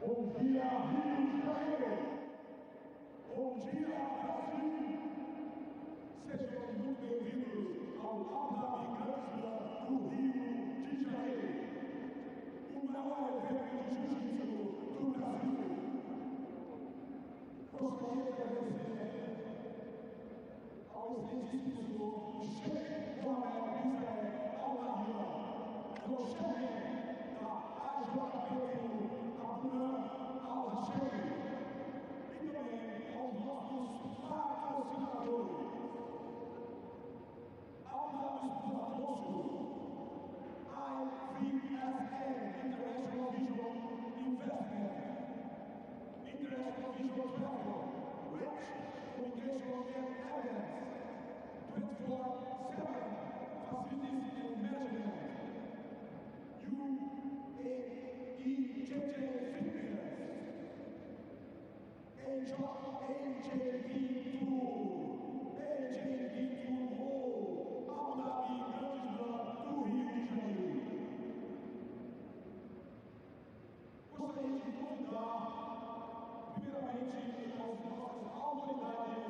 Bom dia, Rio de Janeiro! Bom dia, Brasil! Sejam muito bem-vindos ao Dhabi do Rio de Janeiro, o maior evento de Jiu-Jitsu do Brasil. Gostaria de agradecer ao excelentíssimo chefe Janeiro ao Dhabi, ao chefe da AJP, ao chefe e também aos nossos patrocinadores, aos sponsors, IVSN, International Visual Investment, International Visual Travel, Rich Vocational Evidence, 24/7 Facilities and Management, AJV Tour, ao Dhabi do Rio de Janeiro. Gostaria de convidar, primeiramente, as nossas autoridades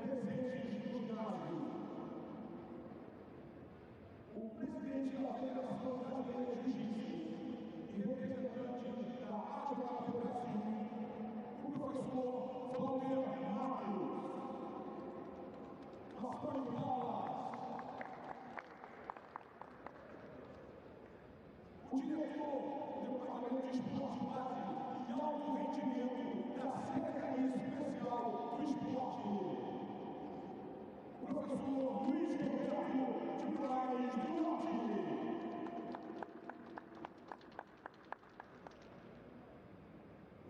presentes no ginásio. O presidente da Federação Brasileira de Jiu-Jitsu e representante da AJP Brasil, o professor Marcos, Rafael Palas, o diretor do Departamento de Esporte Básico e Alto Rendimento da Secretaria Especial do Esporte, o professor Luiz Roberto de Moraes do Norte,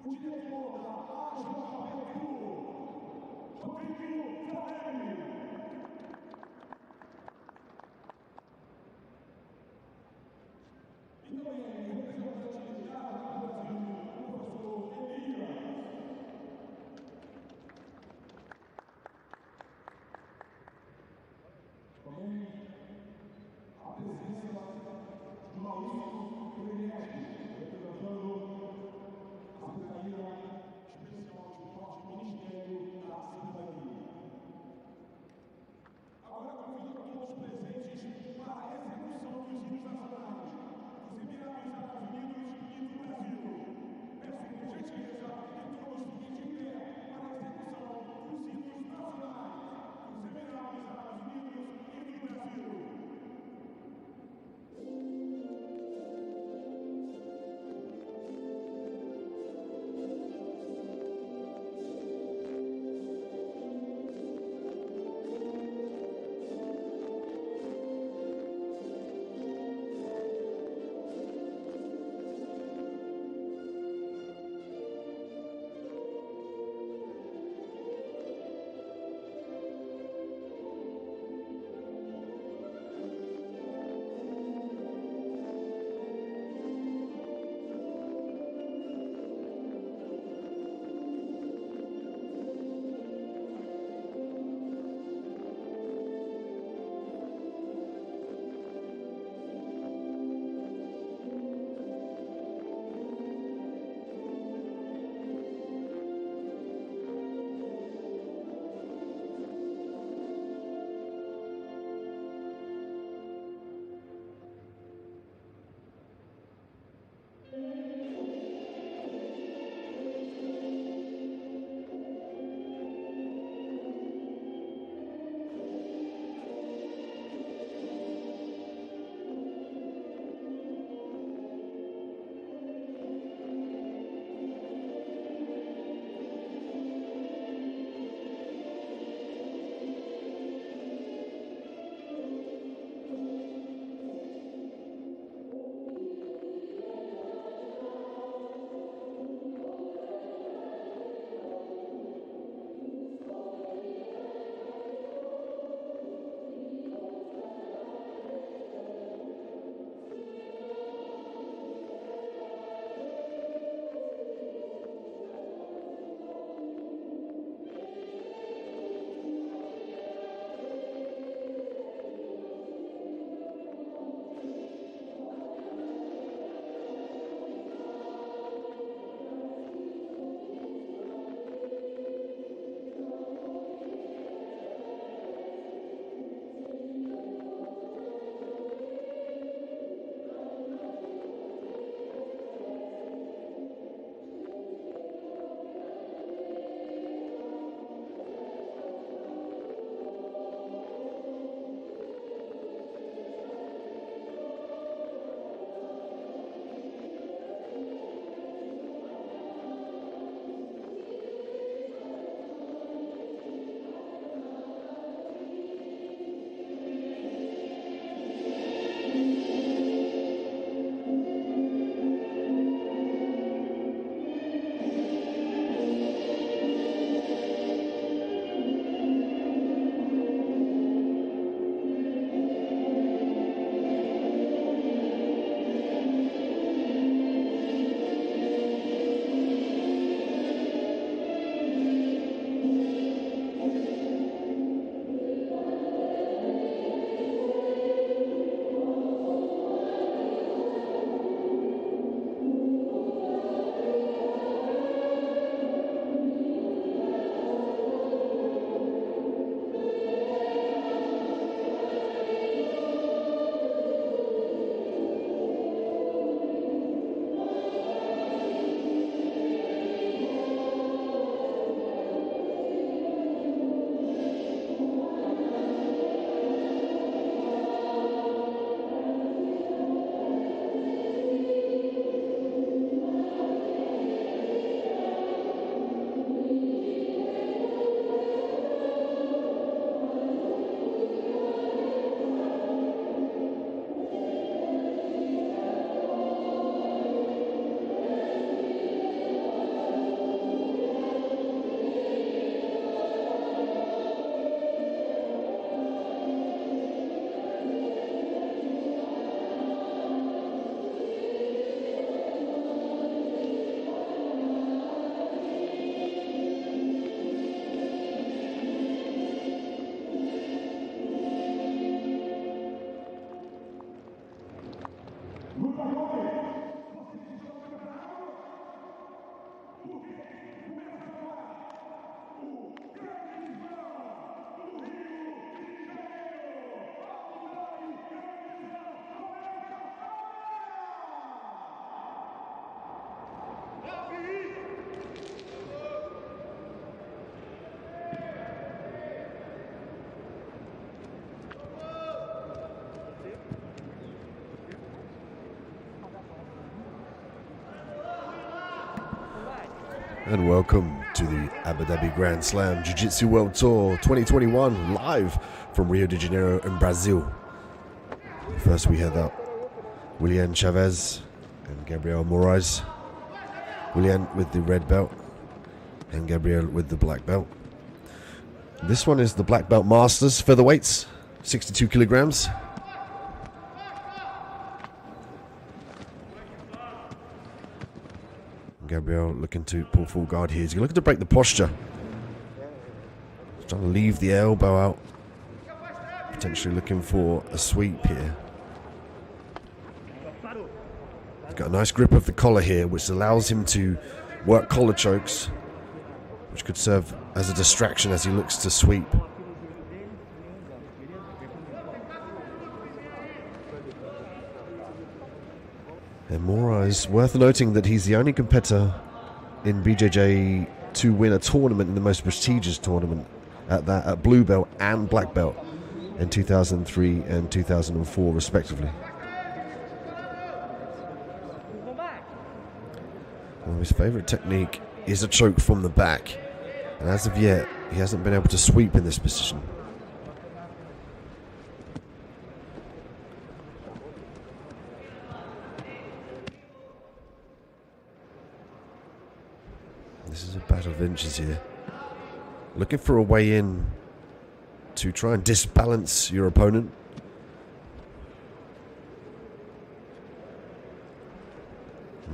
o diretor da AJP e também o representante do Brasil, o professor Elias. Também a presença de Maurício Freiretti, representando a Secretaria Especial de And welcome to the Abu Dhabi Grand Slam Jiu-Jitsu World Tour 2021 live from Rio de Janeiro in Brazil. First we had out Willian Chavez and Gabriel Moraes. Willian with the red belt and Gabriel with the black belt. This one is the black belt masters featherweights, 62 kilograms. Gabriel looking to pull full guard here. He's looking to break the posture. He's trying to leave the elbow out. Potentially looking for a sweep here. He's got a nice grip of the collar here, which allows him to work collar chokes, which could serve as a distraction as he looks to sweep. And Moraes, worth noting that he's the only competitor in BJJ to win a tournament in the most prestigious tournament at blue belt and black belt in 2003 and 2004 respectively. Well, his favorite technique is a choke from the back, and as of yet he hasn't been able to sweep in this position. This is a battle of inches here. Looking for a way in to try and disbalance your opponent.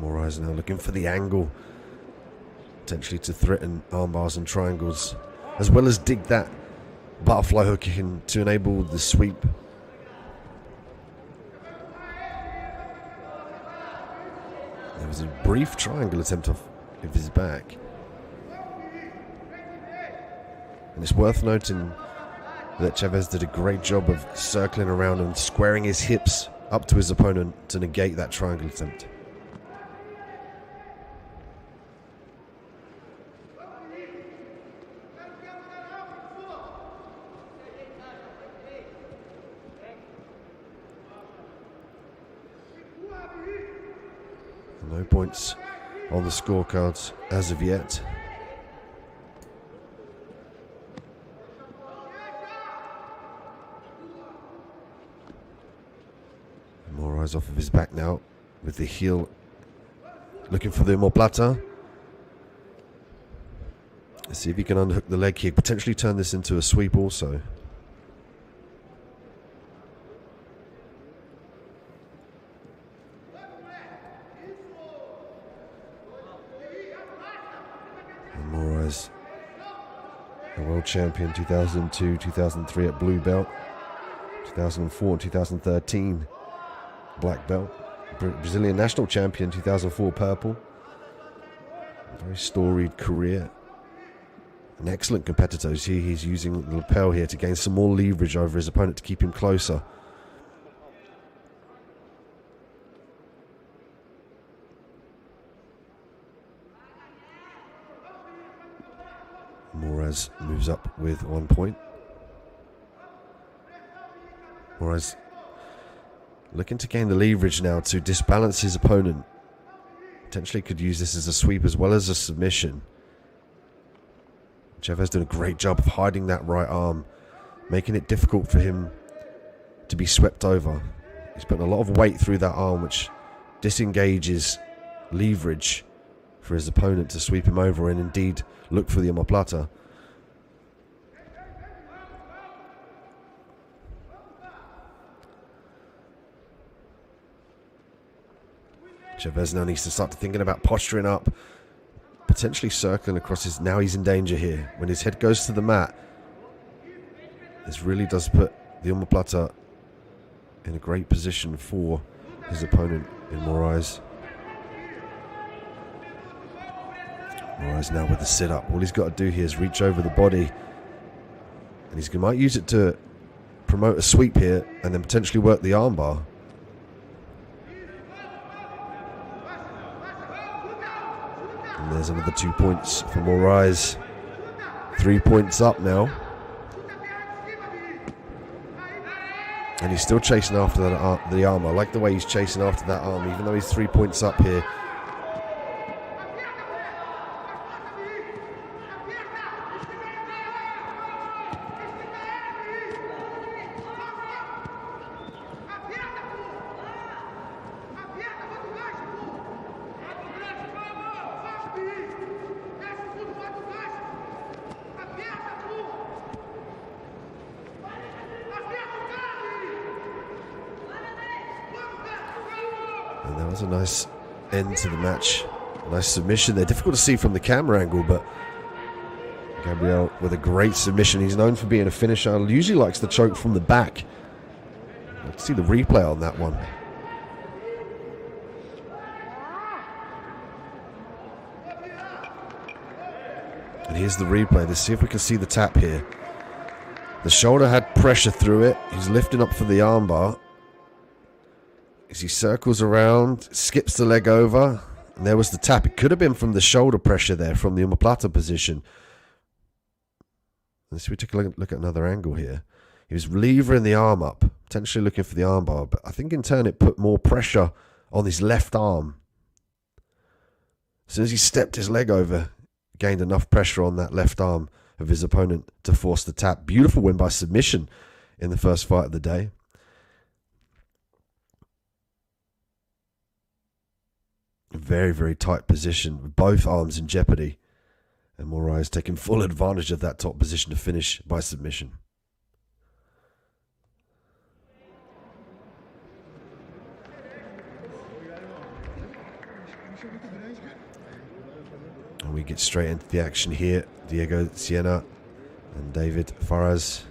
Moraes now looking for the angle, potentially to threaten arm bars and triangles, as well as dig that butterfly hook in to enable the sweep. There was a brief triangle attempt of his back. And it's worth noting that Chavez did a great job of circling around and squaring his hips up to his opponent to negate that triangle attempt. No points on the scorecards as of yet. Moraes off of his back now with the heel looking for the omoplata. Let's see if he can unhook the leg kick, potentially turn this into a sweep also. Moraes, a world champion 2002, 2003 at blue belt, 2004 and 2013 black belt, Brazilian national champion 2004 purple. A very storied career. An excellent competitor. See, he's using the lapel here to gain some more leverage over his opponent to keep him closer. Moraes moves up with 1 point. Moraes looking to gain the leverage now to disbalance his opponent. Potentially could use this as a sweep as well as a submission. Chavez done a great job of hiding that right arm, making it difficult for him to be swept over. He's putting a lot of weight through that arm, which disengages leverage for his opponent to sweep him over and indeed look for the omoplata. Chavez now needs to start thinking about posturing up, potentially circling across his... Now he's in danger here. When his head goes to the mat, this really does put the omoplata in a great position for his opponent in Moraes. Moraes now with the sit-up. All he's got to do here is reach over the body, and he might use it to promote a sweep here and then potentially work the armbar. And there's another 2 points for Moraes. 3 points up now. And he's still chasing after the arm. I like the way he's chasing after that arm, even though he's 3 points up here. And that was a nice end to the match. A nice submission there. Difficult to see from the camera angle, but Gabriel with a great submission. He's known for being a finisher. Usually likes the choke from the back. Let's see the replay on that one. And here's the replay. Let's see if we can see the tap here. The shoulder had pressure through it. He's lifting up for the armbar. As he circles around, skips the leg over, and there was the tap. It could have been from the shoulder pressure there, from the omoplata position. Let's see, we take a look at another angle here. He was levering the arm up, potentially looking for the armbar, but I think in turn it put more pressure on his left arm. As soon as he stepped his leg over, gained enough pressure on that left arm of his opponent to force the tap. Beautiful win by submission in the first fight of the day. Very, very tight position with both arms in jeopardy. And Moraes taking full advantage of that top position to finish by submission. And we get straight into the action here. Diego Siena and David Faraz.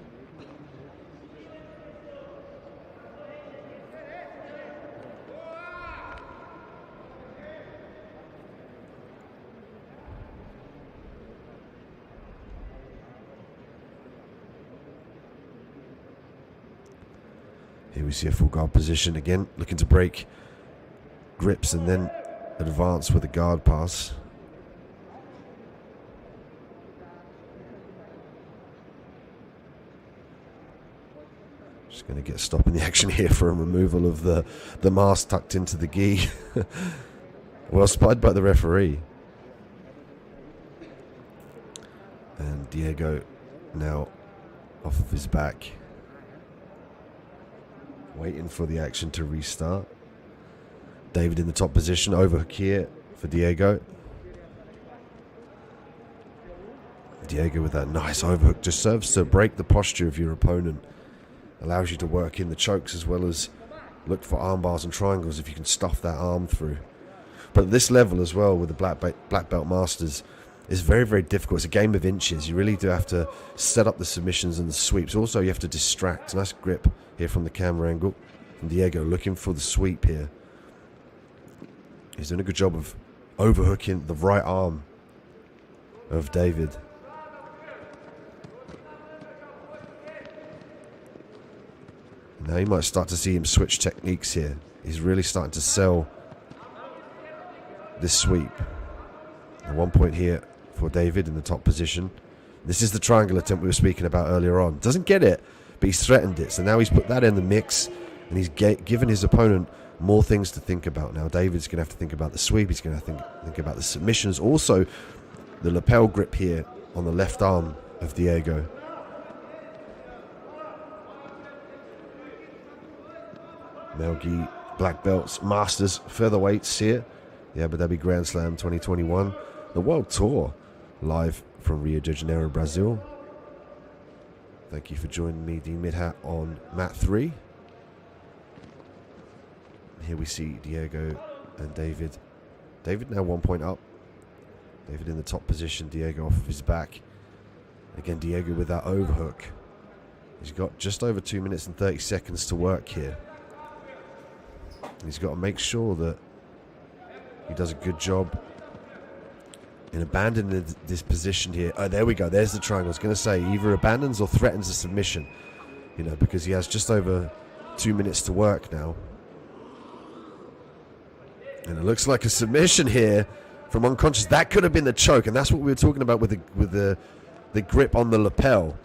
Here we see a full guard position again, looking to break grips and then advance with a guard pass. Just going to get stopping the action here for a removal of the mask tucked into the gi. Well spied by the referee. And Diego now off of his back, waiting for the action to restart. David in the top position, overhook here for Diego. Diego with that nice overhook just serves to break the posture of your opponent. Allows you to work in the chokes as well as look for arm bars and triangles if you can stuff that arm through. But at this level as well with the black belt masters, it's very, very difficult. It's a game of inches. You really do have to set up the submissions and the sweeps. Also, you have to distract. Nice grip here from the camera angle. And Diego looking for the sweep here. He's doing a good job of overhooking the right arm of David. Now you might start to see him switch techniques here. He's really starting to sell this sweep. At one point here for David in the top position. This is the triangle attempt we were speaking about earlier on. Doesn't get it, but he's threatened it. So now he's put that in the mix, and he's given his opponent more things to think about. Now David's going to have to think about the sweep. He's going to think about the submissions. Also, the lapel grip here on the left arm of Diego. Melgi, black belts, masters, featherweights here. The Abu Dhabi Grand Slam 2021. The World Tour live from Rio de Janeiro, Brazil. Thank you for joining me, Dean Midhat, on mat 3. Here we see Diego and David. David now 1 point up. David in the top position, Diego off of his back. Again, Diego with that overhook. He's got just over 2 minutes and 30 seconds to work here. He's got to make sure that he does a good job in abandoning this position here. Oh, there we go. There's the triangle. I was going to say, either abandons or threatens a submission, you know, because he has just over 2 minutes to work now. And it looks like a submission here from unconscious. That could have been the choke, and that's what we were talking about with the grip on the lapel.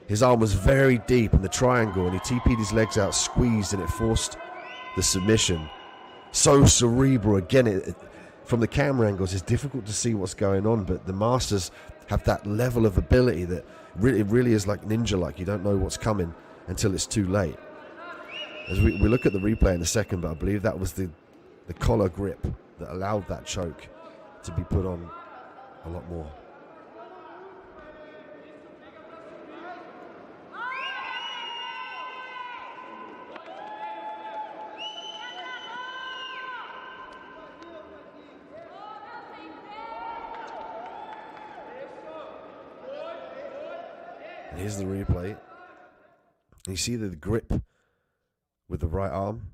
His arm was very deep in the triangle, and he TP'd his legs out, squeezed, and it forced the submission. So cerebral. Again, from the camera angles, it's difficult to see what's going on, but the masters have that level of ability that really is like ninja-like. You don't know what's coming until it's too late. As we look at the replay in a second, but I believe that was the collar grip that allowed that choke to be put on a lot more. And here's the replay. And you see the grip with the right arm.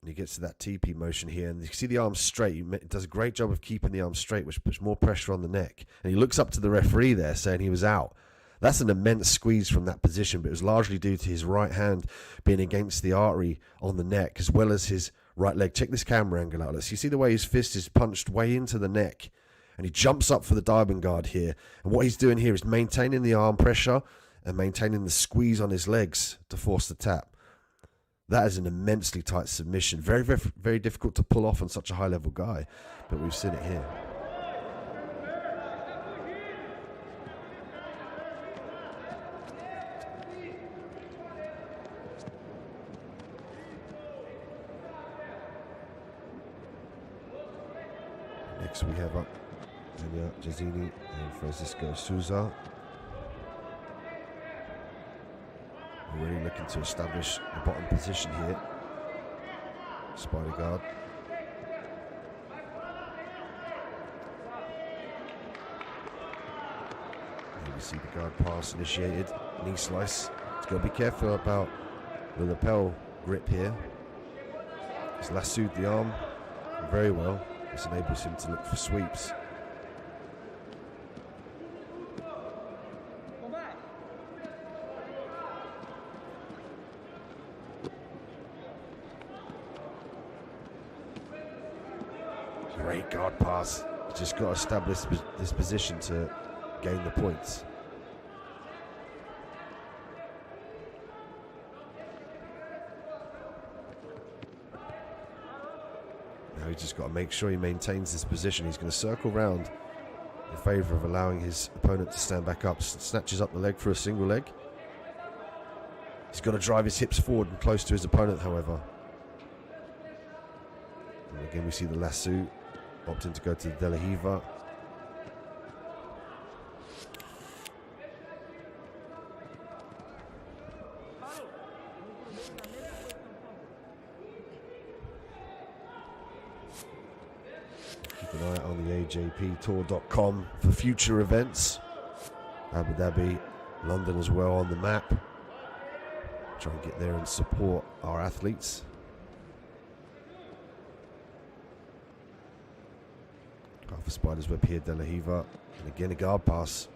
And he gets to that TP motion here. And you see the arm straight. He does a great job of keeping the arm straight, which puts more pressure on the neck. And he looks up to the referee there saying he was out. That's an immense squeeze from that position, but it was largely due to his right hand being against the artery on the neck, as well as his right leg. Check this camera angle out. Let's you see the way his fist is punched way into the neck. And he jumps up for the diving guard here. And what he's doing here is maintaining the arm pressure and maintaining the squeeze on his legs to force the tap. That is an immensely tight submission. Very, very, very difficult to pull off on such a high-level guy. But we've seen it here. Next we have up Jazzini and Francisco Souza. We're really looking to establish the bottom position here. Spider guard. Here we see the guard pass initiated. Knee slice. He's got to be careful about the lapel grip here. He's lassoed the arm very well. This enables him to look for sweeps. Great guard pass. He's just got to establish this position to gain the points. Now he's just got to make sure he maintains this position. He's going to circle round in favour of allowing his opponent to stand back up. Snatches up the leg for a single leg. He's got to drive his hips forward and close to his opponent, however. And again, we see the lasso opting to go to the De La Riva. Keep an eye on the AJPtour.com for future events. Abu Dhabi, London as well on the map. Try and get there and support our athletes. Half a spider's web here, De La Riva. And again, a guard pass.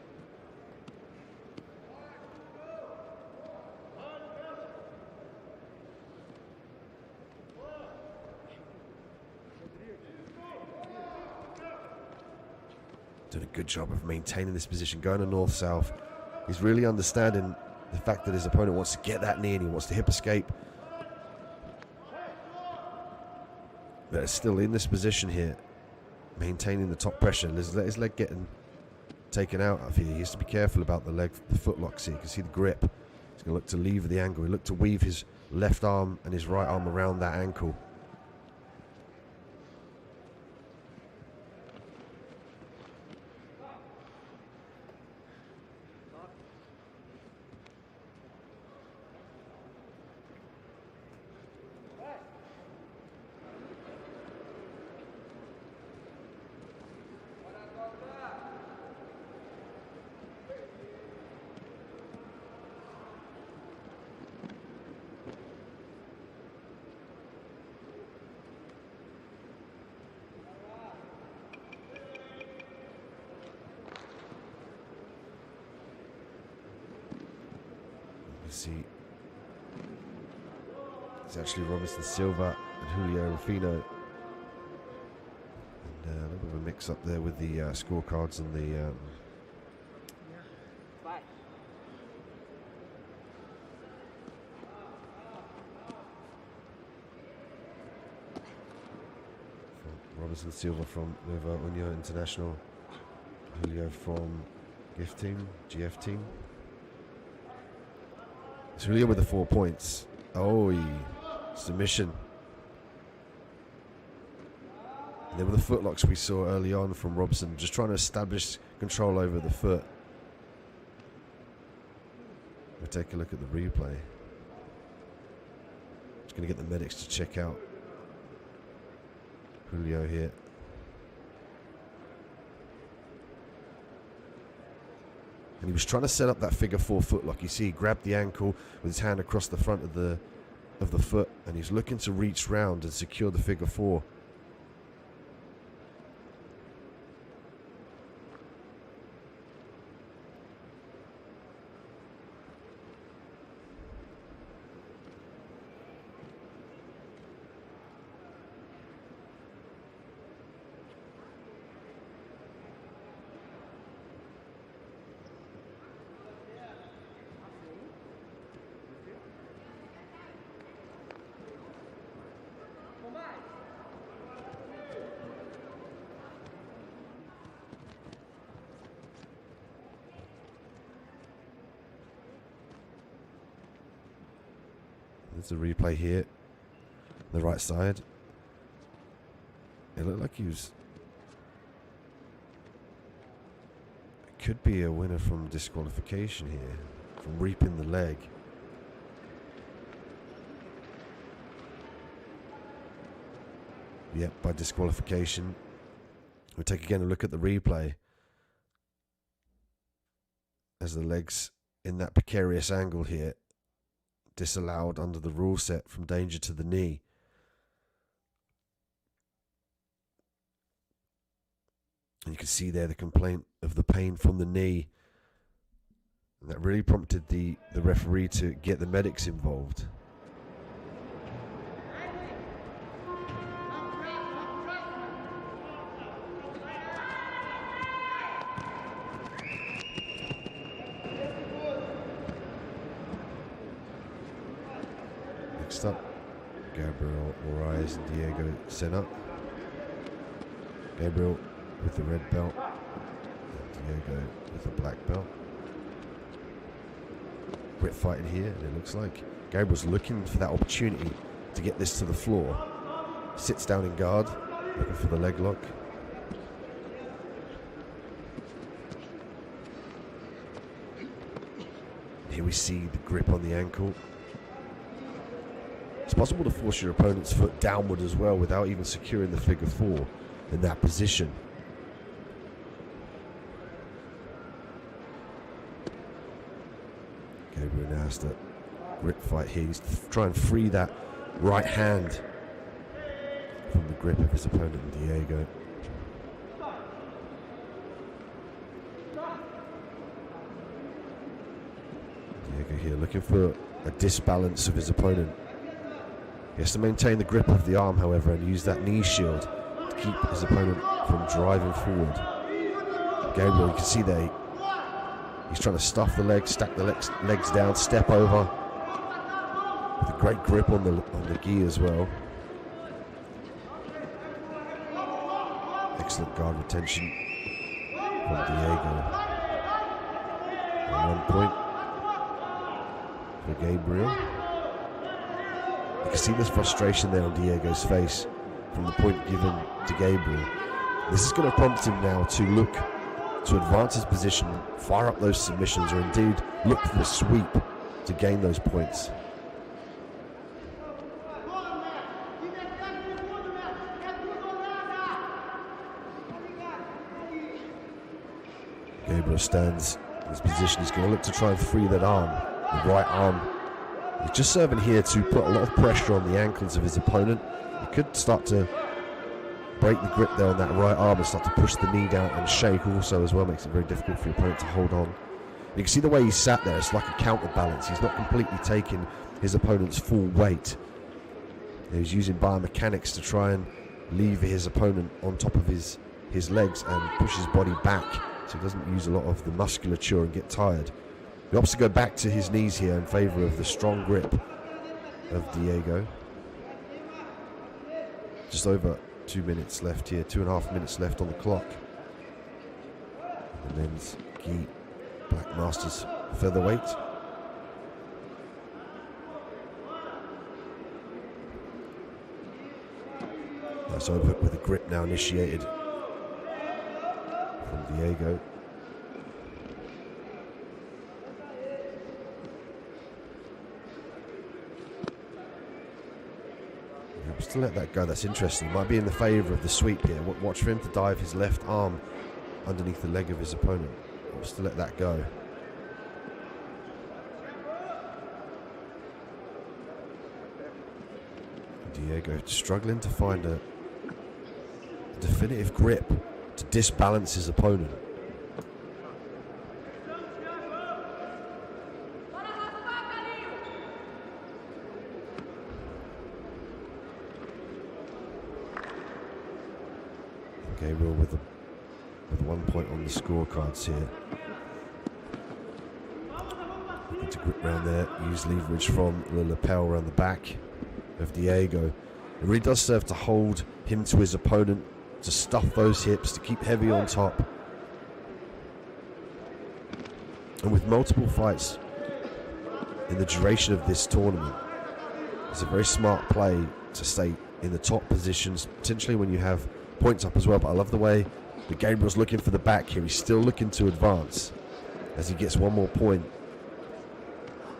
Doing a good job of maintaining this position, going to north-south. He's really understanding the fact that his opponent wants to get that knee and he wants to hip escape. But it's still in this position here, maintaining the top pressure. Let's let his leg getting taken out of here. He has to be careful about the leg, the foot locks here. You can see the grip. He's going to look to lever the angle. He look to weave his left arm and his right arm around that ankle. See, it's actually Robinson Silva and Julio Rufino, and a little bit of a mix up there with the scorecards and the Robinson Silva from Nova Union International, Julio from GIF team. It's Julio with the 4 points. Oh, submission. And then with the footlocks we saw early on from Robson, just trying to establish control over the foot. We'll take a look at the replay. Just going to get the medics to check out Julio here. And he was trying to set up that figure 4 footlock. You see, he grabbed the ankle with his hand across the front of the foot, and he's looking to reach round and secure the figure 4. There's a replay here, the right side. It looked like he was... It could be a winner from disqualification here, from reaping the leg. Yep, by disqualification. We'll take again a look at the replay. As the leg's in that precarious angle here. Disallowed under the rule set from danger to the knee. And you can see there the complaint of the pain from the knee. And that really prompted the referee to get the medics involved. Next up, Gabriel Moraes and Diego Sena. Gabriel with the red belt, and Diego with the black belt. Grip fighting here, and it looks like Gabriel's looking for that opportunity to get this to the floor. Sits down in guard, looking for the leg lock. Here we see the grip on the ankle. It's possible to force your opponent's foot downward as well without even securing the figure 4 in that position. Gabriel now has to grip fight here. He's trying to free that right hand from the grip of his opponent, Diego. Diego here looking for a disbalance of his opponent. He has to maintain the grip of the arm, however, and use that knee shield to keep his opponent from driving forward. Gabriel, you can see there, he's trying to stuff the legs, stack the legs down, step over. With a great grip on the gi as well. Excellent guard retention from Diego. And 1 point for Gabriel. You can see this frustration there on Diego's face from the point given to Gabriel. This is going to prompt him now to look to advance his position, fire up those submissions, or indeed look for the sweep to gain those points. Gabriel stands in his position. He's going to look to try and free that arm, the right arm. He's just serving here to put a lot of pressure on the ankles of his opponent. He could start to break the grip there on that right arm and start to push the knee down and shake also as well. Makes it very difficult for your opponent to hold on. You can see the way he's sat there. It's like a counterbalance. He's not completely taking his opponent's full weight. He's using biomechanics to try and lever his opponent on top of his legs and push his body back so he doesn't use a lot of the musculature and get tired. He opts to go back to his knees here in favour of the strong grip of Diego. Just over 2 minutes left here, 2.5 minutes left on the clock. The men's gi Black Masters featherweight. That's over with a grip now initiated from Diego. To let that go, that's interesting. Might be in the favour of the sweep here. Watch for him to dive his left arm underneath the leg of his opponent. Just to let that go. Diego struggling to find a definitive grip to disbalance his opponent. Gabriel with 1 point on the scorecards here. Looking to grip round there, use leverage from the lapel around the back of Diego. It really does serve to hold him to his opponent, to stuff those hips, to keep heavy on top. And with multiple fights in the duration of this tournament, it's a very smart play to stay in the top positions, potentially when you have points up as well. But I love the way that Gabriel's looking for the back here. He's still looking to advance as he gets one more point.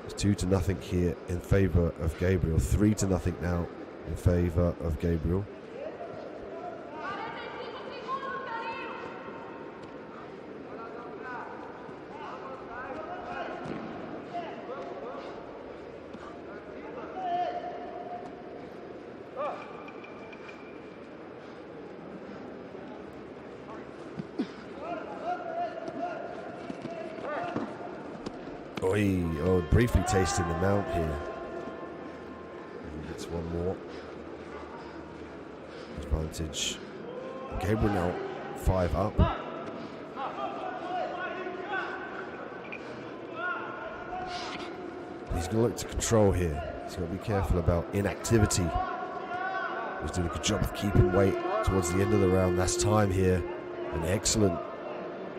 It's 2-0 here in favour of Gabriel. 3-0 now in favour of Gabriel. Oh, briefly tasting the mount here. He gets one more. Advantage. Gabriel now 5 up. He's going to look to control here. He's got to be careful about inactivity. He's doing a good job of keeping weight towards the end of the round. That's time here. An excellent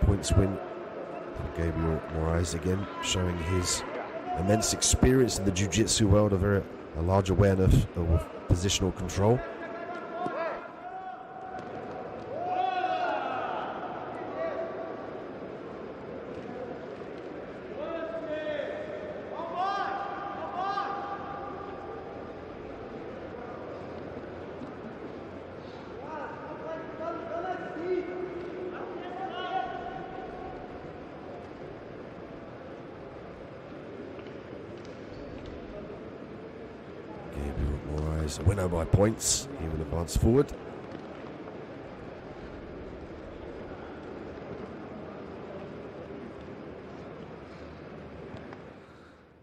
points win. Gabriel Moraes again showing his immense experience in the Jiu-Jitsu world, a large awareness of positional control. A winner by points. He will advance forward.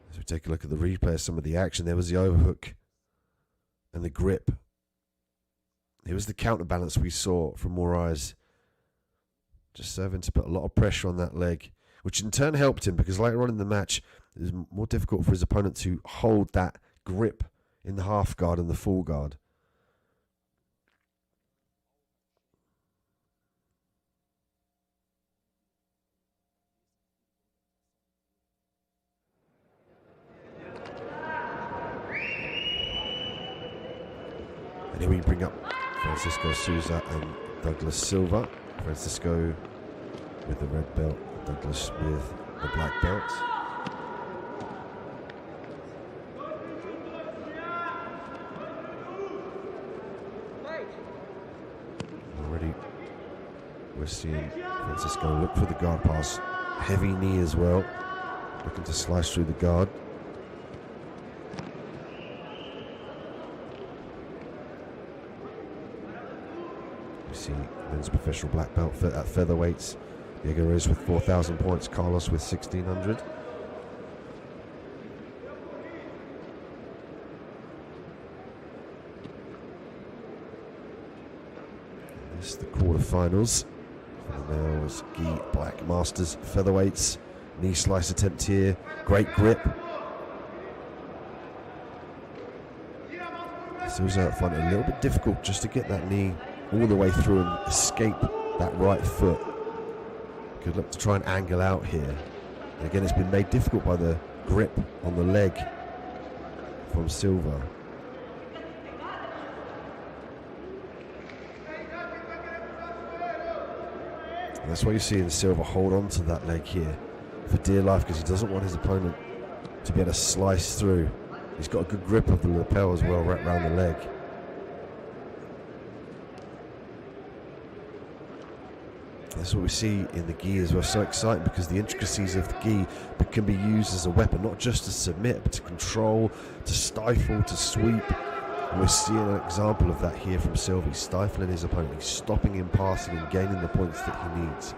As we take a look at the replay of some of the action, there was the overhook and the grip. It was the counterbalance we saw from Moraes, just serving to put a lot of pressure on that leg, which in turn helped him because later on in the match it was more difficult for his opponent to hold that grip in the half guard and the full guard. And here we bring up Francisco Souza and Douglas Silva. Francisco with the red belt, Douglas with the black belt. We're seeing Francisco look for the guard pass. Heavy knee as well. Looking to slice through the guard. We see men's professional black belt at featherweights. Diego Reyes with 4,000 points. Carlos with 1,600. This is the quarterfinals. For the males, Gi Black Masters featherweights. Knee slice attempt here. Great grip. Souza found it a little bit difficult just to get that knee all the way through and escape that right foot. Good luck to try and angle out here. And again, it's been made difficult by the grip on the leg from Silva. And that's why you're seeing Silva hold on to that leg here for dear life, because he doesn't want his opponent to be able to slice through. He's got a good grip of the lapel as well, right around the leg. That's what we see in the gi as well. So exciting because the intricacies of the gi can be used as a weapon, not just to submit, but to control, to stifle, to sweep. And we're seeing an example of that here from Silva. He's stifling his opponent. He's stopping him passing and gaining the points that he needs.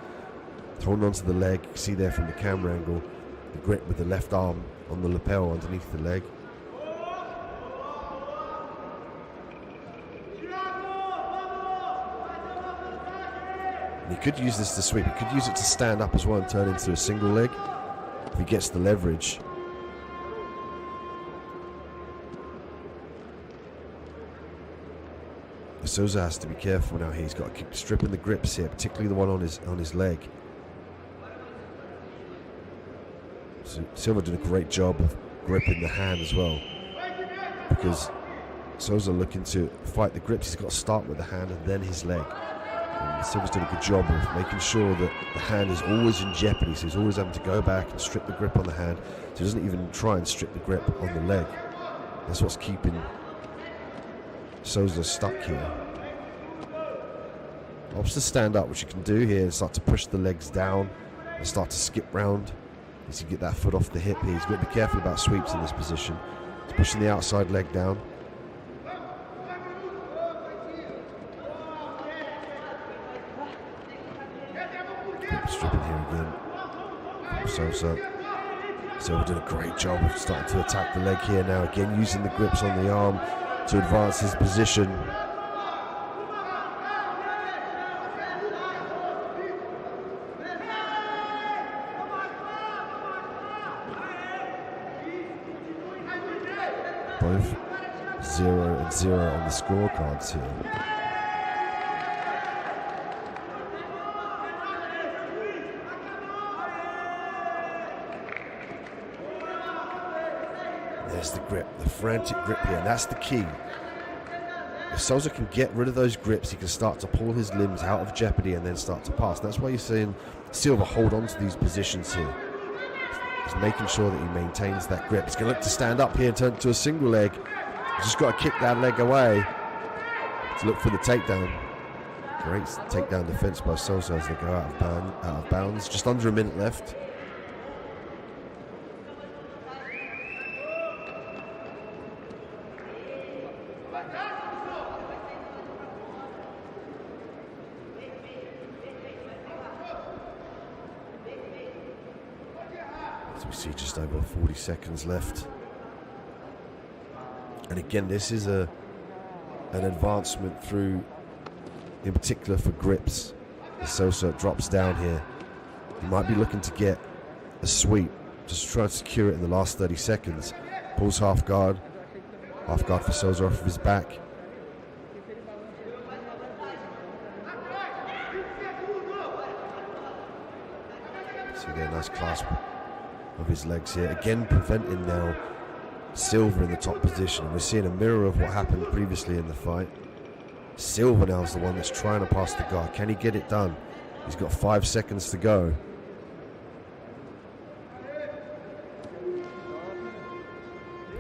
He's holding onto the leg. You can see there from the camera angle, the grip with the left arm on the lapel underneath the leg. And he could use this to sweep. He could use it to stand up as well and turn into a single leg if he gets the leverage. Souza has to be careful now. He's got to keep stripping the grips here, particularly the one on his leg. So Silva did a great job of gripping the hand as well, because Souza looking to fight the grips. He's got to start with the hand and then his leg. And Silva's done a good job of making sure that the hand is always in jeopardy, so he's always having to go back and strip the grip on the hand, so he doesn't even try and strip the grip on the leg. That's what's keeping Souza stuck here. Opts to stand up, which you can do here, and start to push the legs down and start to skip round. Needs to get that foot off the hip here. He's got to be careful about sweeps in this position. He's pushing the outside leg down. Grip stripping here again. Silva did a great job of starting to attack the leg here now. Again, using the grips on the arm to advance his position. Both 0 and 0 on the scorecards here. There's the grip, the frantic grip here, and that's the key. If Souza can get rid of those grips, he can start to pull his limbs out of jeopardy and then start to pass. And that's why you're seeing Silva hold on to these positions here. He's making sure that he maintains that grip. He's going to look to stand up here and turn to a single leg. He's just got to kick that leg away to look for the takedown. Great takedown defense by Souza as they go out of bounds. Just under a minute left. As we see just over 40 seconds left. And again, this is an advancement through, in particular for grips. As Souza drops down here, he might be looking to get a sweep, just try to secure it in the last 30 seconds. Pulls half guard for Souza off of his back. So again, nice clasp of his legs here. Again, preventing now Silva in the top position. And we're seeing a mirror of what happened previously in the fight. Silva now is the one that's trying to pass the guard. Can he get it done? He's got 5 seconds to go.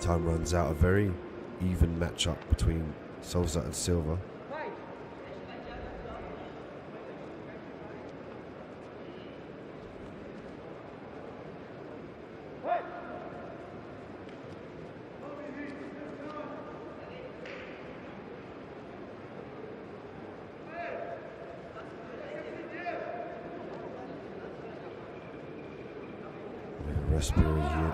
Time runs out. A very even matchup between Souza and Silva. Rest period here.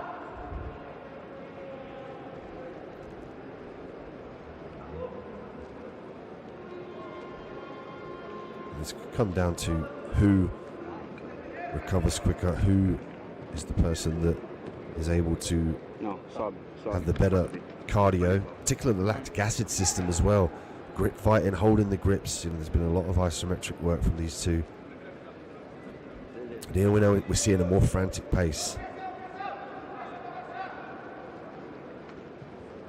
It's come down to who recovers quicker, who is the person that is able to have the better cardio, particularly the lactic acid system as well. Grip fighting, holding the grips. You know, there's been a lot of isometric work from these two. And here we know we're seeing a more frantic pace.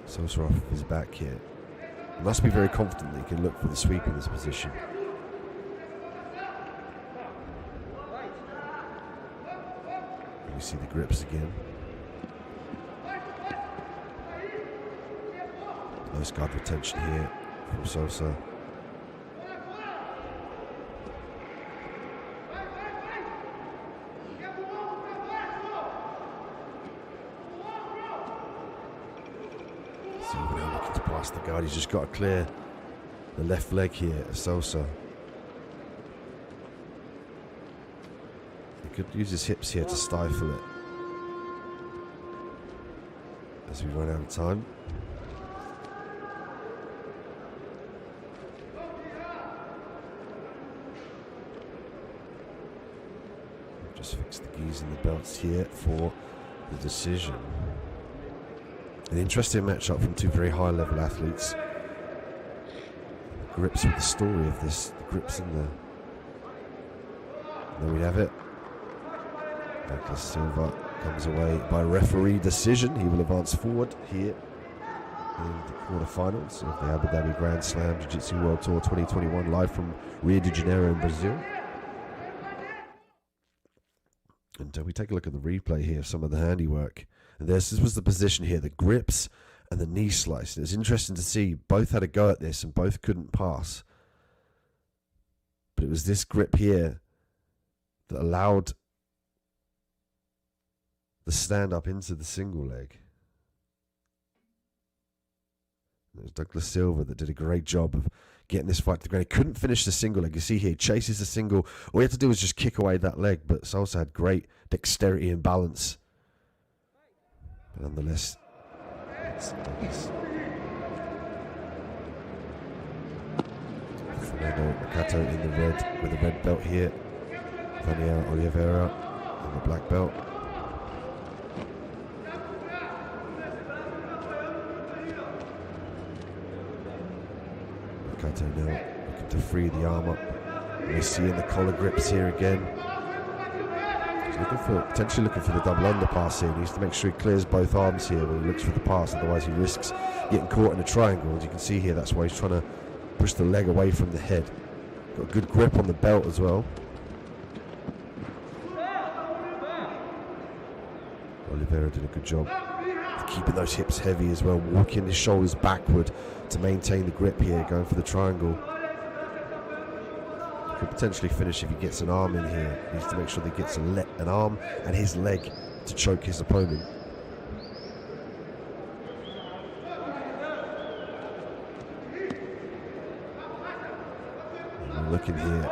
Souza off his back here. He must be very confident that he can look for the sweep in this position. And we see the grips again. Nice guard retention here from Souza. to pass the guard. He's just got to clear the left leg here, Sosa. He could use his hips here to stifle it. As we run out of time. Just fix the gears in the belts here for the decision. An interesting matchup from two very high level athletes. Grips with the story of this, the grips in the... There we have it. Douglas Silva comes away by referee decision. He will advance forward here in the quarterfinals of the Abu Dhabi Grand Slam Jiu-Jitsu World Tour 2021, live from Rio de Janeiro in Brazil. And we take a look at the replay here of some of the handiwork. And this was the position here, the grips and the knee slice. And it's interesting to see both had a go at this and both couldn't pass. But it was this grip here that allowed the stand up into the single leg. And it was Douglas Silva that did a great job of getting this fight to the ground. He couldn't finish the single leg. You see here, he chases the single. All he had to do was just kick away that leg, but Sosa had great dexterity and balance. But nonetheless, it's Douglas. Fernando Makato in the red, with the red belt here. Daniel Oliveira in the black belt. Makato now looking to free the arm up. And we see in the collar grips here again. He's potentially looking for the double underpass here. He needs to make sure he clears both arms here when he looks for the pass, otherwise he risks getting caught in a triangle. As you can see here, that's why he's trying to push the leg away from the head. Got a good grip on the belt as well. Oliveira did a good job of keeping those hips heavy as well, walking his shoulders backward to maintain the grip here, going for the triangle. Could potentially finish if he gets an arm in here. He needs to make sure that he gets an arm and his leg to choke his opponent. And we're looking here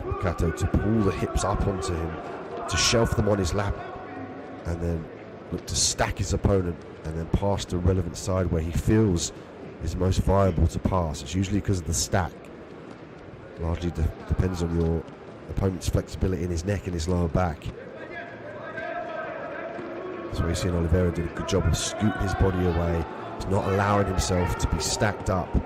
for Makato to pull the hips up onto him, to shelf them on his lap, and then look to stack his opponent and then pass to a relevant side where he feels is most viable to pass. It's usually because of the stack. Largely depends on your opponent's flexibility in his neck and his lower back. That's why you're seeing Oliveira did a good job of scooting his body away. He's not allowing himself to be stacked up. You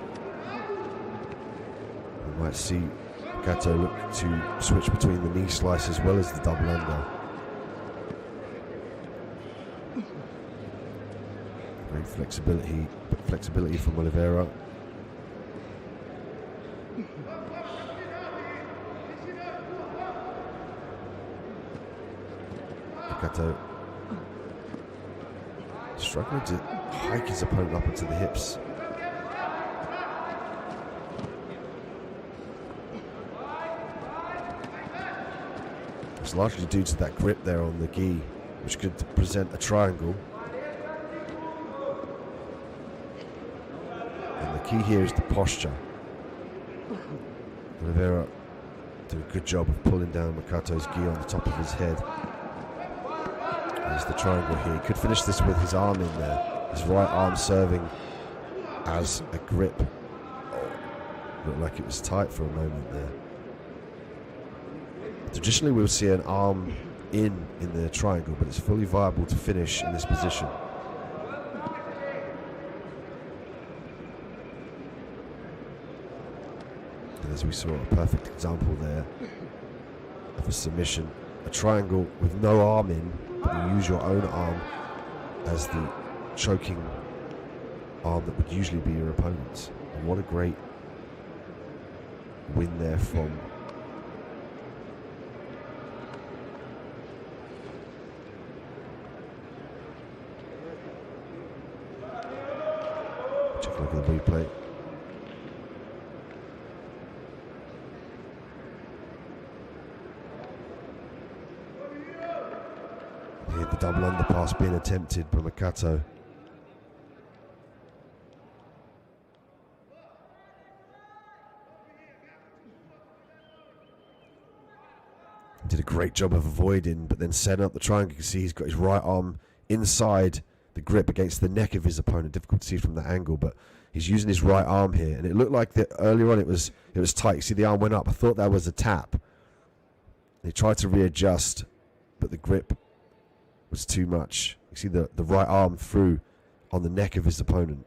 might see Makato look to switch between the knee slice as well as the double under. Great flexibility from Oliveira. Makato struggling to hike his opponent up into the hips. It's largely due to that grip there on the gi, which could present a triangle. And the key here is the posture. Oliveira did a good job of pulling down Makato's gi on the top of his head. There's the triangle here. He could finish this with his arm in there. His right arm serving as a grip. Looked like it was tight for a moment there. Traditionally we'll see an arm in the triangle, but it's fully viable to finish in this position. And as we saw, a perfect example there of a submission. A triangle with no arm in, but you use your own arm as the choking arm that would usually be your opponent's. And what a great win there from take a look at the replay. Here the double underpass being attempted by Makato. Did a great job of avoiding, but then setting up the triangle. You can see he's got his right arm inside the grip against the neck of his opponent. Difficult to see from that angle, but he's using his right arm here, and it looked like that earlier on it was tight. You see the arm went up. I thought that was a tap. He tried to readjust, but the grip was too much. You see the right arm through on the neck of his opponent.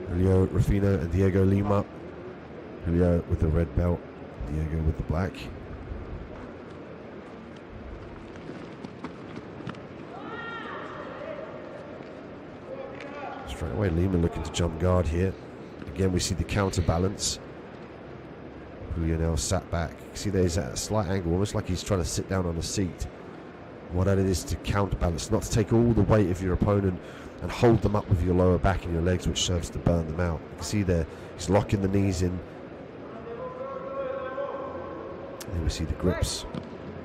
Julio Rufino and Diego Lima. Julio with the red belt, Diego with the black. Straight away, Lima looking to jump guard here. Again, we see the counterbalance. Julio now sat back. See, there's at a slight angle, almost like he's trying to sit down on a seat. What that is to counterbalance, not to take all the weight of your opponent and hold them up with your lower back and your legs, which serves to burn them out. You can see there, he's locking the knees in. And then we see the grips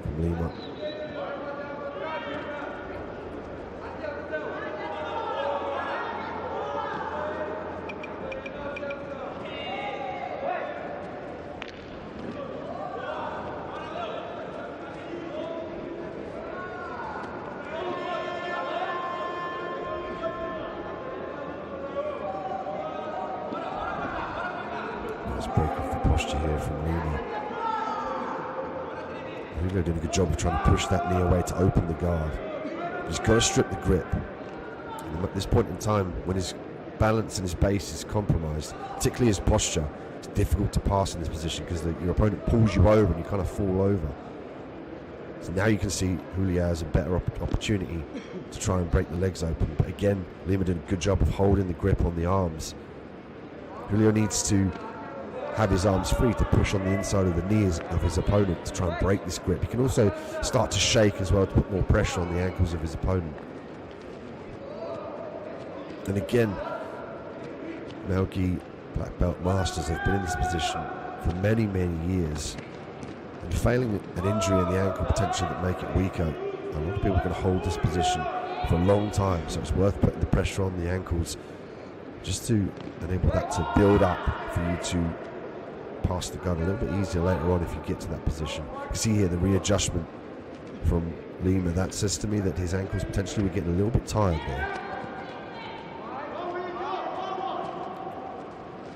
from Lima. Break off the posture here from Lima. Julio doing a good job of trying to push that knee away to open the guard. He's got to strip the grip. And at this point in time, when his balance and his base is compromised, particularly his posture, it's difficult to pass in this position because your opponent pulls you over and you kind of fall over. So now you can see Julio has a better opportunity to try and break the legs open. But again, Lima did a good job of holding the grip on the arms. Julio needs to have his arms free to push on the inside of the knees of his opponent to try and break this grip. He can also start to shake as well to put more pressure on the ankles of his opponent. And again, Melgi black belt masters have been in this position for many, many years. And failing an injury in the ankle potentially that make it weaker, a lot of people can hold this position for a long time. So it's worth putting the pressure on the ankles just to enable that to build up for you to pass the gun a little bit easier later on if you get to that position. You can see here the readjustment from Lima. That says to me that his ankles potentially were getting a little bit tired there.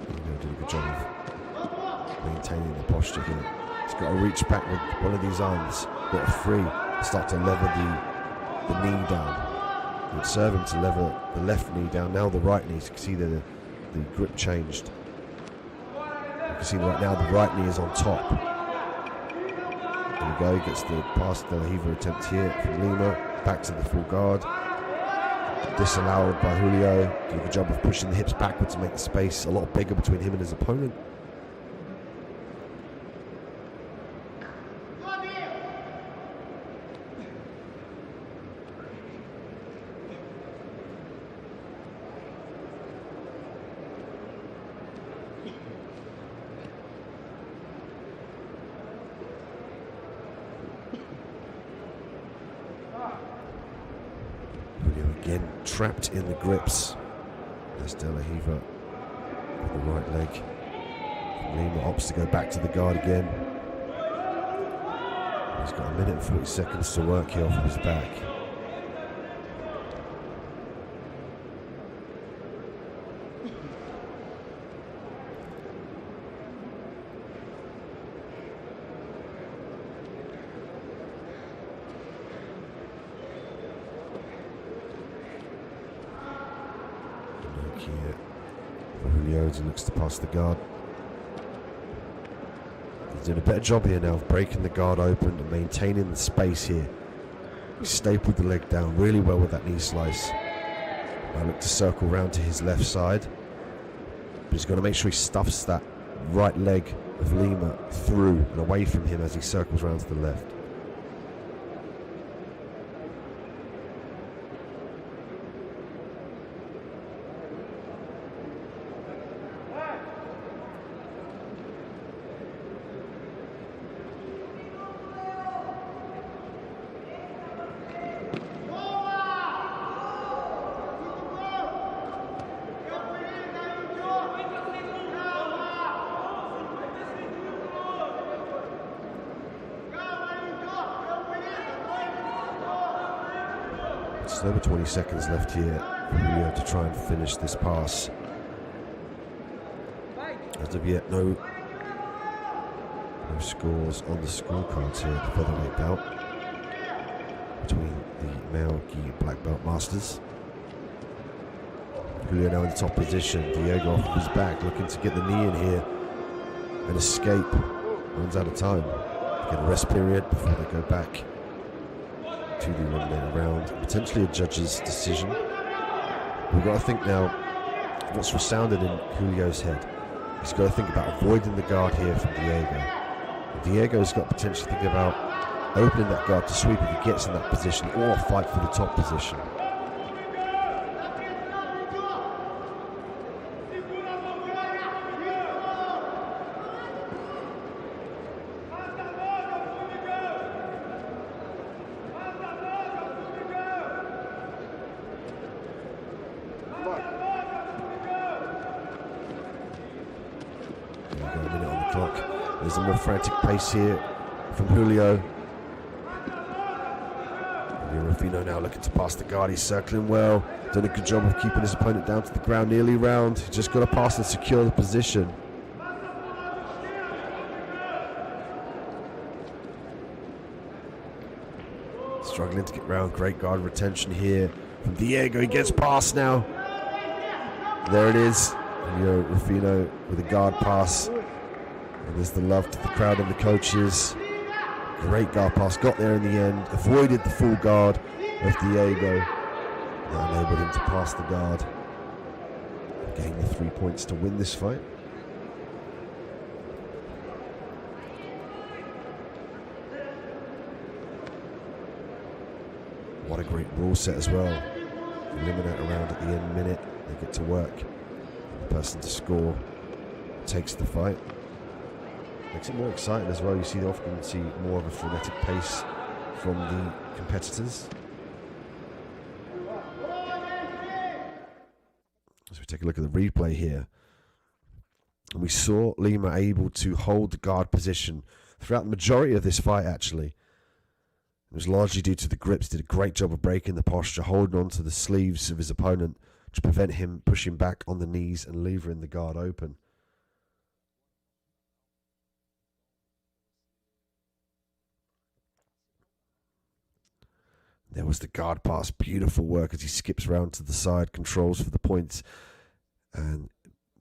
Lima did a good job of maintaining the posture here. He's got to reach back with one of these arms, got to free, start to lever the knee down. It would serve him to lever the left knee down, now the right knee. So you can see the grip changed. You can see right now the right knee is on top. There we go, he gets the pass De La Riva attempt here from Lima, back to the full guard. Disallowed by Julio, did a good job of pushing the hips backwards to make the space a lot bigger between him and his opponent. Again, trapped in the grips. There's De La Riva with the right leg. Lima opts to go back to the guard again. He's got 1 minute and 40 seconds to work here off of his back. Here, Julio looks to pass the guard. He's doing a better job here now of breaking the guard open and maintaining the space here. He stapled the leg down really well with that knee slice. Now look to circle round to his left side. But he's got to make sure he stuffs that right leg of Lima through and away from him as he circles round to the left. Just over 20 seconds left here for Julio to try and finish this pass. As of yet, no scores on the scorecards here at the featherweight bout between the male gi black belt masters. Julio now in the top position. Diego off his back, looking to get the knee in here and escape. Runs out of time. Get a rest period before they go back to the eliminator round. Potentially a judge's decision. We've got to think now what's resounded in Julio's head. He's got to think about avoiding the guard here from Diego. Diego's got to potentially think about opening that guard to sweep if he gets in that position, or fight for the top position. There's a more frantic pace here from Julio. Rufino now looking to pass the guard. He's circling well. Done a good job of keeping his opponent down to the ground nearly round. He's just got to pass and secure the position. Struggling to get round. Great guard retention here from Diego. He gets past now. There it is. Rufino with a guard pass. And there's the love to the crowd and the coaches. Great guard pass, got there in the end, avoided the full guard of Diego. Now enabled him to pass the guard. Gain the 3 points to win this fight. What a great rule set as well. Eliminate round at the end minute, they get to work. The person to score takes the fight. Makes it more exciting as well. You often see more of a frenetic pace from the competitors. As we take a look at the replay here, and we saw Lima able to hold the guard position throughout the majority of this fight. Actually, it was largely due to the grips. Did a great job of breaking the posture, holding on to the sleeves of his opponent to prevent him pushing back on the knees and levering the guard open. There was the guard pass, beautiful work as he skips around to the side, controls for the points, and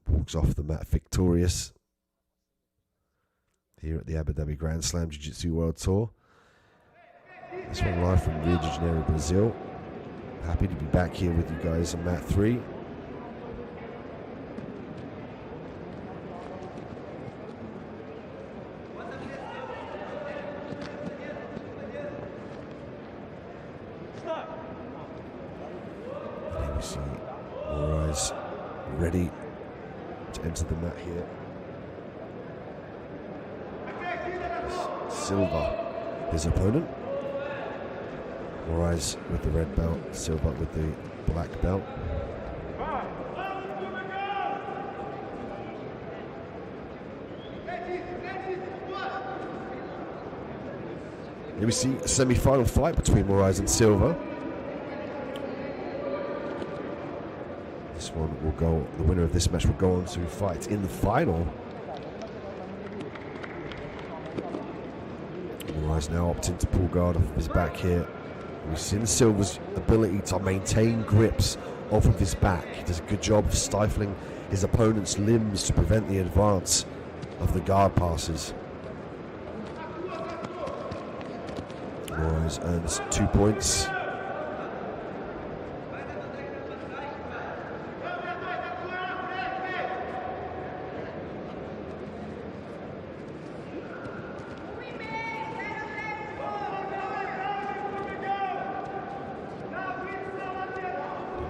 walks off the mat victorious here at the Abu Dhabi Grand Slam Jiu-Jitsu World Tour. This one live from Rio de Janeiro, Brazil. Happy to be back here with you guys on mat 3. Ready to enter the mat here. Silva, his opponent. Moraes with the red belt, Silva with the black belt. Here we see a semi-final fight between Moraes and Silva. This one will go, the winner of this match will go on to fight in the final. Moraes now opting to pull guard off of his back here. We've seen Silva's ability to maintain grips off of his back. He does a good job of stifling his opponent's limbs to prevent the advance of the guard passes. Moraes earns 2 points.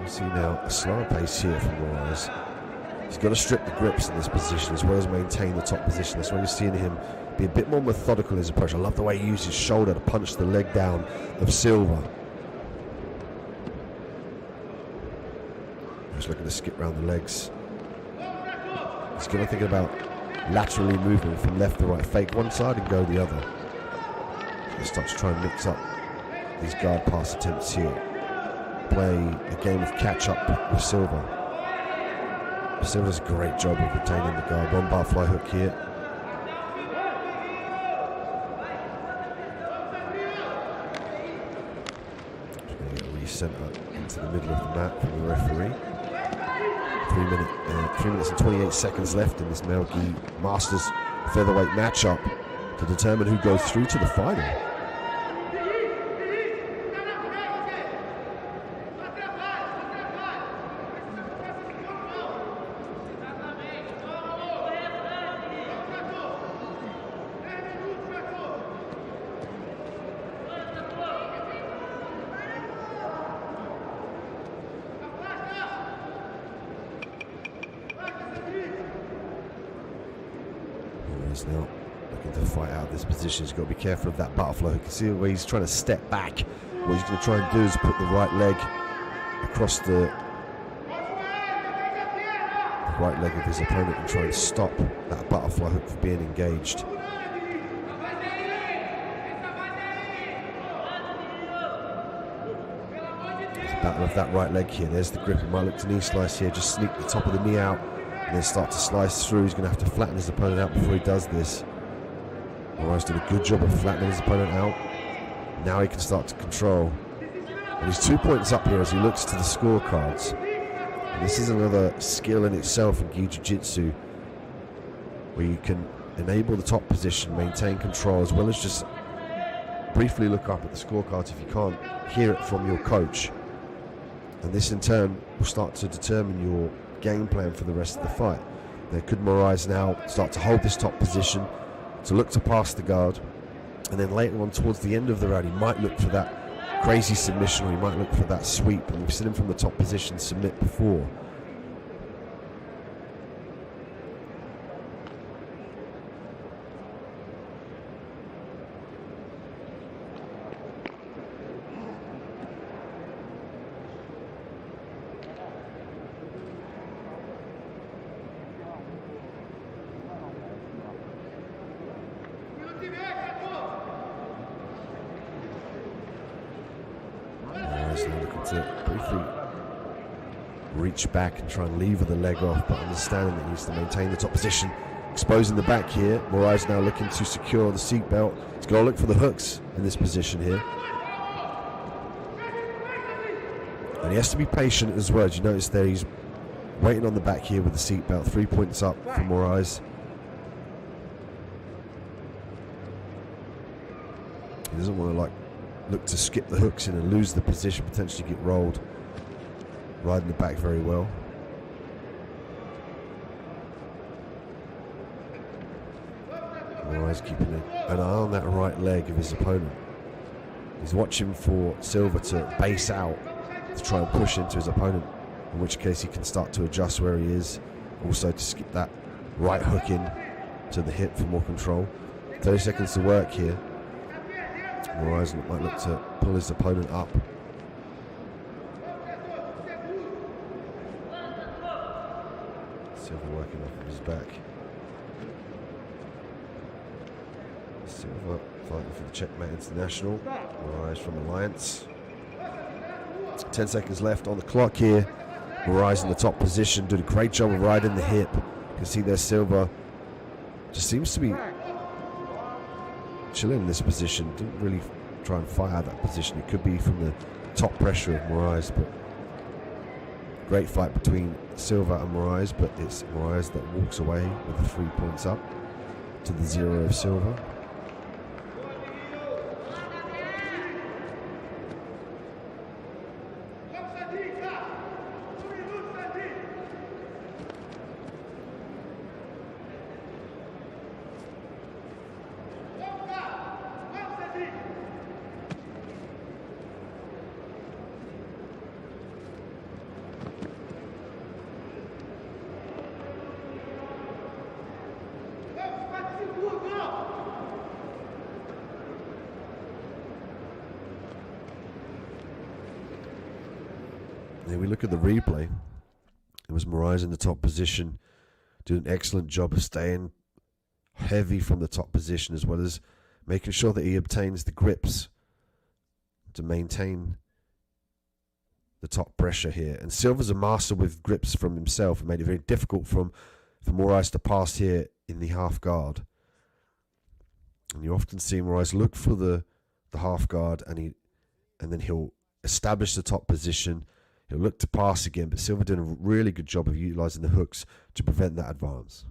See now a slower pace here from Moraes. He's got to strip the grips in this position as well as maintain the top position. That's why you're seeing him be a bit more methodical in his approach. I love the way he uses his shoulder to punch the leg down of Silva. He's looking to skip around the legs. He's going to think about laterally moving from left to right. Fake one side and go the other. He starts to try and mix up these guard pass attempts here. play a game of catch-up with Silva. Silva does a great job of retaining the guard. One butterfly hook here. Just going to get reset into the middle of the mat from the referee. 3 minutes and 28 seconds left in this Male Gi Masters featherweight matchup to determine who goes through to the final. Now looking to fight out of this position. He's got to be careful of that butterfly. You can see where he's trying to step back. What he's going to try and do is put the right leg across the right leg of his opponent and try and stop that butterfly hook from being engaged. There's a battle of that right leg here. There's the grip. He might look to knee slice here. Just sneak the top of the knee out and then start to slice through. He's going to have to flatten his opponent out before he does this. Moraes did a good job of flattening his opponent out. Now he can start to control. And he's 2 points up here as he looks to the scorecards. And this is another skill in itself in Gi Jiu-Jitsu, where you can enable the top position, maintain control, as well as just briefly look up at the scorecards if you can't hear it from your coach. And this in turn will start to determine your game plan for the rest of the fight. There could Moraes now start to hold this top position, to look to pass the guard, and then later on towards the end of the round he might look for that crazy submission, or he might look for that sweep, and we've seen him from the top position submit before. Looking to briefly reach back and try and lever the leg off, but understanding that he needs to maintain the top position. Exposing the back here. Moraes now looking to secure the seatbelt. He's got to look for the hooks in this position here. And he has to be patient as well. As you notice there, he's waiting on the back here with the seatbelt. 3 points up for Moraes. He doesn't want to look to skip the hooks in and lose the position, potentially get rolled. Riding the back very well. Moraes keeping an eye on that right leg of his opponent. He's watching for Silva to base out, to try and push into his opponent, in which case he can start to adjust where he is. Also to skip that right hook in to the hip for more control. 30 seconds to work here. Moraes might look to pull his opponent up. Silva working off of his back. Silva fighting for the Checkmate International. Moraes from Alliance. 10 seconds left on the clock here. Moraes in the top position, doing a great job of riding the hip. You can see there Silva just seems to be chilling in this position. Didn't really try and fight out that position. It could be from the top pressure of Moraes, but great fight between Silva and Moraes, but it's Moraes that walks away with the 3 points up to the 0 of Silva. Then we look at the replay. It was Moraes in the top position, doing an excellent job of staying heavy from the top position, as well as making sure that he obtains the grips to maintain the top pressure here. And Silva's a master with grips from himself and made it very difficult for Moraes to pass here in the half guard. And you often see Moraes look for the half guard, and then he'll establish the top position. He'll look to pass again, but Silva did a really good job of utilizing the hooks to prevent that advance.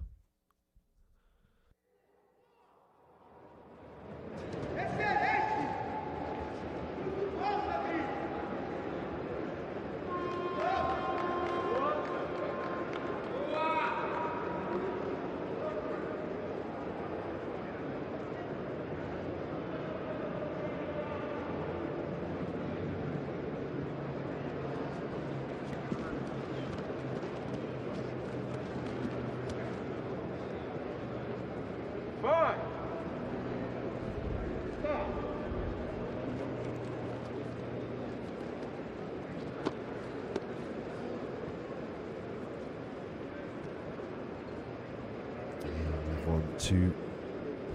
To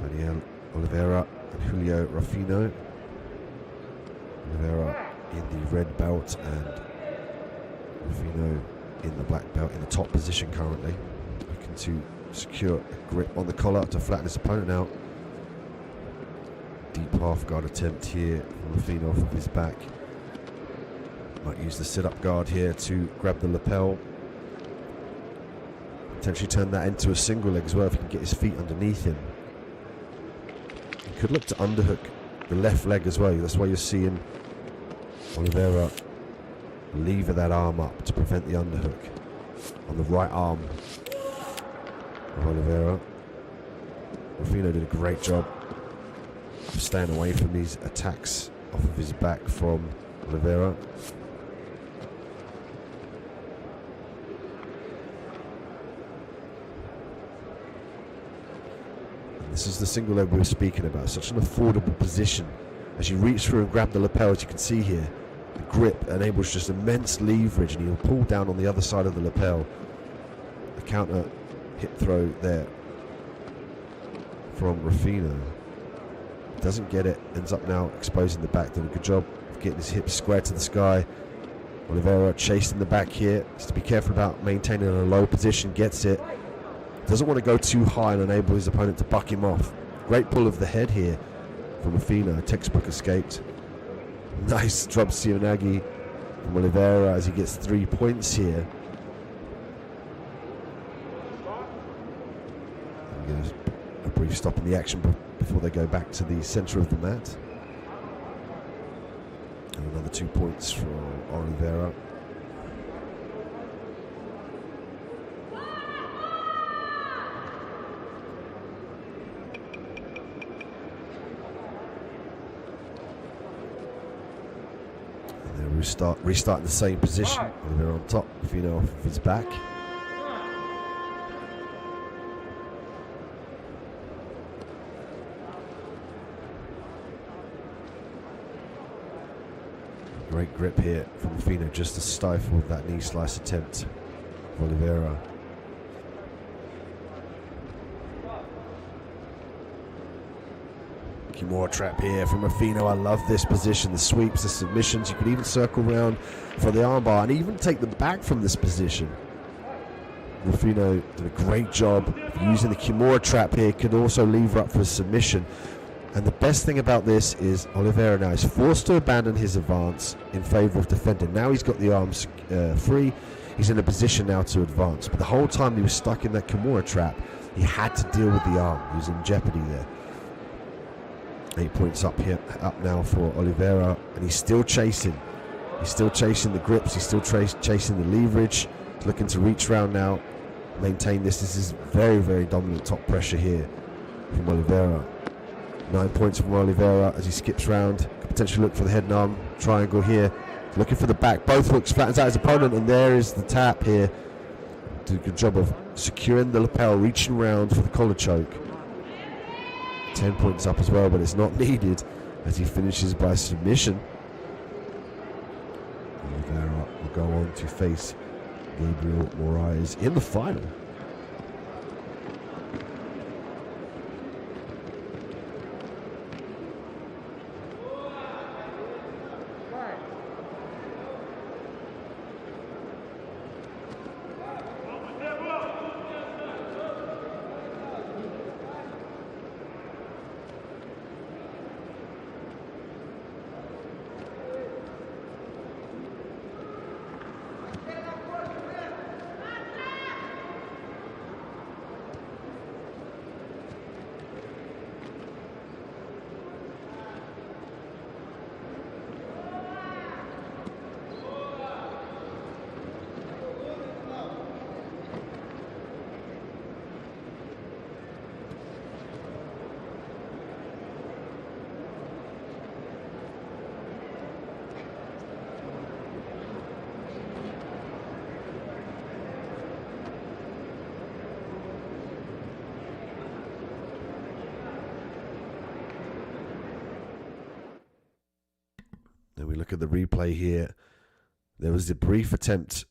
Daniel Oliveira and Julio Rufino. Oliveira in the red belt and Rufino in the black belt in the top position currently, looking to secure a grip on the collar to flatten his opponent out. Deep half guard attempt here from Rufino off of his back. Might use the sit-up guard here to grab the lapel. Potentially turn that into a single leg as well if he can get his feet underneath him. He could look to underhook the left leg as well. That's why you're seeing Oliveira lever that arm up to prevent the underhook on the right arm of Oliveira. Rufino did a great job of staying away from these attacks off of his back from Oliveira. This is the single leg we were speaking about. Such an affordable position. As you reach through and grab the lapel, as you can see here, the grip enables just immense leverage, and he'll pull down on the other side of the lapel. A counter hip throw there from Rufino. Doesn't get it, ends up now exposing the back. Doing a good job of getting his hips square to the sky. Oliveira chasing the back here. Has to be careful about maintaining a low position. Gets it. Doesn't want to go too high and enable his opponent to buck him off. Great pull of the head here from Rufino. Textbook escaped. Nice drop Sivanagi from Oliveira as he gets 3 points here. And a brief stop in the action before they go back to the center of the mat. And another 2 points for Oliveira. Restart in the same position. Oliveira on top, Rufino off of his back. Great grip here from Rufino just to stifle that knee slice attempt of Oliveira. More trap here from Rufino. I love this position. The sweeps, the submissions. You could even circle around for the armbar and even take them back from this position. Rufino did a great job of using the Kimura trap here. Could also lever up for a submission. And the best thing about this is Oliveira now is forced to abandon his advance in favor of defending. Now he's got the arms free. He's in a position now to advance. But the whole time he was stuck in that Kimura trap, he had to deal with the arm. He was in jeopardy there. 8 points up now for Oliveira, and he's still chasing. He's still chasing the grips. He's still chasing the leverage. He's looking to reach round now, maintain this. This is very, very dominant top pressure here from Oliveira. 9 points from Oliveira as he skips round. Could potentially look for the head and arm triangle here. Looking for the back. Both hooks, flattens out his opponent, and there is the tap here. Did a good job of securing the lapel, reaching round for the collar choke. 10 points up as well, but it's not needed as he finishes by submission. Oliveira will go on to face Gabriel Moraes in the final. look at the replay here, there was a brief attempt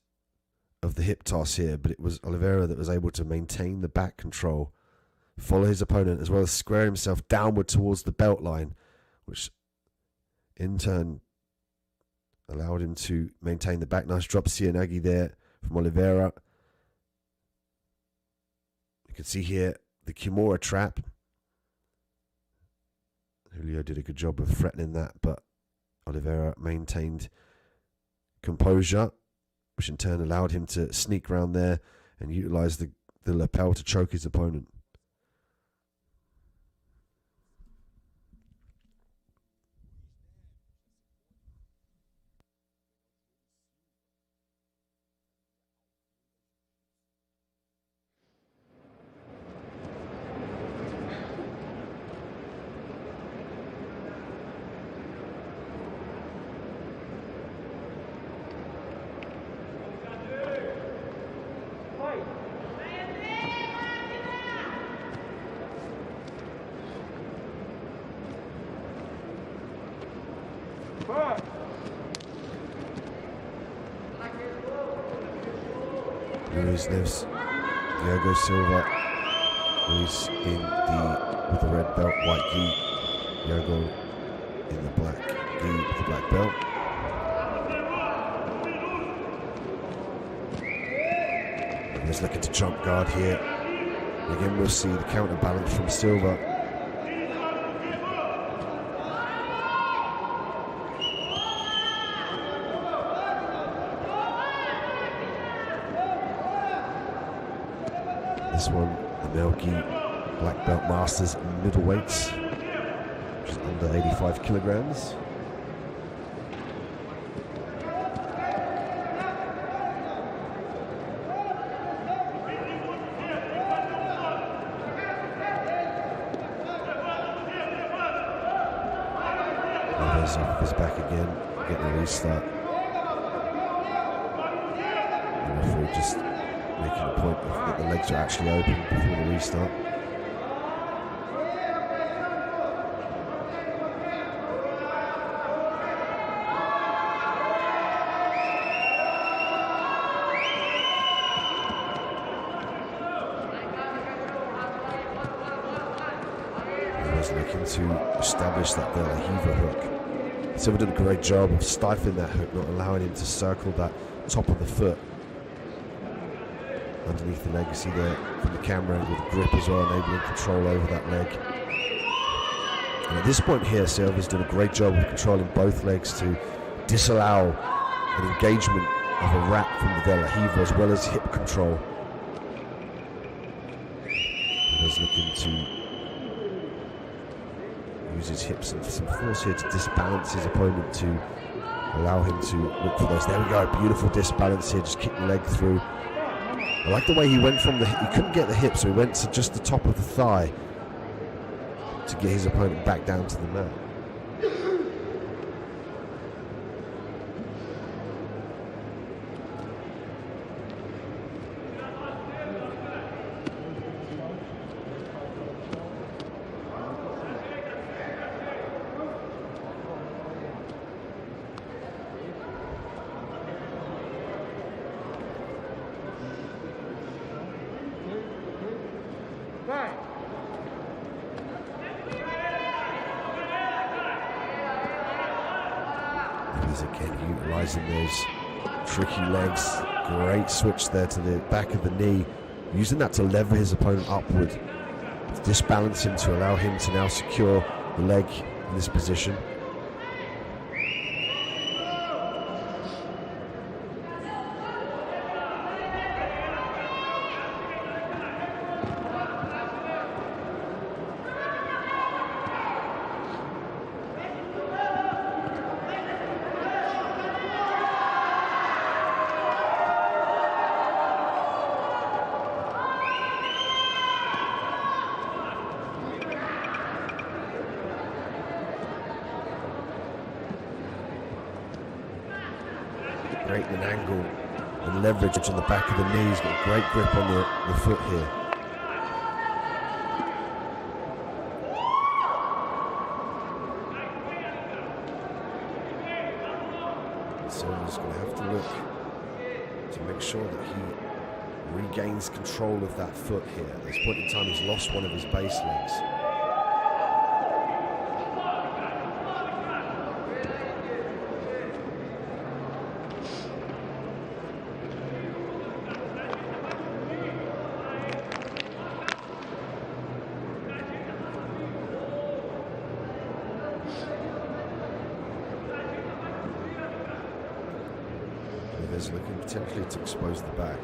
of the hip toss here, but it was Oliveira that was able to maintain the back control, follow his opponent, as well as square himself downward towards the belt line, which in turn allowed him to maintain the back. Nice drop Cianagi there from Oliveira. You can see here the Kimura trap. Julio did a good job of threatening that, but Oliveira maintained composure, which in turn allowed him to sneak around there and utilize the lapel to choke his opponent. Luis Neves, Diego Silva, Luis with the red belt, white gi, Diego in the black gi with the black belt. And he's looking to jump guard here. And again, we'll see the counterbalance from Silva. This one, the Melgi Black Belt Masters middleweights, which is under 85 kilograms. There's off his back again, getting a restart. The referee just making a point that the legs are actually open before the restart. He was looking to establish that De La Riva hook. Silva did a great job of stifling that hook, not allowing him to circle that top of the foot underneath the leg. You see there from the camera with grip as well, enabling control over that leg. And at this point here, Silva's done a great job of controlling both legs to disallow an engagement of a wrap from the De La Riva, as well as hip control. He's looking to use his hips and some force here to disbalance his opponent, to allow him to look for those. There we go, beautiful disbalance here, just kick the leg through. I like the way he went from he couldn't get the hip, so he went to just the top of the thigh to get his opponent back down to the mat. He's again utilizing those tricky legs. Great switch there to the back of the knee, using that to lever his opponent upward, to disbalance him, to allow him to now secure the leg in this position. Great an angle and leverage on the back of the knee. He's got a great grip on the foot here. to make sure that he regains control of that foot here. At this point in time, he's lost one of his base legs. Neves looking potentially to expose the back.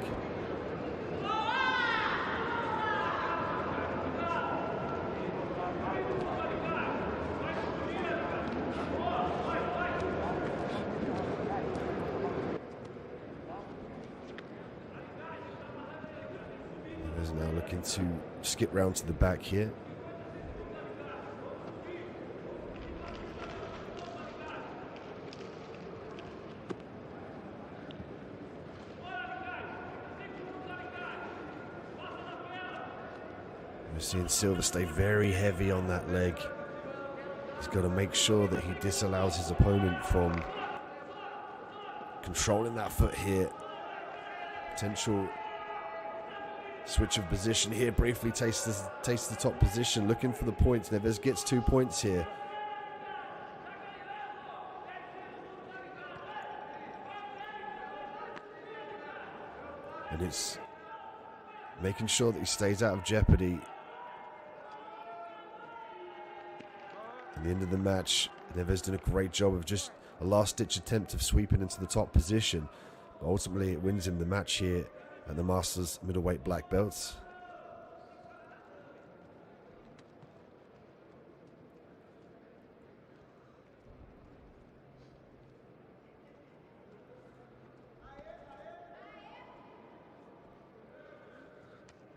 Neves now looking to skip round to the back here. We're seeing Silva stay very heavy on that leg. He's got to make sure that he disallows his opponent from controlling that foot here. Potential switch of position here. Briefly takes the top position, looking for the points. Neves gets 2 points here. And it's making sure that he stays out of jeopardy. At the end of the match, Neves done a great job of just a last-ditch attempt of sweeping into the top position. But ultimately, it wins him the match here at the Masters middleweight black belts.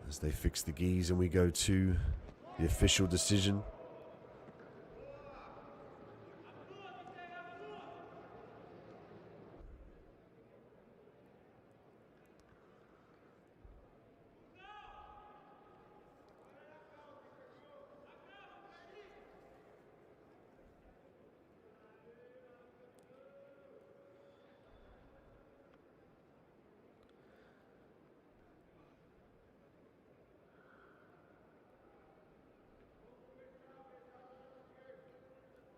As they fix the gis and we go to the official decision.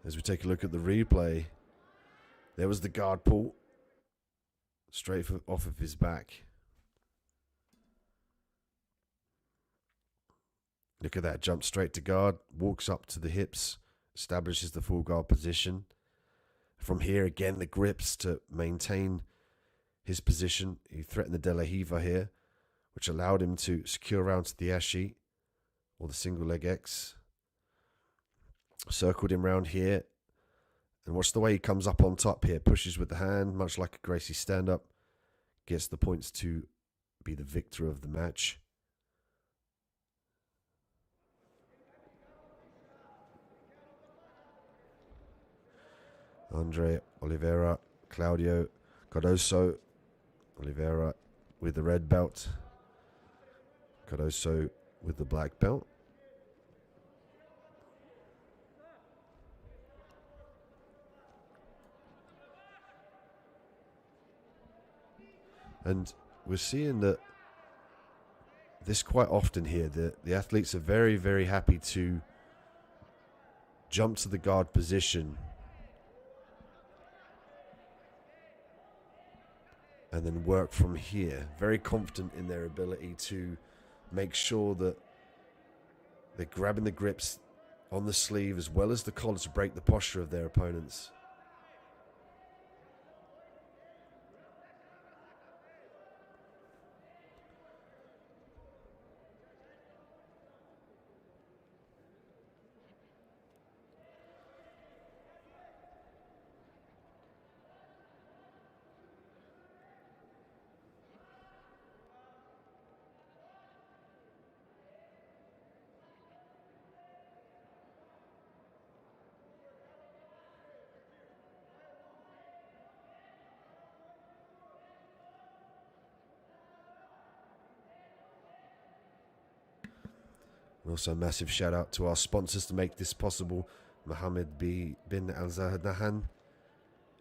As we take a look at the replay, there was the guard pull straight off of his back. Look at that, jump straight to guard, walks up to the hips, establishes the full guard position. From here again, the grips to maintain his position. He threatened the De La Hiva here, which allowed him to secure around to the Ashi, or the single leg X. Circled him round here. And watch the way he comes up on top here. Pushes with the hand, much like a Gracie stand-up. Gets the points to be the victor of the match. Andre Oliveira, Claudio Cardoso. Oliveira with the red belt. Cardoso with the black belt. And we're seeing that this quite often here. The athletes are very, very happy to jump to the guard position and then work from here. Very confident in their ability to make sure that they're grabbing the grips on the sleeve as well as the collar to break the posture of their opponents. Also, a massive shout out to our sponsors to make this possible: Mohammed bin Al Zahid Nahan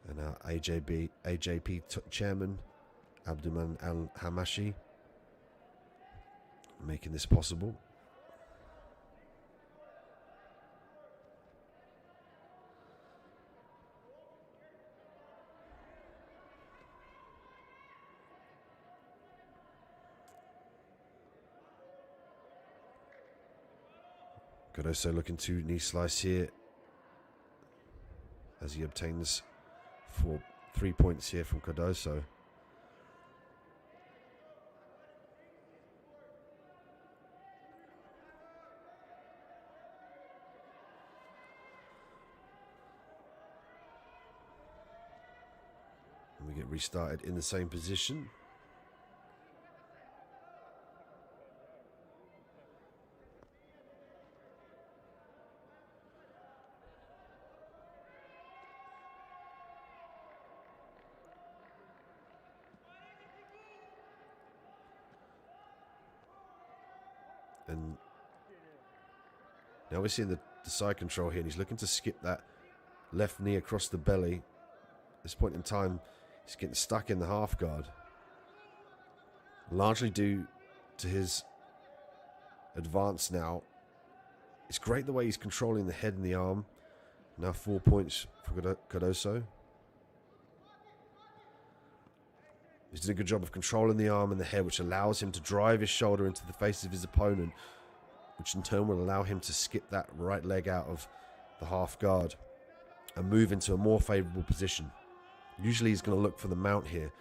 and our AJP chairman Abdulman Al-Hamashi making this possible. Cardoso looking to knee slice here as he obtains 3 points here from Cardoso. And we get restarted in the same position. And now we're seeing the side control here, and he's looking to skip that left knee across the belly. At this point in time, he's getting stuck in the half guard, largely due to his advance now. It's great the way he's controlling the head and the arm. Now 4 points for Cardoso. He's doing a good job of controlling the arm and the head, which allows him to drive his shoulder into the face of his opponent, which in turn will allow him to skip that right leg out of the half guard and move into a more favourable position. Usually he's going to look for the mount here,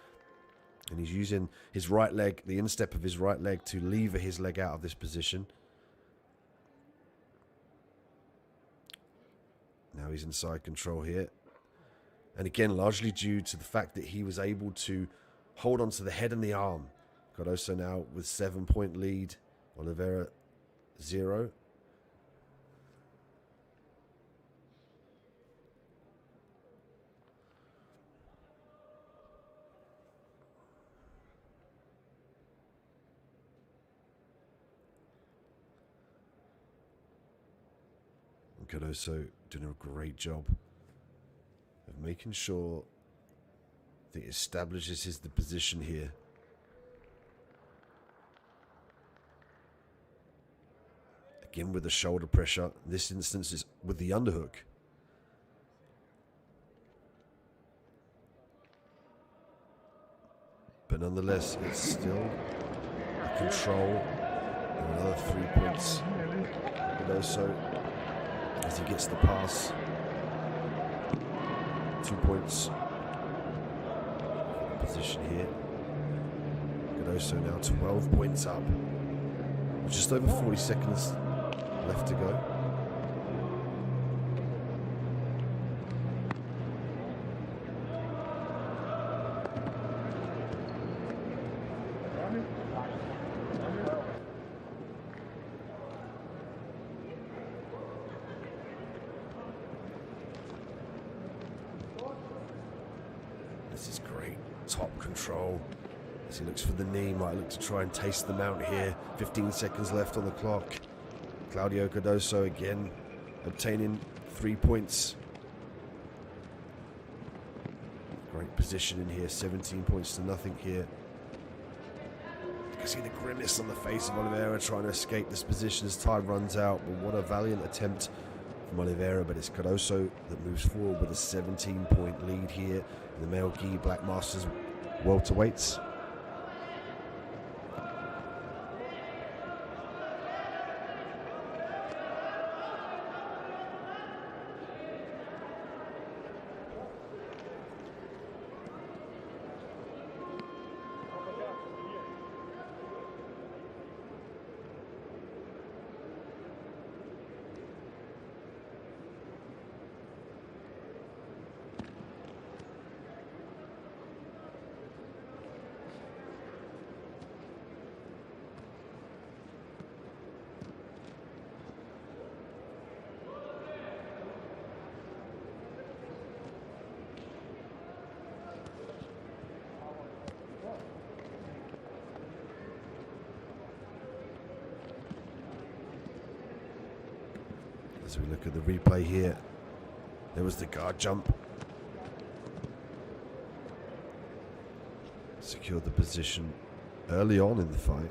and he's using his right leg, the instep of his right leg, to lever his leg out of this position. Now he's in side control here. And again, largely due to the fact that he was able to hold on to the head and the arm. Cardoso now with 7-point lead. Oliveira 0. And Cardoso doing a great job of making sure that he establishes the position here. Again with the shoulder pressure. In this instance is with the underhook. But nonetheless, it's still a control. And another 3 points. Cardoso as he gets the pass. 2 points. Position here. Cardoso now 12 points up. Just over 40 seconds left to go. This is great. Top control. As he looks for the knee, might look to try and taste the mount here. 15 seconds left on the clock. Claudio Cardoso again obtaining 3 points. Great position in here, 17 points to nothing here. You can see the grimace on the face of Oliveira trying to escape this position as time runs out. But what a valiant attempt from Oliveira, but it's Cardoso that moves forward with a 17-point lead here in the male gi Black Masters welterweights. As we look at the replay here, there was the guard jump. secured the position early on in the fight.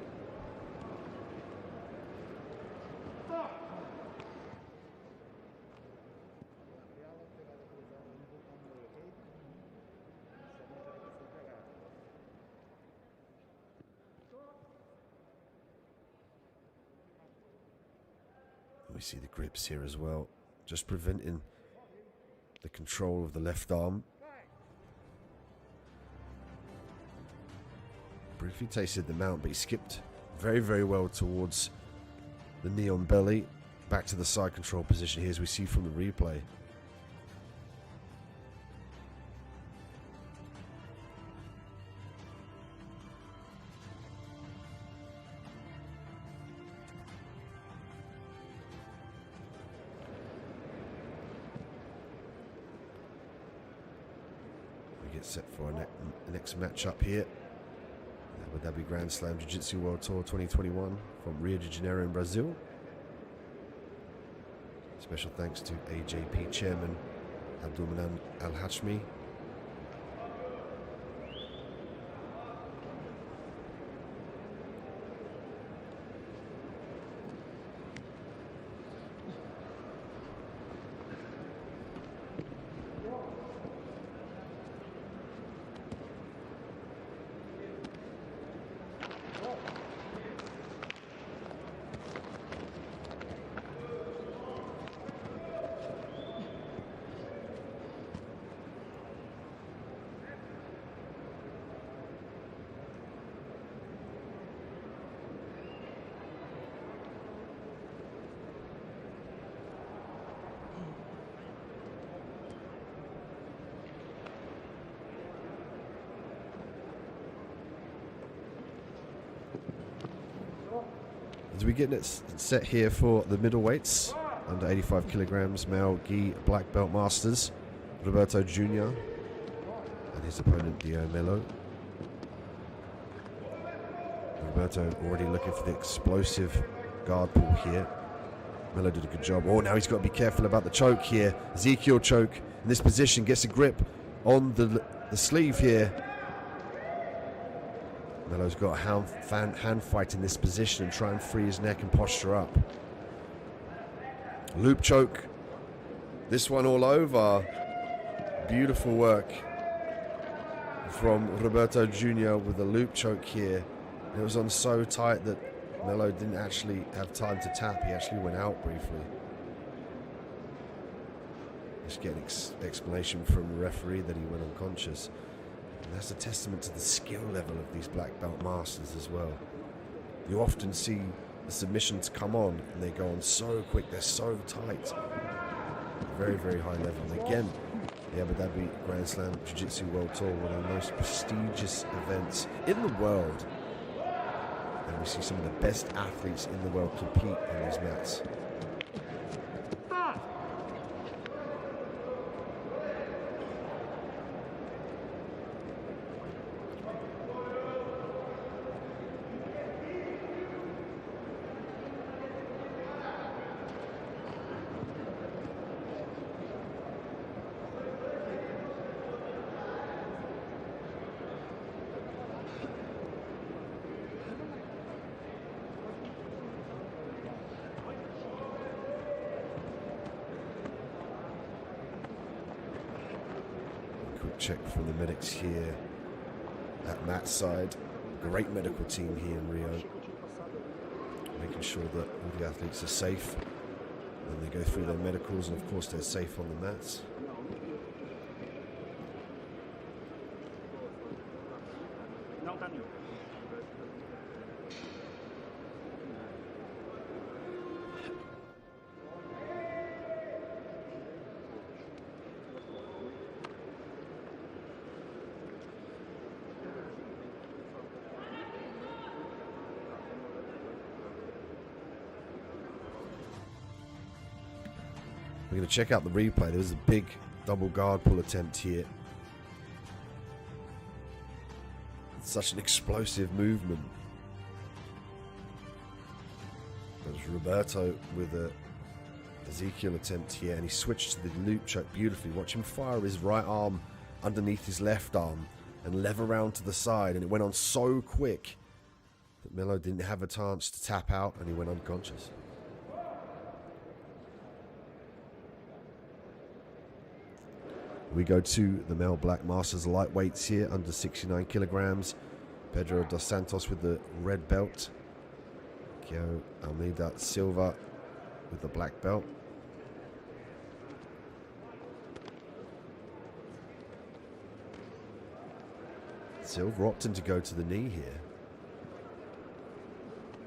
We see the grips here as well, just preventing the control of the left arm. Briefly tasted the mount, but he skipped very, very well towards the knee on belly. Back to the side control position here, as we see from the replay. Get set for our next matchup here. The Abu Dhabi Grand Slam Jiu-Jitsu World Tour 2021 from Rio de Janeiro in Brazil. Special thanks to AJP Chairman Abdulmanan Al-Hashmi. As we get it set here for the middleweights, under 85 kilograms, male gi black belt masters, Roberto Jr. and his opponent Dio Melo. Roberto already looking for the explosive guard pull here. Melo did a good job. Oh, now he's got to be careful about the choke here. Ezekiel choke in this position, gets a grip on the sleeve here. Melo's got a hand fight in this position and try and free his neck and posture up. Loop choke. This one all over. Beautiful work from Roberto Jr. with the loop choke here. It was on so tight that Melo didn't actually have time to tap. He actually went out briefly. Just getting explanation from the referee that he went unconscious. And that's a testament to the skill level of these black belt masters as well. You often see the submissions come on and they go on so quick, they're so tight. Very, very high level. And again, the Abu Dhabi Grand Slam Jiu-Jitsu World Tour, one of the most prestigious events in the world. And we see some of the best athletes in the world compete on these mats. Quick check from the medics here at Matt's side. Great medical team here in Rio, making sure that all the athletes are safe when they go through their medicals, and of course they're safe on the mats. We're going to check out the replay. There was a big double guard pull attempt here. It's such an explosive movement. There's Roberto with a Ezekiel attempt here, and he switched to the loop choke beautifully. Watch him fire his right arm underneath his left arm. and lever round to the side, and it went on so quick that Melo didn't have a chance to tap out, and he went unconscious. We go to the male black masters lightweights here, under 69 kilograms. Pedro dos Santos with the red belt. Kyo Almeida Silva with the black belt. Silva opting to go to the knee here.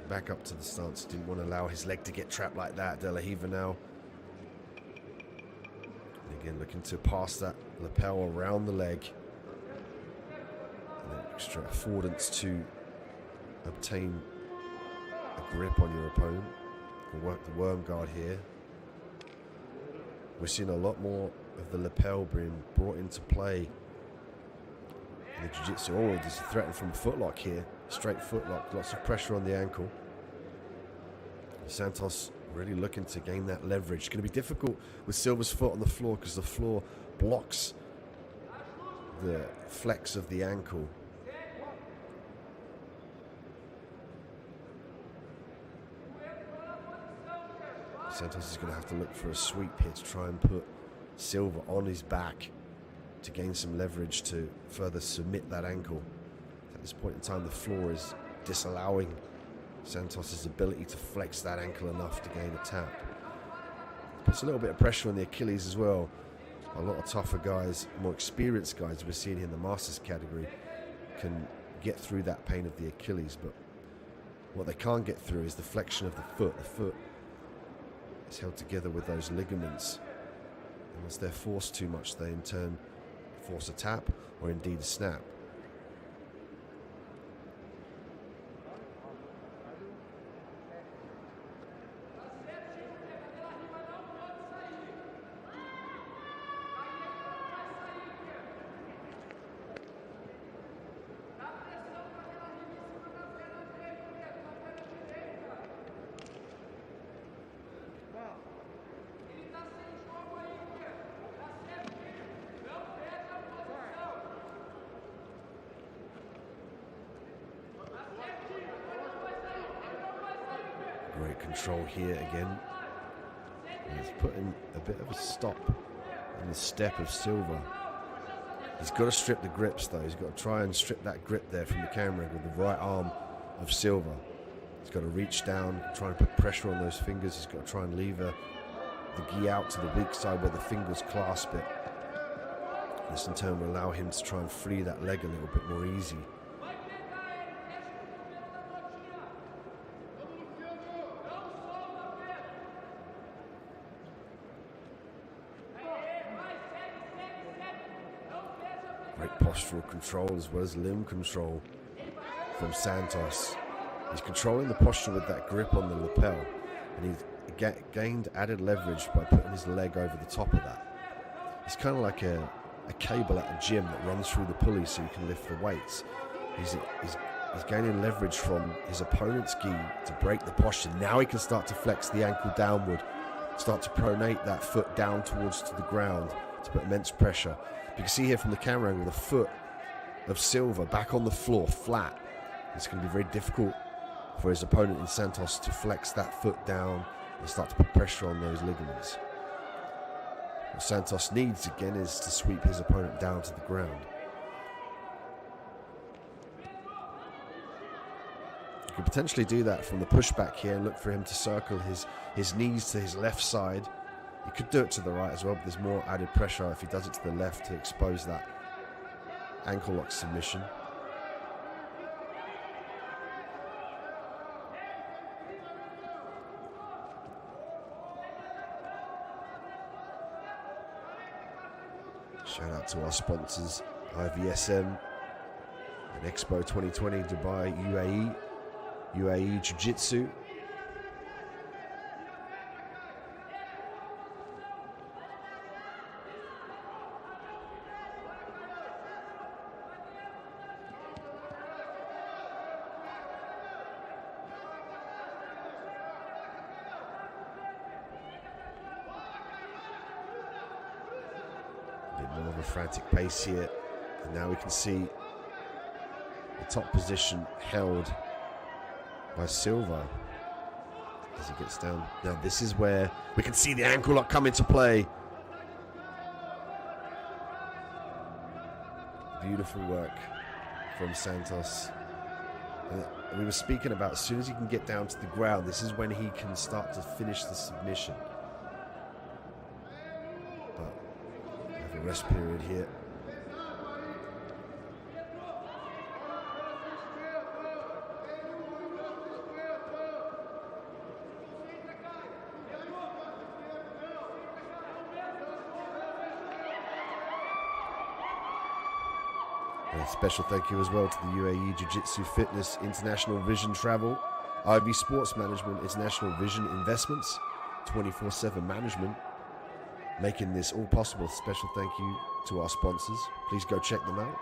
Back up to the stance. Didn't want to allow his leg to get trapped like that. De La Riva now. And again, looking to pass that lapel around the leg. And then extra affordance to obtain a grip on your opponent. You can work the worm guard here. We're seeing a lot more of the lapel being brought into play in the Jiu-Jitsu. Oh, there's a threat from a footlock here. Straight footlock, lots of pressure on the ankle. Santos really looking to gain that leverage. It's going to be difficult with Silva's foot on the floor because the floor blocks the flex of the ankle. Santos is going to have to look for a sweep here to try and put Silva on his back to gain some leverage to further submit that ankle. At this point in time, the floor is disallowing Santos' ability to flex that ankle enough to gain a tap. Puts a little bit of pressure on the Achilles as well. A lot of tougher guys, more experienced guys we're seeing in the Masters category can get through that pain of the Achilles, but what they can't get through is the flexion of the foot. The foot is held together with those ligaments. And once they're forced too much, they in turn force a tap or indeed a snap. Great control here again. And he's putting a bit of a stop in the step of Silva. He's got to strip the grips though. He's got to try and strip that grip there from the camera with the right arm of Silva. He's got to reach down, try and put pressure on those fingers. He's got to try and lever the gi out to the weak side where the fingers clasp it. This in turn will allow him to try and free that leg a little bit more easy. Great postural control as well as limb control from Santos. He's controlling the posture with that grip on the lapel, and he's gained added leverage by putting his leg over the top of that. It's kind of like a cable at a gym that runs through the pulley so you can lift the weights. He's gaining leverage from his opponent's gi to break the posture. Now he can start to flex the ankle downward, start to pronate that foot down towards to the ground to put immense pressure. You can see here from the camera angle the foot of Silva back on the floor, flat. It's going to be very difficult for his opponent in Santos to flex that foot down and start to put pressure on those ligaments. What Santos needs again is to sweep his opponent down to the ground. You could potentially do that from the pushback here and look for him to circle his knees to his left side. He could do it to the right as well, but there's more added pressure if he does it to the left to expose that ankle lock submission. Shout out to our sponsors, IVSM and Expo 2020 Dubai, UAE Jiu-Jitsu. More of a frantic pace here in Now we can see the top position held by Silva as he gets down. Now this is where we can see the ankle lock come into play. Beautiful work from Santos. And we were speaking about, as soon as he can get down to the ground, this is when he can start to finish the submission. But we have a rest period here. A special thank you as well to the UAE Jiu-Jitsu Fitness, International Vision Travel, IV Sports Management, International Vision Investments, 24/7 Management, making this all possible. Special thank you to our sponsors. Please go check them out.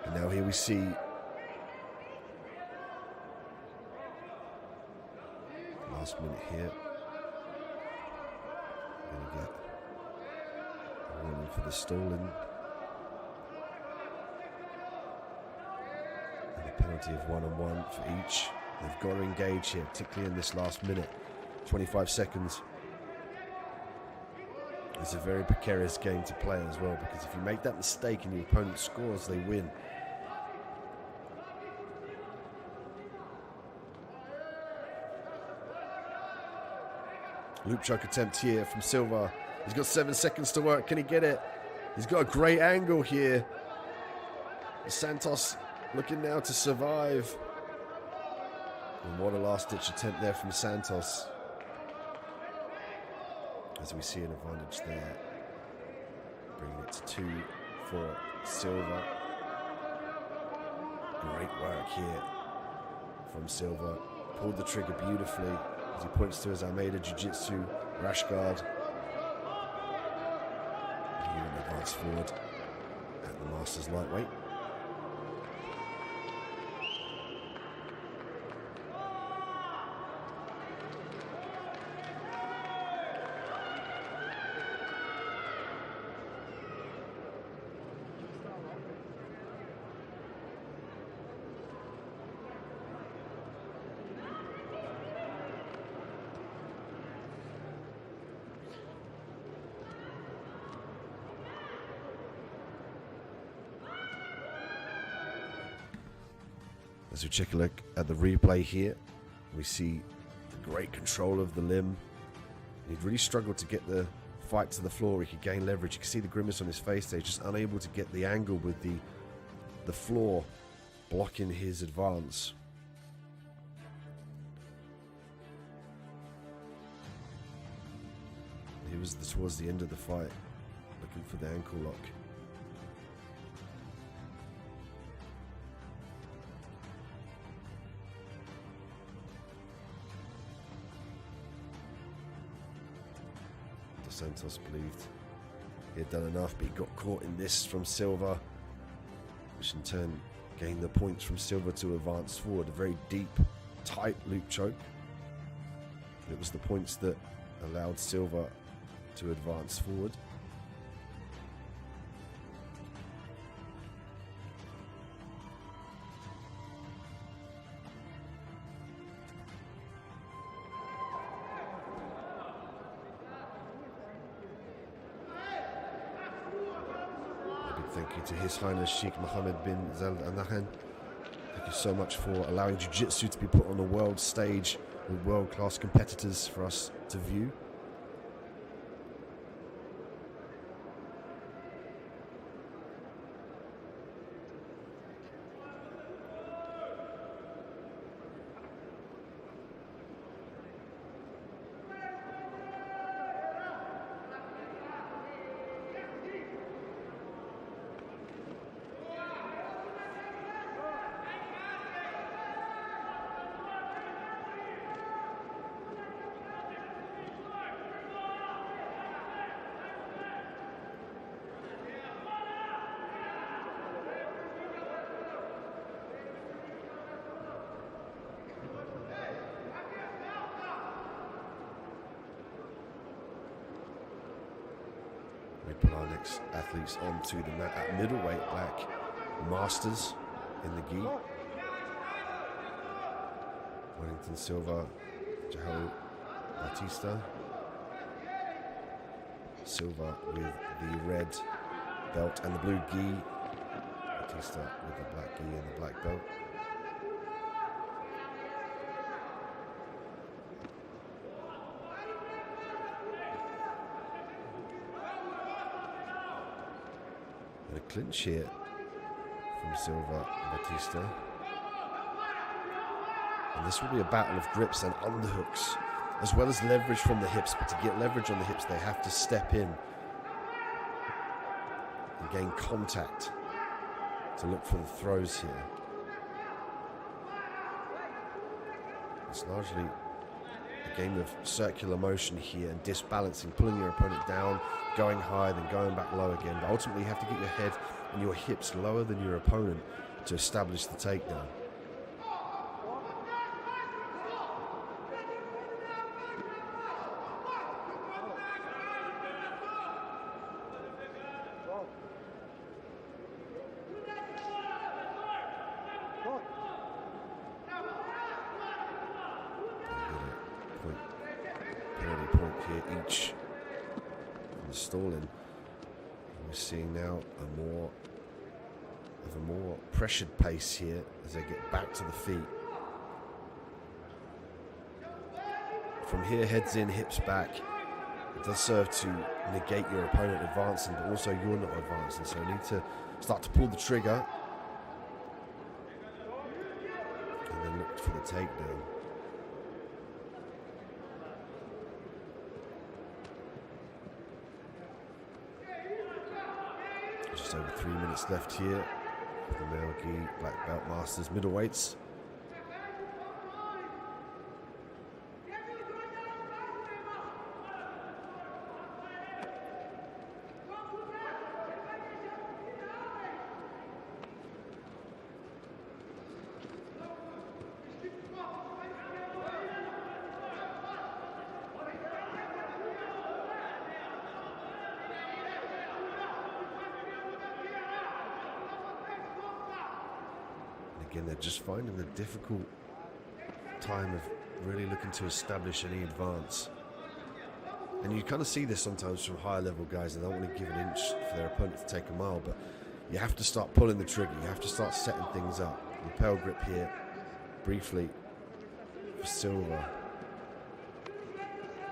And now here we see last minute here. We're going to get a warning for the stalling. And a penalty of 1-on-1 for each. They've got to engage here, particularly in this last minute. 25 seconds. It's a very precarious game to play as well, because if you make that mistake and your opponent scores, they win. Loop choke attempt here from Silva. He's got 7 seconds to work. Can he get it? He's got a great angle here. Santos looking now to survive. And what a last-ditch attempt there from Santos. As we see an advantage there. Bringing it to 2 for Silva. Great work here from Silva. Pulled the trigger beautifully. As he points to his Almeida Jiu-Jitsu rash guard. And he will advance forward at the Masters lightweight. As we check a look at the replay here, we see the great control of the limb. He'd really struggled to get the fight to the floor. He could gain leverage. You can see the grimace on his face there. He's just unable to get the angle with the floor blocking his advance. He was towards the end of the fight, looking for the ankle lock. Santos believed he had done enough, but he got caught in this from Silva, which in turn gained the points from Silva to advance forward. A very deep, tight loop choke. It was the points that allowed Silva to advance forward. Thank you to His Highness Sheikh Mohammed bin Zayed Al Nahyan. Thank you so much for allowing Jiu-Jitsu to be put on the world stage with world-class competitors for us to view. We put our next athletes onto the mat at middleweight, black masters in the gi. Wellington Silva, Janeiro Batista. Silva with the red belt and the blue gi. Batista with the black gi and the black belt. And a clinch here from Silva and Batista. And this will be a battle of grips and underhooks, as well as leverage from the hips. But to get leverage on the hips, they have to step in and gain contact to look for the throws here. It's largely a game of circular motion here and disbalancing, pulling your opponent down, going high, then going back low again. But ultimately, you have to get your head and your hips lower than your opponent to establish the takedown. Each from the stalling. We're seeing now a more pressured pace here as they get back to the feet. From here, heads in, hips back. It does serve to negate your opponent advancing, but also you're not advancing, so you need to start to pull the trigger and then look for the takedown. Just over 3 minutes left here for the male gi black belt masters middleweights. Again, they're just finding the difficult time of really looking to establish any advance. And you kind of see this sometimes from higher level guys. They don't want to give an inch for their opponent to take a mile, but you have to start pulling the trigger. You have to start setting things up. Lapel grip here, briefly, for Silva.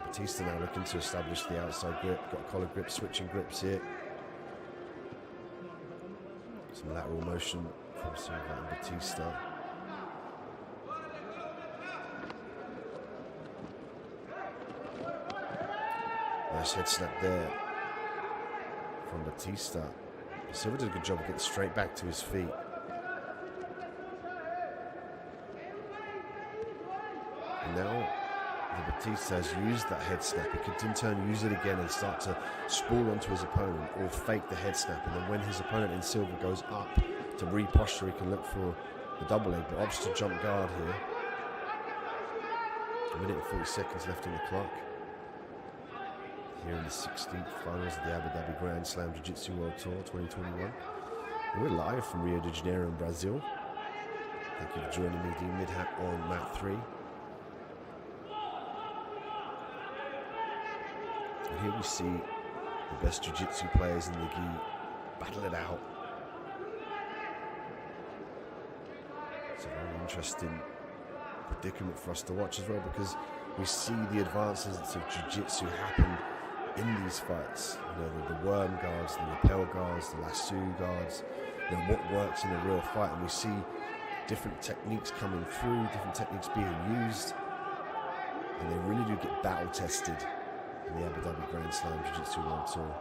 Batista now looking to establish the outside grip. Got a collar grip, switching grips here. Some lateral motion from Silva and Batista. Nice head snap there from Batista. Silva did a good job of getting straight back to his feet. And now the Batista has used that head snap. He could in turn use it again and start to sprawl onto his opponent or fake the head snap. And then when his opponent in Silva goes up to reposture, he can look for the double leg, but opts to jump guard here. 1 minute and 40 seconds left on the clock. Here in the 16th finals of the Abu Dhabi Grand Slam Jiu-Jitsu World Tour 2021. We're live from Rio de Janeiro in Brazil. Thank you for joining me, Dean Midhat, on mat 3. And here we see the best jiu-jitsu players in the gi battle it out. It's a very interesting predicament for us to watch as well, because we see the advances of jiu-jitsu happen in these fights. You know, the worm guards, the lapel guards, the lasso guards, you know, what works in a real fight. And we see different techniques coming through, different techniques being used, and they really do get battle tested in the Abu Dhabi Grand Slam Jiu-Jitsu World Tour.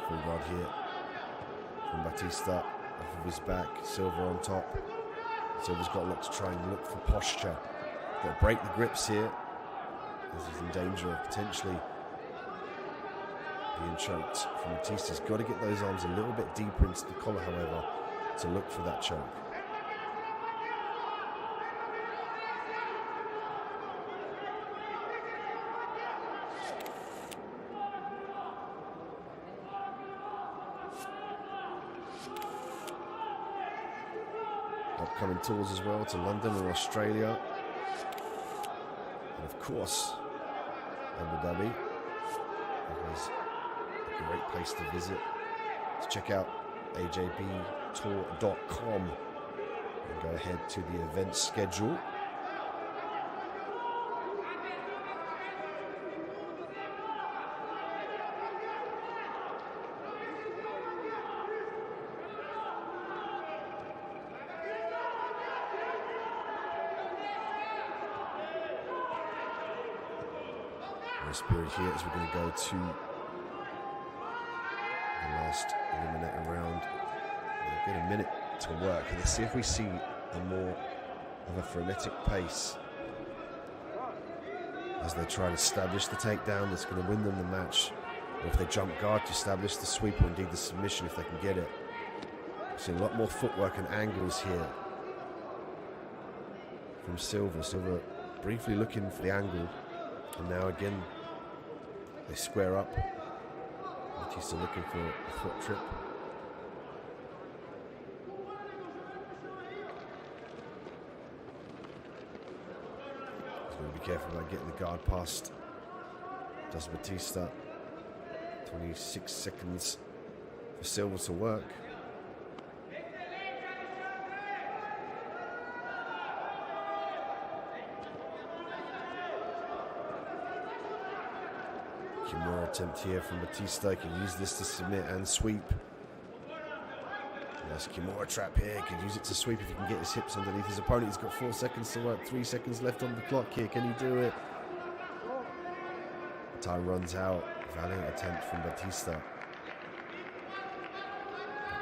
Full guard here from Batista, off of his back, Silva on top. Silva's got a lot to try and look for posture. Got to break the grips here, as he's in danger of potentially being choked from Batista. He's got to get those arms a little bit deeper into the collar, however, to look for that choke. upcoming tours as well to London and Australia. And of course, Abu Dhabi. It was a great place to visit. So check out ajbtour.com and go ahead to the event schedule. Spirit here as we're going to go to the last eliminator round. We'll get a minute to work and let's see if we see a more of a frenetic pace as they try to establish the takedown that's going to win them the match, or if they jump guard to establish the sweep or indeed the submission if they can get it. We've seen a lot more footwork and angles here from Silva. Silva briefly looking for the angle, and now again they square up. Batista looking for a foot trip. He's going to be careful about getting the guard past. Does Batista. 26 seconds for Silva to work. Kimura attempt here from Batista. He can use this to submit and sweep. Nice Kimura trap here. He can use it to sweep if he can get his hips underneath his opponent. He's got 4 seconds to work. 3 seconds left on the clock here. Can he do it? Time runs out. Valiant attempt from Batista.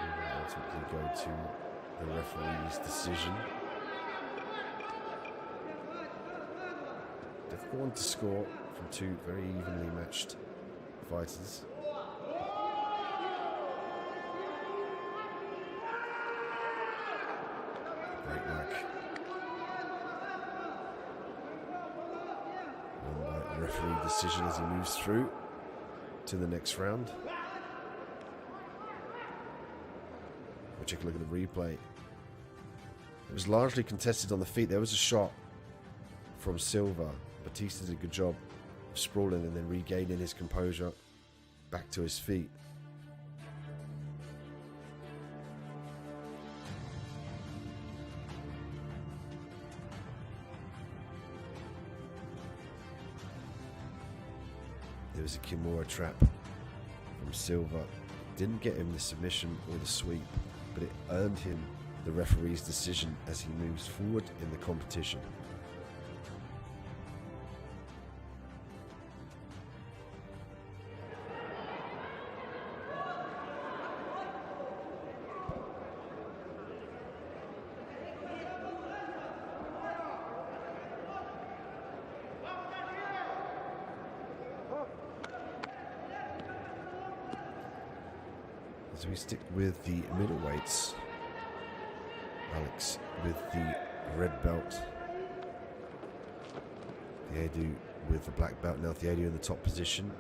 He will ultimately go to the referee's decision. Difficult one to score from two very evenly matched fighters. Great work. Won by the referee decision as he moves through to the next round. We'll take a look at the replay. It was largely contested on the feet. There was a shot from Silva. Batista did a good job of sprawling and then regaining his composure back to his feet. There was a Kimura trap from Silva. Didn't get him the submission or the sweep, but it earned him the referee's decision as he moves forward in the competition. So we stick with the middleweights. Alex with the red belt. Theodore with the black belt. Now Theodore in the top position.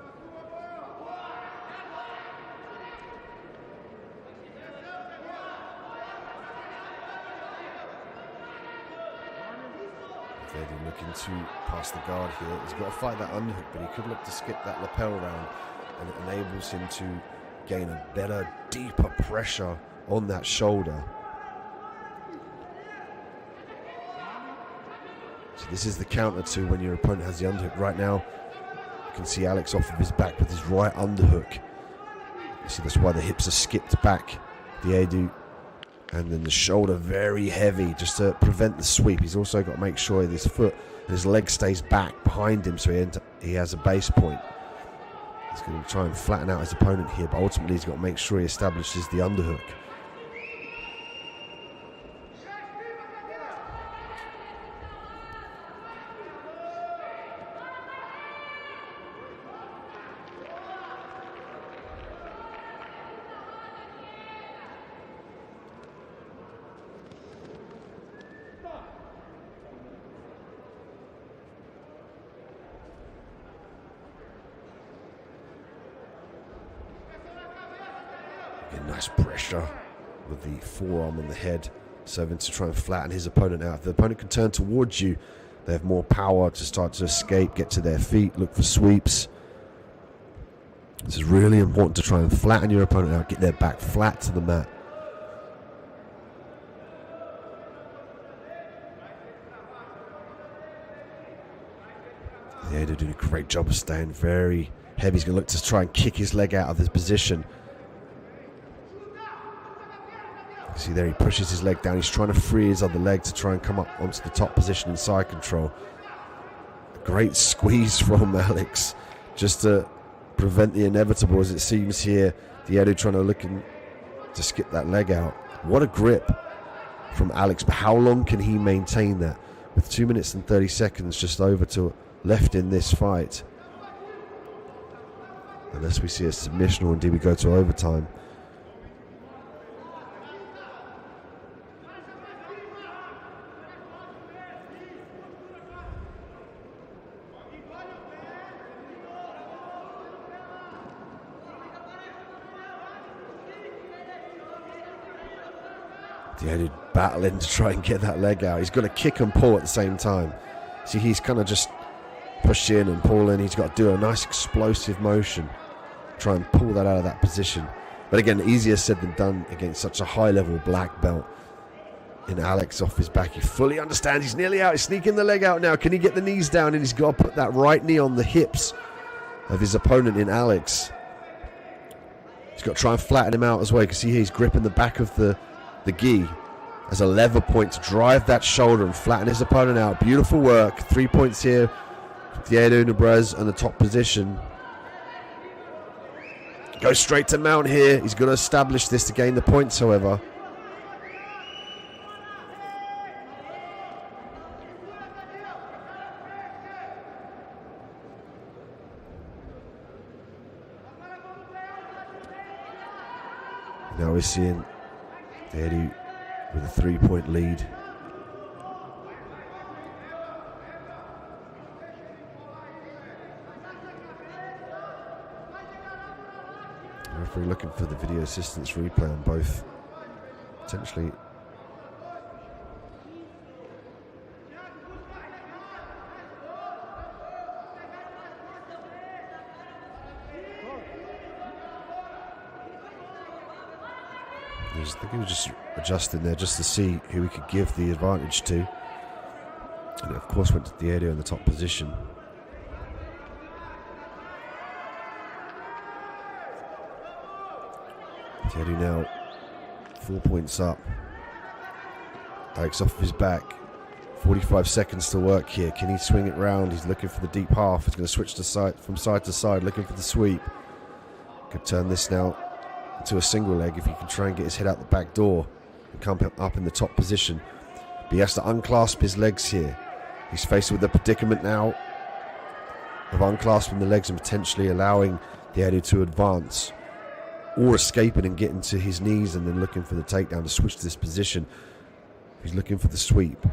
Theodore looking to pass the guard here. He's got to fight that underhook, but he could look to skip that lapel round, and it enables him to gain a better, deeper pressure on that shoulder. So this is the counter to when your opponent has the underhook. Right now, you can see Alex off of his back with his right underhook. You see that's why the hips are skipped back. The Edu, and then the shoulder very heavy just to prevent the sweep. He's also got to make sure his foot and his leg stays back behind him so he has a base point. He's going to try and flatten out his opponent here, but ultimately he's got to make sure he establishes the underhook. Nice pressure with the forearm on the head serving to try and flatten his opponent out. If the opponent can turn towards you, they have more power to start to escape, get to their feet, look for sweeps. This is really important to try and flatten your opponent out, get their back flat to the mat. Yeah, they're doing a great job of staying very heavy. He's going to look to try and kick his leg out of this position. See there, he pushes his leg down. He's trying to free his other leg to try and come up onto the top position in side control. A great squeeze from Alex, just to prevent the inevitable, as it seems here. Diego trying to look to skip that leg out. What a grip from Alex, but how long can he maintain that? With 2 minutes and 30 seconds just over to left in this fight. Unless we see a submission or indeed we go to overtime. Diego battling to try and get that leg out. He's got to kick and pull at the same time. See, he's kind of just push in and pull in. He's got to do a nice explosive motion, try and pull that out of that position. But again, easier said than done against such a high level black belt in Alex off his back. He fully understands. He's nearly out. He's sneaking the leg out now. Can he get the knees down? And he's got to put that right knee on the hips of his opponent in Alex. He's got to try and flatten him out as well. You can see he's gripping the back of the gi as a lever point to drive that shoulder and flatten his opponent out. Beautiful work. 3 points here. Diego Nebrez in the top position. Goes straight to mount here. He's going to establish this to gain the points, however. Now we're seeing Diego with a 3-point lead. Referee looking for the video assistance replay on both. Potentially. I think he was just adjusting there just to see who he could give the advantage to. And it of course went to Diego in the top position. Diego now 4 points up. Alex off his back. 45 seconds to work here. Can he swing it round? He's looking for the deep half. He's going to switch from side to side, looking for the sweep. Could turn this now to a single leg if he can try and get his head out the back door and come up in the top position. But he has to unclasp his legs here. He's faced with the predicament now of unclasping the legs and potentially allowing Diego to advance, or escaping and getting to his knees and then looking for the takedown to switch this position. He's looking for the sweep.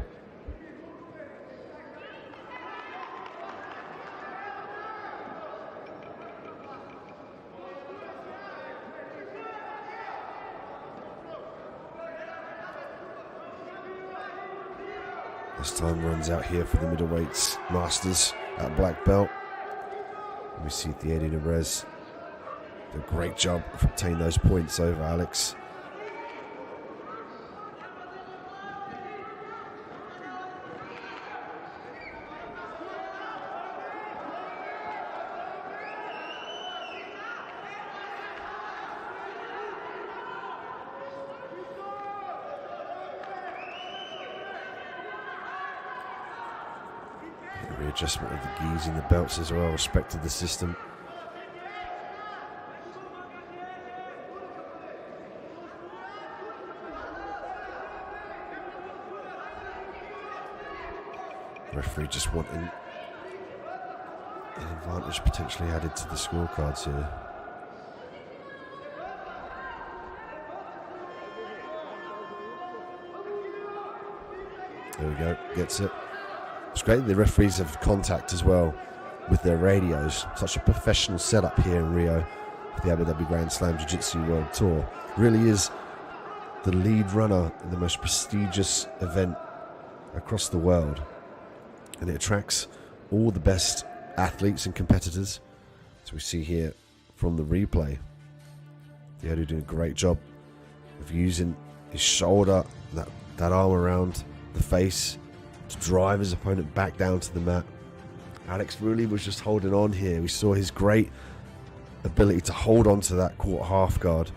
As time runs out here for the middleweights masters at black belt. And we see Diego Nebrez do a great job of obtaining those points over Alex. Readjustment of the gis and the belts as well, respected the system. Referee just wanting an advantage potentially added to the scorecards here. There we go, gets it. It's great that the referees have contact as well with their radios. Such a professional setup here in Rio for the Abu Dhabi Grand Slam Jiu-Jitsu World Tour. Really is the lead runner in the most prestigious event across the world, and it attracts all the best athletes and competitors. So we see here from the replay, Diego doing a great job of using his shoulder, that arm around the face, to drive his opponent back down to the mat. Alex really was just holding on here. We saw his great ability to hold on to that quarter half guard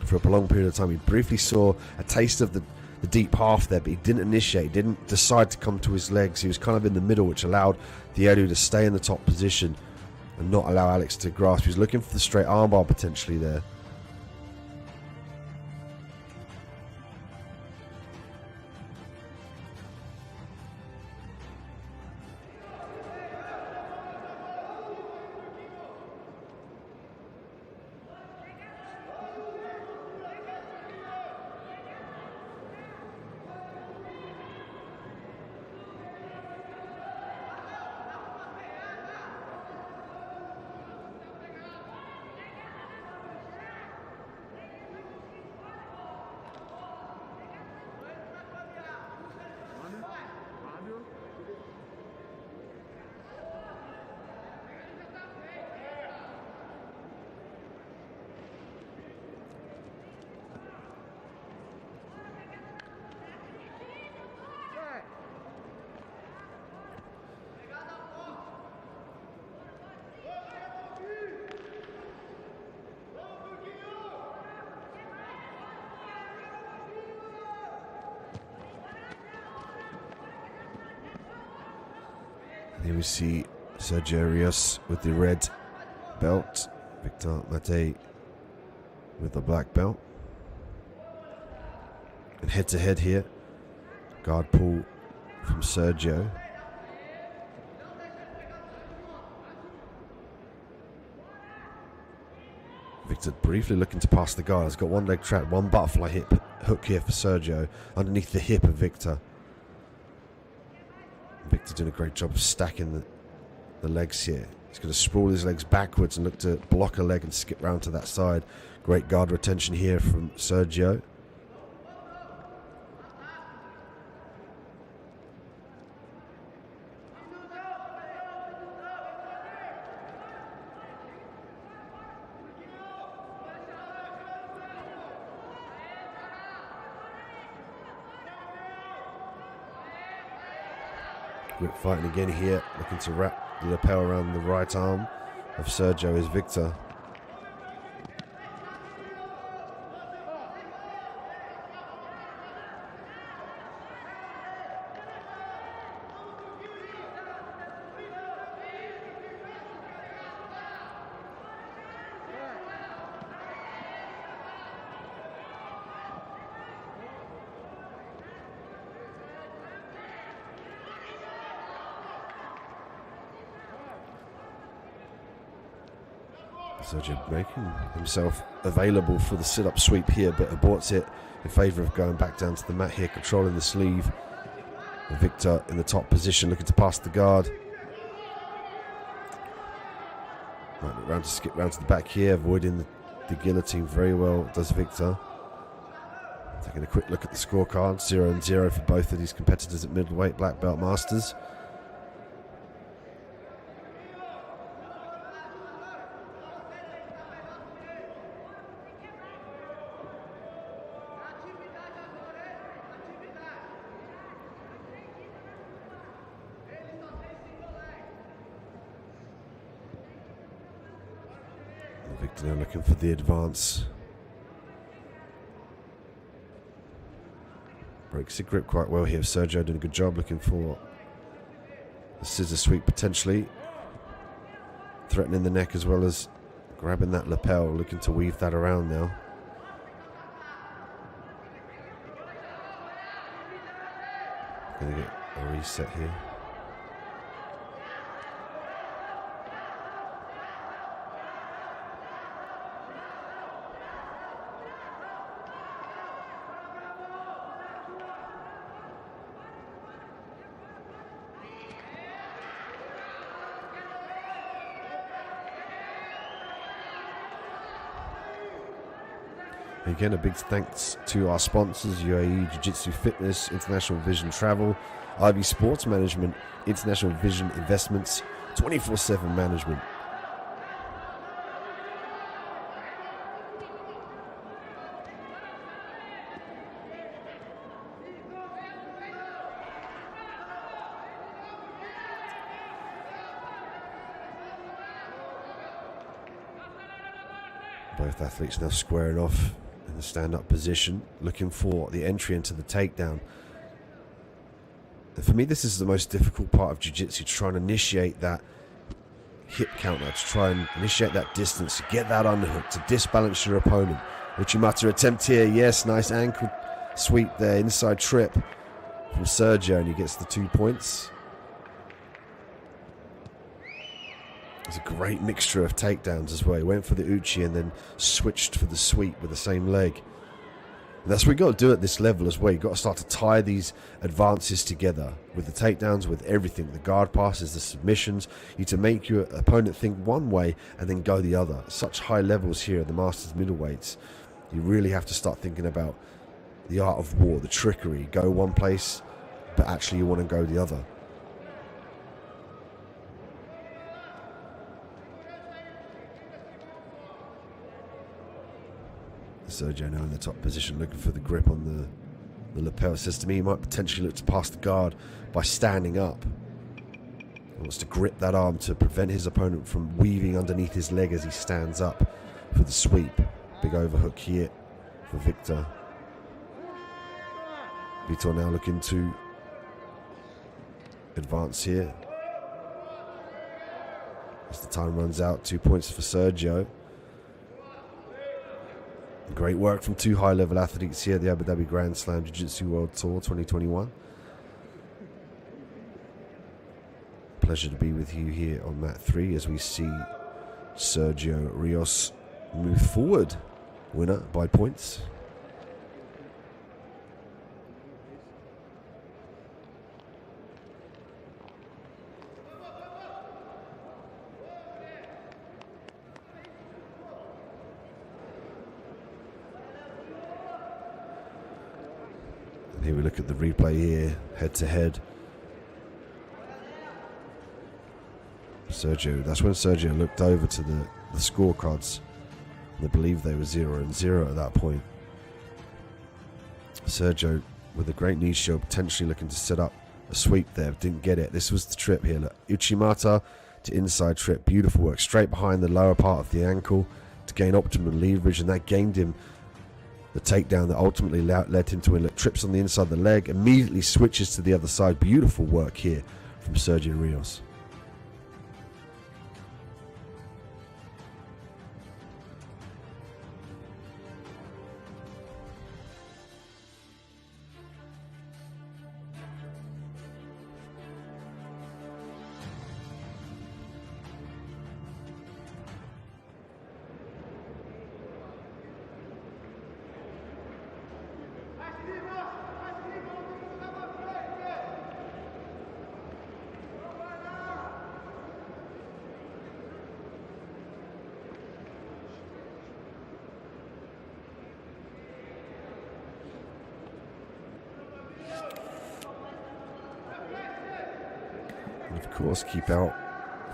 for a prolonged period of time. We briefly saw a taste of the deep half there, but he didn't initiate, didn't decide to come to his legs. He was kind of in the middle, which allowed Diego to stay in the top position and not allow Alex to grasp. He was looking for the straight armbar potentially there. Here we see Sergio Rios with the red belt, Victor Mate with the black belt. And head to head here, guard pull from Sergio. Victor briefly looking to pass the guard. Has got one leg trapped, one butterfly hook here for Sergio underneath the hip of Victor. Victor doing a great job of stacking the legs here. He's going to sprawl his legs backwards and look to block a leg and skip round to that side. Great guard retention here from Sergio. Grip fighting again here, looking to wrap the lapel around the right arm of Sergio as Victor. Sergio making himself available for the sit-up sweep here, but aborts it in favour of going back down to the mat here, controlling the sleeve. Victor in the top position, looking to pass the guard. Might look round to skip round to the back here, avoiding the guillotine very well, does Victor. Taking a quick look at the scorecard, 0-0 for both of these competitors at middleweight black belt masters. Victor now looking for the advance. Breaks the grip quite well here. Sergio doing a good job looking for the scissor sweep potentially. Threatening the neck as well as grabbing that lapel, looking to weave that around now. Gonna get a reset here. Again, a big thanks to our sponsors, UAE Jiu-Jitsu Fitness, International Vision Travel, Ivy Sports Management, International Vision Investments, 24/7 Management. Both athletes now squaring off in the stand-up position, looking for the entry into the takedown. And for me, this is the most difficult part of jiu-jitsu, to try and initiate that hip counter, to try and initiate that distance, to get that underhook, to disbalance your opponent. Uchimata attempt here, yes, nice ankle sweep there, inside trip from Sergio, and he gets the 2 points. It's a great mixture of takedowns as well. He went for the uchi and then switched for the sweep with the same leg. And that's what you've got to do at this level as well. You've got to start to tie these advances together with the takedowns, with everything. The guard passes, the submissions. You need to make your opponent think one way and then go the other. Such high levels here at the Masters middleweights. You really have to start thinking about the art of war, the trickery. Go one place, but actually you want to go the other. Sergio now in the top position, looking for the grip on the lapel. Says to me he might potentially look to pass the guard by standing up. He wants to grip that arm to prevent his opponent from weaving underneath his leg as he stands up for the sweep. Big overhook here for Victor. Vitor now looking to advance here. As the time runs out, 2 points for Sergio. Great work from two high-level athletes here at the Abu Dhabi Grand Slam Jiu-Jitsu World Tour 2021. Pleasure to be with you here on mat 3 as we see Sergio Rios move forward. Winner by points. Here we look at the replay here, head to head. Sergio, that's when Sergio looked over to the scorecards. And I believe they were 0-0 at that point. Sergio with a great knee shield, potentially looking to set up a sweep there, didn't get it. This was the trip here. Look, Uchimata to inside trip, beautiful work, straight behind the lower part of the ankle to gain optimum leverage, and that gained him the takedown that ultimately led him to win. Trips on the inside of the leg, immediately switches to the other side. Beautiful work here from Sergio Rios. Of course, keep out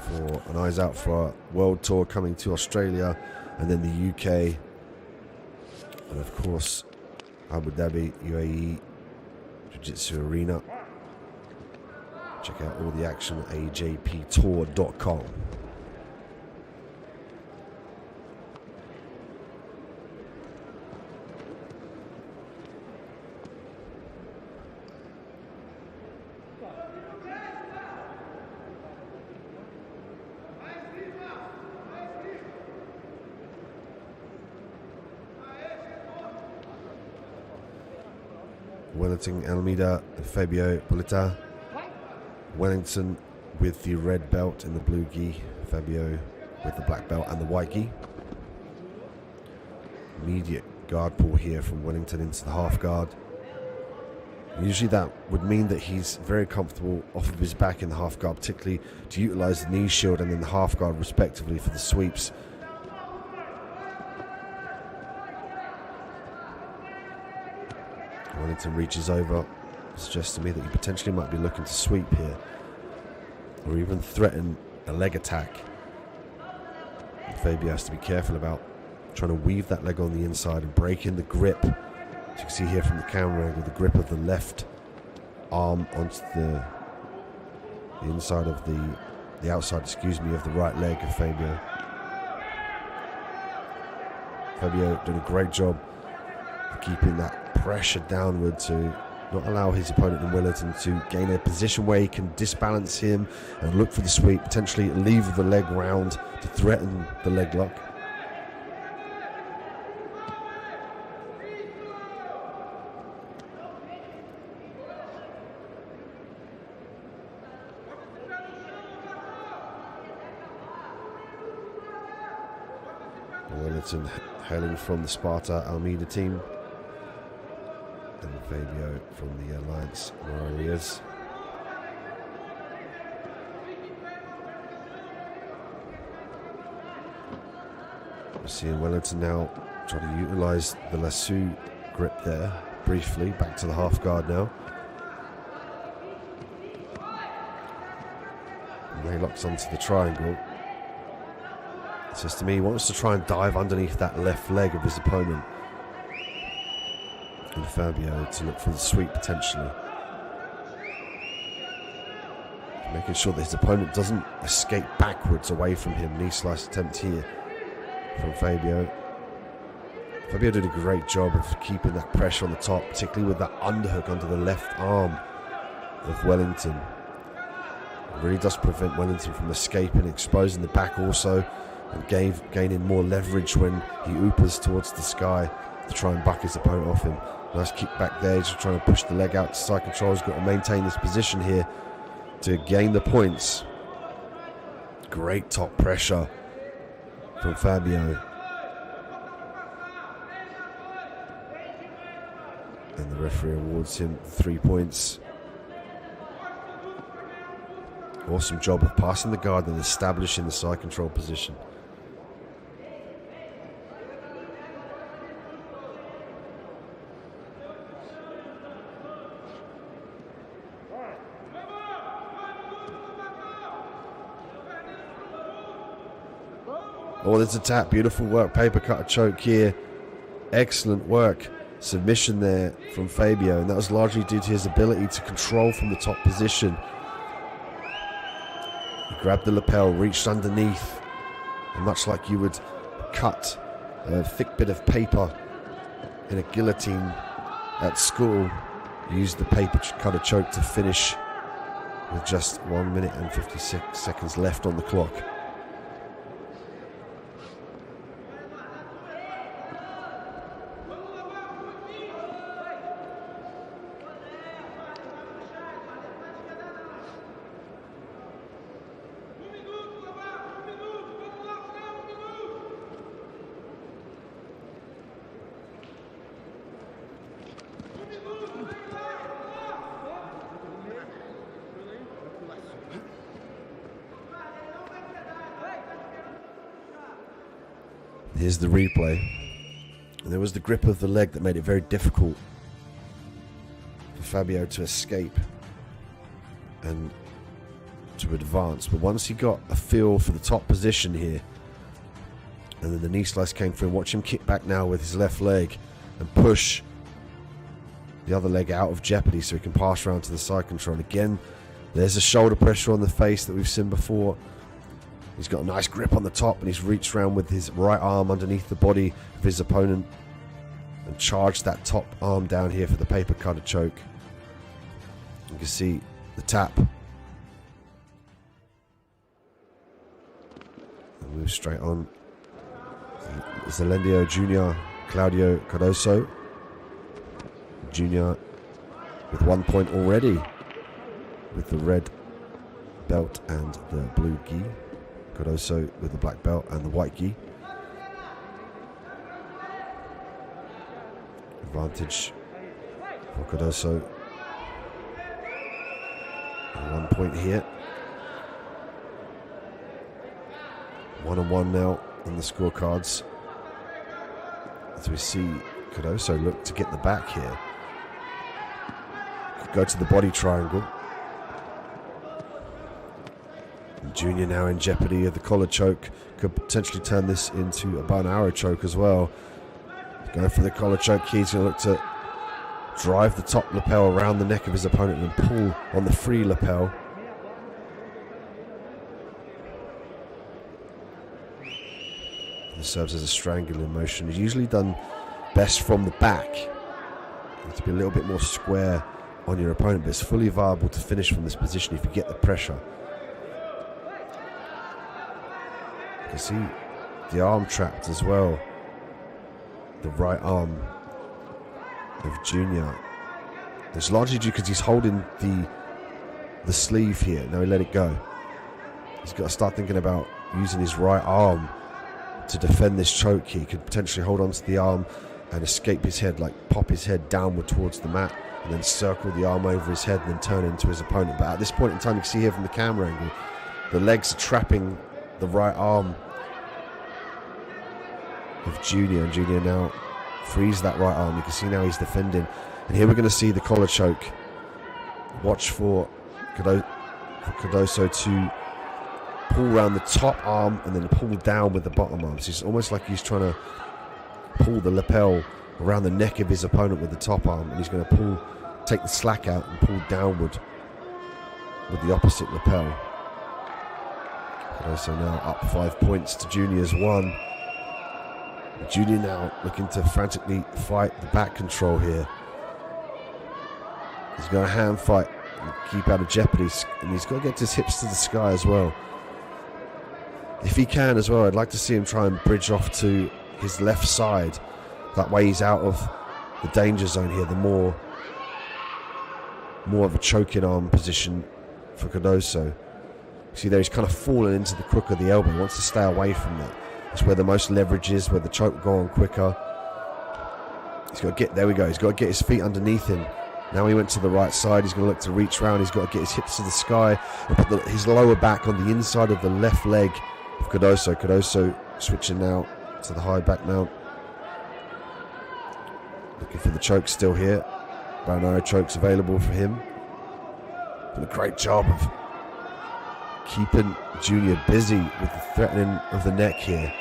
for an eyes out for our world tour coming to Australia and then the UK, and of course Abu Dhabi UAE Jiu-Jitsu Arena. Check out all the action at ajptour.com. Wellington Almeida and Fabio Polita. Wellington with the red belt and the blue gi. Fabio with the black belt and the white gi. Immediate guard pull here from Wellington into the half guard. Usually that would mean that he's very comfortable off of his back in the half guard, particularly to utilize the knee shield and then the half guard respectively for the sweeps. Wellington reaches over, suggests to me that he potentially might be looking to sweep here, or even threaten a leg attack. And Fabio has to be careful about trying to weave that leg on the inside and break in the grip. As you can see here from the camera angle, the grip of the left arm onto the inside of the outside, of the right leg of Fabio. Fabio doing a great job of keeping that pressure downward to not allow his opponent in Wellington to gain a position where he can disbalance him and look for the sweep, potentially leave the leg round to threaten the leg lock. Wellington hailing from the Sparta Almeida team, and Fabio from the Alliance Warriors. We're seeing Wellington now trying to utilise the lasso grip there briefly, back to the half guard now. And he locks onto the triangle. It says to me he wants to try and dive underneath that left leg of his opponent, and Fabio to look for the sweep potentially, making sure that his opponent doesn't escape backwards away from him. Knee slice attempt here from Fabio. Fabio did a great job of keeping that pressure on the top, particularly with that underhook under the left arm of Wellington. It really does prevent Wellington from escaping, exposing the back also, and gaining more leverage when he oopers towards the sky to try and buck his opponent off him. Nice kick back there, just trying to push the leg out to side control. He's got to maintain this position here to gain the points. Great top pressure from Fabio. And the referee awards him 3 points. Awesome job of passing the guard and establishing the side control position. Oh, there's a tap. Beautiful work. Paper cutter choke here. Excellent work. Submission there from Fabio, and that was largely due to his ability to control from the top position. He grabbed the lapel, reached underneath, and much like you would cut a thick bit of paper in a guillotine at school, used the paper cutter choke to finish with just 1 minute and 56 seconds left on the clock. Here's the replay. And there was the grip of the leg that made it very difficult for Fabio to escape and to advance. But once he got a feel for the top position here, and then the knee slice came through, and watch him kick back now with his left leg and push the other leg out of jeopardy so he can pass around to the side control. And again, there's a shoulder pressure on the face that we've seen before. He's got a nice grip on the top, and he's reached around with his right arm underneath the body of his opponent and charged that top arm down here for the paper cutter choke. You can see the tap. And move straight on. Zelendio Jr. Claudio Cardoso. Jr. with 1 point already with the red belt and the blue gi. Cardoso with the black belt and the white gi. Advantage for Cardoso. And 1 point here. 1-on-1 now on the scorecards. As we see Cardoso look to get the back here. go to the body triangle. And Junior now in jeopardy of the collar choke. Could potentially turn this into a bow and arrow choke as well. Going for the collar choke. He's going to look to drive the top lapel around the neck of his opponent and pull on the free lapel. This serves as a strangling motion. It's usually done best from the back. You need to be a little bit more square on your opponent, but it's fully viable to finish from this position if you get the pressure. You can see the arm trapped as well. The right arm of Junior. It's largely due because he's holding the sleeve here. Now he let it go. He's got to start thinking about using his right arm to defend this choke here. He could potentially hold onto the arm and escape his head, like pop his head downward towards the mat and then circle the arm over his head and then turn into his opponent. But at this point in time, you can see here from the camera angle, the legs are trapping the right arm of Junior, and Junior now frees that right arm. You can see now he's defending, and here we're going to see the collar choke. Watch for Cardoso to pull around the top arm and then pull down with the bottom arm. So it's almost like he's trying to pull the lapel around the neck of his opponent with the top arm, and he's going to take the slack out and pull downward with the opposite lapel. Cardoso now up 5 points to Junior's 1. Junior now looking to frantically fight the back control here. He's going to hand fight and keep out of jeopardy, and he's got to get his hips to the sky as well. If he can as well, I'd like to see him try and bridge off to his left side. That way he's out of the danger zone here. The more of a choking arm position for Cardoso. See there, he's kind of fallen into the crook of the elbow. He wants to stay away from that. That's where the most leverage is, where the choke will go on quicker. He's got to get, there we go, he's got to get his feet underneath him. Now he went to the right side, he's going to look to reach round, he's got to get his hips to the sky and put his lower back on the inside of the left leg of Cardoso. Cardoso switching now to the high back mount. Looking for the choke still here. Bow and arrow chokes available for him. Done a great job of keeping Junior busy with the threatening of the neck here.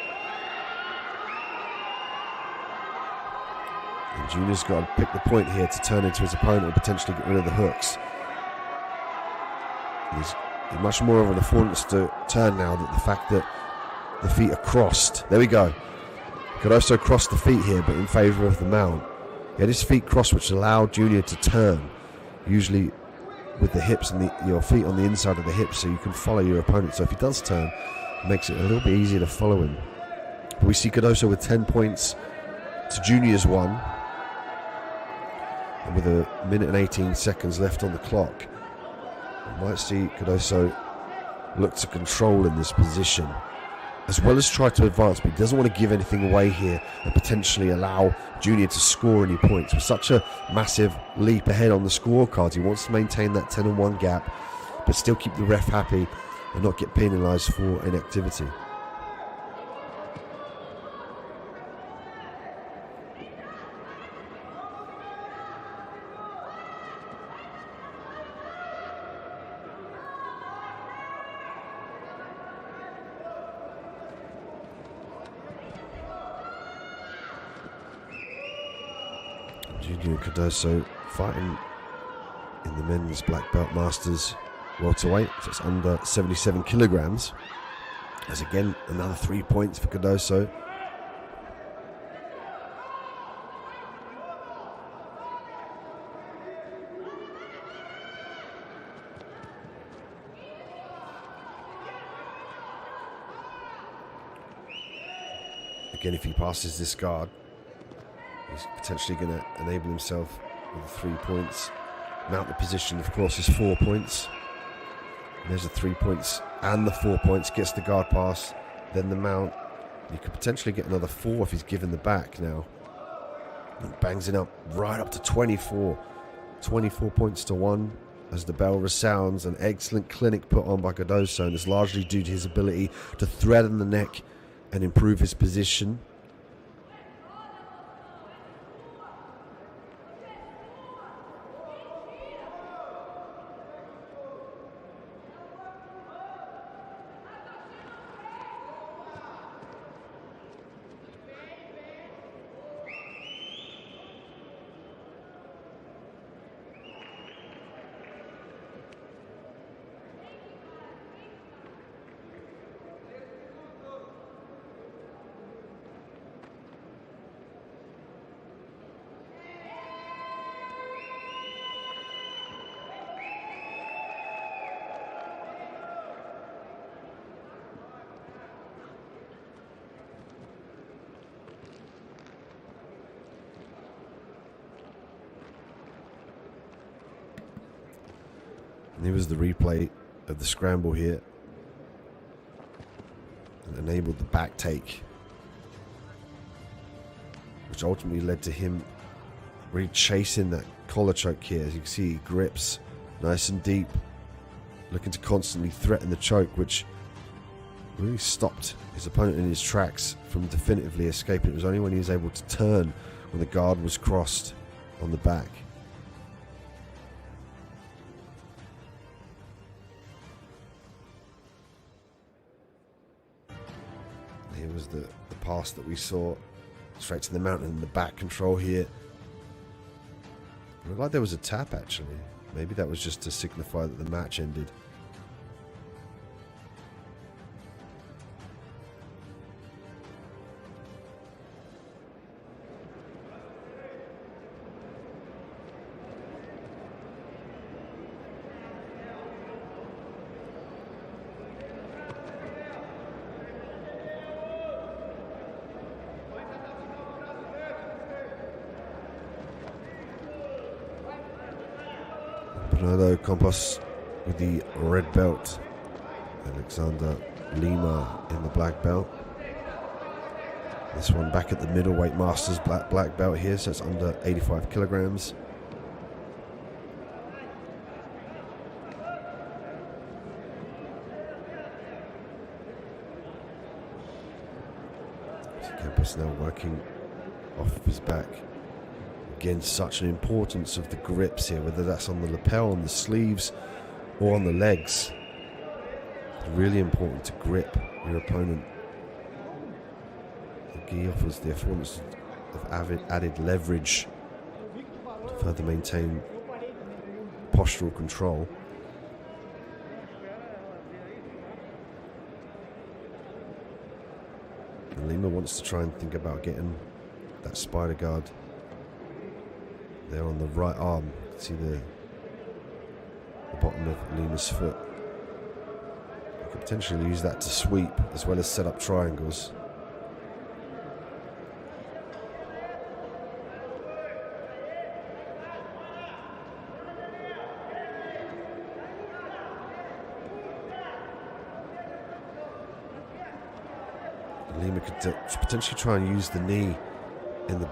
And Junior's got to pick the point here to turn into his opponent and potentially get rid of the hooks. He's much more of an affordance to turn now, that the fact that the feet are crossed. There we go. Could also cross the feet here, but in favour of the mount. He had his feet crossed, which allowed Junior to turn, usually with the hips and your feet on the inside of the hips, so you can follow your opponent. So if he does turn, it makes it a little bit easier to follow him. But we see Cardoso with 10 points to Junior's 1, and with a minute and 18 seconds left on the clock, we might see Cardoso look to control in this position, as well as try to advance, but he doesn't want to give anything away here and potentially allow Junior to score any points. With such a massive leap ahead on the scorecards, he wants to maintain that 10-1 gap, but still keep the ref happy and not get penalised for inactivity. Junior Cardoso fighting in the men's black belt masters welterweight, so it's under 77 kilograms. As again, another 3 points for Cardoso. Again, if he passes this guard, he's potentially going to enable himself with 3 points. Mount the position, of course, is 4 points. And there's the 3 points and the 4 points. Gets the guard pass, then the mount. He could potentially get another 4 if he's given the back now. And bangs it up right up to 24. 24 points to 1 as the bell resounds. An excellent clinic put on by Cardoso, and it's largely due to his ability to threaten the neck and improve his position. And here was the replay of the scramble here. And enabled the back take, which ultimately led to him really chasing that collar choke here. As you can see, he grips nice and deep, looking to constantly threaten the choke, which really stopped his opponent in his tracks from definitively escaping. It was only when he was able to turn when the guard was crossed on the back. Here was the pass that we saw straight to the mountain and the back control here. It looked like there was a tap actually. Maybe that was just to signify that the match ended. Bernardo Campos with the red belt, Alexander Lima in the black belt. This one back at the middleweight masters black belt here, so it's under 85 kilograms. So Campos now working off his back. Again, such an importance of the grips here, whether that's on the lapel, on the sleeves, or on the legs. It's really important to grip your opponent. The gi offers the affordance of added leverage to further maintain postural control. And Lima wants to try and think about getting that spider guard there on the right arm. You can see the bottom of Lima's foot. You could potentially use that to sweep as well as set up triangles. Lima could potentially try and use the knee in the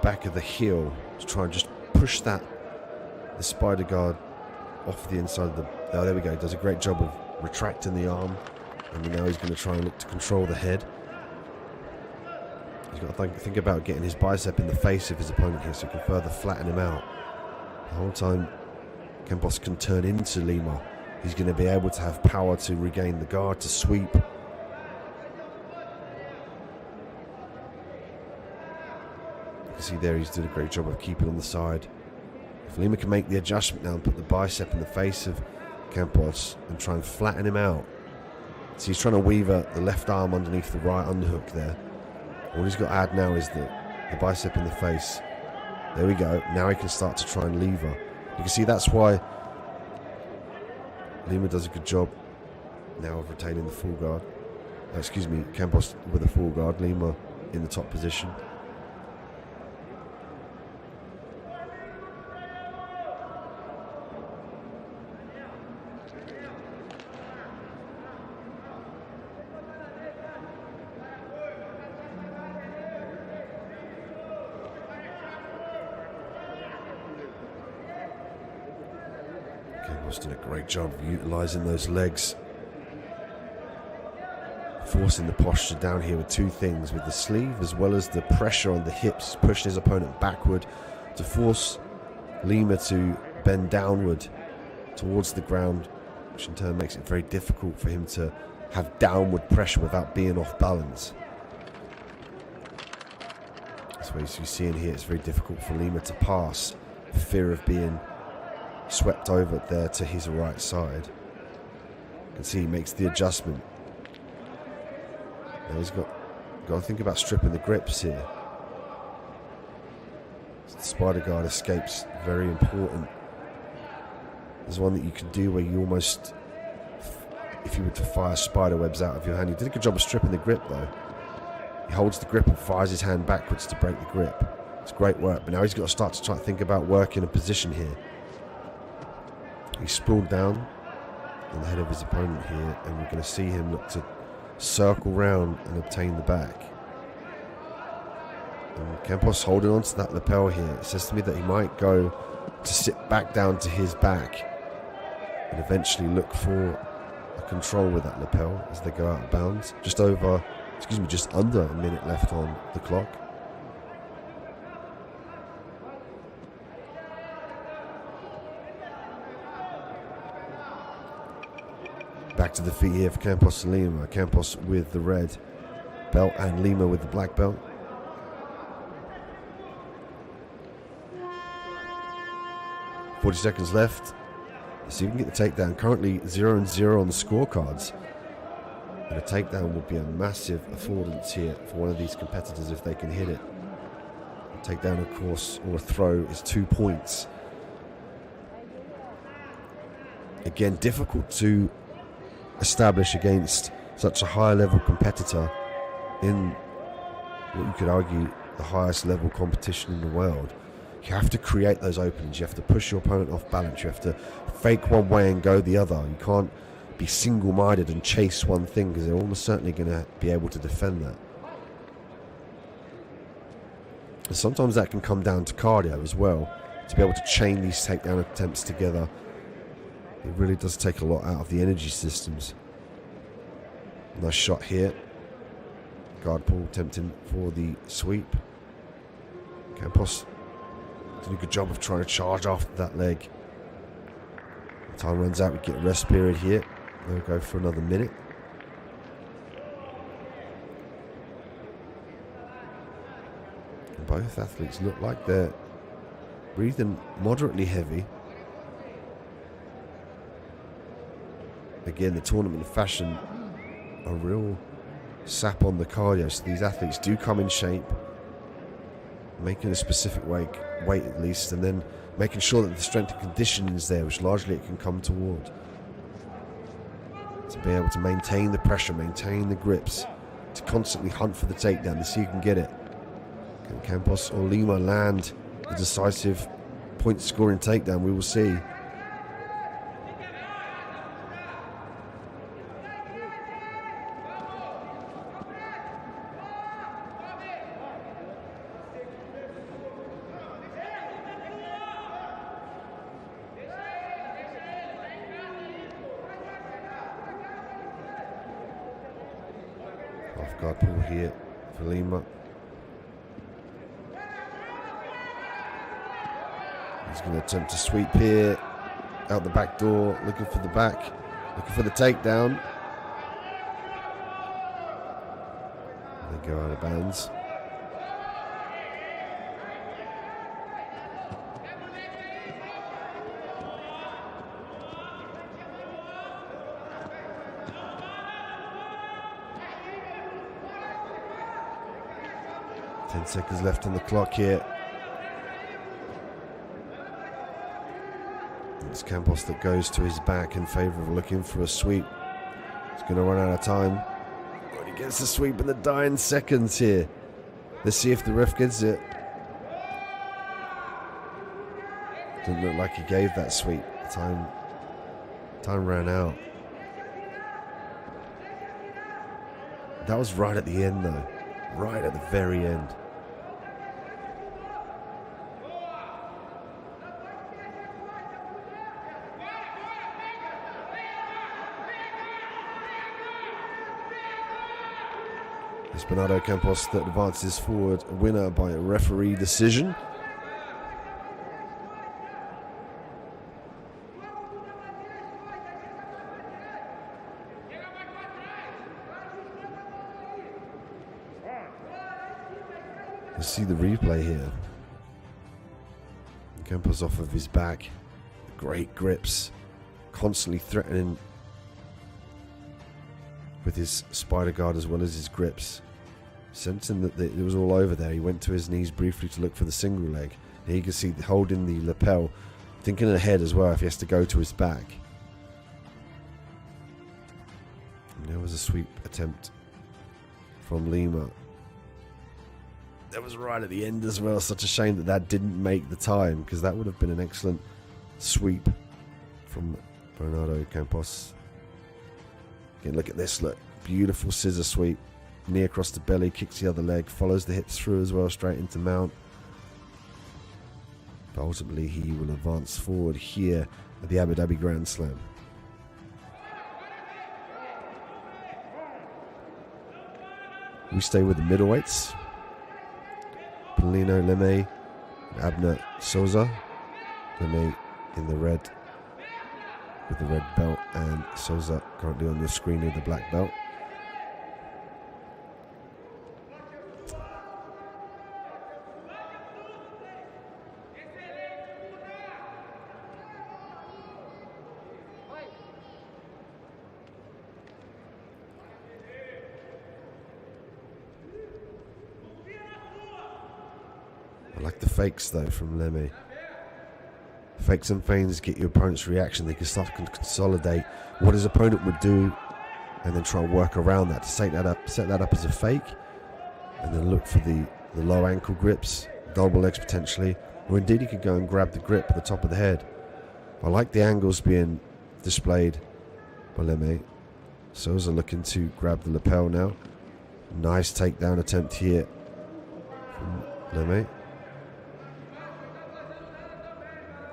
back of the heel to try and just push the spider guard off the inside of the... Oh, there we go. He does a great job of retracting the arm. And now he's going to try and look to control the head. He's got to think about getting his bicep in the face of his opponent here so he can further flatten him out. The whole time Campos can turn into Lima, he's going to be able to have power to regain the guard, to sweep. You see there, he's done a great job of keeping on the side. If Lima can make the adjustment now and put the bicep in the face of Campos and try and flatten him out. So he's trying to weaver the left arm underneath the right underhook there. All he's got to add now is the bicep in the face. There we go. Now he can start to try and lever. You can see that's why Lima does a good job now of retaining the full guard. Excuse me, Campos with a full guard, Lima in the top position. Campos did a great job of utilising those legs, forcing the posture down here with two things, with the sleeve as well as the pressure on the hips, pushing his opponent backward to force Lima to bend downward towards the ground, which in turn makes it very difficult for him to have downward pressure without being off balance. That's what you see in here. It's very difficult for Lima to pass, for fear of being swept over there to his right side. You can see he makes the adjustment. Now he's got to think about stripping the grips here. So the spider guard escape's very important. There's one that you can do where you almost, if you were to fire spider webs out of your hand. He did a good job of stripping the grip though. He holds the grip and fires his hand backwards to break the grip. It's great work, but now he's got to start to try to think about working a position here. He's sprawled down on the head of his opponent here, and we're going to see him look to circle round and obtain the back. And Campos holding on to that lapel here. It says to me that he might go to sit back down to his back and eventually look for a control with that lapel as they go out of bounds. Just under a minute left on the clock. Back to the feet here for Campos and Lima. Campos with the red belt and Lima with the black belt. .40 seconds left. Let's see if we can get the takedown. Currently 0-0 on the scorecards. And a takedown would be a massive affordance here for one of these competitors if they can hit it. A takedown, of course, or a throw is 2 points. Again, difficult to establish against such a high level competitor in what you could argue the highest level competition in the world. You have to create those openings. You have to push your opponent off balance. You have to fake one way and go the other. You can't be single-minded and chase one thing, because they're almost certainly going to be able to defend that. And sometimes that can come down to cardio as well, to be able to chain these takedown attempts together. It really does take a lot out of the energy systems. Nice shot here. Guard pull attempting for the sweep. Campos did a good job of trying to charge after that leg. Time runs out, we get a rest period here. They'll go for another minute. And both athletes look like they're breathing moderately heavy. Again, the tournament of fashion, a real sap on the cardio. So these athletes do come in shape, making a specific weight at least, and then making sure that the strength and conditioning is there, which largely it can come toward. To be able to maintain the pressure, maintain the grips, to constantly hunt for the takedown, to see who can get it. Can Campos or Lima land the decisive point-scoring takedown? We will see. Off-guard pull here for Lima. He's going to attempt to sweep here, out the back door, looking for the back, looking for the takedown. They go out of bounds. Seconds left on the clock here. It's Campos that goes to his back in favour of looking for a sweep. He's going to run out of time. When he gets the sweep in the dying seconds here. Let's see if the ref gets it. Didn't look like he gave that sweep. Time ran out. That was right at the end though. Right at the very end. It's Bernardo Campos that advances forward, a winner by a referee decision. You see the replay here. Campos off of his back. Great grips. Constantly threatening with his spider guard as well as his grips. Sensing that it was all over there, he went to his knees briefly to look for the single leg. And you can see holding the lapel, thinking ahead as well if he has to go to his back. And there was a sweep attempt from Lima. That was right at the end as well. Such a shame that didn't make the time, because that would have been an excellent sweep from Bernardo Campos. Again, look at this, look. Beautiful scissor sweep. Knee across the belly, kicks the other leg, follows the hips through as well, straight into mount. But ultimately, he will advance forward here at the Abu Dhabi Grand Slam. We stay with the middleweights. Paulino Leme and Abner Souza. Leme in the red with the red belt, and Souza currently on your screen with the black belt. I like the fakes though from Leme. Fakes and feigns get your opponent's reaction. They can start to consolidate what his opponent would do and then try and work around that to set that up as a fake, and then look for the low ankle grips, double legs potentially, or indeed he could go and grab the grip at the top of the head. I like the angles being displayed by Leme. Souza looking to grab the lapel now. Nice takedown attempt here from Leme.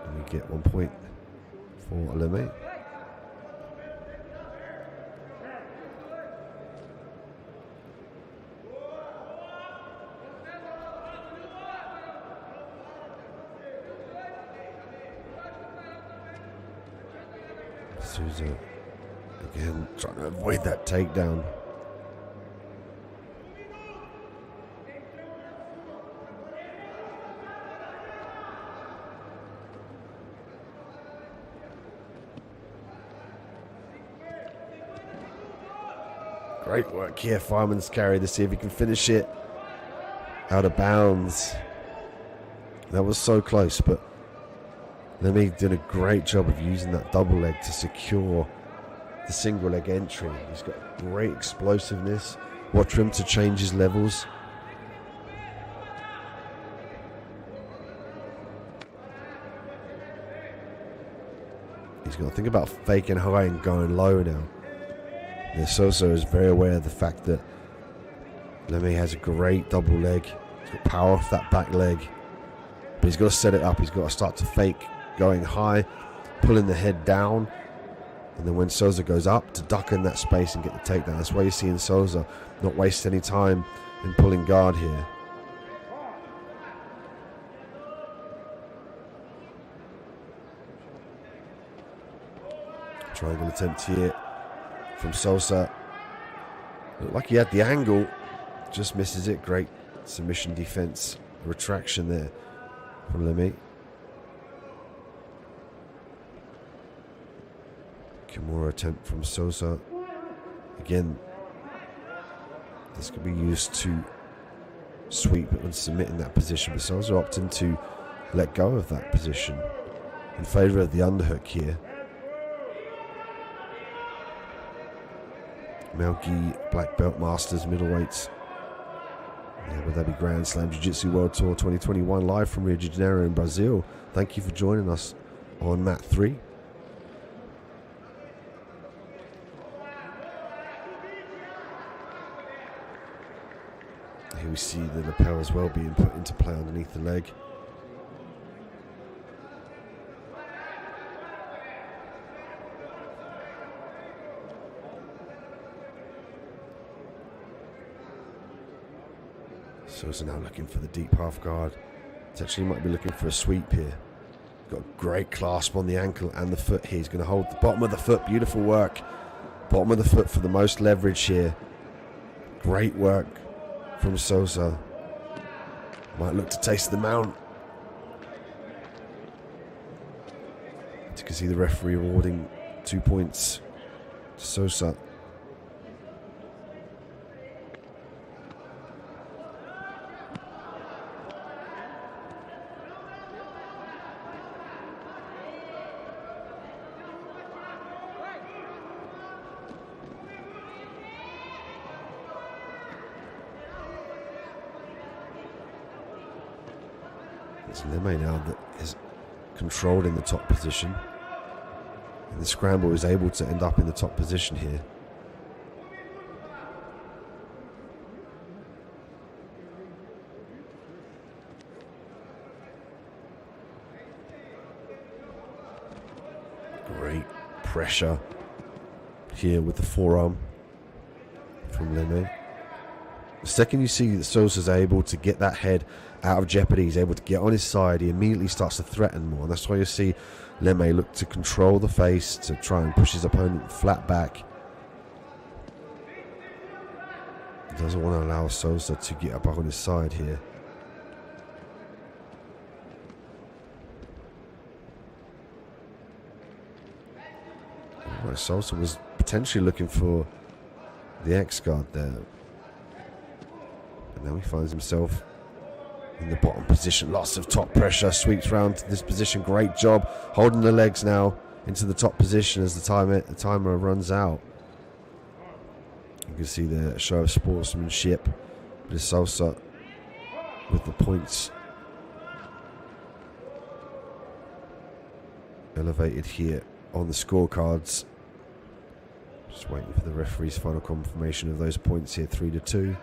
And we get 1 point for Leme. Souza again trying to avoid that takedown. Great work here, Fireman's carry to see if he can finish it out of bounds. That was so close, but Leme did a great job of using that double leg to secure the single leg entry. He's got great explosiveness. Watch him to change his levels. He's got to think about faking high and going low now. Souza is very aware of the fact that Leme has a great double leg. He's got power off that back leg, but he's got to set it up. He's got to start to fake going high, pulling the head down, and then when Souza goes up, to duck in that space and get the takedown. That's why you're seeing Souza not waste any time in pulling guard here. Triangle attempt here from Souza. Looked like he had the angle, just misses it. Great submission defense, retraction there from Leme. Kimura attempt from Souza. Again, this could be used to sweep and submit in that position, but Souza opting to let go of that position in favour of the underhook here. Melgi, Black Belt Masters, middleweights. Yeah, but that'd be Grand Slam Jiu-Jitsu World Tour 2021 live from Rio de Janeiro in Brazil. Thank you for joining us on mat 3. Here we see the lapel as well being put into play underneath the leg. Souza now looking for the deep half guard. Potentially might be looking for a sweep here. Got a great clasp on the ankle and the foot here. He's going to hold the bottom of the foot. Beautiful work. Bottom of the foot for the most leverage here. Great work from Souza. Might look to taste the mount. As you can see, the referee awarding 2 points to Souza. It's Leme now that is controlled in the top position. And the scramble is able to end up in the top position here. Great pressure here with the forearm from Leme. The second you see that Sosa's able to get that head out of jeopardy, he's able to get on his side, he immediately starts to threaten more. And that's why you see Leme look to control the face, to try and push his opponent flat back. He doesn't want to allow Sosa to get up on his side here. Right, Sosa was potentially looking for the X guard there. And now he finds himself in the bottom position. Lots of top pressure, sweeps round to this position. Great job holding the legs now into the top position as the timer runs out. You can see the show of sportsmanship. But it's Sosa with the points elevated here on the scorecards. Just waiting for the referee's final confirmation of those points here. 3-2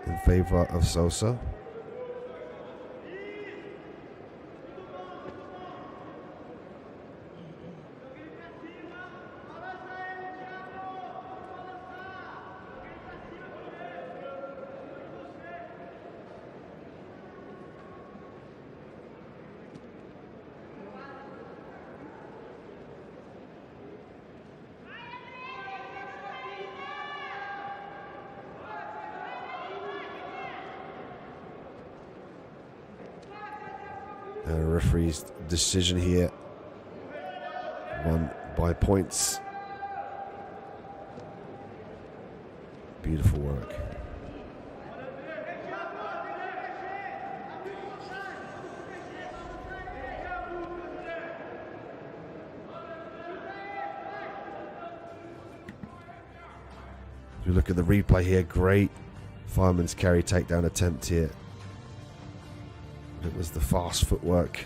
in favour of Sosa. Referee's decision here, won by points. Beautiful work. If you look at the replay here, great fireman's carry takedown attempt here. It was the fast footwork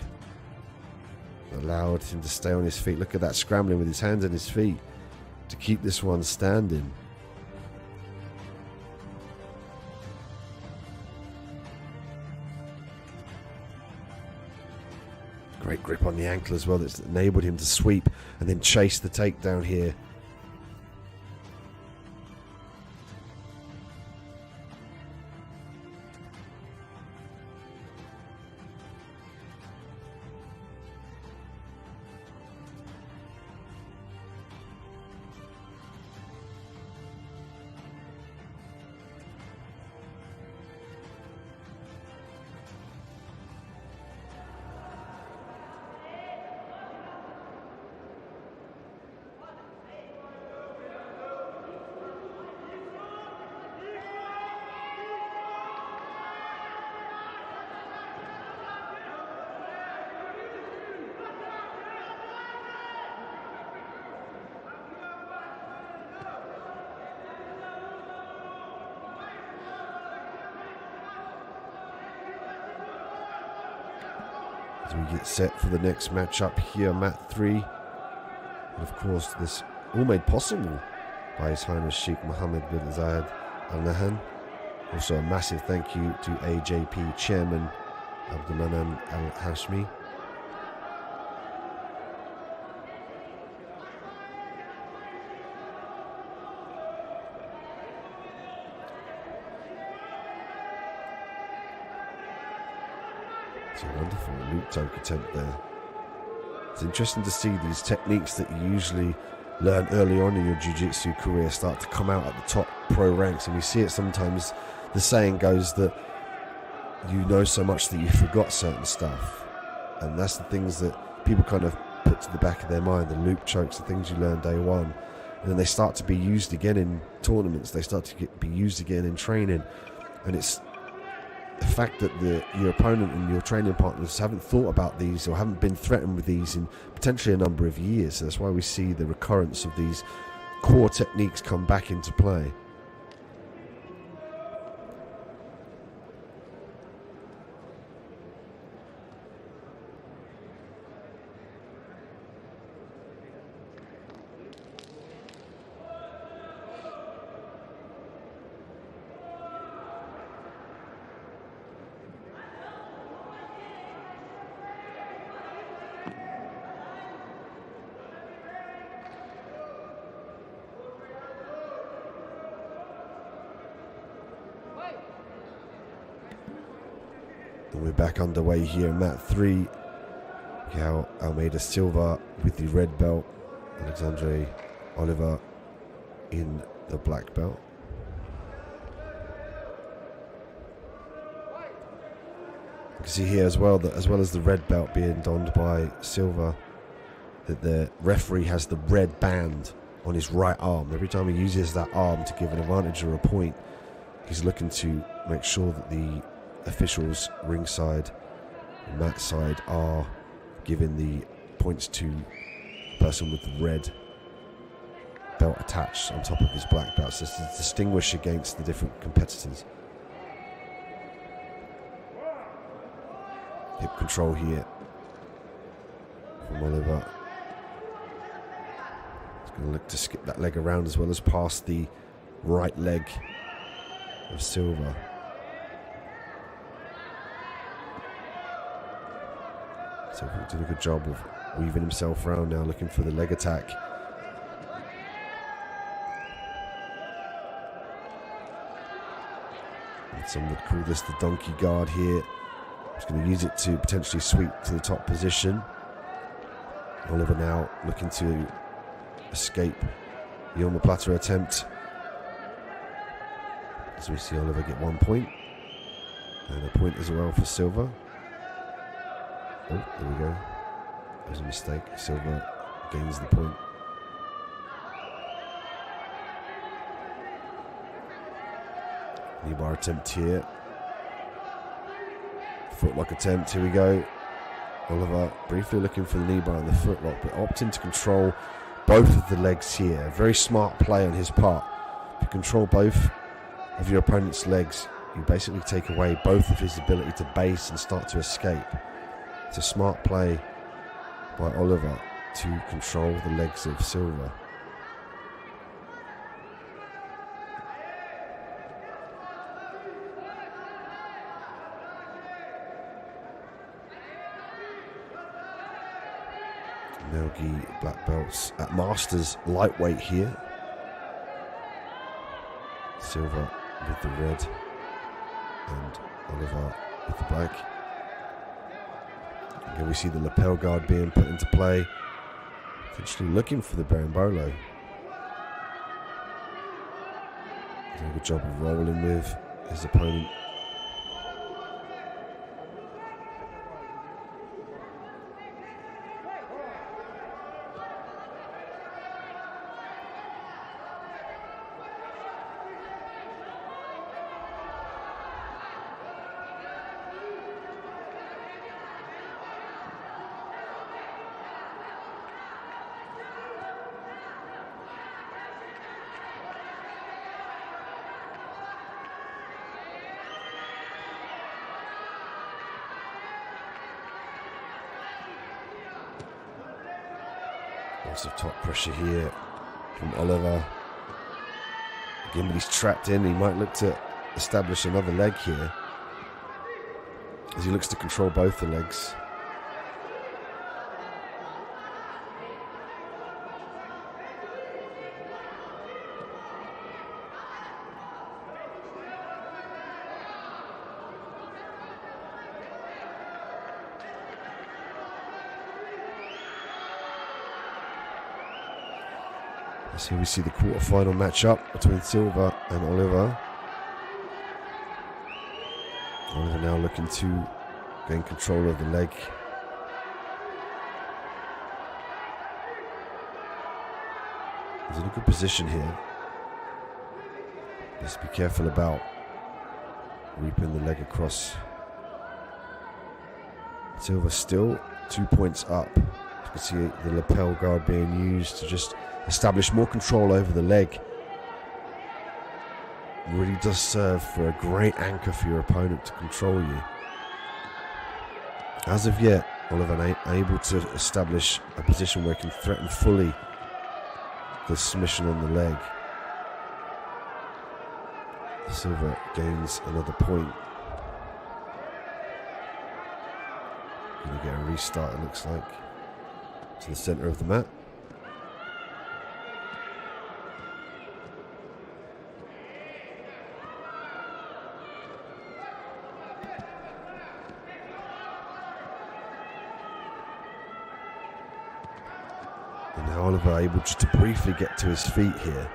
that allowed him to stay on his feet. Look at that, scrambling with his hands and his feet to keep this one standing. Great grip on the ankle as well, that's enabled him to sweep and then chase the takedown here. As we get set for the next matchup here, mat 3. And of course, this all made possible by His Highness Sheikh Mohammed bin Zayed Al Nahyan. Also a massive thank you to AJP Chairman Abdulmanan Al Hashmi. It's a wonderful loop choke attempt there. It's interesting to see these techniques that you usually learn early on in your jiu-jitsu career start to come out at the top pro ranks, and we see it sometimes. The saying goes that you know so much that you forgot certain stuff, and that's the things that people kind of put to the back of their mind. The loop chokes, the things you learn day one, and then they start to be used again in tournaments. They start to be used again in training, and it's the fact that your opponent and your training partners haven't thought about these or haven't been threatened with these in potentially a number of years. So that's why we see the recurrence of these core techniques come back into play. And we're back underway here in mat 3. Miguel Almeida Silva with the red belt. Alexandre Oliver in the black belt. You can see here as well that as well as the red belt being donned by Silva, that the referee has the red band on his right arm. Every time he uses that arm to give an advantage or a point, he's looking to make sure that the officials ringside and mat side are giving the points to the person with the red belt attached on top of his black belt, so to distinguish against the different competitors. Hip control here from Oliver. He's going to look to skip that leg around as well as past the right leg of Silva. So he did a good job of weaving himself around now, looking for the leg attack. And some would call this the donkey guard here. He's going to use it to potentially sweep to the top position. Oliver now looking to escape the omoplata attempt. As we see Oliver get 1 point. And a point as well for Silva. Oh, there we go. There's a mistake. Silva gains the point. Knee bar attempt here. Footlock attempt, here we go. Oliver briefly looking for the knee bar and the footlock, but opting to control both of the legs here. Very smart play on his part. If you control both of your opponent's legs, you basically take away both of his ability to base and start to escape. It's a smart play by Oliver to control the legs of Silva. Melgi black belts at Masters lightweight here. Silva with the red and Oliver with the black. Again, we see the lapel guard being put into play. Potentially looking for the Berimbolo. Doing a good job of rolling with his opponent. Lots of top pressure here from Oliver. Again, but he's trapped in. He might look to establish another leg here as he looks to control both the legs. So here we see the quarter-final matchup between Silva and Oliver. Oliver now looking to gain control of the leg. He's in a good position here. Just be careful about reaping the leg across. Silva still 2 points up. You can see the lapel guard being used to just establish more control over the leg. Really does serve for a great anchor for your opponent to control you. As of yet, Oliver able to establish a position where he can threaten fully the submission on the leg. Silva gains another point. Gonna get a restart, it looks like, to the center of the mat. Now Oliver able just to briefly get to his feet here.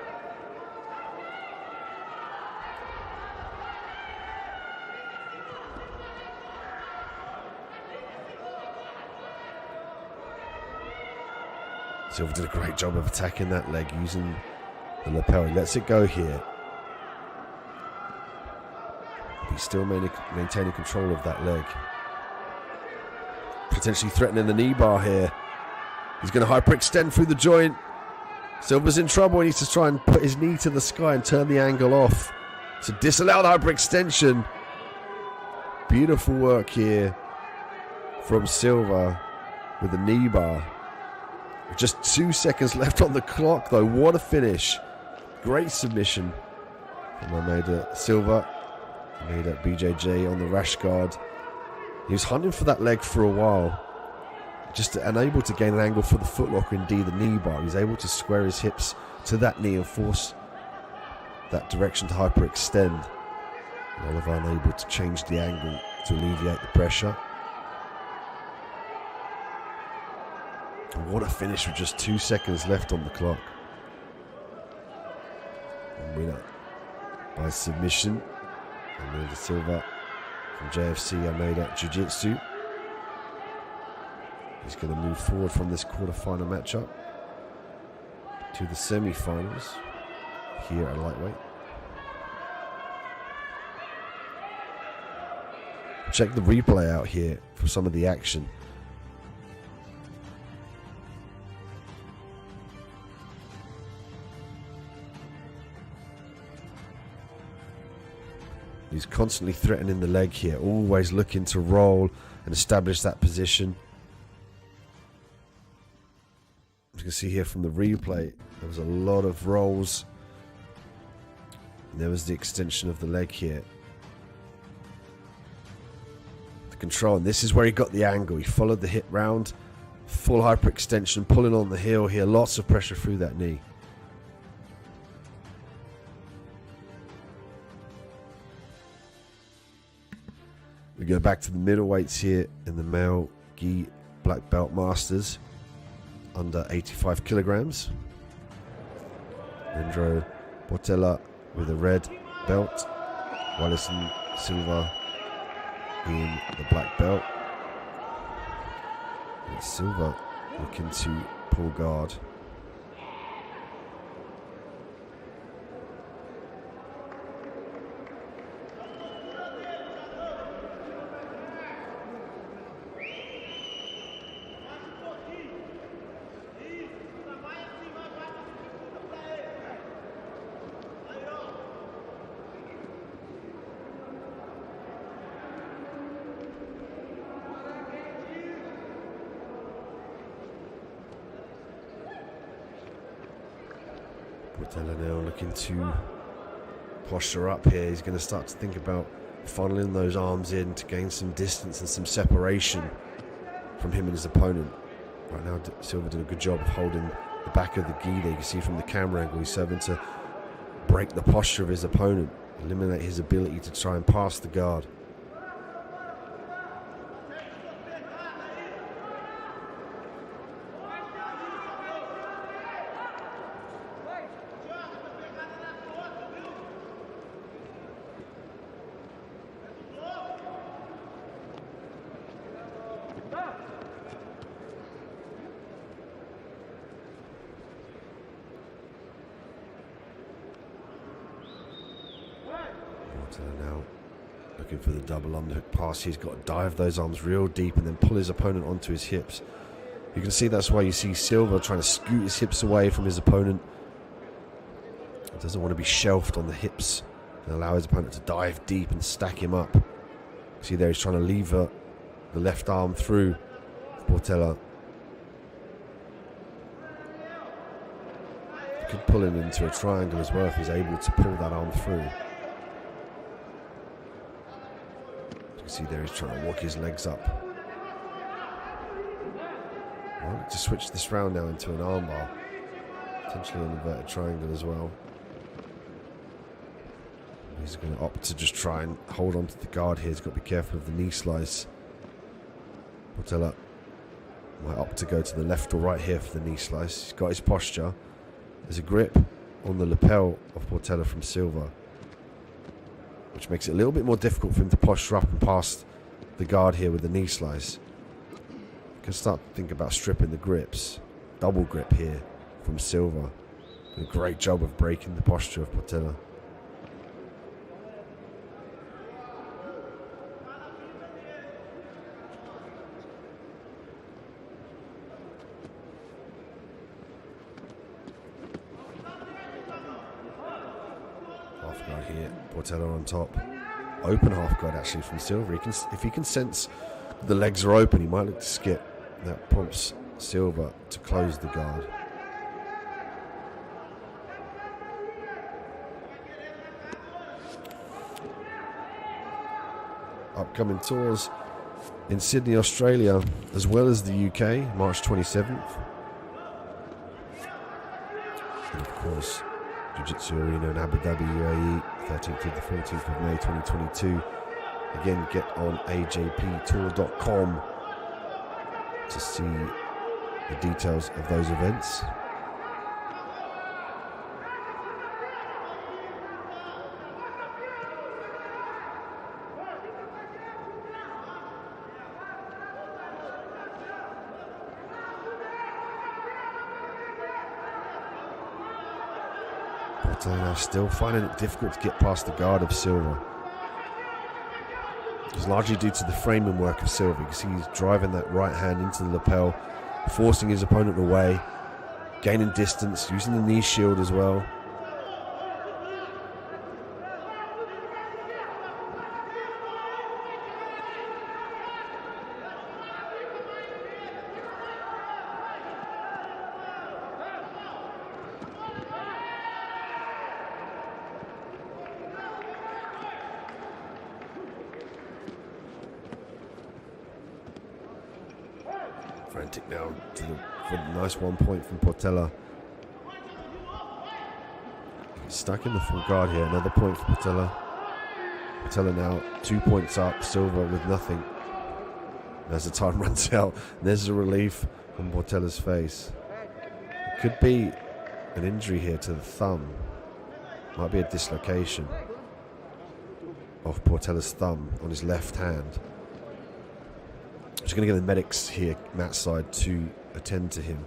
Silva did a great job of attacking that leg using the lapel. He lets it go here. He's still maintaining control of that leg. Potentially threatening the knee bar here. He's going to hyperextend through the joint. Silva's in trouble. He needs to try and put his knee to the sky and turn the angle off to disallow the hyperextension. Beautiful work here from Silva with the knee bar. Just 2 seconds left on the clock, though. What a finish. Great submission from Almeida. Silva made up BJJ on the rash guard. He was hunting for that leg for a while, just unable to gain an angle for the footlocker, indeed the knee bar. He's able to square his hips to that knee and force that direction to hyperextend. And Oliver unable to change the angle to alleviate the pressure. And what a finish with just 2 seconds left on the clock. And winner by submission. Almeida Silva from JFC Almeida Jiu-Jitsu. He's going to move forward from this quarterfinal matchup to the semi-finals here at lightweight. Check the replay out here for some of the action. He's constantly threatening the leg here, always looking to roll and establish that position. As you can see here from the replay, there was a lot of rolls. And there was the extension of the leg here. The control, and this is where he got the angle. He followed the hip round, full hyperextension, pulling on the heel here, lots of pressure through that knee. We go back to the middleweights here in the male gi black belt masters under 85 kilograms. Leandro Portela with a red belt. Wallison Silva in the black belt. And Silva looking to pull guard. Portela now looking to posture up here. He's going to start to think about funneling those arms in to gain some distance and some separation from him and his opponent. Right now, Silva did a good job of holding the back of the gi there. You can see from the camera angle, he's serving to break the posture of his opponent, eliminate his ability to try and pass the guard. Now looking for the double underhook pass. He's got to dive those arms real deep and then pull his opponent onto his hips. You can see that's why you see Silva trying to scoot his hips away from his opponent. He doesn't want to be shelved on the hips and allow his opponent to dive deep and stack him up. See there, he's trying to lever the left arm through Portela. He could pull him into a triangle as well if he's able to pull that arm through. See there, he's trying to walk his legs up. I want to switch this round now into an armbar, potentially an inverted triangle as well. He's going to opt to just try and hold on to the guard here. He's got to be careful of the knee slice. Portela Might opt to go to the left or right here for the knee slice. He's got his posture. There's a grip on the lapel of Portela from Silva, which makes it a little bit more difficult for him to posture up and past the guard here with the knee slice. You can start to think about stripping the grips. Double grip here from Silva. A great job of breaking the posture of Portela. Half guard here, Portela on top. Open half guard actually from Silva. If he can sense the legs are open, he might look to skip. That prompts Silva to close the guard. Upcoming tours in Sydney, Australia, as well as the UK, March 27th. And of course, Jiu-Jitsu Arena in Abu Dhabi, UAE, 13th to the 14th of May 2022. Again, get on ajptour.com to see the details of those events. Portela still finding it difficult to get past the guard of Silva. It's largely due to the framing work of Silva. You can see he's driving that right hand into the lapel, forcing his opponent away, gaining distance, using the knee shield as well. Frantic now for the nice 1 point from Portela. He's stuck in the full guard here. Another point for Portela. Portela now 2 points up. Silva with nothing. As the time runs out, there's a relief on Portela's face. It could be an injury here to the thumb. Might be a dislocation of Portela's thumb on his left hand. Just going to get the medics here, Matt's side, to attend to him.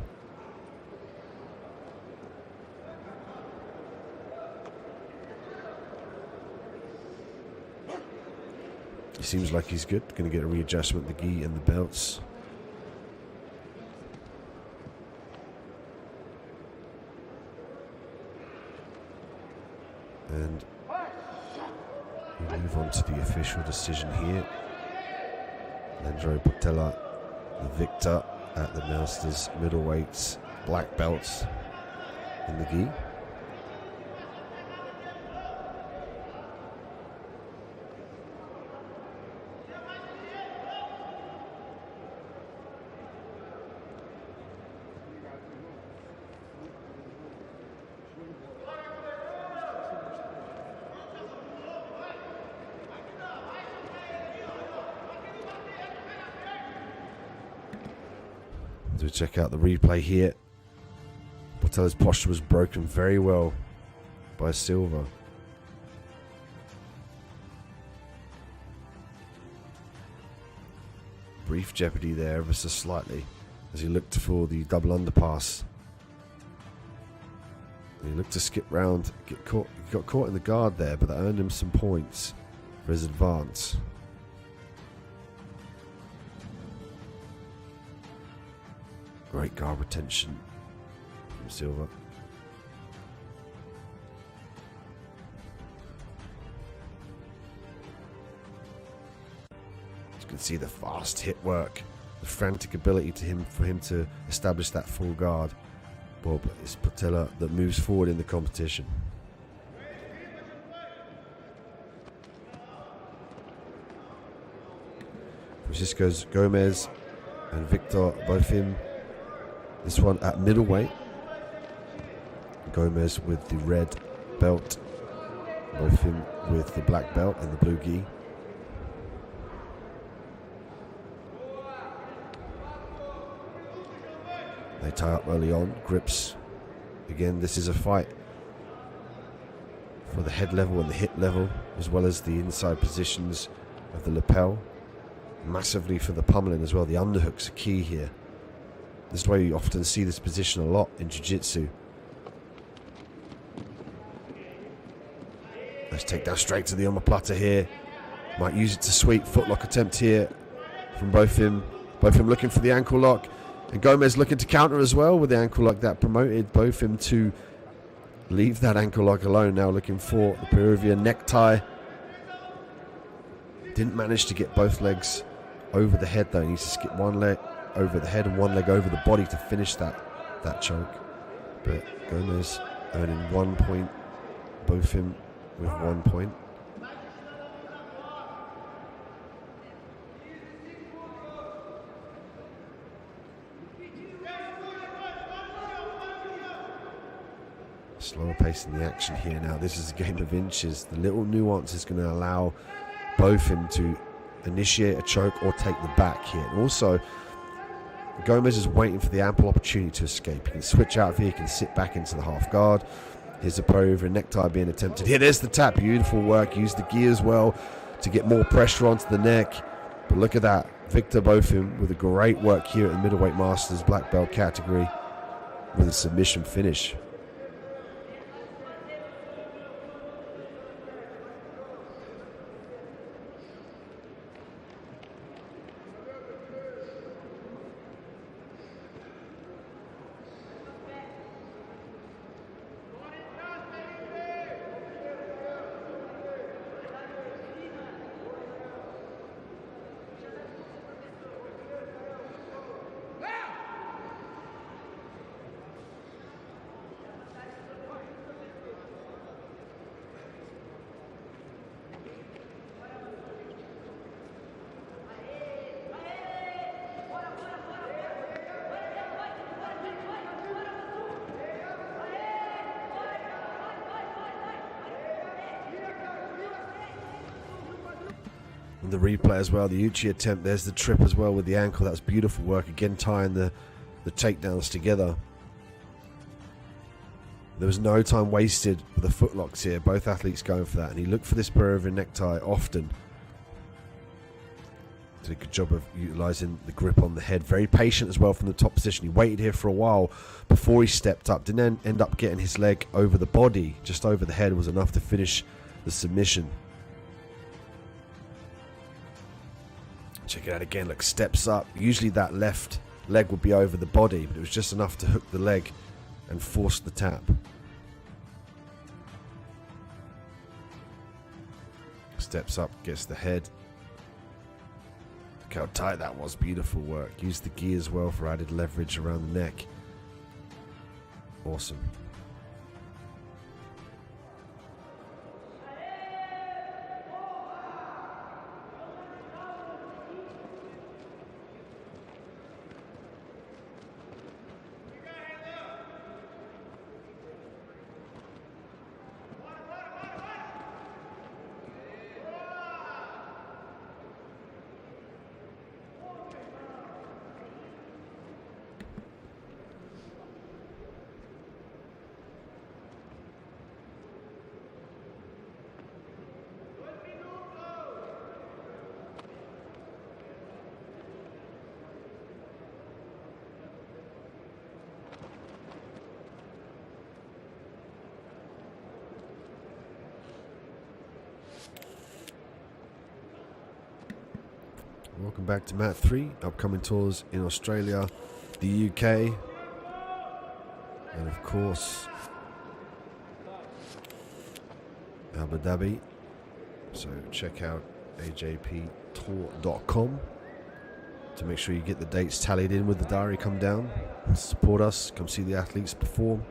He seems like he's good. Going to get a readjustment, the gi and the belts. And we move on to the official decision here. Leandro Portela, the victor at the Masters middleweights, black belts in the gi. As we check out the replay here, Portela's posture was broken very well by Silva. Brief jeopardy there, ever so slightly, as he looked for the double underpass. And he looked to skip round, get caught. He got caught in the guard there, but that earned him some points for his advance. Great guard retention from Silva. You can see the fast hit work, the frantic ability for him to establish that full guard. Bob, it's Portela that moves forward in the competition. Francisco Gomez and Victor Bofim. This one at middleweight. Gomez with the red belt, Bofim with the black belt and the blue gi. They tie up early on, grips. Again, this is a fight for the head level and the hip level, as well as the inside positions of the lapel. Massively for the pummeling as well. The underhooks are key here. This is why you often see this position a lot in Jiu-Jitsu. Let's take that straight to the omoplata here. Might use it to sweep. Footlock attempt here from both him. Both him looking for the ankle lock. And Gomez looking to counter as well with the ankle lock that promoted both him to leave that ankle lock alone. Now looking for the Peruvian necktie. Didn't manage to get both legs over the head though. He needs to skip one leg over the head and one leg over the body to finish that choke. But Gomez earning 1 point. Both him with 1 point. Slower pace in the action here now. This is a game of inches. The little nuance is going to allow both him to initiate a choke or take the back here. And also, Gomez is waiting for the ample opportunity to escape. He can switch out here, he can sit back into the half guard. Here's a pro-over necktie being attempted. Here, there's the tap. Beautiful work. Use the gi as well to get more pressure onto the neck. But look at that. Victor Botham with a great work here at the middleweight masters black belt category with a submission finish. The replay as well, the Uchi attempt, there's the trip as well with the ankle. That's beautiful work, again tying the takedowns together. There was no time wasted with the footlocks here, both athletes going for that, and he looked for this Peruvian necktie often. Did a good job of utilising the grip on the head, very patient as well from the top position. He waited here for a while before he stepped up, didn't end up getting his leg over the body, just over the head was enough to finish the submission. Check it out again, look, steps up. Usually that left leg would be over the body, but it was just enough to hook the leg and force the tap. Steps up, gets the head. Look how tight that was, beautiful work. Used the gi as well for added leverage around the neck. Awesome. Welcome back to Mat 3, upcoming tours in Australia, the UK, and of course Abu Dhabi. So check out ajptour.com to make sure you get the dates tallied in with the diary. Come down, support us, come see the athletes perform.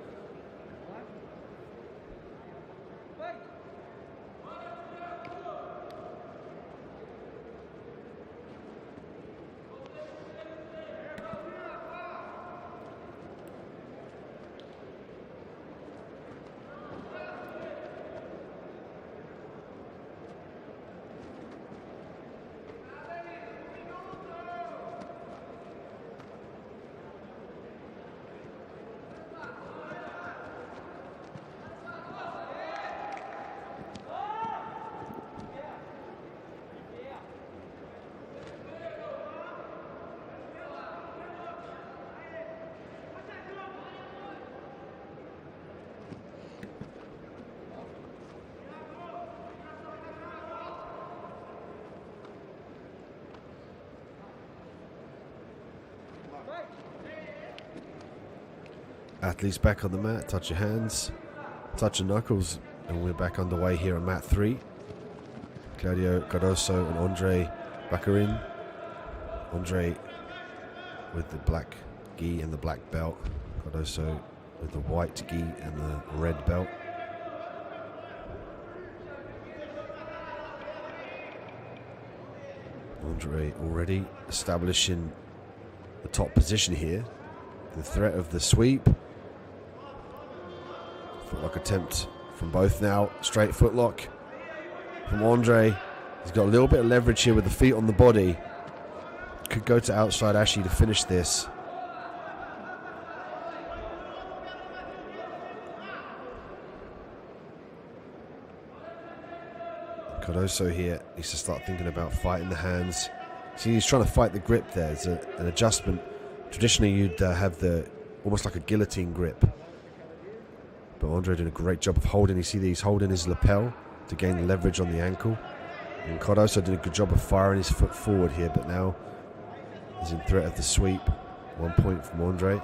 Athletes back on the mat, touch your hands, touch your knuckles, and we're back underway here on mat 3. Claudio Cardoso and Andre Baccarin. Andre with the black gi and the black belt. Cardoso with the white gi and the red belt. Andre already establishing the top position here. The threat of the sweep. Footlock attempt from both now. Straight footlock from Andre. He's got a little bit of leverage here with the feet on the body. Could go to outside Ashi to finish this. Cardoso here needs to start thinking about fighting the hands. See, he's trying to fight the grip there. It's an adjustment. Traditionally, you'd have the almost like a guillotine grip. But Andre did a great job of holding. You see that he's holding his lapel to gain leverage on the ankle. And Cardoso did a good job of firing his foot forward here, but now he's in threat of the sweep. 1 point from Andre.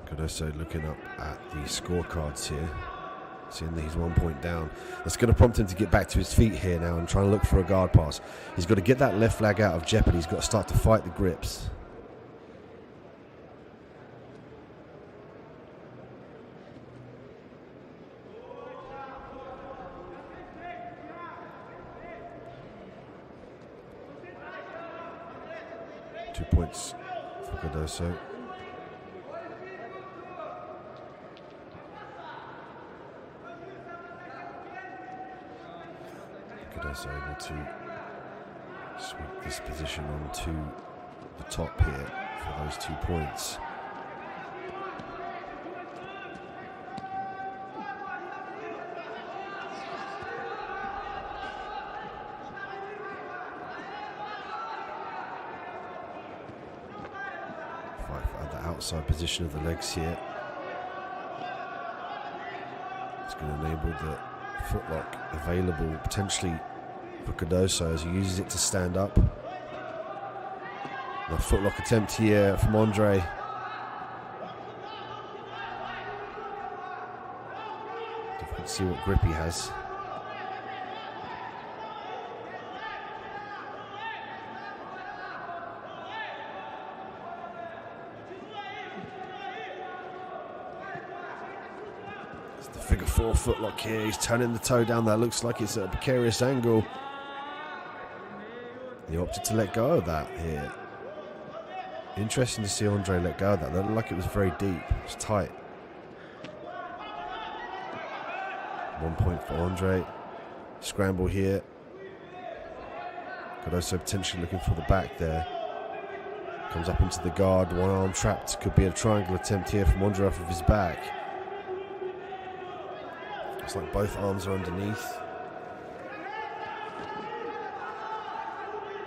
Cardoso looking up at the scorecards here, seeing that he's 1 point down. That's going to prompt him to get back to his feet here now and trying to look for a guard pass. He's got to get that left leg out of jeopardy. He's got to start to fight the grips. Two points for Cardoso. Cardoso able to sweep this position onto the top here for those 2 points. Fight for the outside position of the legs here. It's going to enable the footlock available potentially for Cardoso as he uses it to stand up. The footlock attempt here from Andre. Difficult to see what grip he has. It's the figure 4 footlock here. He's turning the toe down. That looks like it's at a precarious angle. He opted to let go of that here. Interesting to see Andre let go of that. That looked like it was very deep. It's tight. 1 point for Andre. Scramble here. Cardoso potentially looking for the back there. Comes up into the guard. One arm trapped. Could be a triangle attempt here from Andre off of his back. Looks like both arms are underneath.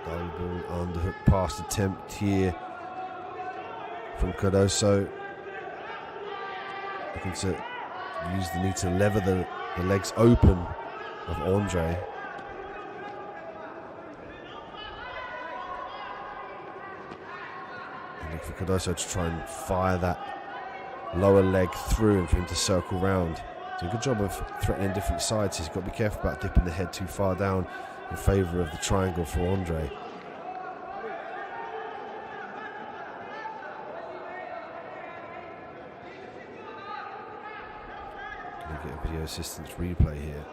Double underhook pass attempt here from Cardoso. Looking to use the knee to lever the legs open of Andre. And look for Cardoso to try and fire that lower leg through and for him to circle round. So a good job of threatening different sides. He's got to be careful about dipping the head too far down in favour of the triangle for Andre. Going to get a video assistance replay here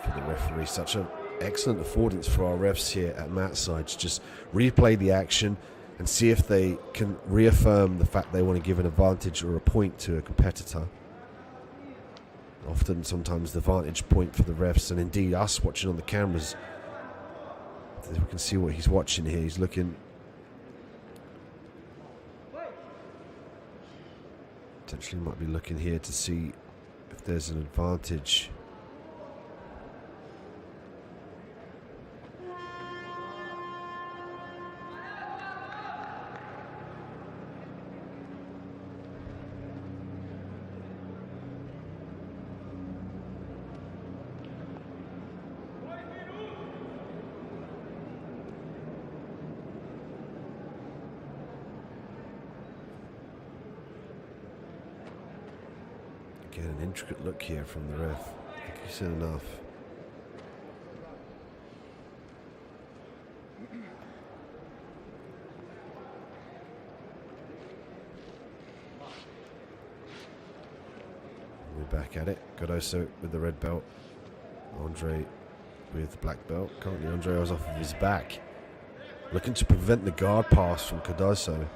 for the referee. Such an excellent affordance for our refs here at mat side to just replay the action and see if they can reaffirm the fact they want to give an advantage or a point to a competitor. Often, sometimes the vantage point for the refs, and indeed us watching on the cameras, we can see what he's watching here. He's looking, potentially might be looking here to see if there's an advantage. Again, an intricate look here from the ref. I think he's seen enough. We're back at it. Cardoso with the red belt. Andre with the black belt. Currently Andre was off of his back, looking to prevent the guard pass from Cardoso.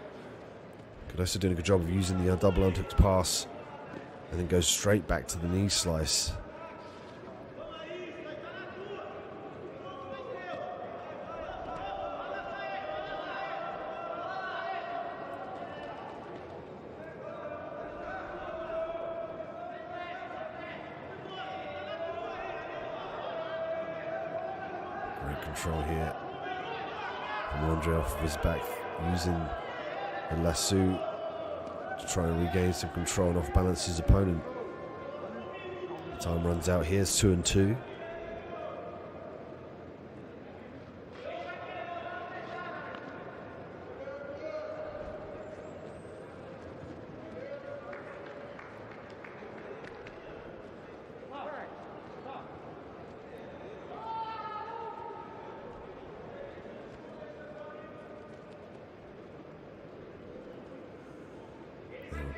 Cardoso doing a good job of using the double underhook pass and then goes straight back to the knee slice. Great control here from Andre off of his back, using the lasso to try and regain some control and off-balance his opponent. The time runs out here. It's 2-2.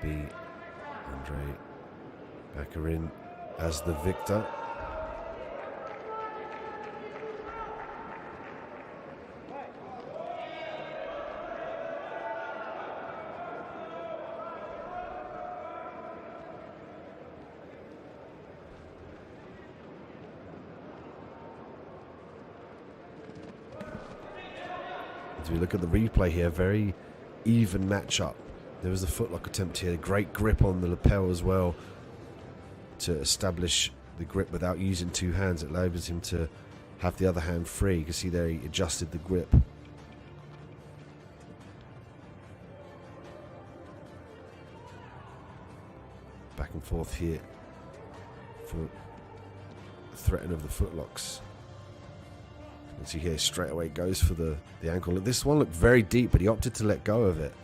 Be Andre Baccarin as the victor. As we look at the replay here, very even matchup. There was a footlock attempt here. Great grip on the lapel as well to establish the grip without using two hands. It allows him to have the other hand free. You can see there he adjusted the grip. Back and forth here for the threat of the footlocks. You can see here straight away goes for the ankle. This one looked very deep, but he opted to let go of it.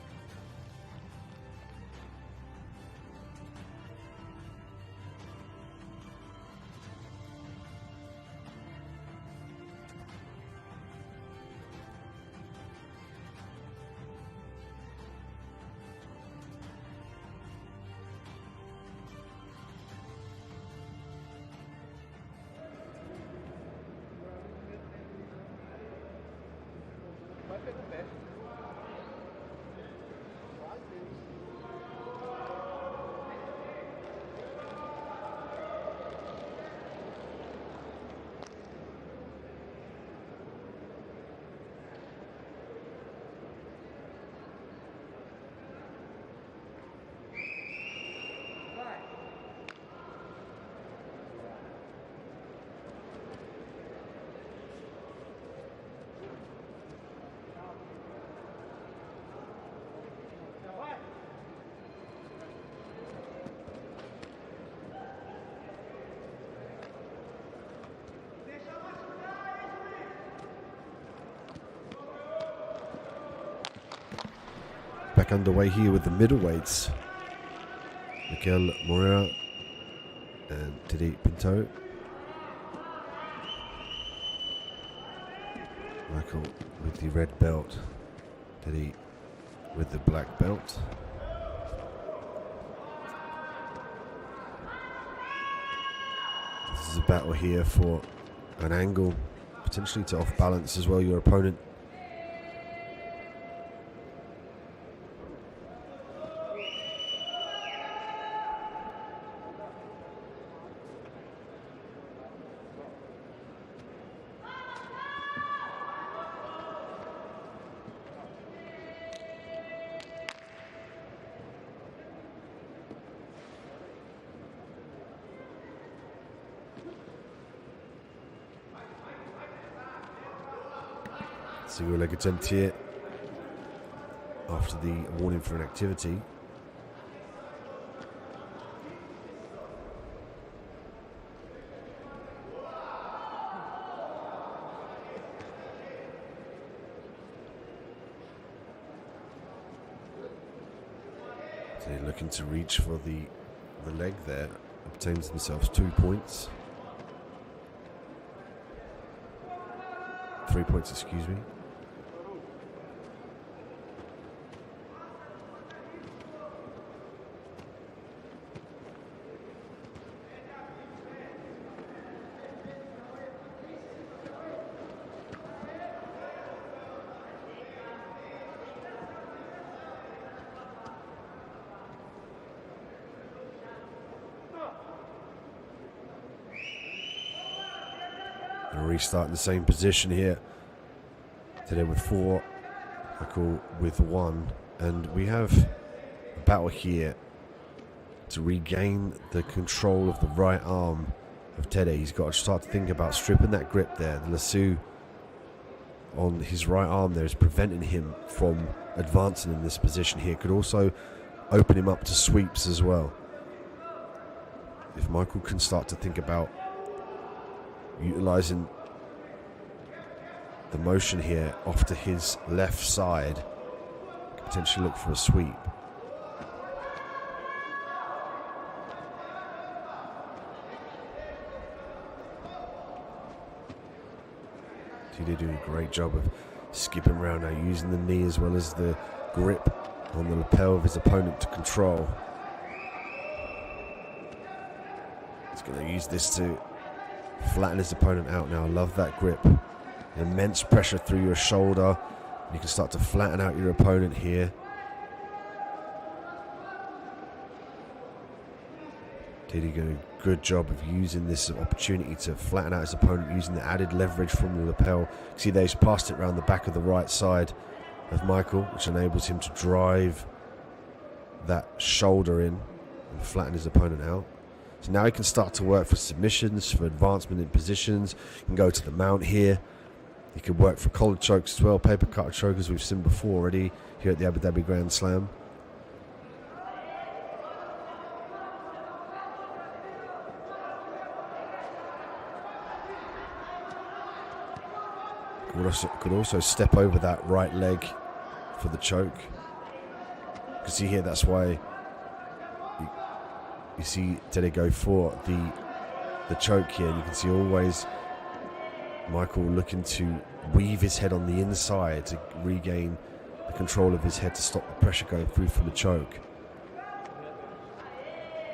Back underway here with the middleweights. Mikel Moreira and Didi Pinto. Michael with the red belt. Didi with the black belt. This is a battle here for an angle, potentially to off balance as well your opponent. Single leg attempt here after the warning for inactivity. So looking to reach for the leg there. obtains themselves 2 points. 3 points, excuse me. Restart in the same position here. Today with 4, Michael with 1, and we have a battle here to regain the control of the right arm of Tede. He's got to start to think about stripping that grip there. The lasso on his right arm there is preventing him from advancing in this position here. Could also open him up to sweeps as well. If Michael can start to think about utilizing the motion here off to his left side, could potentially look for a sweep. Tede doing a great job of skipping around now, using the knee as well as the grip on the lapel of his opponent to control. He's going to use this to flatten his opponent out now. I love that grip. Immense pressure through your shoulder. You can start to flatten out your opponent here. Tede doing a good job of using this opportunity to flatten out his opponent, using the added leverage from the lapel. See there, he's passed it around the back of the right side of Michael, which enables him to drive that shoulder in and flatten his opponent out. So now he can start to work for submissions, for advancement in positions. He can go to the mount here. He could work for collar chokes as well, paper cutter choke, as we've seen before already here at the Abu Dhabi Grand Slam. Could also step over that right leg for the choke. You can see here, that's why you see Tede go for the choke here. And you can see always Michael looking to weave his head on the inside to regain the control of his head to stop the pressure going through from the choke.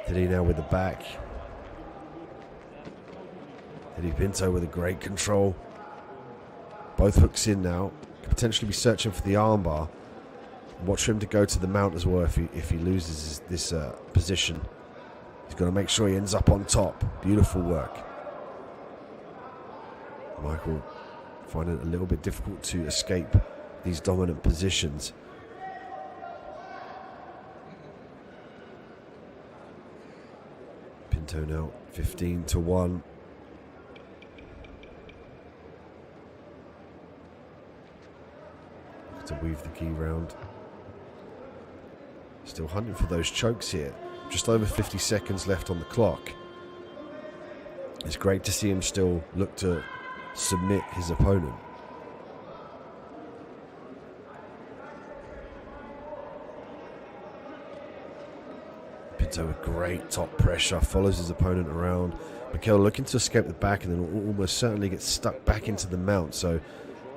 Tede now with the back. Tede Pinto with a great control. Both hooks in now. Could potentially be searching for the armbar. Watch for him to go to the mount as well if he loses this position. He's got to make sure he ends up on top. Beautiful work. Michael finding it a little bit difficult to escape these dominant positions. Pinto now 15-1. To weave the key round. Still hunting for those chokes here. Just over 50 seconds left on the clock. It's great to see him still look to submit his opponent. Pinto with great top pressure, follows his opponent around. Mikel looking to escape the back and then almost certainly gets stuck back into the mount, so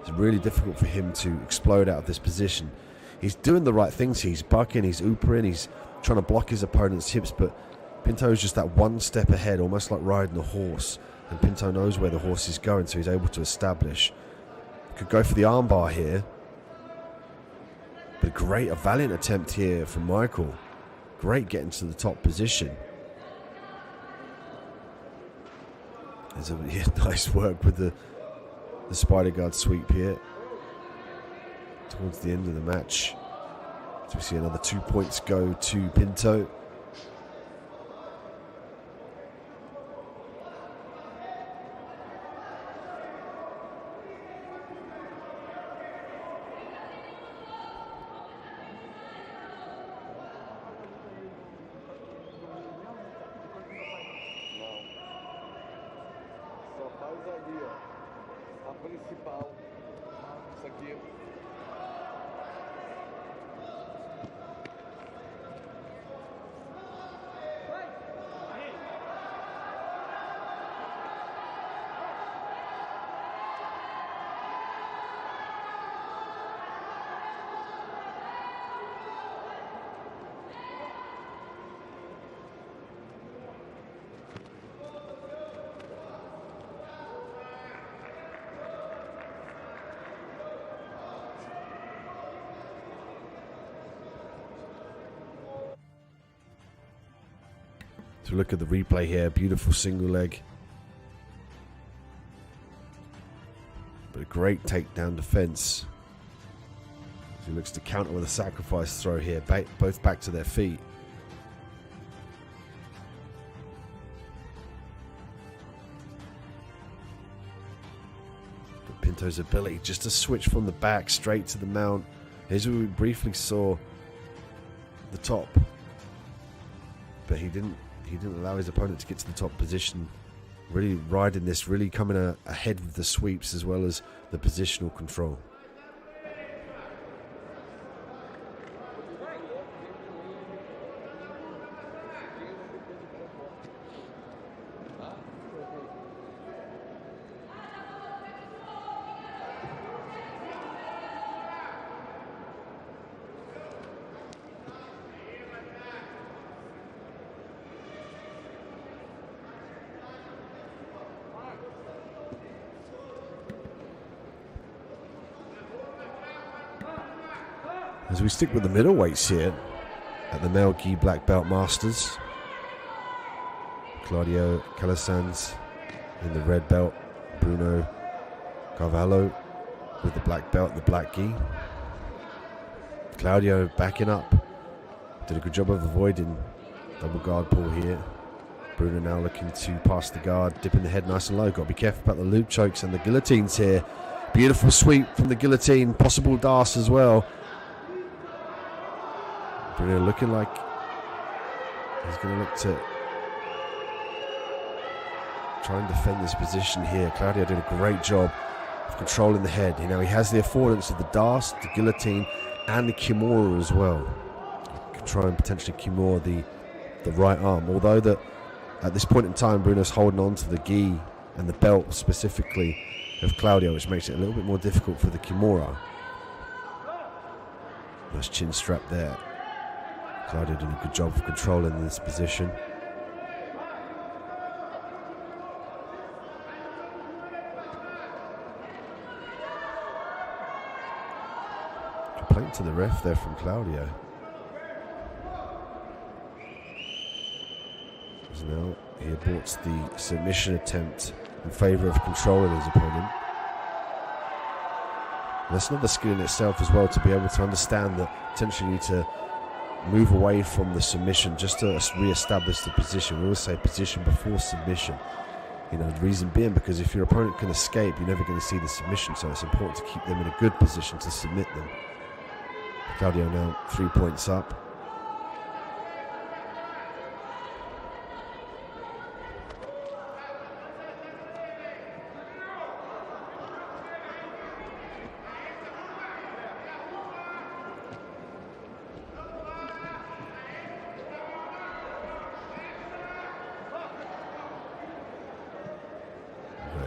it's really difficult for him to explode out of this position. He's doing the right things. He's bucking, he's oopering, he's trying to block his opponent's hips, but Pinto's just that one step ahead, almost like riding a horse. And Pinto knows where the horse is going, so he's able to establish. Could go for the armbar here. But a valiant attempt here from Michael. Great getting to the top position. There's nice work with the Spider Guard sweep here. Towards the end of the match. So we see another 2 points go to Pinto. To look at the replay here, beautiful single leg. But a great takedown defense. He looks to counter with a sacrifice throw here, both back to their feet. But Pinto's ability just to switch from the back straight to the mount. Here's where we briefly saw the top, but he didn't allow his opponent to get to the top position. Really riding this, really coming ahead with the sweeps as well as the positional control. As we stick with the middleweights here at the male gi black belt masters, Claudio Calasanz in the red belt, Bruno Carvalho with the black belt, the black gi. Claudio backing up, did a good job of avoiding double guard pull here. Bruno now looking to pass the guard, dipping the head nice and low. Got to be careful about the loop chokes and the guillotines here. Beautiful sweep from the guillotine, possible DAS as well. Bruno looking like he's going to look to try and defend this position here. Claudio did a great job of controlling the head. You know, he has the affordance of the DAS, the guillotine, and the Kimura as well. He can try and potentially Kimura the right arm. Although that at this point in time, Bruno's holding on to the gi and the belt specifically of Claudio, which makes it a little bit more difficult for the Kimura. Nice chin strap there. Claudio did a good job of controlling this position. Complaint to the ref there from Claudio. As now he aborts the submission attempt in favour of controlling his opponent. And that's another skill in itself as well, to be able to understand that potentially you need to move away from the submission just to re-establish the position. We always say position before submission. You know, the reason being because if your opponent can escape, you're never going to see the submission, so it's important to keep them in a good position to submit them. Claudio now 3 points up.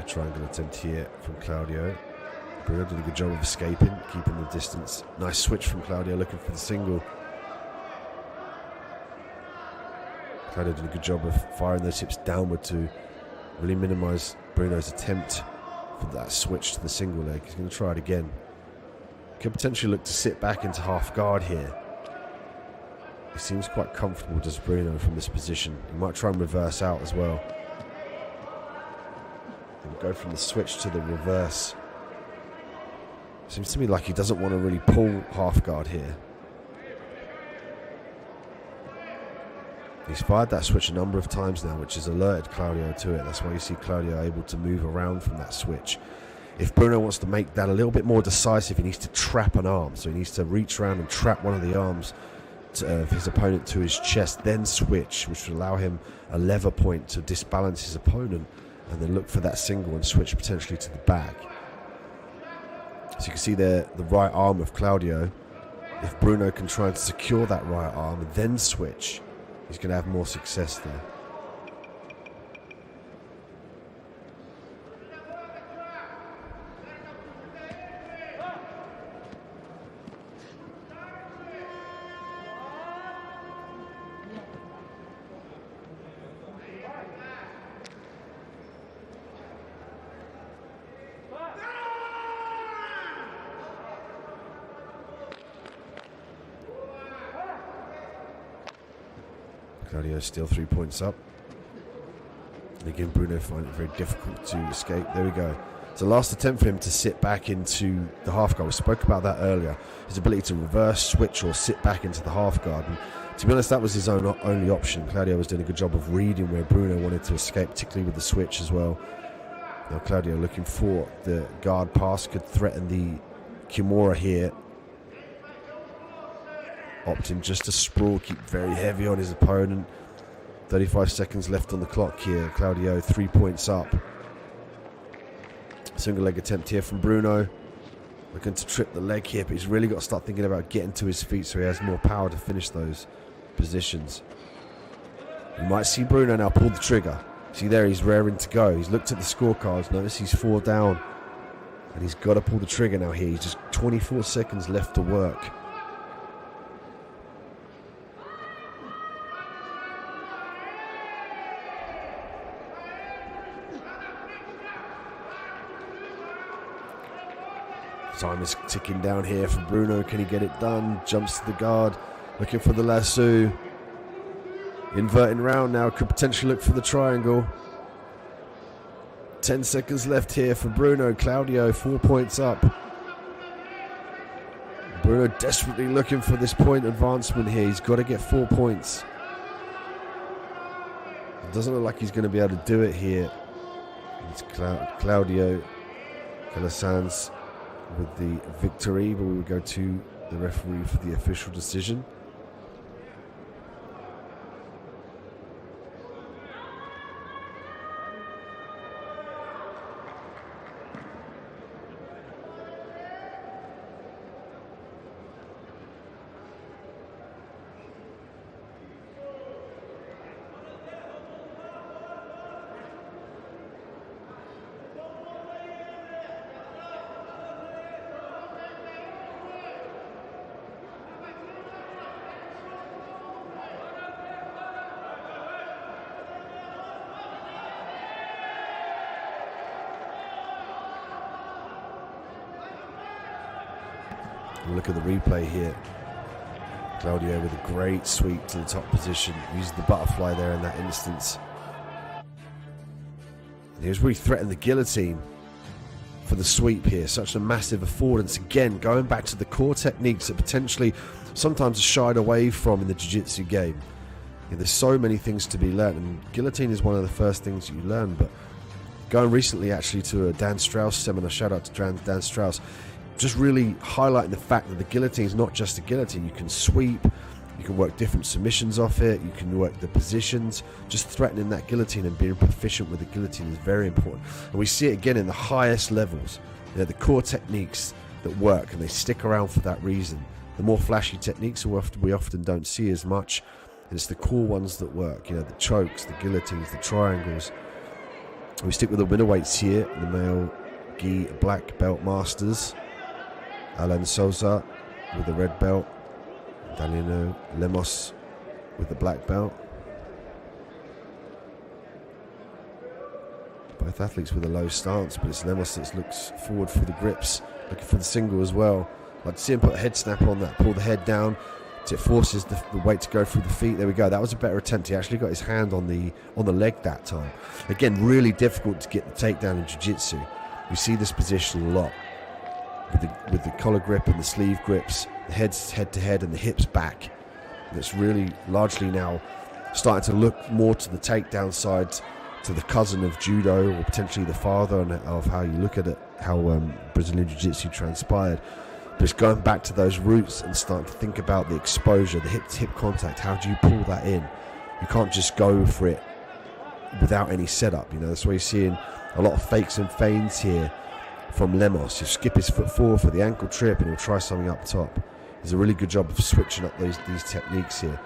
Triangle attempt here from Claudio. Bruno did a good job of escaping, keeping the distance. Nice switch from Claudio, looking for the single. Claudio did a good job of firing those hips downward to really minimise Bruno's attempt for that switch to the single leg. He's going to try it again. Could potentially look to sit back into half guard here. He seems quite comfortable, does Bruno, from this position. He might try and reverse out as well. Go from the switch to the reverse. Seems to me like he doesn't want to really pull half guard here. He's fired that switch a number of times now, which has alerted Claudio to it. That's why you see Claudio able to move around from that switch. If Bruno wants to make that a little bit more decisive, he needs to trap an arm. So he needs to reach around and trap one of the arms of his opponent to his chest, then switch, which would allow him a lever point to disbalance his opponent, and then look for that single and switch potentially to the back. So you can see there the right arm of Claudio. If Bruno can try and secure that right arm and then switch, he's going to have more success there. Claudio still 3 points up. And again, Bruno find it very difficult to escape. There we go. It's the last attempt for him to sit back into the half guard. We spoke about that earlier. His ability to reverse, switch, or sit back into the half guard. And to be honest, that was his only option. Claudio was doing a good job of reading where Bruno wanted to escape, particularly with the switch as well. Now Claudio looking for the guard pass, could threaten the Kimura here. Opting just to sprawl, keep very heavy on his opponent. 35 seconds left on the clock here. Claudio 3 points up. Single leg attempt here from Bruno. Looking to trip the leg here, but he's really got to start thinking about getting to his feet so he has more power to finish those positions. You might see Bruno now pull the trigger. See there, he's raring to go. He's looked at the scorecards. Notice he's 4 down. And he's got to pull the trigger now here. He's just 24 seconds left to work. Time is ticking down here for Bruno. Can he get it done? Jumps to the guard, looking for the lasso. Inverting round now, could potentially look for the triangle. 10 seconds left here for Bruno. Claudio 4 points up. Bruno desperately looking for this point advancement here. He's got to get 4 points. It doesn't look like he's going to be able to do it here. It's Claudio Calasanz with the victory, but we will go to the referee for the official decision. Look at the replay here. Claudio with a great sweep to the top position. Uses the butterfly there in that instance. And he was really threatening the guillotine for the sweep here. Such a massive affordance. Again, going back to the core techniques that potentially sometimes are shied away from in the Jiu-Jitsu game. There's so many things to be learned, and guillotine is one of the first things you learn. But going recently actually to a Dan Strauss seminar, shout out to Dan Strauss, just really highlighting the fact that the guillotine is not just a guillotine. You can sweep, you can work different submissions off it, you can work the positions. Just threatening that guillotine and being proficient with the guillotine is very important. And we see it again in the highest levels. The core techniques that work, and they stick around for that reason. The more flashy techniques we often don't see as much, and it's the core ones that work. The chokes, the guillotines, the triangles. We stick with the middleweights here, the male gi black belt masters. Alan Souza with the red belt, Daniel Lemos with the black belt. Both athletes with a low stance, but it's Lemos that looks forward for the grips, looking for the single as well. I'd see him put a head snap on that, pull the head down, so it forces the weight to go through the feet. There we go. That was a better attempt. He actually got his hand on the leg that time. Again, really difficult to get the takedown in Jiu-Jitsu. We see this position a lot. With the collar grip and the sleeve grips, the head's head to head and the hips back. And it's really largely now starting to look more to the takedown side, to the cousin of judo, or potentially the father of how you look at it, how Brazilian Jiu-Jitsu transpired. But it's going back to those roots and starting to think about the exposure, the hip-to-hip contact. How do you pull that in? You can't just go for it without any setup. That's why you're seeing a lot of fakes and feints here from Lemos. He'll skip his foot forward for the ankle trip and he'll try something up top. He does a really good job of switching up these techniques here.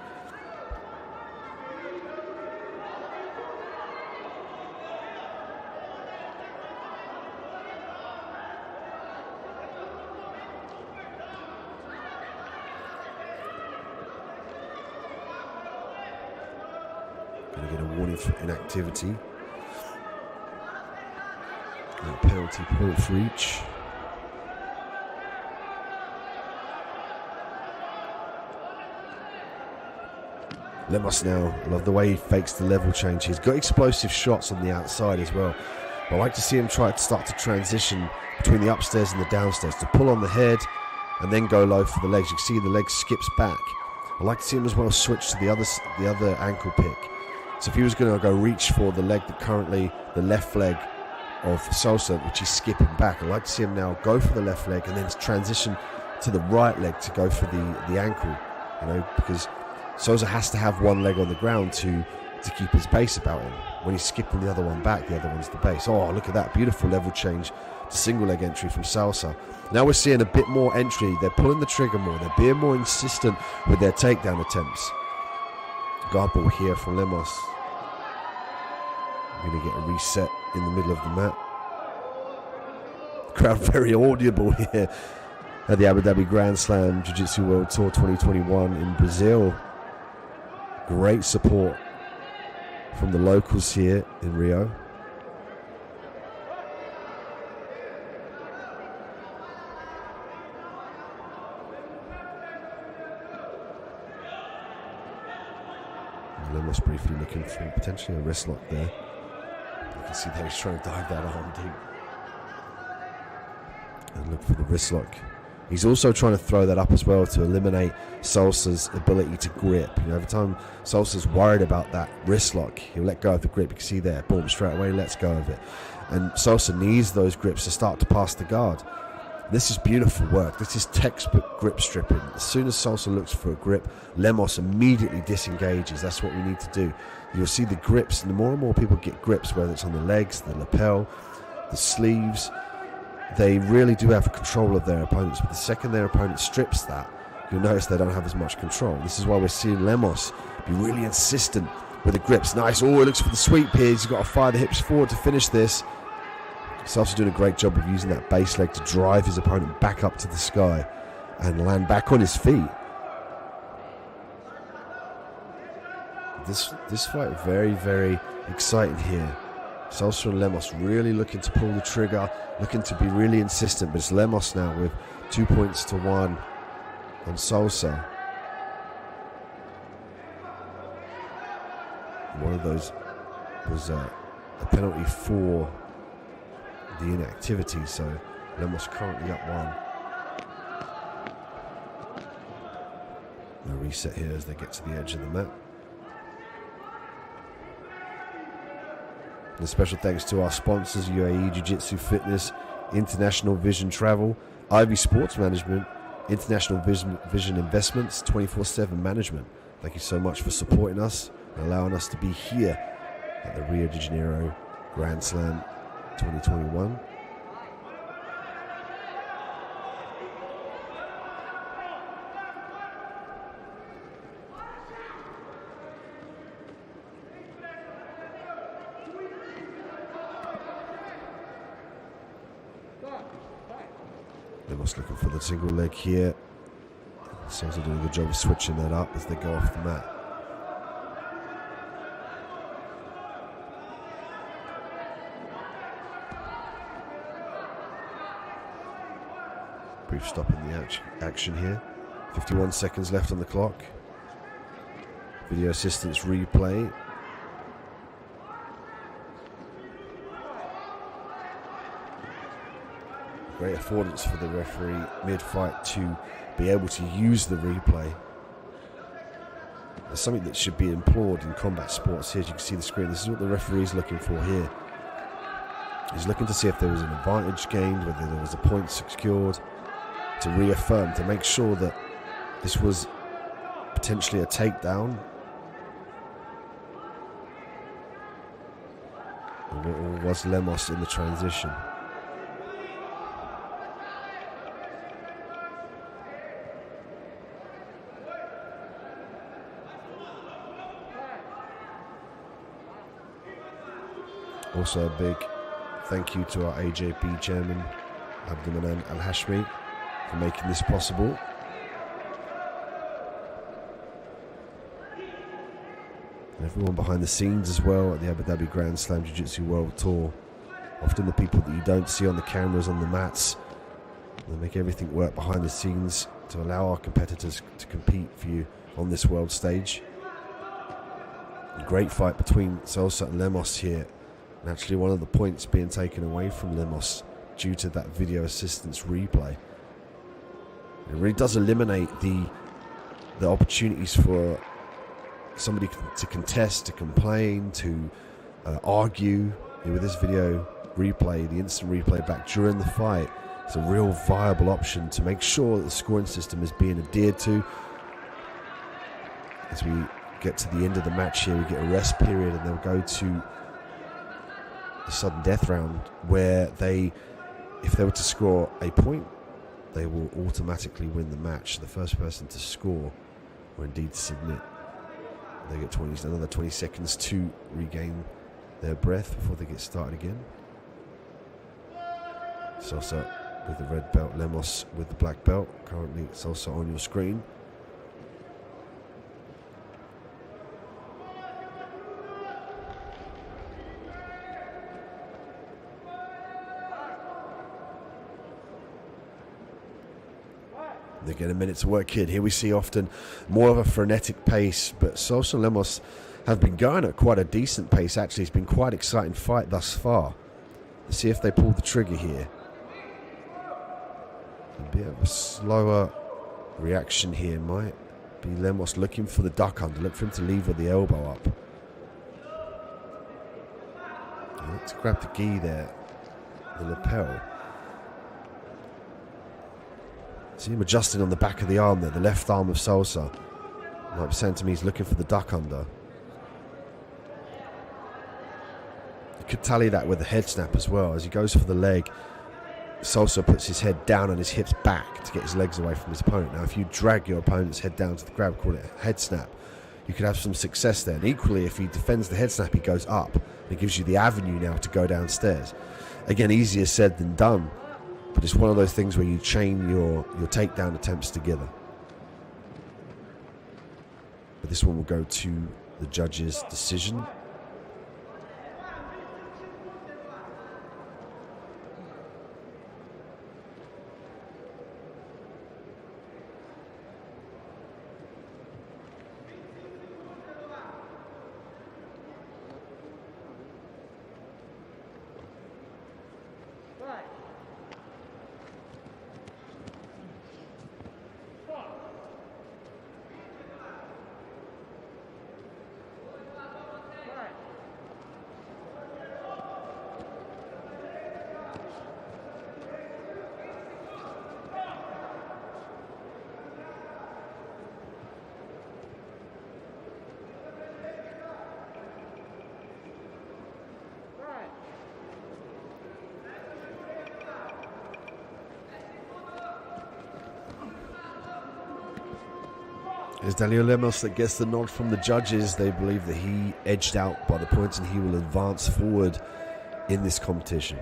Going to get a warning for inactivity. And a penalty point for each. Lemos now, I love the way he fakes the level change. He's got explosive shots on the outside as well. I like to see him try to start to transition between the upstairs and the downstairs, to pull on the head and then go low for the legs. You can see the leg skips back. I like to see him as well switch to the other ankle pick. So if he was going to go reach for the leg that currently, the left leg of Sosa, which he's skipping back, I like to see him now go for the left leg and then transition to the right leg to go for the ankle, because Sosa has to have one leg on the ground to keep his base about him. When he's skipping the other one back, the other one's the base. Oh, look at that beautiful level change to single leg entry from Sosa. Now we're seeing a bit more entry. They're pulling the trigger more. They're being more insistent with their takedown attempts. Guard ball here from Lemos. We're going to get a reset in the middle of the mat. Crowd very audible here at the Abu Dhabi Grand Slam Jiu-Jitsu World Tour 2021 in Brazil. Great support from the locals here in Rio. Lemos briefly looking for potentially a wrist lock there. You can see there he's trying to dive that arm deep and look for the wrist lock. He's also trying to throw that up as well to eliminate Sosa's ability to grip. Every time Sosa's worried about that wrist lock, he'll let go of the grip. You can see there, boom, straight away lets go of it. And Sosa needs those grips to start to pass the guard. This is beautiful work. This is textbook grip stripping. As soon as Sosa looks for a grip, Lemos immediately disengages. That's what we need to do. You'll see the grips, and the more and more people get grips, whether it's on the legs, the lapel, the sleeves, they really do have control of their opponents. But the second their opponent strips that, you'll notice they don't have as much control. This is why we're seeing Lemos be really insistent with the grips. Nice. Oh, he looks for the sweep here. He's got to fire the hips forward to finish this. Sosa doing a great job of using that base leg to drive his opponent back up to the sky and land back on his feet. This fight very, very exciting here. Sosa and Lemos really looking to pull the trigger, looking to be really insistent, but it's Lemos now with 2 points to 1 on Sosa. One of those was a penalty for the inactivity, so Lemos currently up 1. A reset here as they get to the edge of the mat. And a special thanks to our sponsors, UAE Jiu-Jitsu Fitness, International Vision Travel, Ivy Sports Management, International Vision Investments, 24/7 Management. Thank you so much for supporting us and allowing us to be here at the Rio de Janeiro Grand Slam 2021. Lemos looking for the single leg here. Sosa doing a good job of switching that up as they go off the mat. Brief stop in the action here. 51 seconds left on the clock. Video assistance replay. Great affordance for the referee mid-fight to be able to use the replay. There's something that should be implored in combat sports here. As you can see the screen, this is what the referee's looking for here. He's looking to see if there was an advantage gained, whether there was a point secured, to reaffirm, to make sure that this was potentially a takedown. Or was Lemos in the transition? Also a big thank you to our AJP chairman, Abdulmanan Al-Hashmi, for making this possible. And everyone behind the scenes as well at the Abu Dhabi Grand Slam Jiu-Jitsu World Tour. Often the people that you don't see on the cameras, on the mats, they make everything work behind the scenes to allow our competitors to compete for you on this world stage. Great fight between Sosa and Lemos here. And actually one of the points being taken away from Lemos due to that video assistance replay. It really does eliminate the opportunities for somebody to contest, to complain, to argue. With this video replay, the instant replay back during the fight, it's a real viable option to make sure that the scoring system is being adhered to. As we get to the end of the match here, we get a rest period, and they'll go to the sudden death round, where if they were to score a point, they will automatically win the match. The first person to score, or indeed submit, they get another 20 seconds to regain their breath before they get started again. Sosa with the red belt, Lemos with the black belt. Currently Sosa on your screen. They get a minute to work here. Here we see often more of a frenetic pace, but Sosa and Lemos have been going at quite a decent pace. Actually, it's been quite an exciting fight thus far. Let's see if they pull the trigger here. A bit of a slower reaction here might be Lemos looking for the duck under. Look for him to leave with the elbow up. Let's grab the gi there, the lapel. See him adjusting on the back of the arm there, the left arm of Sosa. Might be saying to me he's looking for the duck under. You could tally that with the head snap as well. As he goes for the leg, Sosa puts his head down and his hips back to get his legs away from his opponent. Now, if you drag your opponent's head down to the grab, call it a head snap, you could have some success there. And equally, if he defends the head snap, he goes up. It gives you the avenue now to go downstairs. Again, easier said than done. But it's one of those things where you chain your takedown attempts together. But this one will go to the judge's decision. It's Daniel Lemos that gets the nod from the judges. They believe that he edged out by the points and he will advance forward in this competition.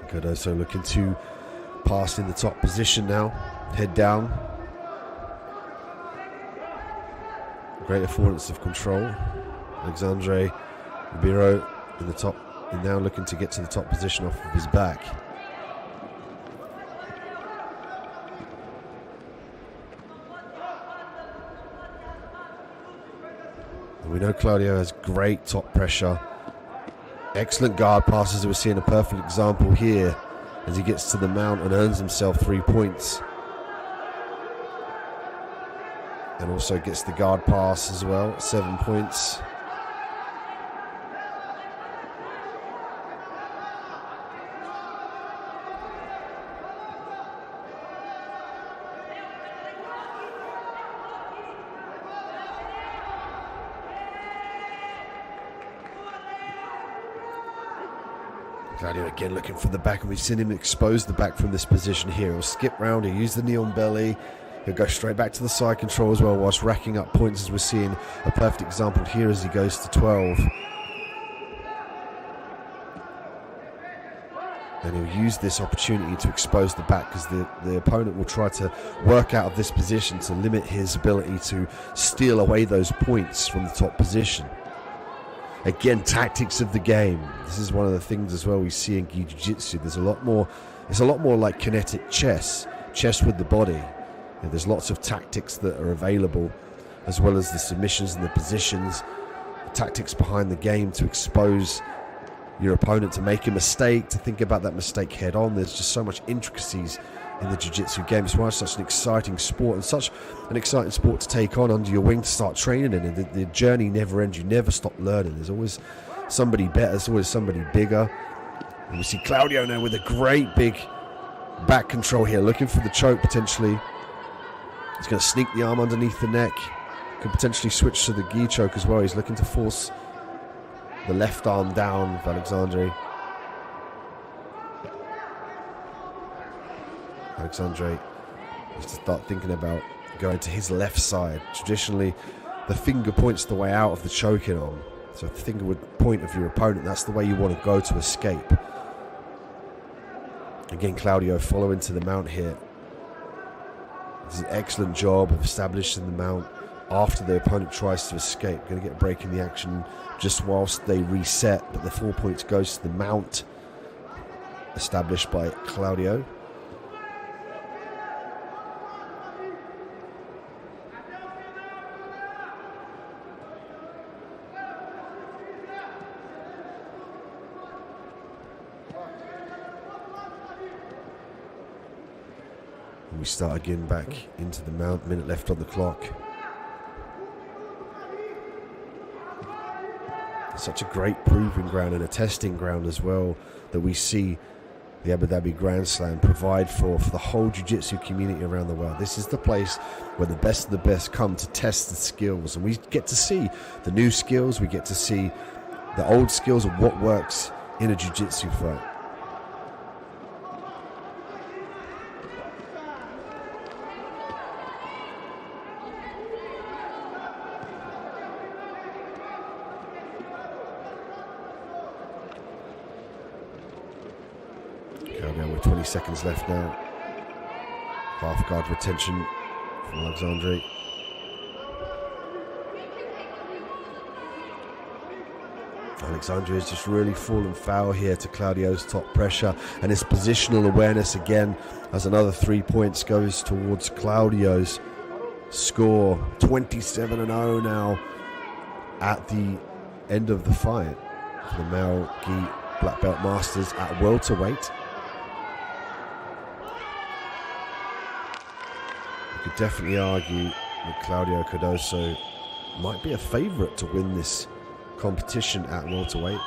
Cardoso looking to pass in the top position now. Head down. Great affordance of control. Alexandre Ribeiro in the top, and now looking to get to the top position off of his back. And we know Claudio has great top pressure. Excellent guard passes. We're seeing a perfect example here as he gets to the mount and earns himself 3 points. And also gets the guard pass as well, 7 points. Claudio again looking for the back, and we've seen him expose the back from this position here. He'll skip round, he'll use the knee on belly, he'll go straight back to the side control as well, whilst racking up points, as we're seeing a perfect example here as he goes to 12. And he'll use this opportunity to expose the back, because the opponent will try to work out of this position to limit his ability to steal away those points from the top position. Again, tactics of the game. This is one of the things as well we see in Gi Jiu-Jitsu. There's a lot more. It's a lot more like kinetic chess with the body. And there's lots of tactics that are available, as well as the submissions and the positions, the tactics behind the game to expose your opponent, to make a mistake, to think about that mistake head on. There's just so much intricacies in the Jiu-Jitsu game. It's why it's such an exciting sport, and such an exciting sport to take on under your wing, to start training in. And the journey never ends. You never stop learning. There's always somebody better. There's always somebody bigger. And we see Claudio now with a great big back control here, looking for the choke potentially. He's going to sneak the arm underneath the neck. Could potentially switch to the gi choke as well. He's looking to force the left arm down with Alexandre. Alexandre needs to start thinking about going to his left side. Traditionally, the finger points the way out of the choking arm. So if the finger would point of your opponent, that's the way you want to go to escape. Again, Claudio following to the mount here. Does an excellent job of establishing the mount after the opponent tries to escape. Going to get a break in the action just whilst they reset, but the 4 points goes to the mount established by Claudio. We start again back into the mount, minute left on the clock. Such a great proving ground and a testing ground as well that we see the Abu Dhabi Grand Slam provide for the whole Jiu-Jitsu community around the world. This is the place where the best of the best come to test the skills, and we get to see the new skills, we get to see the old skills of what works in a Jiu-Jitsu fight. With 20 seconds left now. Half guard retention from Alexandre. Alexandre has just really fallen foul here to Claudio's top pressure, and his positional awareness again as another 3 points goes towards Claudio's score. 27-0 now at the end of the fight for the male gi black belt masters at welterweight. You could definitely argue that Claudio Cardoso might be a favourite to win this competition at welterweight.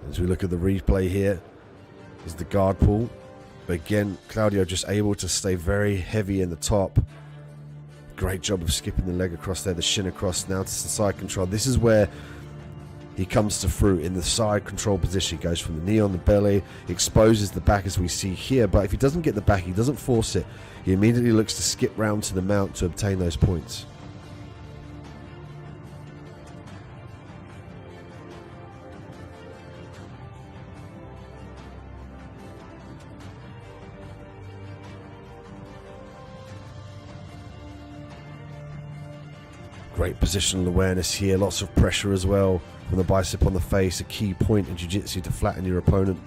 As we look at the replay here, is the guard pull. But again, Claudio just able to stay very heavy in the top. Great job of skipping the leg across there, the shin across, now to the side control. This is where he comes to fruit in the side control position. He goes from the knee on the belly, exposes the back as we see here, but if he doesn't get the back, he doesn't force it. He immediately looks to skip round to the mount to obtain those points. Great positional awareness here, lots of pressure as well from the bicep on the face, a key point in Jiu-Jitsu to flatten your opponent.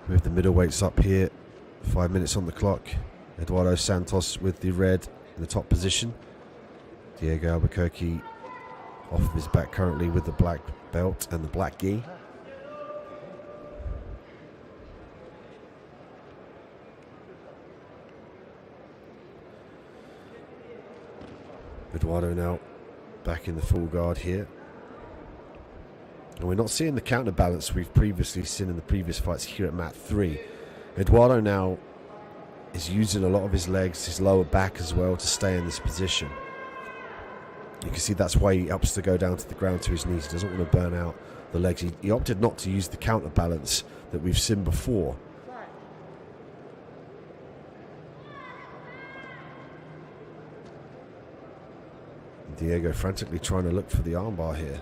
With the middleweights up here, 5 minutes on the clock. Eduardo Santos with the red in the top position. Diego Albuquerque off of his back currently with the black belt and the black gi. Eduardo now back in the full guard here. And we're not seeing the counterbalance we've previously seen in the previous fights here at mat 3. Eduardo now is using a lot of his legs, his lower back as well, to stay in this position. You can see that's why he opts to go down to the ground to his knees. He doesn't want to burn out the legs. He opted not to use the counterbalance that we've seen before. Diego frantically trying to look for the armbar here.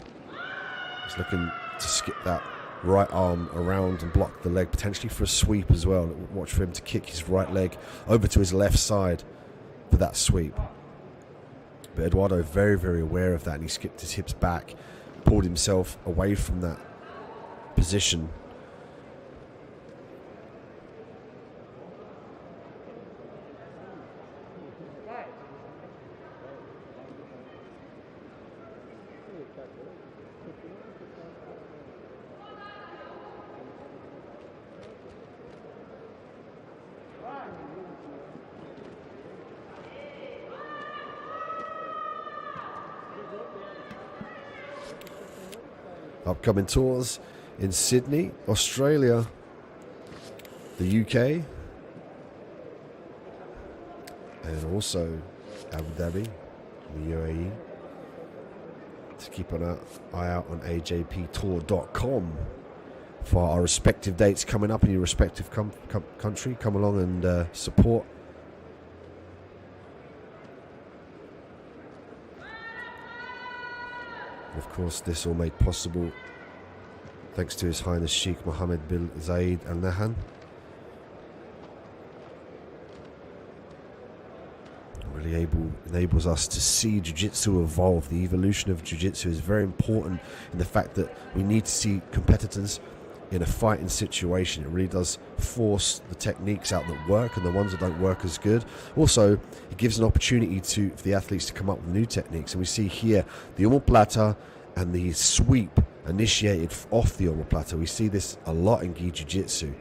He's looking to skip that right arm around and block the leg, potentially for a sweep as well. Watch for him to kick his right leg over to his left side for that sweep. But Eduardo very, very aware of that, and he skipped his hips back, pulled himself away from that position. Upcoming tours in Sydney, Australia, the UK, and also Abu Dhabi, the UAE. To keep an eye out on ajptour.com for our respective dates coming up in your respective country. Come along and support. Of course, this all made possible thanks to His Highness Sheikh Mohammed bin Zayed Al Nahyan. Really enables us to see Jiu-Jitsu evolve. The evolution of Jiu-Jitsu is very important in the fact that we need to see competitors in a fighting situation. It really does force the techniques out that work and the ones that don't work as good. Also, it gives an opportunity for the athletes to come up with new techniques. And we see here the omoplata and the sweep initiated off the omoplata. We see this a lot in gi jiu-jitsu.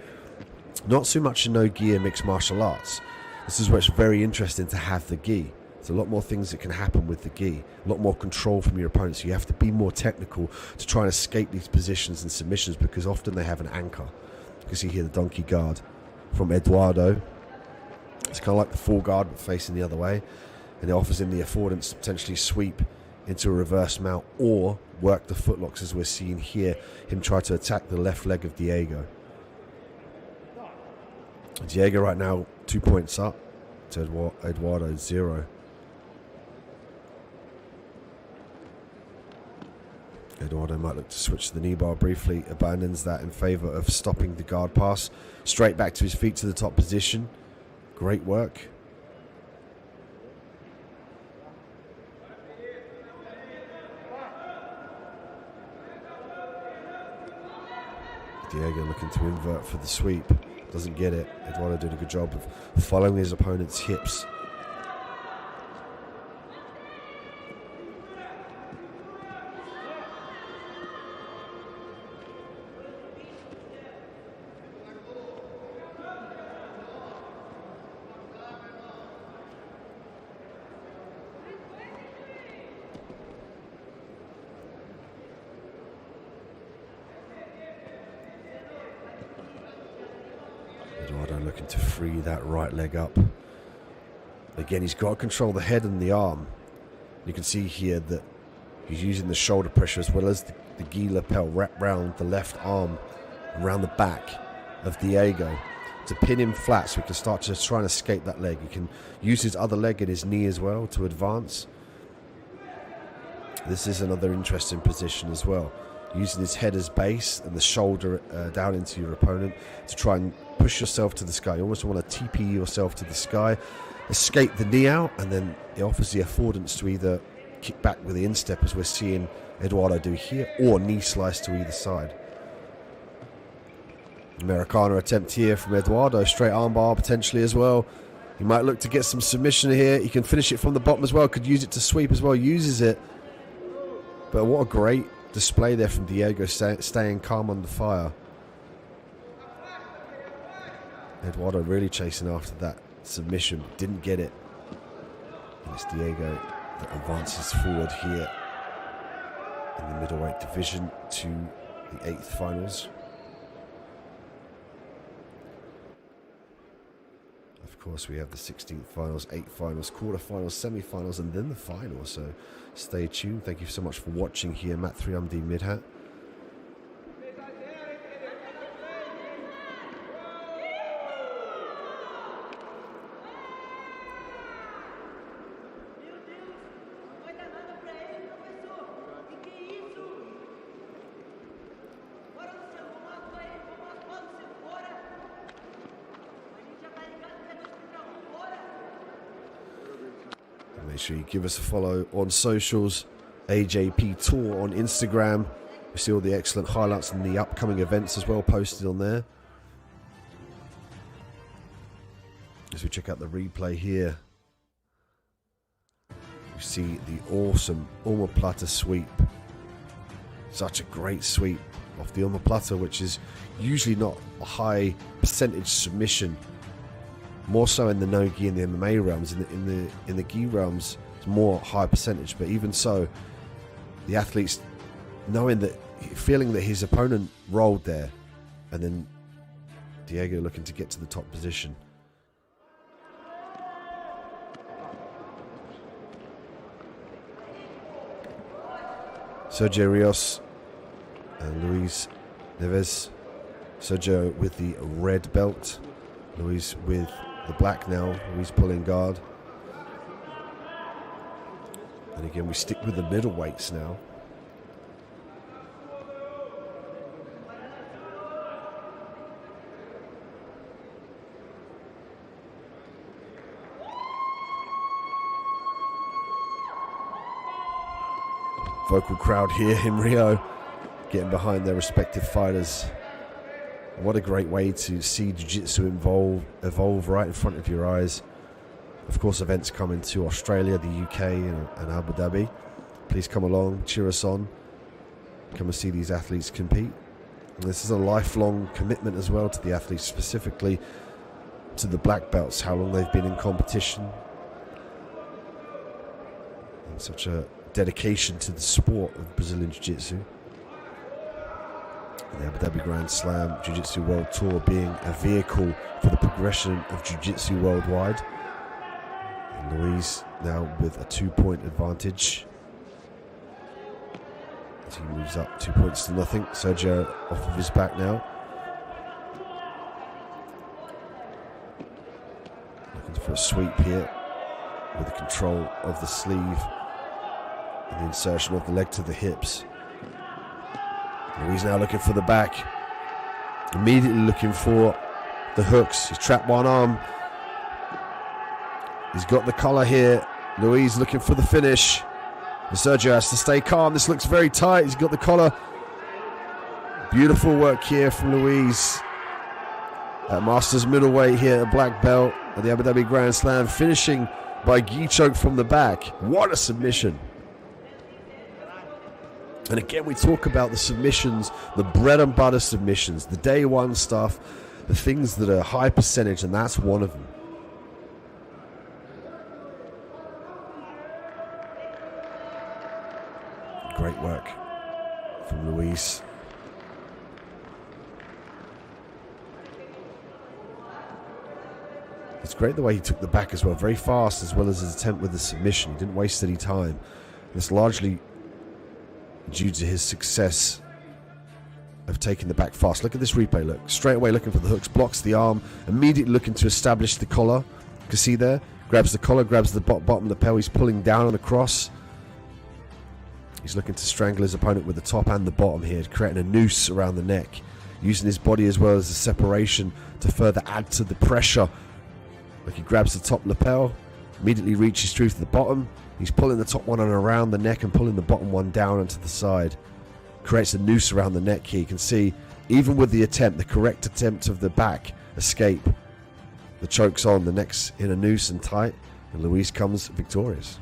Not so much in no gi and mixed martial arts. This is where it's very interesting to have the gi. There's a lot more things that can happen with the gi, a lot more control from your opponent, so you have to be more technical to try and escape these positions and submissions, because often they have an anchor. You can see here the donkey guard from Eduardo. It's kind of like the full guard but facing the other way, and it offers him the affordance to potentially sweep into a reverse mount or work the footlocks, as we're seeing here, him try to attack the left leg of Diego. Diego right now 2 points up to Eduardo 0. Eduardo might look to switch to the knee bar briefly, abandons that in favour of stopping the guard pass. Straight back to his feet to the top position. Great work. Diego looking to invert for the sweep. Doesn't get it. Eduardo doing a good job of following his opponent's hips. Eduardo looking to free that right leg up. Again, he's got to control the head and the arm. You can see here that he's using the shoulder pressure as well as the gi lapel wrapped around the left arm, around the back of Diego to pin him flat so he can start to try and escape that leg. He can use his other leg and his knee as well to advance. This is another interesting position as well. Using his head as base and the shoulder down into your opponent to try and push yourself to the sky. You almost want to TP yourself to the sky, escape the knee out, and then it offers the affordance to either kick back with the instep as we're seeing Eduardo do here, or knee slice to either side. Americana attempt here from Eduardo, straight armbar potentially as well. He might look to get some submission here. He can finish it from the bottom as well, could use it to sweep as well, uses it. But what a great display there from Diego, staying calm under fire. Eduardo really chasing after that submission, didn't get it. And it's Diego that advances forward here in the middleweight division to the 8th finals. Of course, we have the 16th finals, 8th finals, quarterfinals, semi-finals, and then the final. So stay tuned. Thank you so much for watching here. Mat 3MD Midhat. Make sure you give us a follow on socials, AJP Tour on Instagram. We see all the excellent highlights and the upcoming events as well posted on there. As we check out the replay here, we see the awesome omoplata sweep. Such a great sweep off the omoplata, which is usually not a high percentage submission. More so in the no-gi and the MMA realms. In the gi realms, it's more high percentage. But even so, the athletes feeling that his opponent rolled there, and then Diego looking to get to the top position. Sergio Rios and Luis Neves. Sergio with the red belt, Luis with the black now. Luis pulling guard. And again, we stick with the middleweights now. Vocal crowd here in Rio, getting behind their respective fighters. What a great way to see Jiu-Jitsu evolve right in front of your eyes. Of course, events coming to Australia, the UK, and Abu Dhabi. Please come along, cheer us on. Come and see these athletes compete. And this is a lifelong commitment as well to the athletes, specifically to the black belts, how long they've been in competition. And such a dedication to the sport of Brazilian Jiu-Jitsu. The Abu Dhabi Grand Slam Jiu-Jitsu World Tour being a vehicle for the progression of Jiu-Jitsu worldwide. And Luis now with a 2-point advantage as he moves up 2 points to nothing. Sergio off of his back now. Looking for a sweep here with the control of the sleeve and the insertion of the leg to the hips. He's now looking for the back. Immediately looking for the hooks. He's trapped one arm. He's got the collar here. Luis looking for the finish. And Sergio has to stay calm. This looks very tight. He's got the collar. Beautiful work here from Luis at Masters middleweight here at black belt at the Abu Dhabi Grand Slam, finishing by gi choke from the back. What a submission. And again, we talk about the submissions, the bread and butter submissions, the day one stuff, the things that are high percentage, and that's one of them. Great work from Luis. It's great the way he took the back as well, very fast, as well as his attempt with the submission. He didn't waste any time. It's largely due to his success of taking the back fast. Look at this replay, look. Straight away looking for the hooks, blocks the arm, immediately looking to establish the collar. You can see there, grabs the collar, grabs the bottom lapel. He's pulling down on a cross. He's looking to strangle his opponent with the top and the bottom here, creating a noose around the neck, using his body as well as the separation to further add to the pressure. Like he grabs the top lapel, immediately reaches through to the bottom. He's pulling the top one on around the neck and pulling the bottom one down onto the side. Creates a noose around the neck here. You can see, even with the attempt, the correct attempt of the back escape, the choke's on, the neck's in a noose and tight, and Luis comes victorious.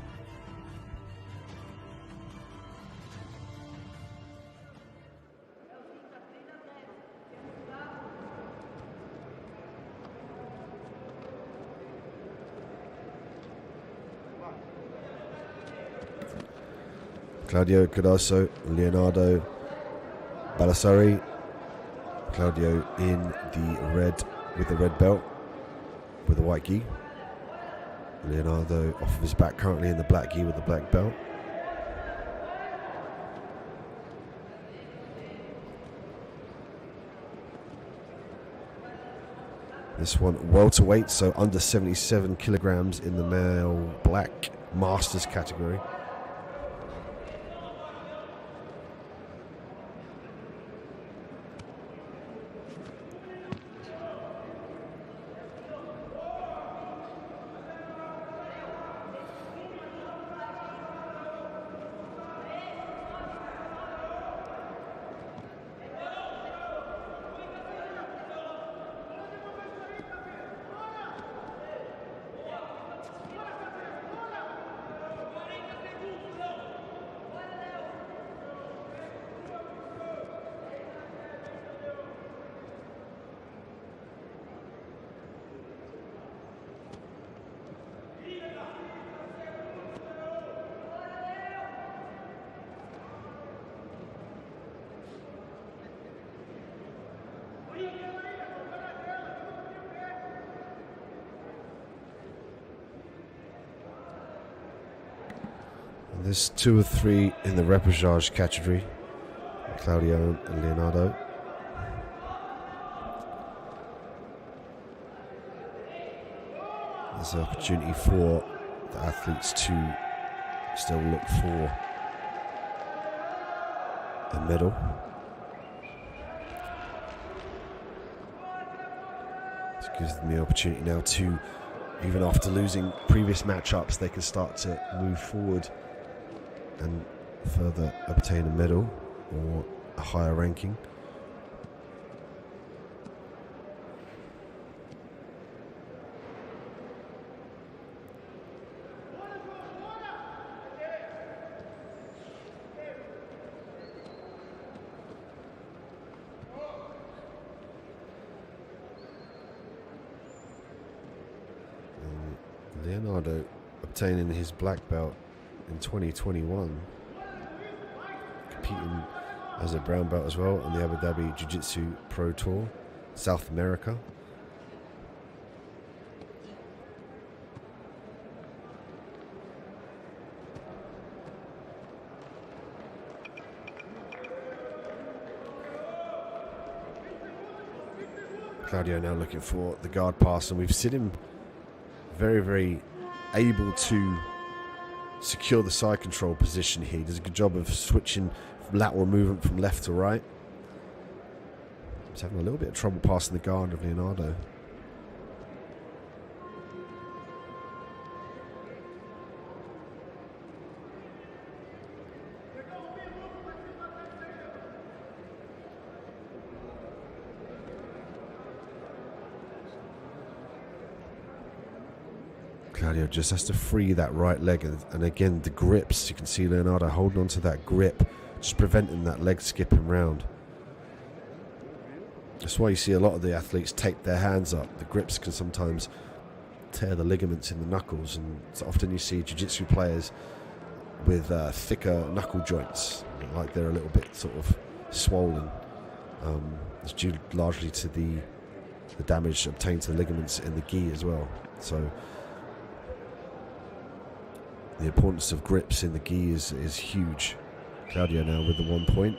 Claudio Cardoso, Leonardo Balassari. Claudio in the red, with the red belt, with the white gi. Leonardo off of his back, currently in the black gi with the black belt. This one welterweight, so under 77 kilograms in the male black masters category. There's 2 or 3 in the repechage category, Claudio and Leonardo. There's an opportunity for the athletes to still look for a medal. This gives them the opportunity now to, even after losing previous matchups, they can start to move forward and further obtain a medal or a higher ranking. And Leonardo obtaining his black belt in 2021, competing as a brown belt as well on the Abu Dhabi Jiu-Jitsu Pro Tour, South America. Claudio now looking for the guard pass, and we've seen him very, very able to secure the side control position here. He does a good job of switching lateral movement from left to right. He's having a little bit of trouble passing the guard of Leonardo. Claudio just has to free that right leg, and again the grips, you can see Leonardo holding on to that grip, just preventing that leg skipping round. That's why you see a lot of the athletes tape their hands up. The grips can sometimes tear the ligaments in the knuckles, and so often you see jiu-jitsu players with thicker knuckle joints, like they're a little bit sort of swollen. It's due largely to the damage obtained to the ligaments in the gi as well. So the importance of grips in the gi is huge. Claudio now with the 1 point.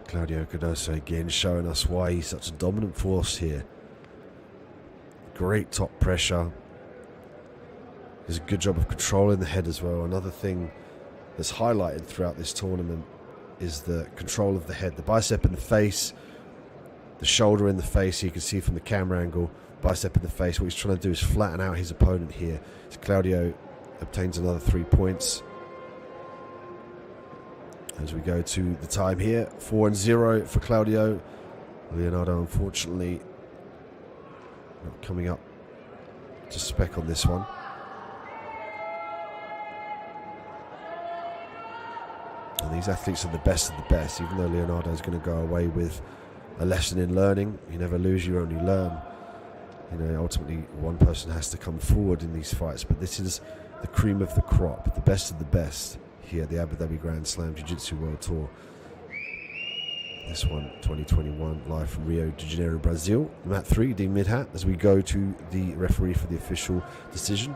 Claudio Cardoso again showing us why he's such a dominant force here. Great top pressure. Does a good job of controlling the head as well. Another thing that's highlighted throughout this tournament is the control of the head. The bicep in the face, the shoulder in the face. You can see from the camera angle, bicep in the face. What he's trying to do is flatten out his opponent here. So Claudio obtains another 3 points. As we go to the time here, 4-0 for Claudio. Leonardo, unfortunately, not coming up to spec on this one. And these athletes are the best of the best, even though Leonardo is going to go away with a lesson in learning. You never lose, you only learn. You know, ultimately, one person has to come forward in these fights, but this is the cream of the crop, the best of the best here at the Abu Dhabi Grand Slam Jiu-Jitsu World Tour. This one, 2021, live from Rio de Janeiro, Brazil. Mat 3, Dean Midhat, as we go to the referee for the official decision.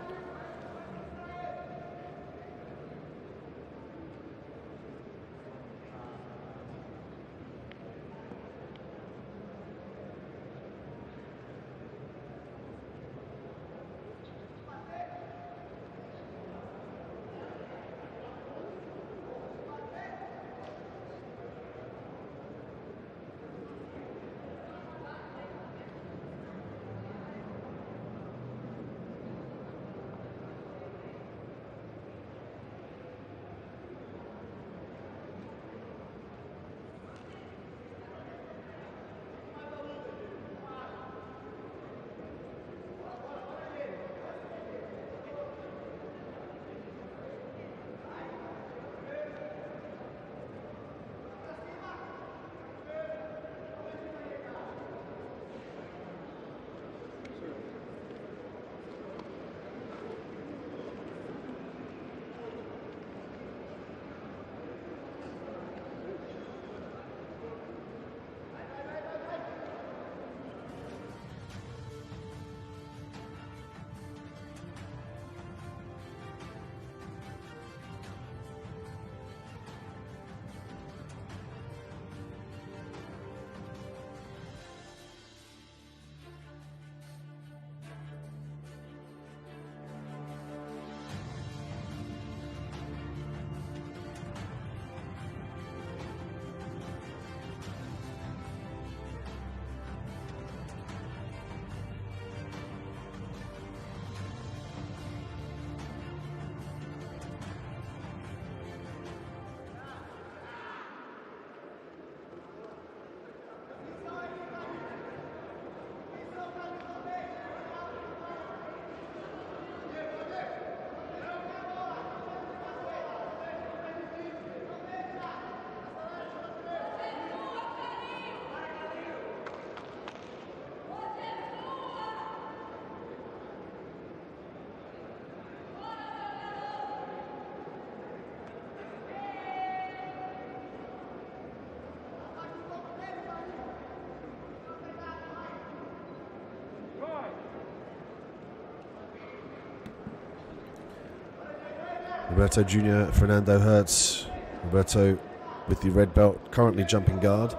Roberto Jr., Fernando Hertz. Roberto with the red belt, currently jumping guard.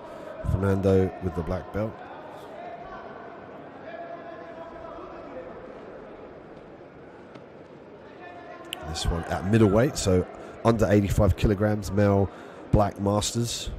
Fernando with the black belt. This one at middleweight, so under 85 kilograms, male black masters.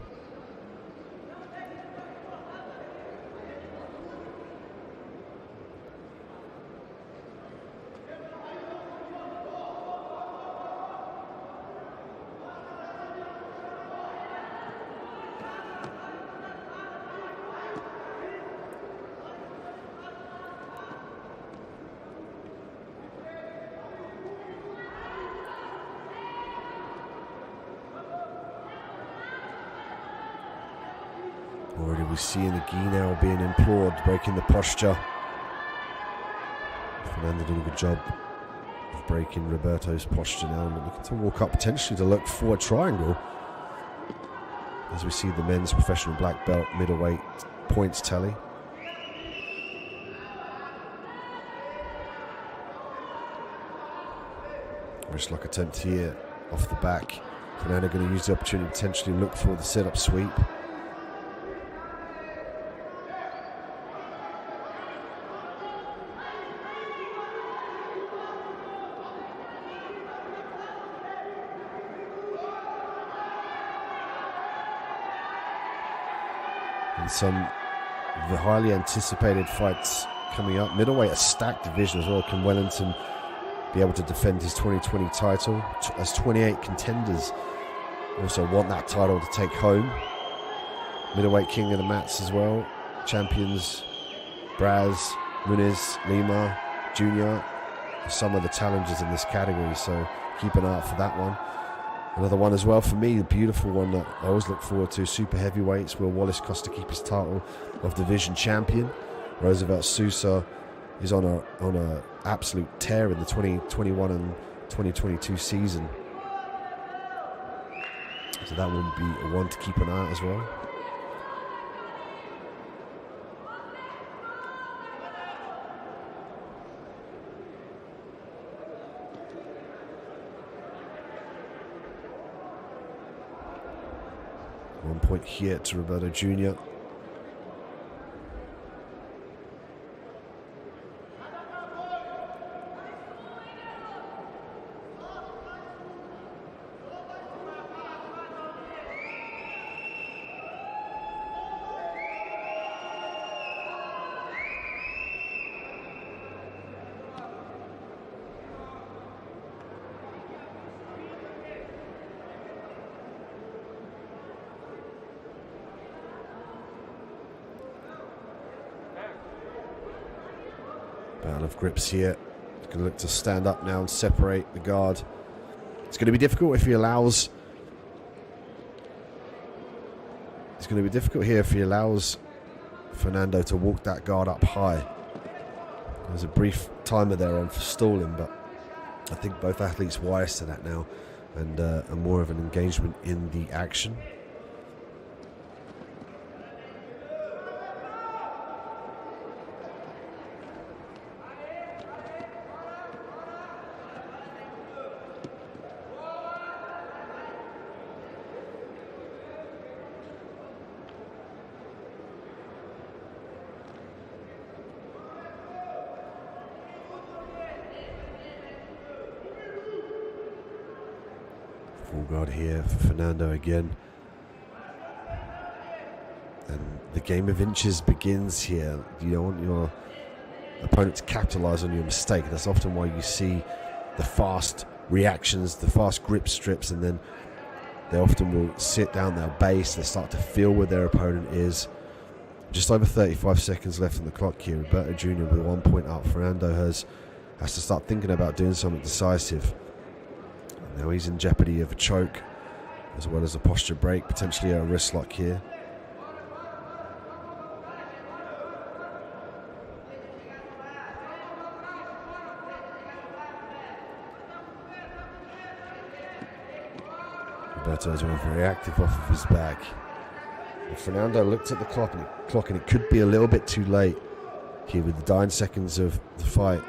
Already we see in the gi now being implored, breaking the posture. Fernando doing a good job of breaking Roberto's posture now, and looking to walk up potentially to look for a triangle. As we see the men's professional black belt middleweight points tally. Wrist lock attempt here off the back. Fernando going to use the opportunity to potentially look for the sit-up sweep. And some of the highly anticipated fights coming up. Middleweight, a stacked division as well. Can Wellington be able to defend his 2020 title? As 28 contenders also want that title to take home. Middleweight king of the mats as well. Champions Braz, Muniz, Lima, Junior. Some of the challengers in this category, so keep an eye out for that one. Another one as well for me, the beautiful one that I always look forward to, super heavyweights. Will Wallace Costa keep his title of division champion? Roosevelt Sousa is on a absolute tear in the 2021 and 2022 season. So that will be a one to keep an eye out as well. One point here to Roberto Jr. Battle of grips here. He's going to look to stand up now and separate the guard. It's going to be difficult if he allows... It's going to be difficult here if he allows Fernando to walk that guard up high. There's a brief timer there on for stalling, but I think both athletes wise to that now, and more of an engagement in the action. Full guard here for Fernando again. And the game of inches begins here. You don't want your opponent to capitalize on your mistake. That's often why you see the fast reactions, the fast grip strips, and then they often will sit down their base. They start to feel where their opponent is. Just over 35 seconds left on the clock here. Roberto Jr. with 1 point up. Fernando has to start thinking about doing something decisive. Now he's in jeopardy of a choke, as well as a posture break, potentially a wrist lock here. Roberto's very active off of his back. And Fernando looked at the clock and it could be a little bit too late here with the dying seconds of the fight.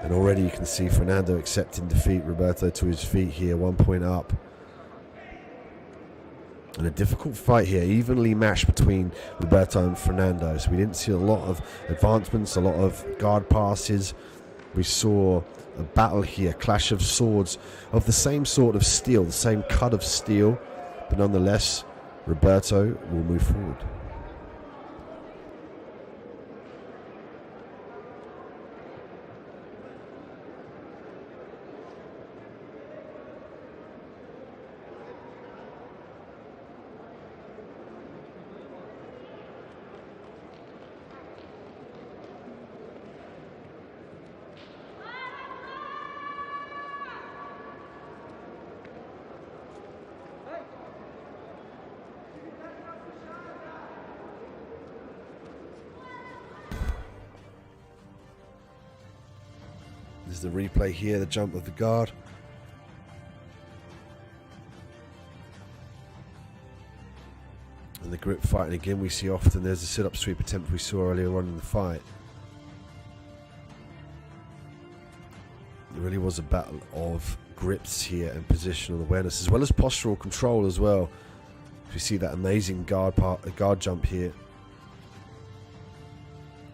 And already you can see Fernando accepting defeat. Roberto to his feet here, 1 point up. And a difficult fight here, evenly matched between Roberto and Fernando. So we didn't see a lot of advancements, a lot of guard passes. We saw a battle here, clash of swords of the same sort of steel, the same cut of steel, but nonetheless, Roberto will move forward. This is the replay here, the jump of the guard. And the grip fighting again we see often. There's a sit-up sweep attempt we saw earlier on in the fight. It really was a battle of grips here and positional awareness, as well as postural control as well. We see that amazing guard jump here.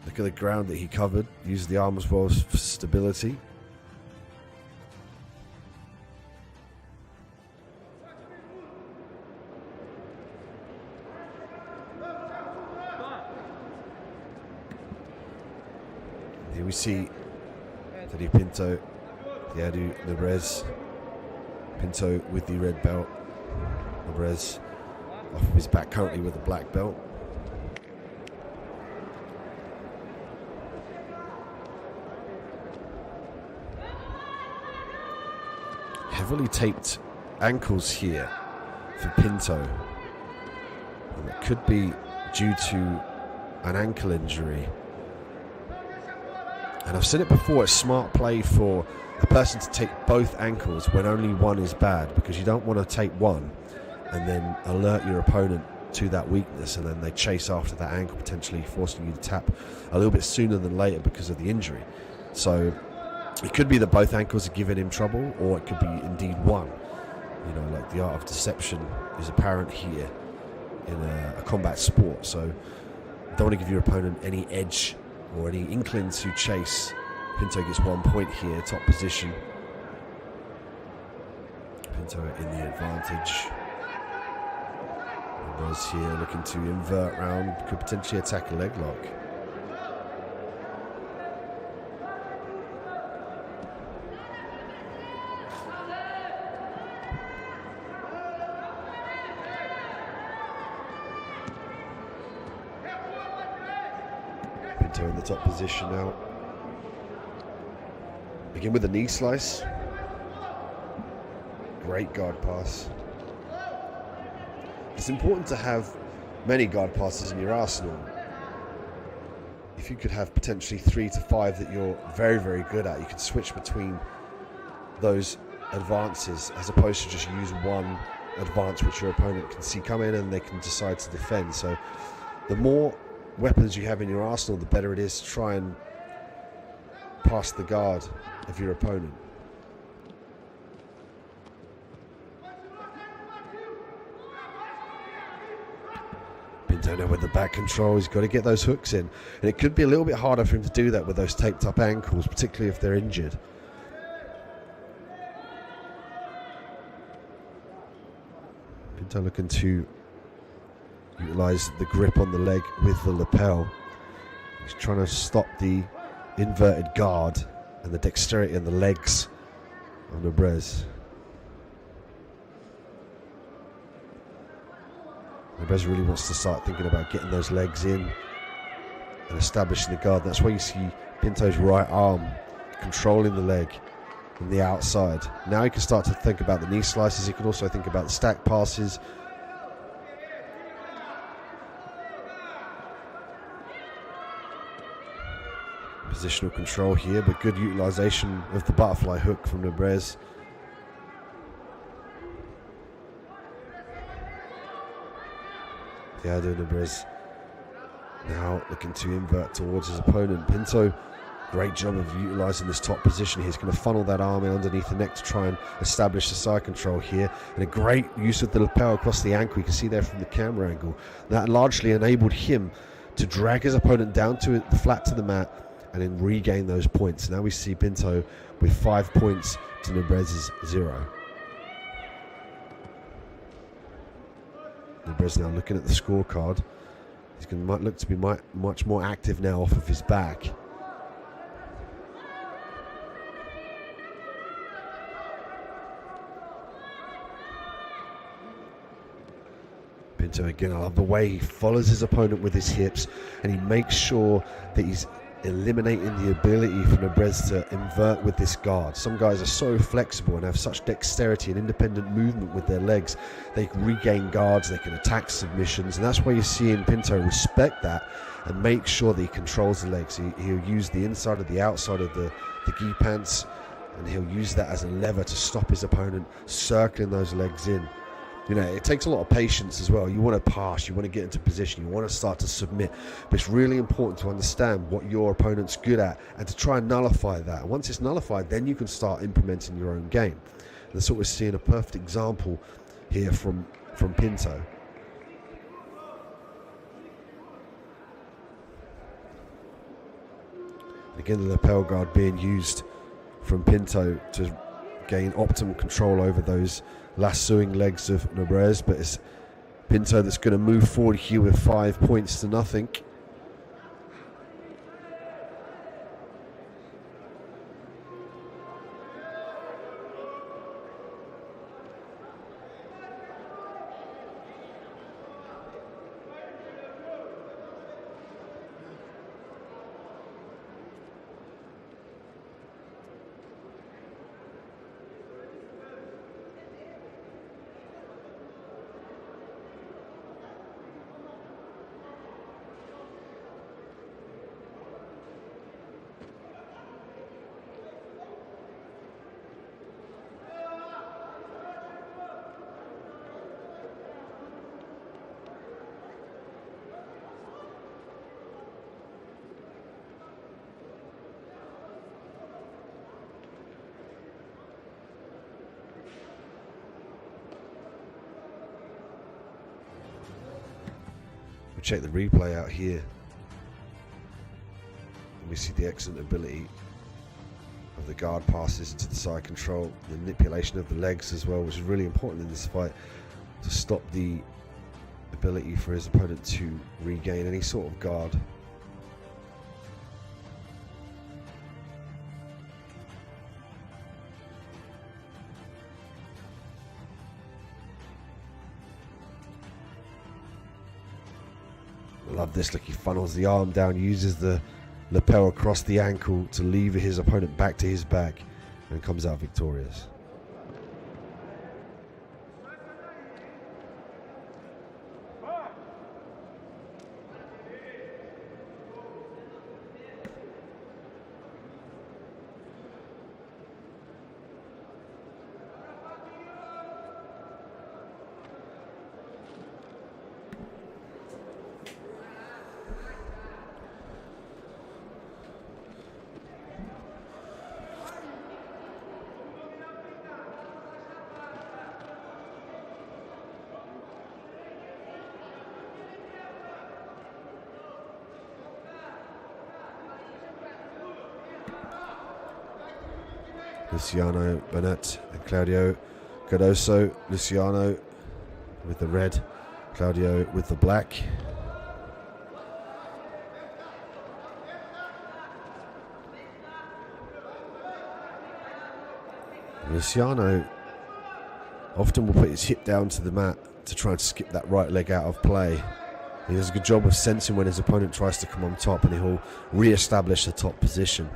Look at the ground that he covered. Used the arm as well for stability. Here we see Teddy Pinto, Yadu Nebrez. Pinto with the red belt. Nebrez off of his back currently with a black belt. Heavily taped ankles here for Pinto, and it could be due to an ankle injury. And I've said it before, it's smart play for a person to tape both ankles when only one is bad, because you don't want to tape one and then alert your opponent to that weakness, and then they chase after that ankle, potentially forcing you to tap a little bit sooner than later because of the injury. So it could be that both ankles are giving him trouble, or it could be indeed one. You know, like the art of deception is apparent here in a combat sport. So don't want to give your opponent any edge or any inkling to chase. Pinto gets 1 point here, top position. Pinto in the advantage. Rose here looking to invert round, could potentially attack a leg lock. Pinto in the top position now. Begin with a knee slice. Great guard pass. It's important to have many guard passes in your arsenal. If you could have potentially 3 to 5 that you're very, very good at, you could switch between those advances as opposed to just use one advance which your opponent can see come in and they can decide to defend. So the more weapons you have in your arsenal, the better it is to try and pass the guard of your opponent. Pinto now with the back control, he's got to get those hooks in, and it could be a little bit harder for him to do that with those taped up ankles, particularly if they're injured. Pinto looking to utilize the grip on the leg with the lapel. He's trying to stop the inverted guard and the dexterity in the legs of Nebrez. Nebrez really wants to start thinking about getting those legs in and establishing the guard. That's why you see Pinto's right arm controlling the leg from the outside. Now he can start to think about the knee slices. He can also think about the stack passes. Positional control here, but good utilization of the butterfly hook from Nebrez. Thiago Nebrez now looking to invert towards his opponent. Pinto, great job of utilizing this top position. He's going to funnel that arm in underneath the neck to try and establish the side control here. And a great use of the lapel across the ankle. You can see there from the camera angle. That largely enabled him to drag his opponent down to the flat to the mat and then regain those points. Now we see Pinto with 5 points to Nebrez's 0. Nebrez now looking at the scorecard. He's going to look to be much more active now off of his back. Pinto again, I love the way he follows his opponent with his hips, and he makes sure that he's eliminating the ability for Nebrez to invert with this guard. Some guys are so flexible and have such dexterity and independent movement with their legs. They can regain guards, they can attack submissions, and that's why you're seeing Pinto respect that and make sure that he controls the legs. He'll use the inside or the outside of the gi pants, and he'll use that as a lever to stop his opponent circling those legs in. You know, it takes a lot of patience as well. You want to pass, you want to get into position, you want to start to submit. But it's really important to understand what your opponent's good at and to try and nullify that. And once it's nullified, then you can start implementing your own game. And that's what we're seeing, a perfect example here from Pinto. And again, the lapel guard being used from Pinto to gain optimal control over those lassoing legs of Nebrez, but it's Pinto that's going to move forward here with 5 points to nothing. Check the replay out here. And we see the excellent ability of the guard passes into the side control, the manipulation of the legs as well, which is really important in this fight to stop the ability for his opponent to regain any sort of guard. Love this, look, he funnels the arm down, uses the lapel across the ankle to lever his opponent back to his back, and comes out victorious. Luciano Burnett and Claudio Cardoso. Luciano with the red, Claudio with the black. Luciano often will put his hip down to the mat to try and skip that right leg out of play. He does a good job of sensing when his opponent tries to come on top, and he'll re-establish the top position.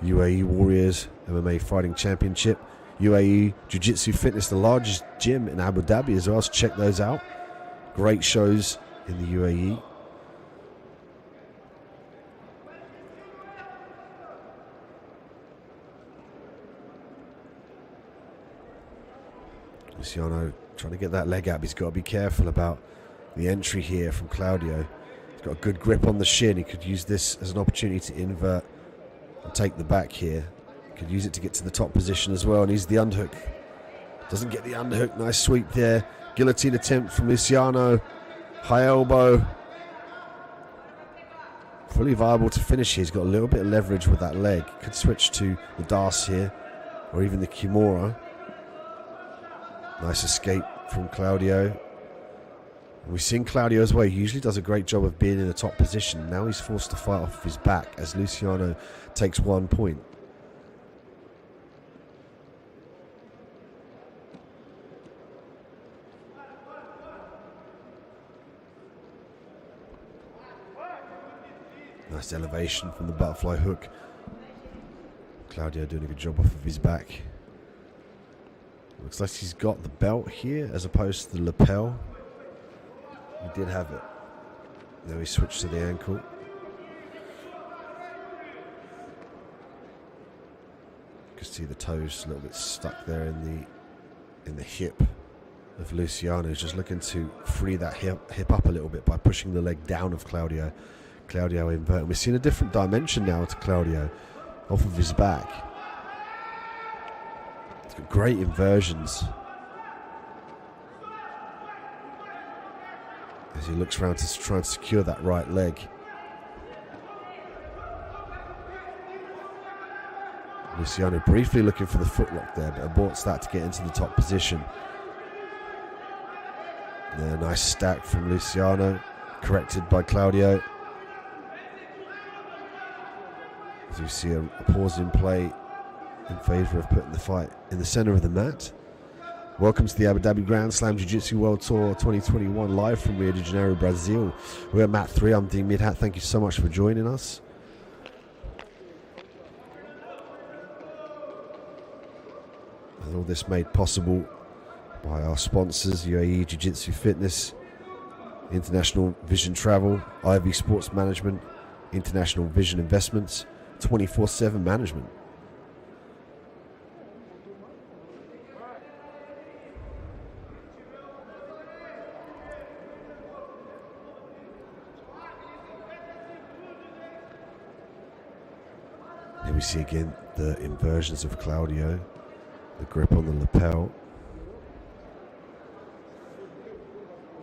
UAE Warriors MMA Fighting Championship, UAE Jiu-Jitsu Fitness, the largest gym in Abu Dhabi as well, so check those out. Great shows in the UAE. Luciano trying to get that leg up. He's got to be careful about the entry here from Claudio. He's got a good grip on the shin. He could use this as an opportunity to invert and take the back here. He could use it to get to the top position as well, and he's the underhook. Doesn't get the underhook. Nice sweep there. Guillotine attempt from Luciano. High elbow. Fully viable to finish here. He's got a little bit of leverage with that leg. Could switch to the Das here, or even the Kimura. Nice escape from Claudio. We've seen Claudio as well. He usually does a great job of being in the top position. Now he's forced to fight off his back as Luciano takes 1 point. Nice elevation from the butterfly hook. Claudio doing a good job off of his back. Looks like he's got the belt here as opposed to the lapel. He did have it. Now he switched to the ankle. You can see the toes a little bit stuck there in the hip of Luciano. He's just looking to free that hip up a little bit by pushing the leg down of Claudio. Claudio invert. We've seen a different dimension now to Claudio off of his back. He's got great inversions as he looks around to try and secure that right leg. Luciano briefly looking for the footlock there, but aborts that to get into the top position. Yeah, nice stack from Luciano, corrected by Claudio. As we see a pause in play in favour of putting the fight in the centre of the mat. Welcome to the Abu Dhabi Grand Slam Jiu-Jitsu World Tour 2021 live from Rio de Janeiro, Brazil. We're at mat 3. I'm Dean Midhat. Thank you so much for joining us. And all this made possible by our sponsors, UAE Jiu-Jitsu Fitness, International Vision Travel, IV Sports Management, International Vision Investments, 24/7 Management. Here we see again the inversions of Claudio, the grip on the lapel.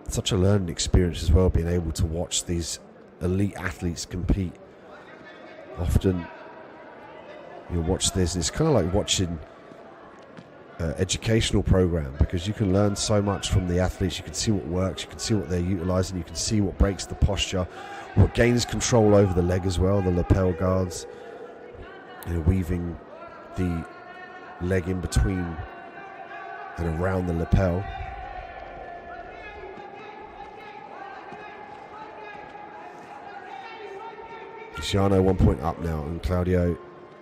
Such a learning experience as well, being able to watch these elite athletes compete. Often you'll watch this and it's kind of like watching an educational program, because you can learn so much from the athletes. You can see what works, you can see what they're utilizing, you can see what breaks the posture, what gains control over the leg as well, the lapel guards, weaving the leg in between and around the lapel. Luciano 1 point up now, and Claudio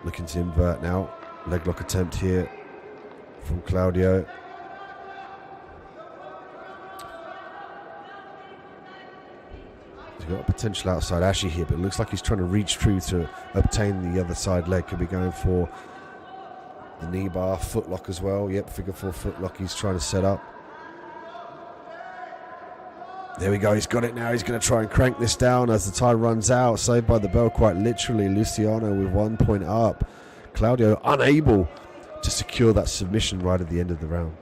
looking to invert now. Leg lock attempt here from Claudio. He's got a potential outside Ashi here, but it looks like he's trying to reach through to obtain the other side leg. Could be going for the knee bar, footlock as well. Yep, figure 4 footlock he's trying to set up. There we go, he's got it now. He's going to try and crank this down as the time runs out. Saved by the bell, quite literally. Luciano with 1 point up. Claudio unable to secure that submission right at the end of the round.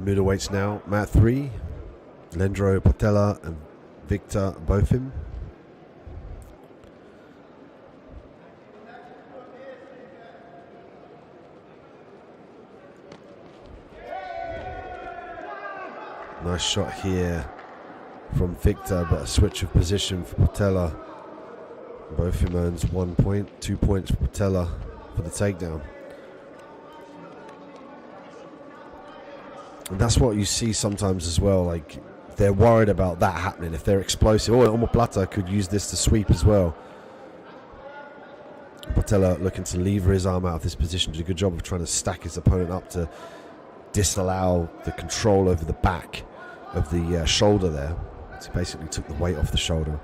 Middleweights now, mat 3. Lendro Portela and Victor Bofim. Nice shot here from Victor, but a switch of position for Portela. Bofim earns 1 point, 2 points for Portela for the takedown. And that's what you see sometimes as well, like they're worried about that happening. If they're explosive, Omoplata could use this to sweep as well. Portela looking to lever his arm out of this position, did a good job of trying to stack his opponent up to disallow the control over the back of the shoulder there. So he basically took the weight off the shoulder.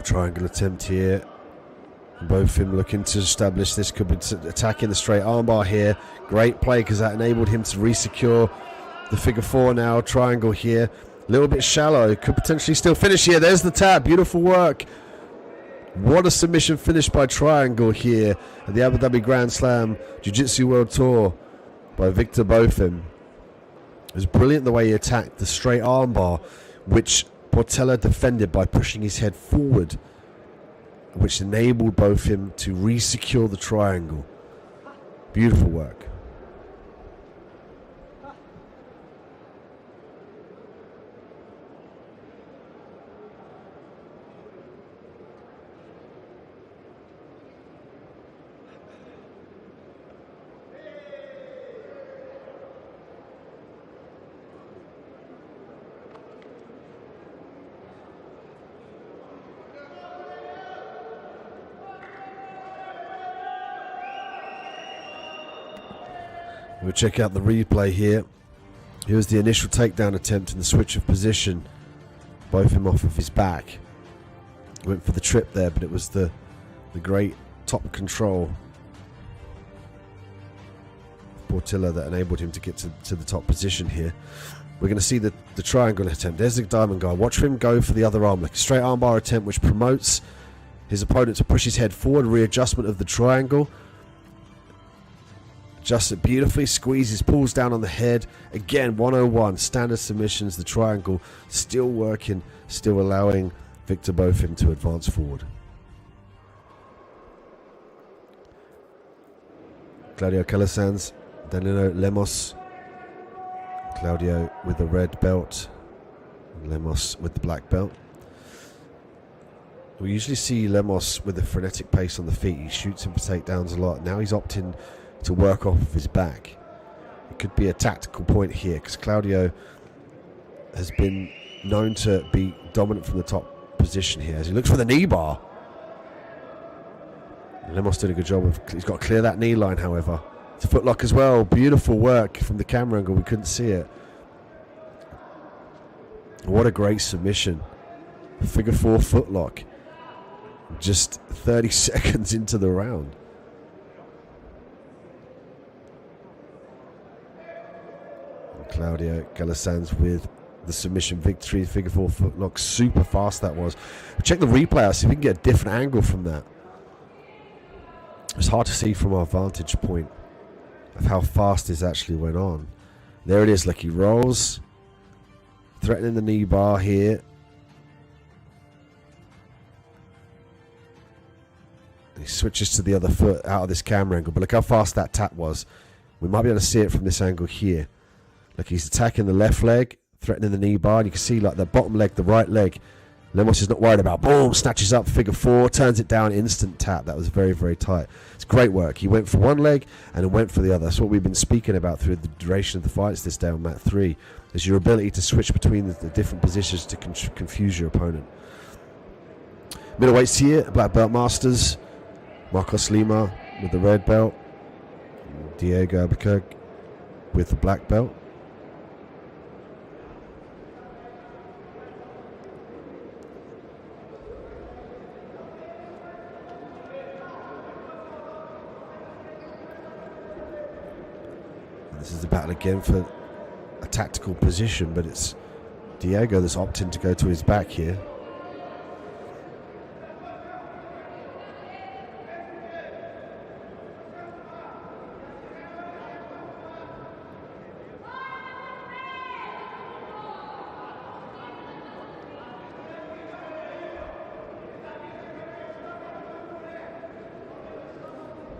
Triangle attempt here. Both him looking to establish this. Could be attacking the straight armbar here. Great play because that enabled him to re-secure the figure 4 now. Triangle here. A little bit shallow. Could potentially still finish here. There's the tap. Beautiful work. What a submission finish by Triangle here at the Abu Dhabi Grand Slam Jiu-Jitsu World Tour by Victor Bofim. It was brilliant the way he attacked the straight armbar, which Portela defended by pushing his head forward, which enabled Bofim to re-secure the triangle. Beautiful work. We'll check out the replay here. Here's the initial takedown attempt in the switch of position. Both him off of his back. Went for the trip there, but it was the great top control of Portela that enabled him to get to the top position here. We're going to see the triangle attempt. There's the diamond guard. Watch him go for the other arm. Like a straight armbar attempt which promotes his opponent to push his head forward. Readjustment of the triangle. Adjusts it beautifully, squeezes, pulls down on the head. Again, 101, standard submissions, the triangle still working, still allowing Victor Bofim to advance forward. Claudio Calasanz, Danilo Lemos. Claudio with the red belt, Lemos with the black belt. We usually see Lemos with a frenetic pace on the feet. He shoots him for takedowns a lot. Now he's opting to work off of his back. It could be a tactical point here because Claudio has been known to be dominant from the top position here as he looks for the knee bar. Lemos did a good job of, he's got to clear that knee line, however. It's a footlock as well. Beautiful work from the camera angle. We couldn't see it. What a great submission. Figure 4 footlock. Just 30 seconds into the round. Claudio Calasanz with the submission victory. Figure 4 footlock. Super fast that was. Check the replay out, see if we can get a different angle from that. It's hard to see from our vantage point of how fast this actually went on. There it is, like he rolls, threatening the knee bar here. He switches to the other foot out of this camera angle, but look how fast that tap was. We might be able to see it from this angle here. Like he's attacking the left leg, threatening the knee bar, and you can see like the bottom leg, the right leg, Lemos is not worried about. Boom, snatches up figure 4, turns it down, instant tap. That was very, very tight. It's great work. He went for one leg and then went for the other. That's what we've been speaking about through the duration of the fights this day on mat 3, is your ability to switch between the different positions to confuse your opponent. Middleweights here, black belt masters. Marcos Lima with the red belt. Diego Albuquerque with the black belt. This is the battle again for a tactical position, but it's Diego that's opting to go to his back here.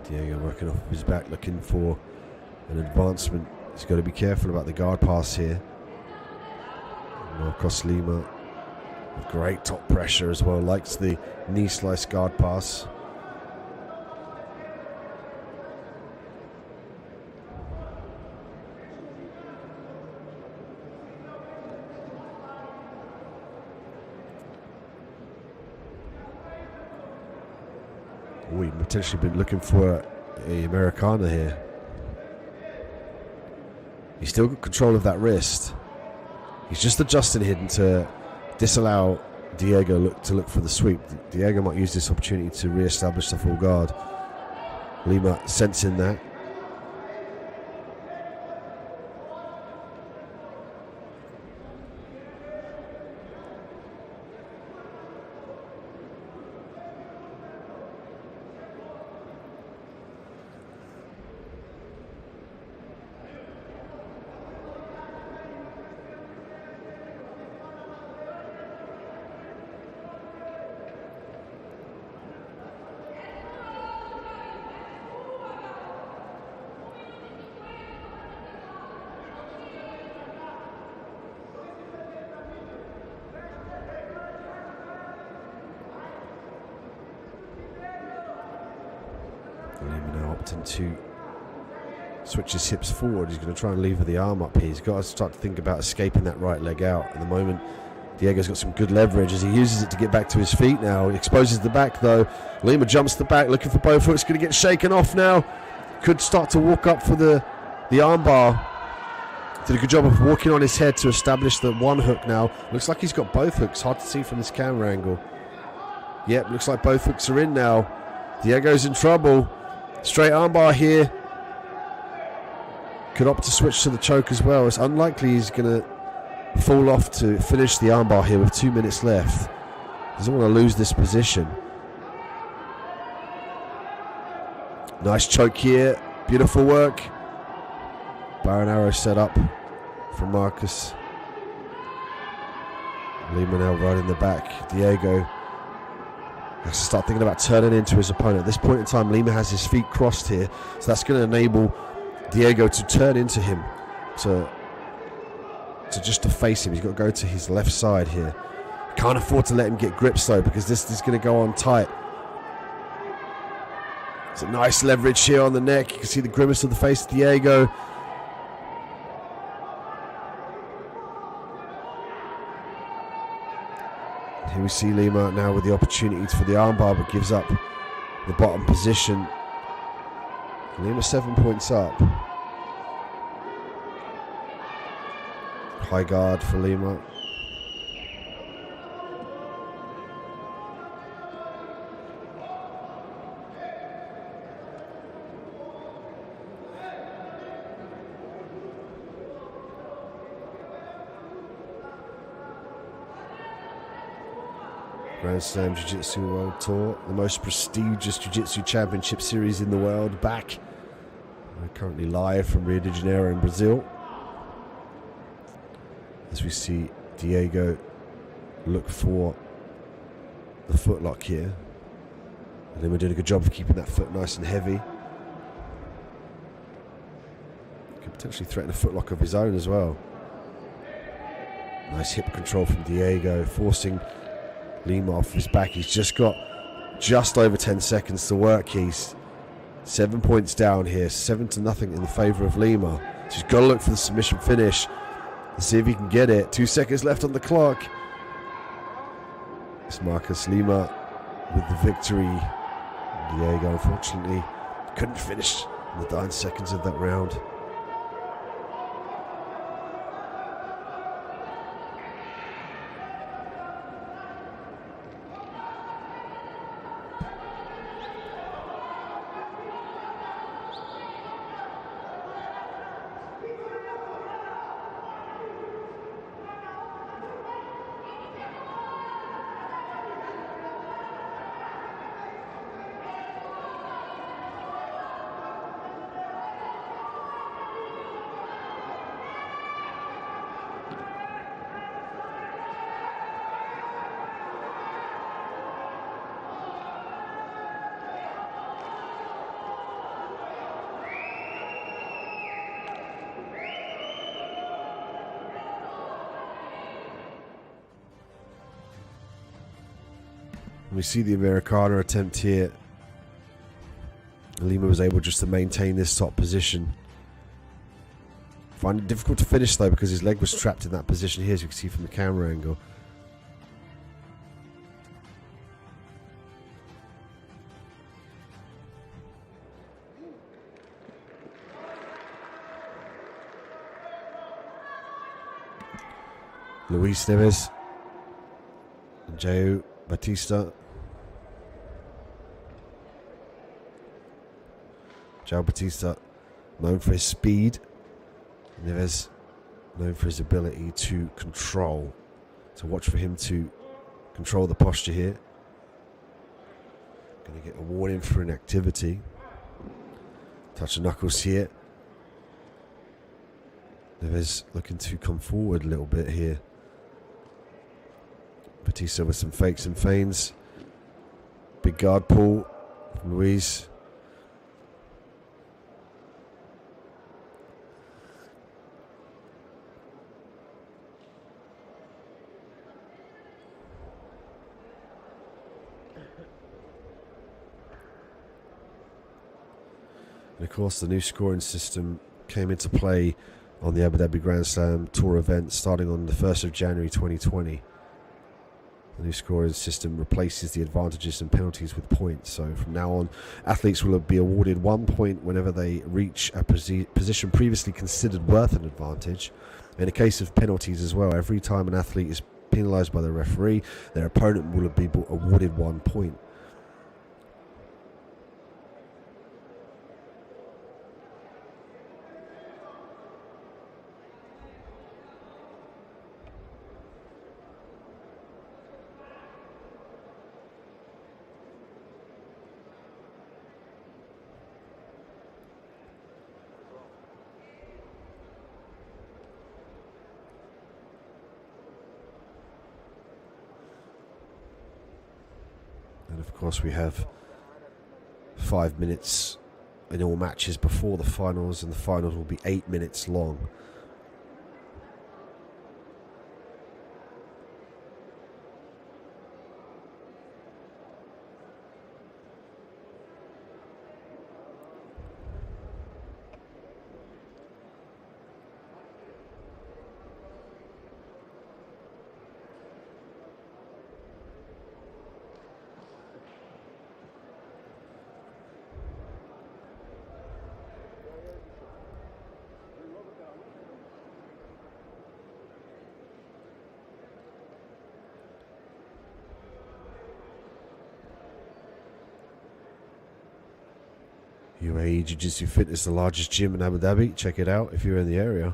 Diego working off his back, looking for an advancement. He's got to be careful about the guard pass here. Marcos Lima with great top pressure as well, likes the knee slice guard pass. We've potentially been looking for a Americana here. He's still got control of that wrist. He's just adjusting here to disallow Diego to look for the sweep. Diego might use this opportunity to re-establish the full guard. Lima sensing that. Lima now opting to switch his hips forward. He's going to try and lever the arm up here. He's got to start to think about escaping that right leg out. At the moment, Diego's got some good leverage as he uses it to get back to his feet now. He exposes the back though. Lima jumps the back, looking for both hooks. Going to get shaken off now. Could start to walk up for the arm bar. Did a good job of walking on his head to establish the one hook now. Looks like he's got both hooks. Hard to see from this camera angle. Yep, looks like both hooks are in now. Diego's in trouble. Straight armbar here. Could opt to switch to the choke as well. It's unlikely he's going to fall off to finish the armbar here with 2 minutes left. Doesn't want to lose this position. Nice choke here. Beautiful work. Bow and arrow set up from Marcus. Lima now right in the back. Diego has to start thinking about turning into his opponent. At this point in time, Lima has his feet crossed here, so that's going to enable Diego to turn into him, to face him. He's got to go to his left side here. Can't afford to let him get grips though, because this is going to go on tight. It's a nice leverage here on the neck. You can see the grimace of the face of Diego. Here we see Lima now with the opportunity for the armbar, but gives up the bottom position. Lima 7 points up. High guard for Lima. Grand Slam Jiu-Jitsu World Tour, the most prestigious Jiu-Jitsu championship series in the world, back. We're currently live from Rio de Janeiro in Brazil. As we see Diego look for the footlock here. And then we're doing a good job of keeping that foot nice and heavy. Could potentially threaten a footlock of his own as well. Nice hip control from Diego, forcing Lima off his back. He's just got just over 10 seconds to work. He's 7 points down here, 7-0 in the favour of Lima. So he's got to look for the submission finish and see if he can get it. 2 seconds left on the clock. It's Marcus Lima with the victory. Diego unfortunately couldn't finish in the 9 seconds of that round. We see the Americana attempt here. Lima was able just to maintain this top position. Find it difficult to finish though because his leg was trapped in that position here, as you can see from the camera angle. Luis Neves and João Batista. João Batista, known for his speed. Neves, known for his ability to control. So watch for him to control the posture here. Going to get a warning for inactivity. Touch of knuckles here. Neves looking to come forward a little bit here. Batista with some fakes and feigns. Big guard pull from Luis. And of course the new scoring system came into play on the Abu Dhabi Grand Slam Tour event starting on the 1st of January 2020. The new scoring system replaces the advantages and penalties with points. So from now on, athletes will be awarded 1 point whenever they reach a position previously considered worth an advantage. In the case of penalties as well, every time an athlete is penalised by the referee, their opponent will be awarded 1 point. And of course we have 5 minutes in all matches before the finals, and the finals will be 8 minutes long. UAE Jiu-Jitsu Fitness, the largest gym in Abu Dhabi. Check it out if you're in the area.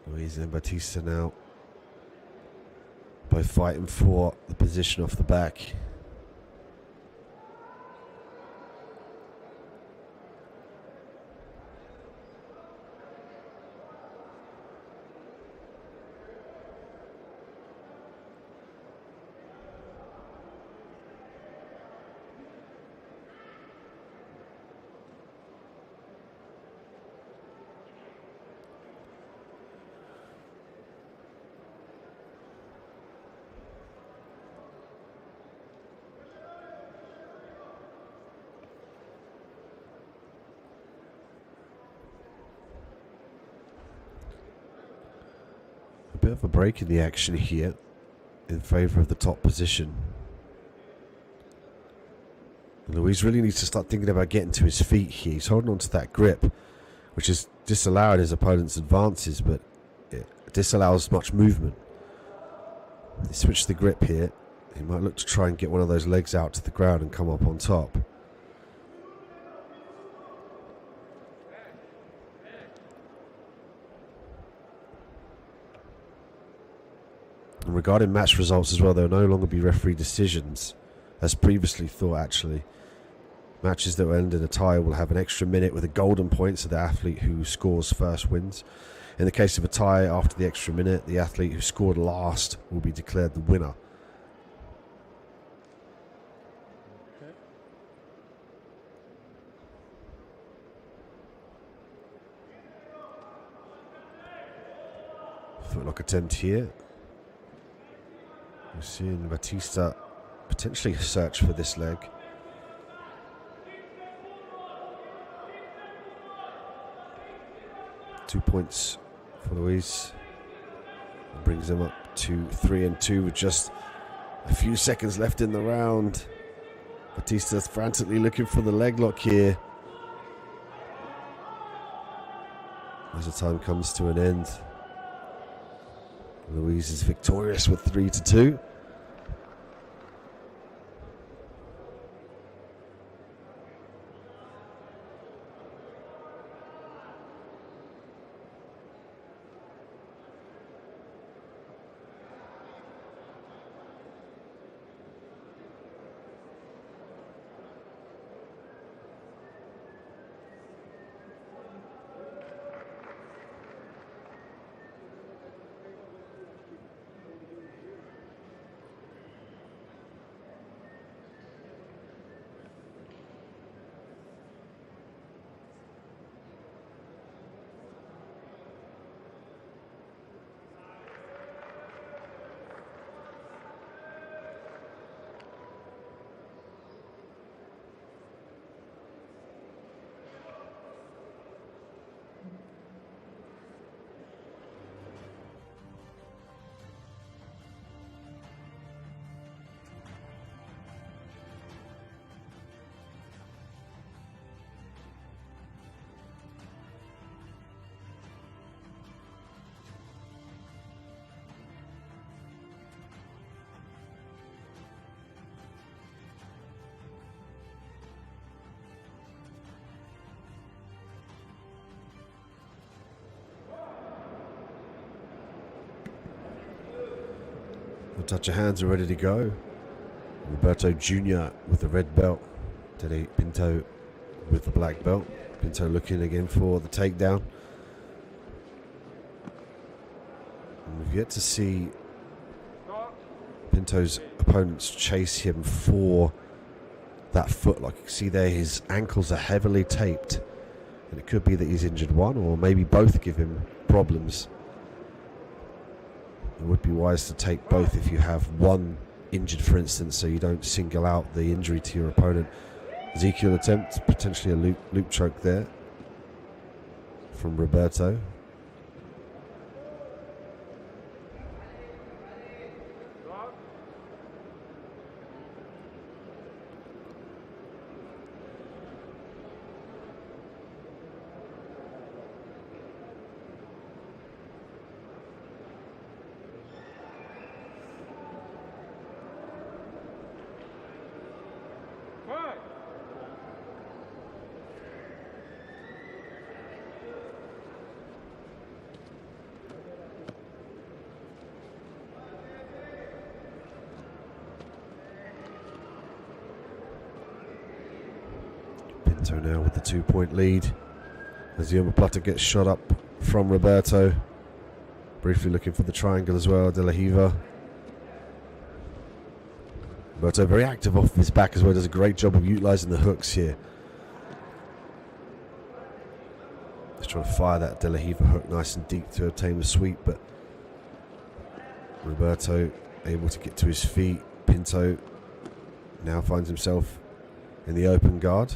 Luis and Batista now both fighting for the position off the back. A bit of a break in the action here in favour of the top position. And Luis really needs to start thinking about getting to his feet here. He's holding on to that grip, which has disallowed his opponent's advances, but it disallows much movement. He switched the grip here. He might look to try and get one of those legs out to the ground and come up on top. And regarding match results as well, there will no longer be referee decisions, as previously thought actually. Matches that will end in a tie will have an extra minute with a golden point, so the athlete who scores first wins. In the case of a tie after the extra minute, the athlete who scored last will be declared the winner. Footlock attempt here. We're seeing Batista potentially search for this leg. Two points for Luis. Brings him up to 3-2 with just a few seconds left in the round. Batista's frantically looking for the leg lock here. As the time comes to an end, Luis is victorious with 3-2. The touch of hands are ready to go. Roberto Jr. with the red belt. Today Pinto with the black belt. Pinto looking again for the takedown. And we've yet to see Pinto's opponents chase him for that footlock. You can see there his ankles are heavily taped. And it could be that he's injured one, or maybe both give him problems. It would be wise to take both if you have one injured, for instance, so you don't single out the injury to your opponent. Ezekiel attempt, potentially a loop choke there from Roberto. Pinto now with the 2-point lead as the omoplata gets shot up from Roberto. Briefly looking for the triangle as well, De La Riva. Roberto very active off his back as well, does a great job of utilising the hooks here. Just trying to fire that De La Riva hook nice and deep to obtain the sweep, but Roberto able to get to his feet. Pinto now finds himself in the open guard.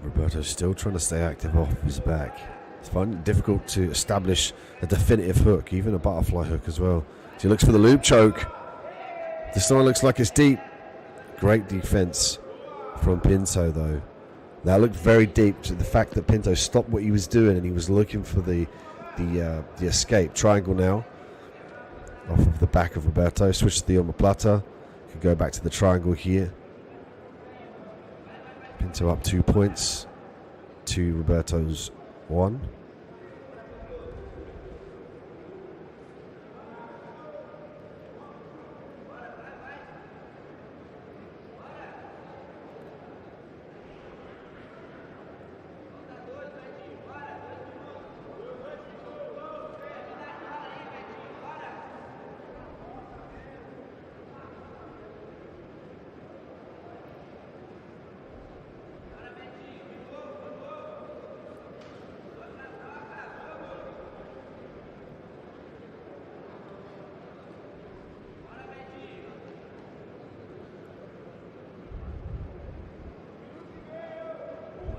Roberto's still trying to stay active off his back. It's finding it difficult to establish a definitive hook, even a butterfly hook as well. So he looks for the loop choke. This one looks like it's deep. Great defense from Pinto though. That looked very deep, to the fact that Pinto stopped what he was doing and he was looking for the the escape. Triangle now off of the back of Roberto. Switch to the omoplata. Could go back to the triangle here. Pinto up 2 points to Roberto's 1.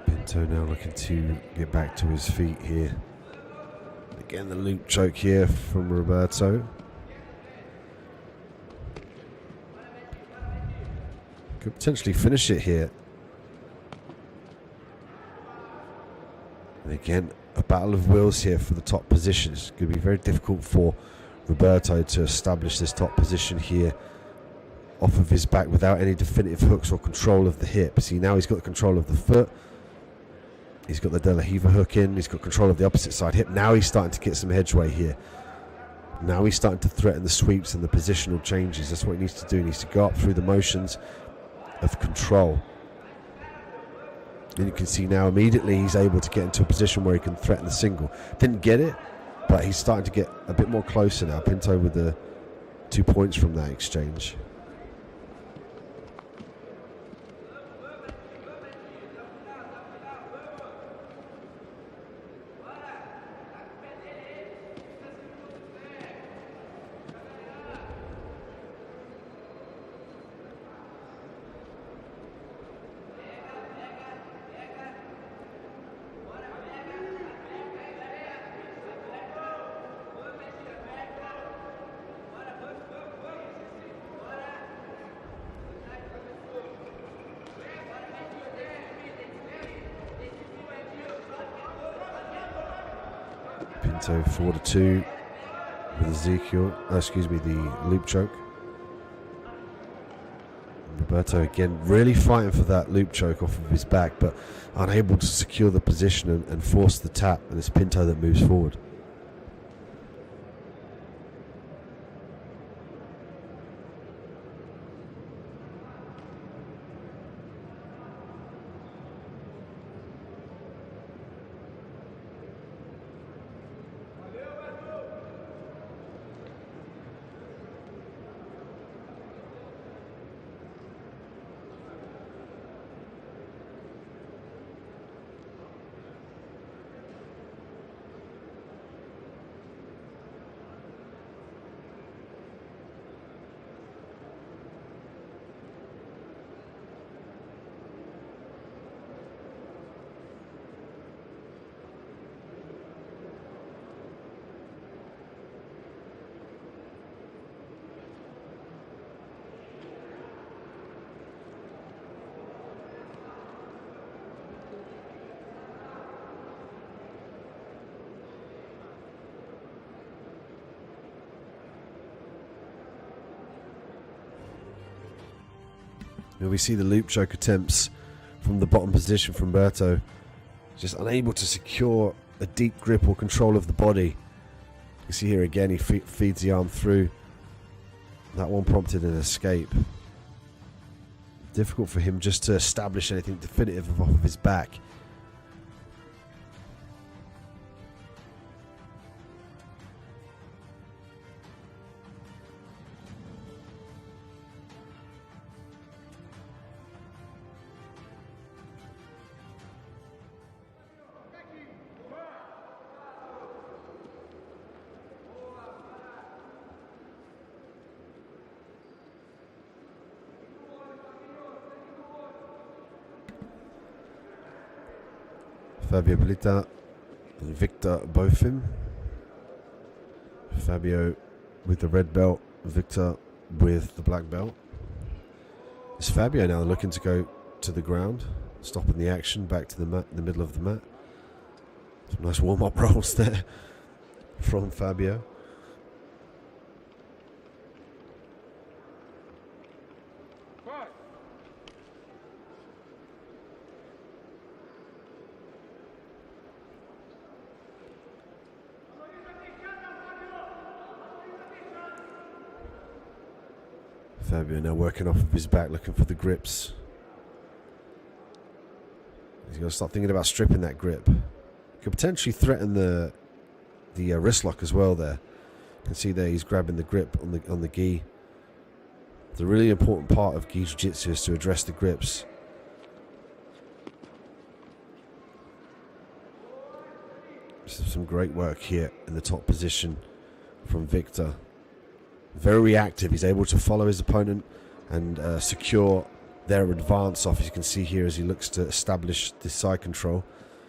Pinto now looking to get back to his feet here. Again, the loop choke here from Roberto. Could potentially finish it here. And again, a battle of wills here for the top position. It's going to be very difficult for Roberto to establish this top position here off of his back without any definitive hooks or control of the hip. See, now he's got the control of the foot. He's got the De La Riva hook in. He's got control of the opposite side hip. Now he's starting to get some hedgeway here. Now he's starting to threaten the sweeps and the positional changes. That's what he needs to do. He needs to go up through the motions of control. And you can see now immediately he's able to get into a position where he can threaten the single. Didn't get it, but he's starting to get a bit more closer now. Pinto with the 2 points from that exchange. Pinto 4-2 with Ezekiel, the loop choke. Roberto again really fighting for that loop choke off of his back, but unable to secure the position and force the tap, and it's Pinto that moves forward. Now we see the loop choke attempts from the bottom position from Roberto. Just unable to secure a deep grip or control of the body. You see here again, he feeds the arm through. That one prompted an escape. Difficult for him just to establish anything definitive off of his back. Fabio Belita and Victor Bofim. Fabio with the red belt, Victor with the black belt. It's Fabio now looking to go to the ground, stopping the action back to the mat, in the middle of the mat. Some nice warm-up rolls there. from Fabio. Fabio now working off of his back, looking for the grips. He's going to start thinking about stripping that grip. Could potentially threaten the wrist lock as well there. You can see there he's grabbing the grip on the gi. The really important part of gi jiu-jitsu is to address the grips. Some great work here in the top position from Victor. Very reactive. He's able to follow his opponent and secure their advance off, as you can see here, as he looks to establish this side control.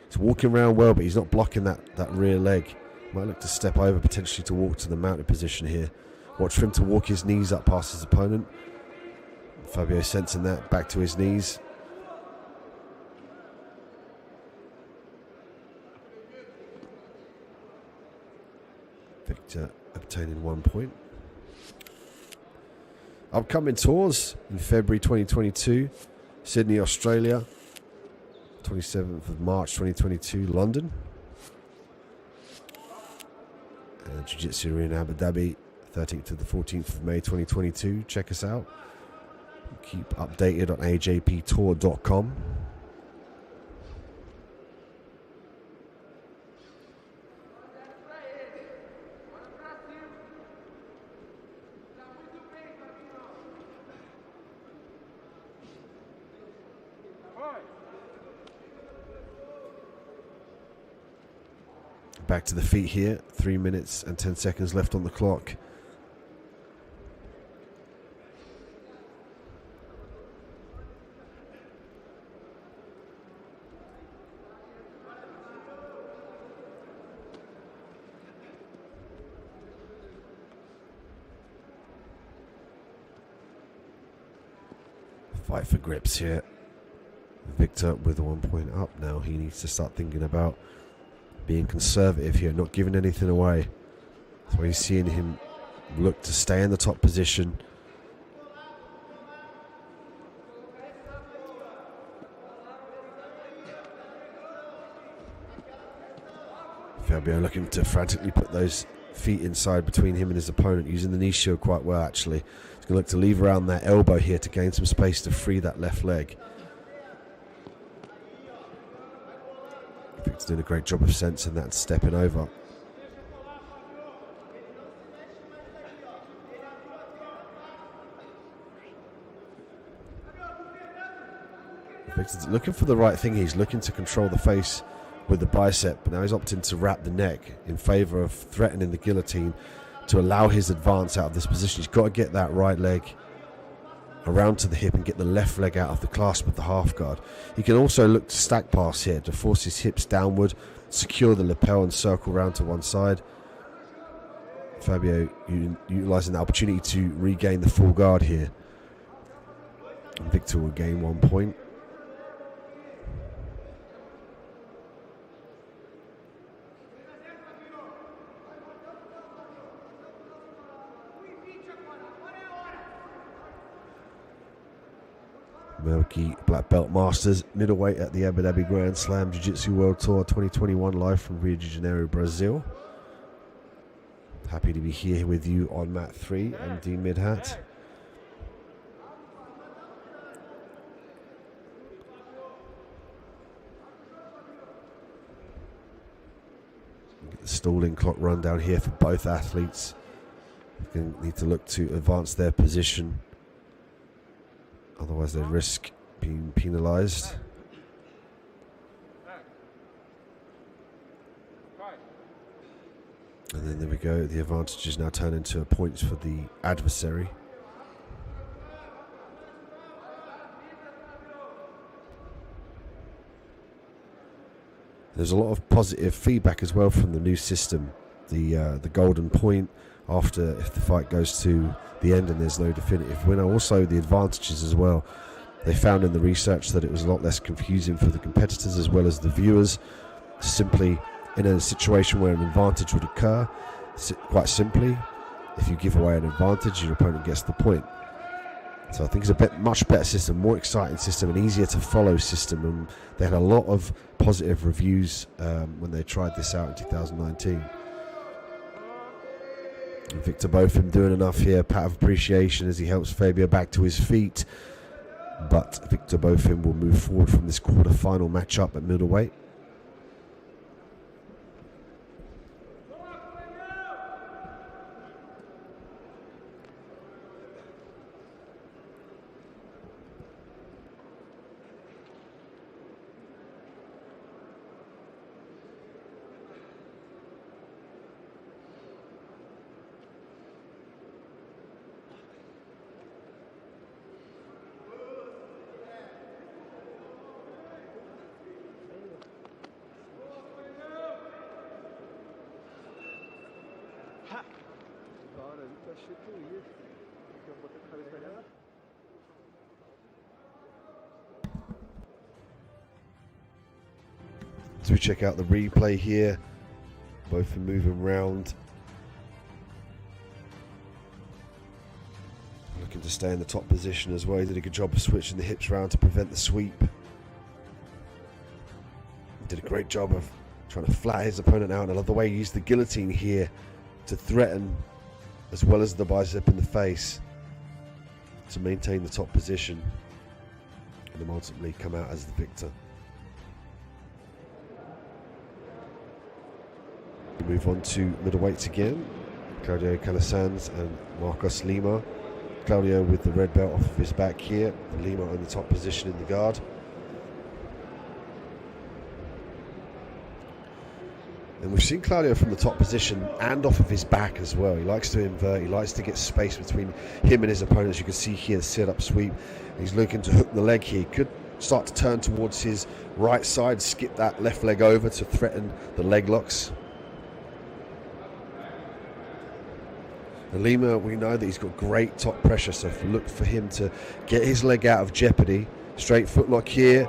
He's walking around well, but he's not blocking that rear leg. Might look to step over, potentially to walk to the mounted position here. Watch for him to walk his knees up past his opponent. Fabio sensing that, back to his knees. Victor obtaining 1 point. Upcoming tours in February 2022, Sydney, Australia. 27th of March 2022, London. And Jiu-Jitsu Arena, Abu Dhabi, 13th to the 14th of May 2022. Check us out. Keep updated on ajptour.com. Back to the feet here. 3 minutes and 10 seconds left on the clock. Fight for grips here. Victor with 1 point up now. He needs to start thinking about being conservative here, not giving anything away. That's why you're seeing him look to stay in the top position. Fabio looking to frantically put those feet inside between him and his opponent, using the knee shield quite well actually. He's going to look to leave around that elbow here to gain some space to free that left leg. Victor's doing a great job of sensing that and stepping over. Victor's looking for the right thing. He's looking to control the face with the bicep, but now he's opting to wrap the neck in favor of threatening the guillotine to allow his advance out of this position. He's got to get that right leg around to the hip and get the left leg out of the clasp with the half guard. He can also look to stack pass here to force his hips downward, secure the lapel and circle round to one side. Fabio utilising the opportunity to regain the full guard here. And Victor will gain 1 point. Melky Black Belt Masters middleweight at the Abu Dhabi Grand Slam Jiu-Jitsu World Tour 2021 live from Rio de Janeiro, Brazil. Happy to be here with you on mat 3 and D mid-hat. Get the stalling clock run down here for both athletes. They need to look to advance their position. Otherwise they risk being penalised. And then there we go. The advantage is now turned into points for the adversary. There's a lot of positive feedback as well from the new system. The golden point after if the fight goes to the end and there's no definitive winner. Also the advantages as well. They found in the research that it was a lot less confusing for the competitors as well as the viewers to simply in a situation where an advantage would occur, quite simply, if you give away an advantage, your opponent gets the point. So I think it's a much better system, more exciting system, and easier to follow system. And they had a lot of positive reviews when they tried this out in 2019. And Victor Botham doing enough here, pat of appreciation as he helps Fabio back to his feet. But Victor Botham will move forward from this quarter-final matchup at middleweight. As we check out the replay here, both are moving round, looking to stay in the top position as well. He did a good job of switching the hips round to prevent the sweep. Did a great job of trying to flatten his opponent out, and I love the way he used the guillotine here to threaten, as well as the bicep in the face, to maintain the top position and then ultimately come out as the victor. We move on to middleweights again. Claudio Calasanz and Marcos Lima. Claudio with the red belt off of his back here, and Lima in the top position in the guard. And we've seen Claudio from the top position and off of his back as well. He likes to invert, he likes to get space between him and his opponents. You can see here the sit-up sweep. He's looking to hook the leg here. He could start to turn towards his right side, skip that left leg over to threaten the leg locks. And Lima, we know that he's got great top pressure, so if we look for him to get his leg out of jeopardy, straight footlock here.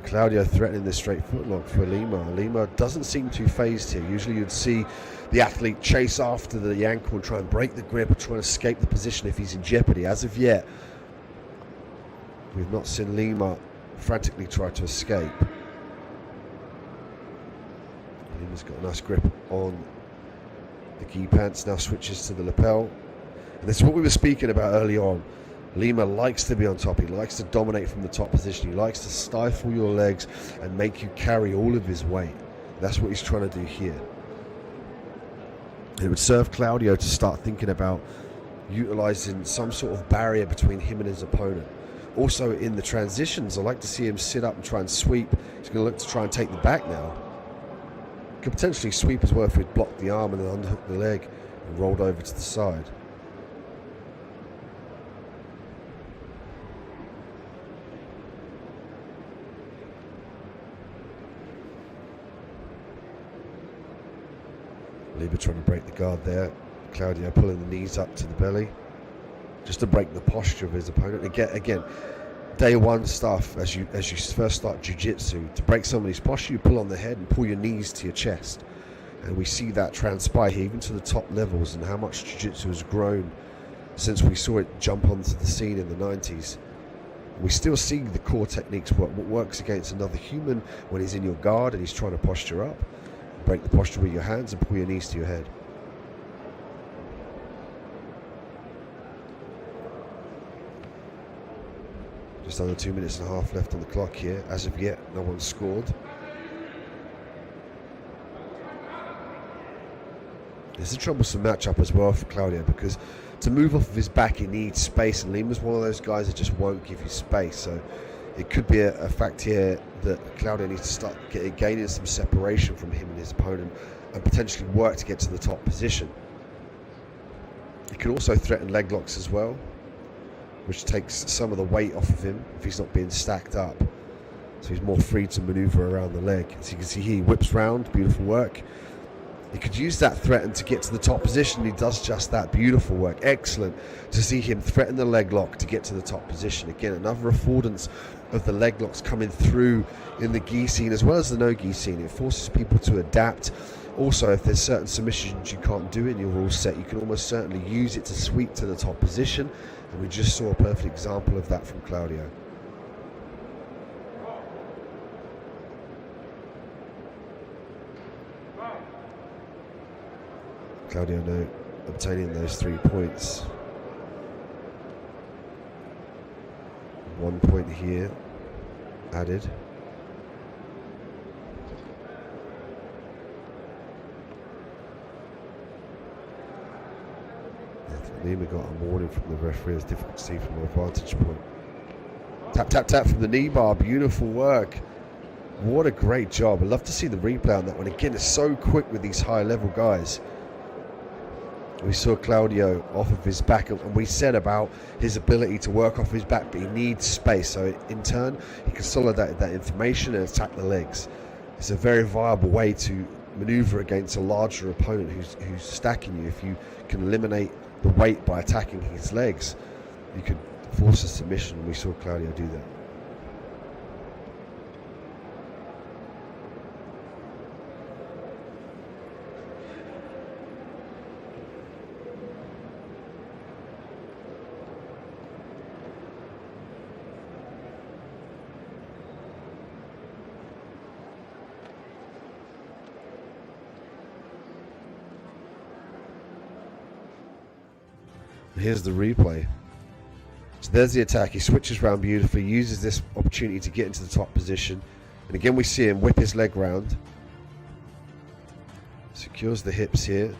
Claudio threatening this straight footlock for Lima. Lima doesn't seem too phased here. Usually you'd see the athlete chase after the ankle and try and break the grip or try and escape the position if he's in jeopardy. As of yet, we've not seen Lima frantically try to escape. Lima's got a nice grip on the gi pants, now switches to the lapel. And this is what we were speaking about early on. Lima likes to be on top. He likes to dominate from the top position. He likes to stifle your legs and make you carry all of his weight. That's what he's trying to do here. It would serve Claudio to start thinking about utilizing some sort of barrier between him and his opponent. Also in the transitions, I like to see him sit up and try and sweep. He's going to look to try and take the back now. Could potentially sweep as well if he'd blocked the arm and then underhooked the leg and rolled over to the side. Lima trying to break the guard there. Claudio pulling the knees up to the belly, just to break the posture of his opponent. Again, day one stuff as you first start jiu-jitsu. To break somebody's posture, you pull on the head and pull your knees to your chest. And we see that transpire here, even to the top levels, and how much jiu-jitsu has grown since we saw it jump onto the scene in the 90s. We still see the core techniques work. What works against another human when he's in your guard and he's trying to posture up. Break the posture with your hands and pull your knees to your head. Just under 2 minutes and a half left on the clock here. As of yet, no one's scored. It's a troublesome matchup as well for Claudio, because to move off of his back he needs space, and Lima's one of those guys that just won't give you space. So it could be a fact here that Claudio needs to start gaining some separation from him and his opponent and potentially work to get to the top position. He could also threaten leg locks as well, which takes some of the weight off of him if he's not being stacked up. So he's more free to maneuver around the leg. As you can see here, he whips round, beautiful work. He could use that threaten to get to the top position. He does just that. Beautiful work. Excellent to see him threaten the leg lock to get to the top position. Again, another affordance of the leg locks coming through in the gi scene as well as the no gi scene. It forces people to adapt. Also, if there's certain submissions you can't do in your rule set, you can almost certainly use it to sweep to the top position. And we just saw a perfect example of that from Claudio. Claudio now obtaining those 3 points. 1 point here added. Nima got a warning from the referee. It's difficult to see from my vantage point. Tap, tap, tap from the knee bar. Beautiful work. What a great job. I'd love to see the replay on that one. Again, it's so quick with these high level guys. We saw Claudio off of his back, and we said about his ability to work off his back, but he needs space. So in turn, he consolidated that information and attacked the legs. It's a very viable way to maneuver against a larger opponent who's stacking you. If you can eliminate the weight by attacking his legs, you could force a submission. We saw Claudio do that. Here's the replay. So there's the attack. He switches around beautifully, uses this opportunity to get into the top position. And again, we see him whip his leg round. Secures the hips here.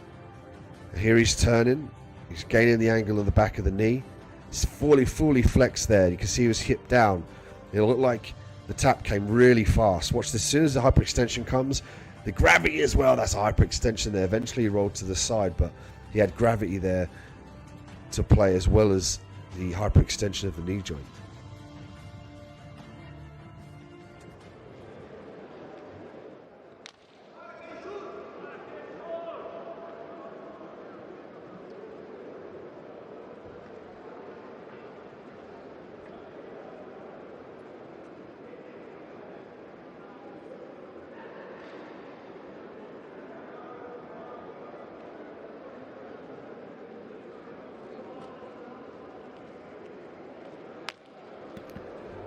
And here he's turning. He's gaining the angle of the back of the knee. It's fully flexed there. You can see he was hip down. It looked like the tap came really fast. Watch this. As soon as the hyperextension comes, the gravity as well. That's a hyperextension there. Eventually he rolled to the side, but he had gravity there to play as well as the hyperextension of the knee joint.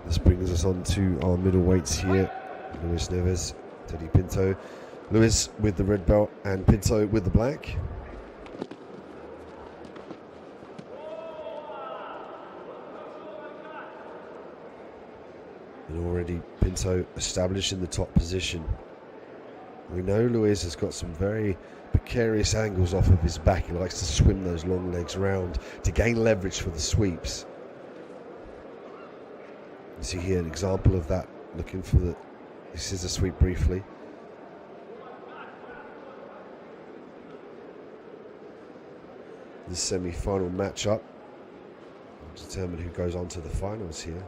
This brings us on to our middleweights here. Luis Neves, Teddy Pinto. Luis with the red belt and Pinto with the black. And already Pinto established in the top position. We know Luis has got some very precarious angles off of his back. He likes to swim those long legs round to gain leverage for the sweeps. You see here an example of that, looking for the scissor sweep briefly. The semi-final matchup will determine who goes on to the finals here.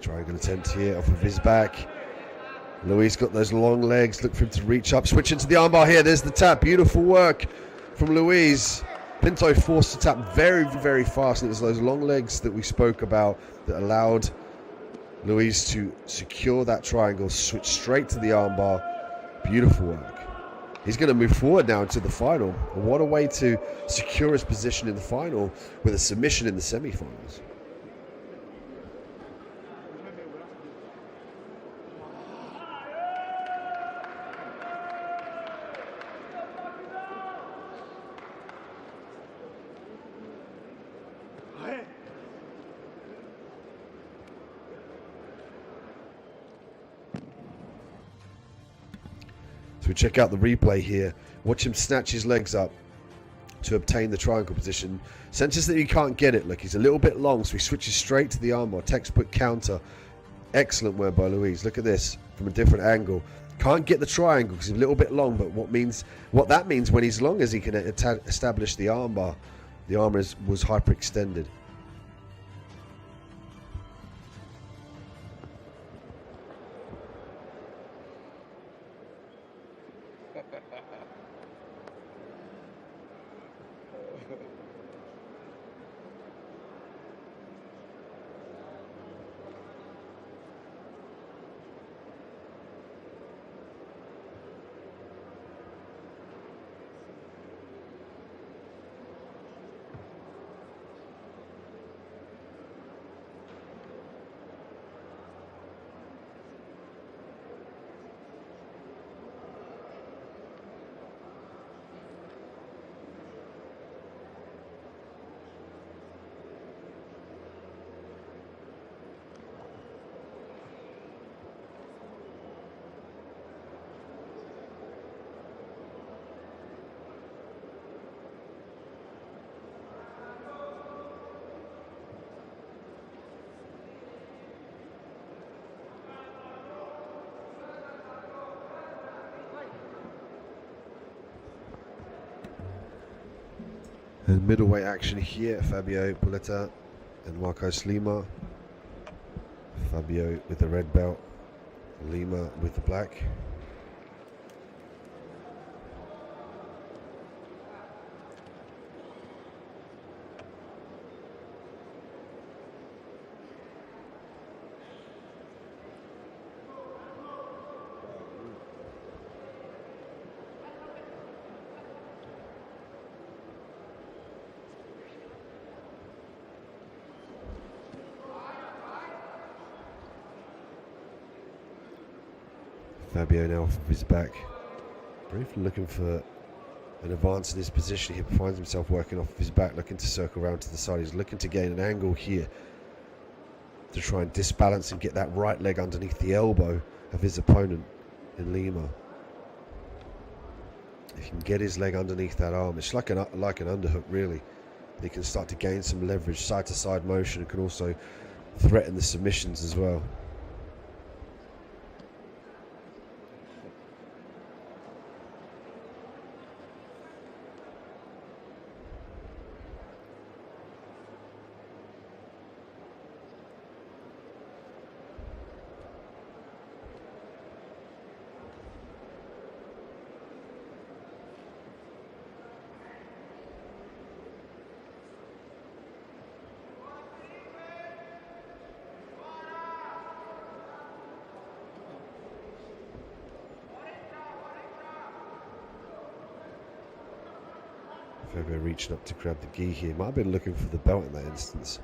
Triangle attempt here off of his back. Luis got those long legs, look for him to reach up, switch into the armbar here, there's the tap, beautiful work from Luis. Pinto forced to tap very, very fast, and it was those long legs that we spoke about that allowed Luis to secure that triangle, switch straight to the armbar. Beautiful work. He's going to move forward now into the final. And what a way to secure his position in the final with a submission in the semi-finals. So we check out the replay here. Watch him snatch his legs up to obtain the triangle position. Senses that he can't get it. Look, he's a little bit long, so he switches straight to the armbar. Textbook counter. Excellent work by Luis. Look at this from a different angle. Can't get the triangle because he's a little bit long, but what that means when he's long is he can establish the armbar The arm was hyperextended. And middleweight action here, Fabio Puletta and Marcos Lima. Fabio with the red belt, Lima with the black. Fabio now off of his back, briefly looking for an advance in his position. He finds himself working off of his back, looking to circle around to the side. He's looking to gain an angle here to try and disbalance and get that right leg underneath the elbow of his opponent in Lima. If he can get his leg underneath that arm, it's like an underhook really. He can start to gain some leverage, side to side motion, and can also threaten the submissions as well. Fabio reaching up to grab the gi here. Might have been looking for the belt in that instance.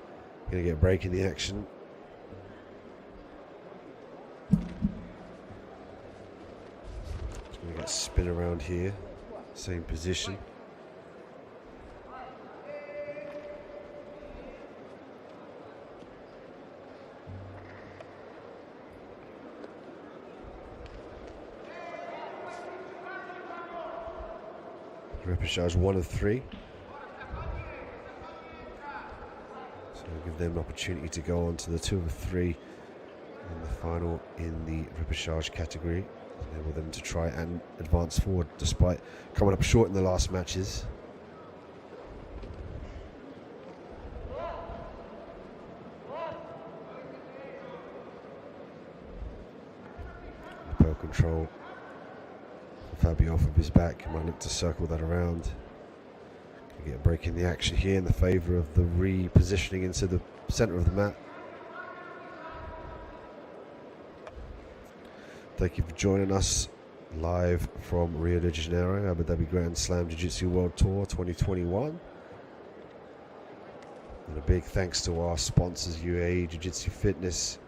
Going to get a break in the action. Just going to get spin around here. Same position. Repechage 1 of 3. So we'll give them an opportunity to go on to the 2 of 3 in the final in the repechage category. Enable them to try and advance forward despite coming up short in the last matches. Lapel control. Fabio off of his back, might look to circle that around. Get a break in the action here in the favour of the repositioning into the centre of the mat. Thank you for joining us live from Rio de Janeiro, Abu Dhabi Grand Slam Jiu-Jitsu World Tour 2021. And a big thanks to our sponsors, UAE Jiu-Jitsu Fitness,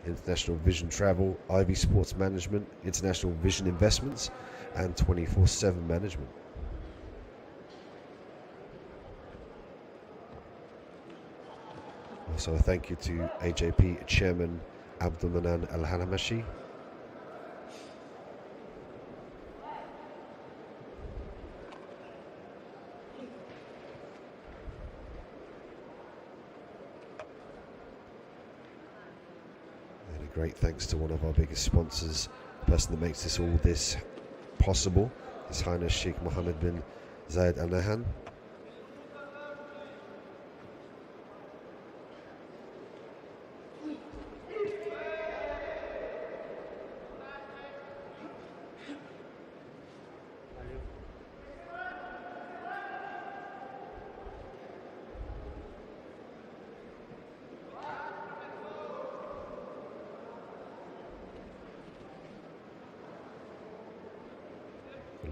International Vision Travel, Ivy Sports Management, International Vision Investments, and 24/7 Management. Also a thank you to AJP Chairman Abdul Manan Al-Hanamashi. Great thanks to one of our biggest sponsors, the person that makes this possible, His Highness Sheikh Mohammed bin Zayed Al Nahyan.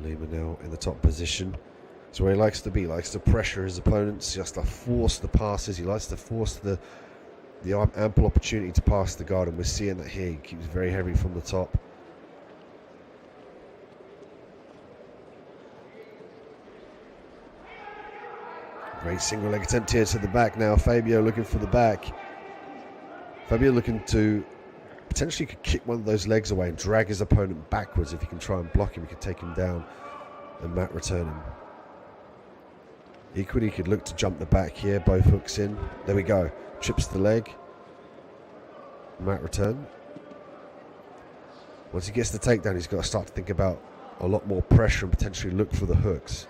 Lima now in the top position. It's where he likes to be. He likes to pressure his opponents, just to force the passes. He likes to force the ample opportunity to pass the guard, and we're seeing that here. He keeps very heavy from the top. Great single leg attempt here to the back now. Fabio looking for the back. Fabio looking to potentially could kick one of those legs away and drag his opponent backwards. If he can try and block him, he could take him down and mat return him. Equally, he could look to jump the back here, both hooks in. There we go. Trips the leg. Mat return. Once he gets the takedown, he's got to start to think about a lot more pressure and potentially look for the hooks.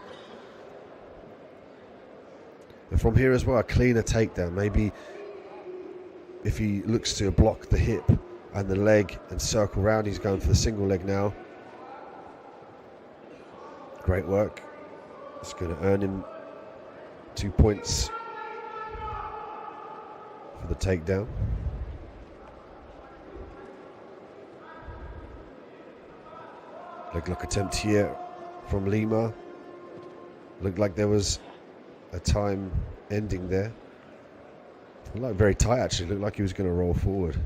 And from here as well, a cleaner takedown. Maybe if he looks to block the hip and the leg and circle round, he's going for the single leg now. Great work. It's going to earn him 2 points for the takedown. Leg lock attempt here from Lima. Looked like there was a time ending there. Looked like very tight actually. Looked like he was going to roll forward.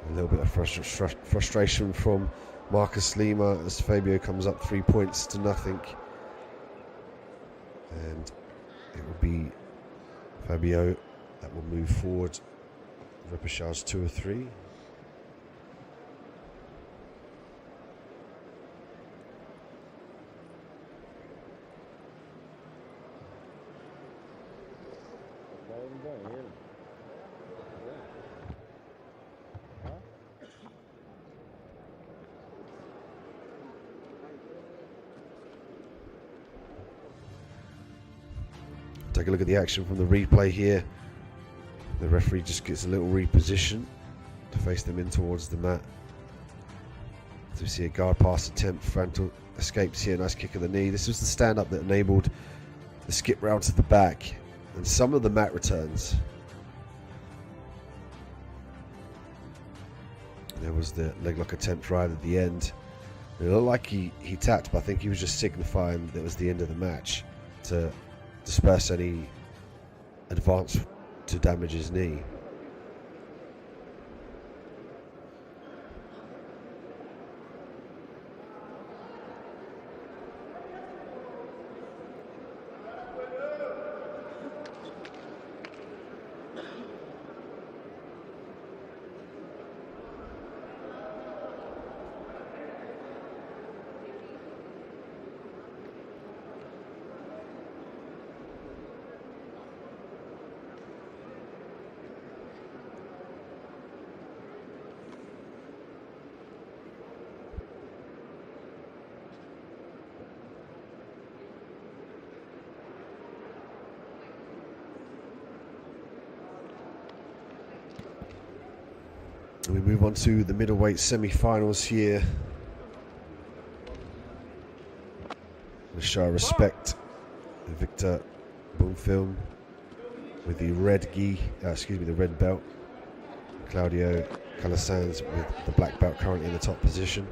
A little bit of frustration from Marcus Lima as Fabio comes up 3 points to nothing. And it will be Fabio that will move forward. Repechage 2 or 3. Take a look at the action from the replay here. The referee just gets a little reposition to face them in towards the mat. So we see a guard pass attempt, frontal escapes here, nice kick of the knee. This was the stand-up that enabled the skip round to the back and some of the mat returns. There was the leg lock attempt right at the end. It looked like he tapped, but I think he was just signifying that it was the end of the match to disperse any advance to damage his knee. We move on to the middleweight semi-finals here. We show respect to Victor Boomfilm with the red the red belt. Claudio Calasanz with the black belt, currently in the top position.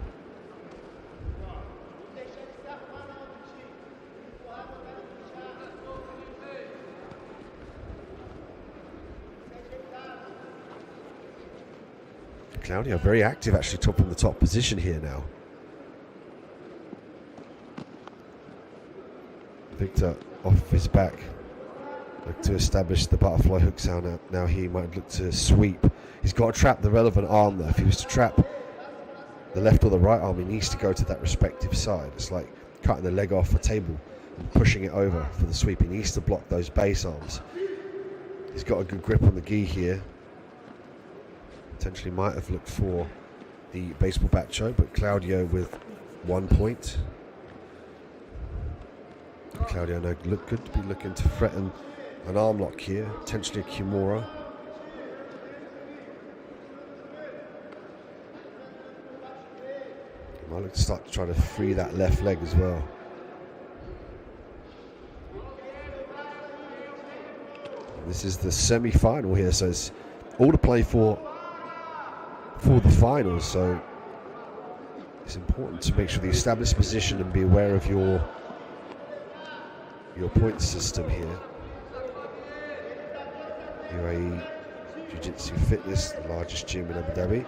Claudio very active actually, top in the top position here now. Victor off his back, look to establish the butterfly hook sound. Now he might look to sweep. He's got to trap the relevant arm there. If he was to trap the left or the right arm, he needs to go to that respective side. It's like cutting the leg off a table and pushing it over for the sweep. He needs to block those base arms. He's got a good grip on the gi here. Potentially might have looked for the baseball bat choke, but Claudio with 1 point. Claudio now look good to be looking to threaten an arm lock here, potentially a Kimura. He might look to start to try to free that left leg as well. This is the semi-final here, so it's all to play for the finals. So It's important to make sure the established position and be aware of your point system here. UAE Jiu-Jitsu Fitness, the largest gym in Abu Dhabi.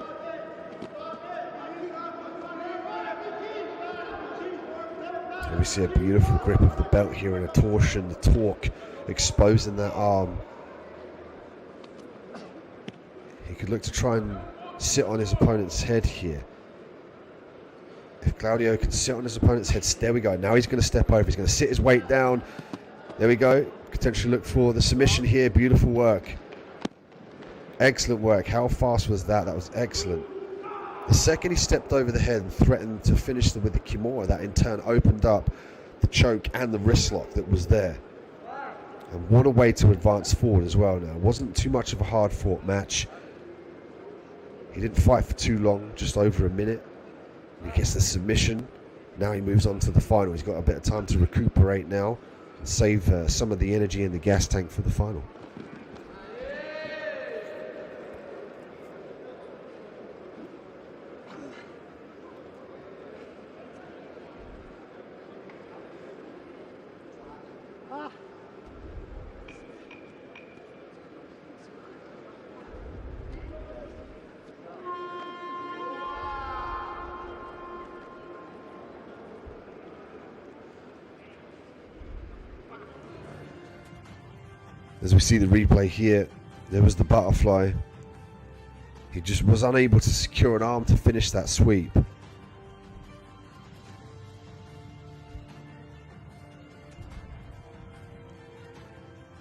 And we see a beautiful grip of the belt here and a torsion, the torque, exposing that arm. He could look to try and sit on his opponent's head here. If Claudio can sit on his opponent's head, there we go. Now he's going to step over. He's going to sit his weight down. There we go. Potentially look for the submission here. Beautiful work. Excellent work. How fast was that? That was excellent. The second he stepped over the head and threatened to finish with the Kimura, that in turn opened up the choke and the wrist lock that was there. And what a way to advance forward as well now. It wasn't too much of a hard fought match. He didn't fight for too long, just over a minute. He gets the submission. Now he moves on to the final. He's got a bit of time to recuperate now and save some of the energy in the gas tank for the final. As we see the replay here, there was the butterfly. He just was unable to secure an arm to finish that sweep.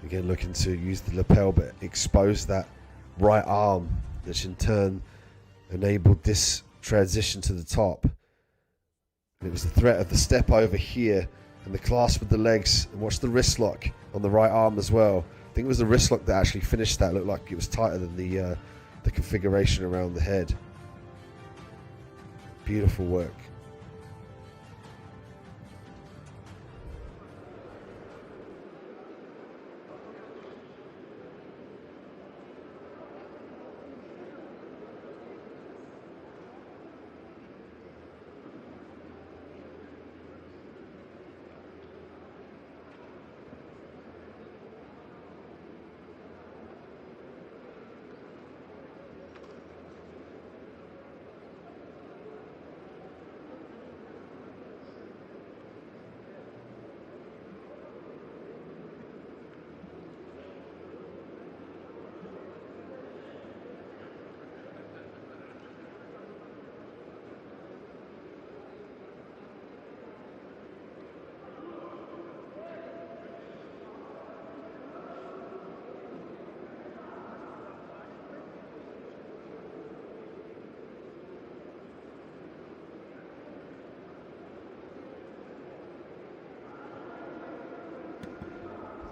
Again, looking to use the lapel, but expose that right arm, which in turn enabled this transition to the top. And it was the threat of the step over here and the clasp with the legs, and watch the wrist lock on the right arm as well. I think it was the wrist lock that actually finished that. It looked like it was tighter than the configuration around the head. Beautiful work.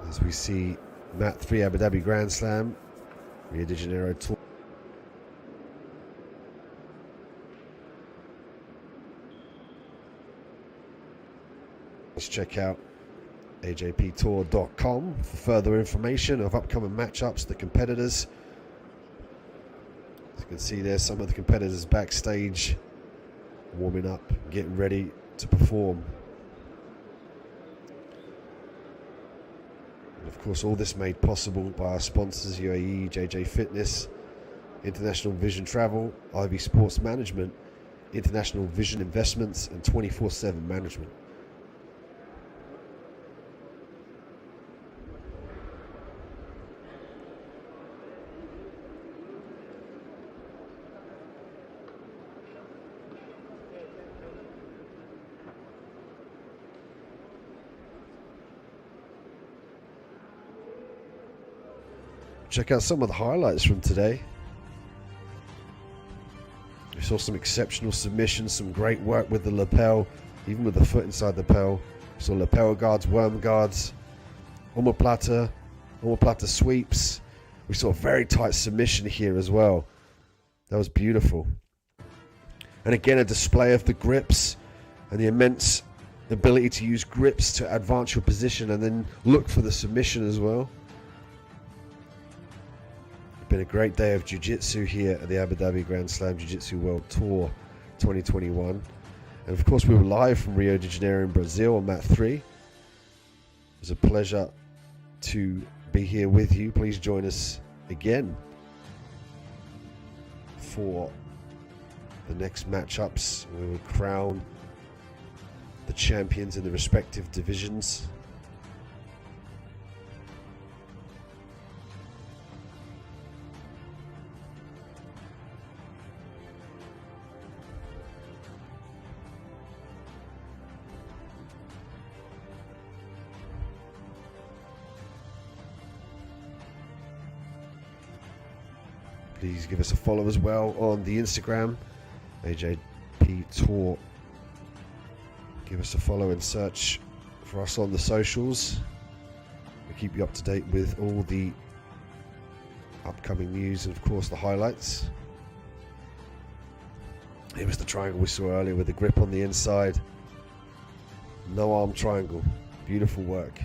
As we see Mat 3 Abu Dhabi Grand Slam, Rio de Janeiro tour. Let's check out ajptour.com for further information of upcoming matchups, the competitors. As you can see there, some of the competitors backstage warming up, getting ready to perform. Of course, all this made possible by our sponsors, UAE, JJ Fitness, International Vision Travel, IV Sports Management, International Vision Investments, and 24/7 Management. Check out some of the highlights from today. We saw some exceptional submissions, some great work with the lapel, even with the foot inside the lapel. We saw lapel guards, worm guards, omoplata sweeps. We saw a very tight submission here as well. That was beautiful. And again, a display of the grips and the immense ability to use grips to advance your position and then look for the submission as well. Been a great day of Jiu-Jitsu here at the Abu Dhabi Grand Slam Jiu-Jitsu World Tour 2021. And of course, we were live from Rio de Janeiro in Brazil on Mat 3. It was a pleasure to be here with you. Please join us again for the next matchups. We will crown the champions in the respective divisions. Please give us a follow as well on the Instagram, AJP Tour. Give us a follow and search for us on the socials. We keep you up to date with all the upcoming news and of course the highlights. Here was the triangle we saw earlier with the grip on the inside. No arm triangle. Beautiful work.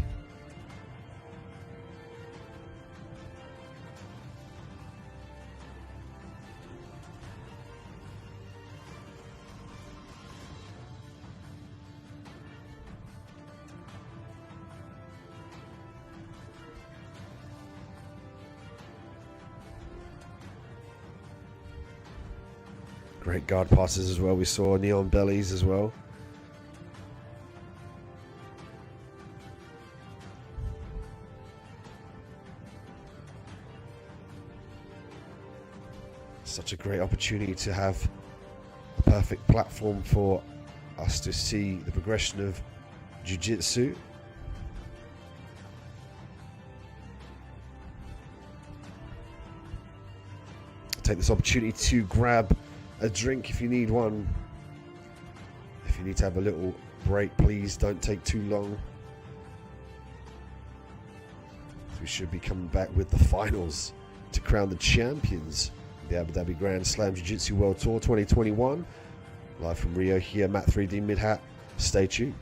Great guard passes as well. We saw neon bellies as well. Such a great opportunity to have a perfect platform for us to see the progression of Jiu-Jitsu. Take this opportunity to grab a drink if you need one. If you need to have a little break, please don't take too long. We should be coming back with the finals to crown the champions of the Abu Dhabi Grand Slam Jiu-Jitsu World Tour 2021. Live from Rio here, Mat 3D Mid-Hat. Stay tuned.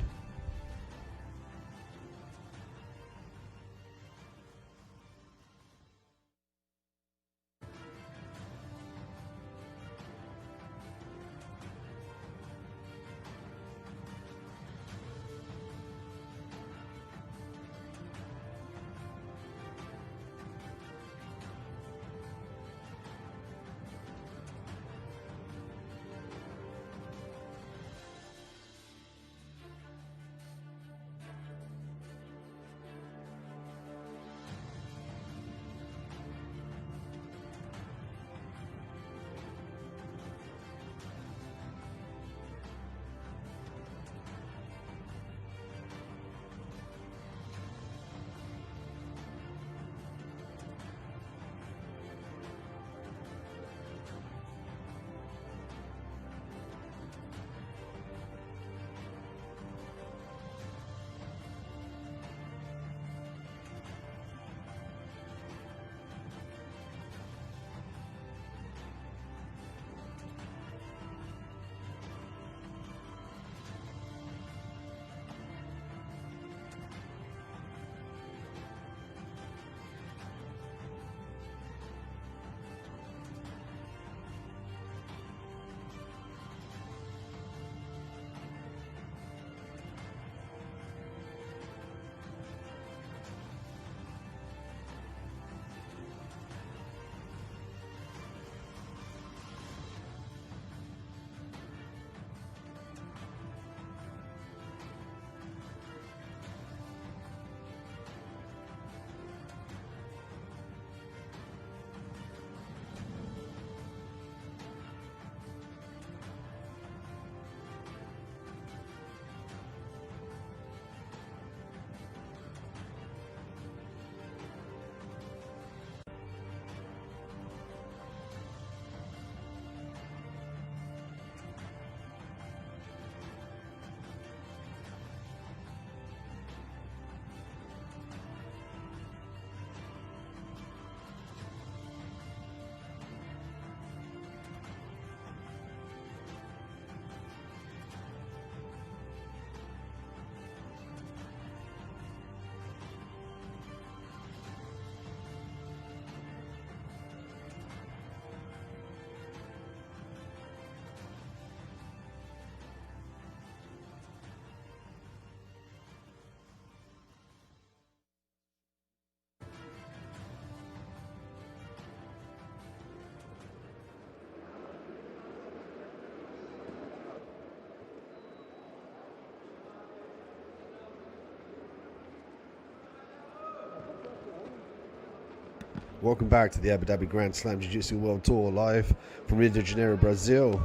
Welcome back to the Abu Dhabi Grand Slam Jiu-Jitsu World Tour, live from Rio de Janeiro, Brazil.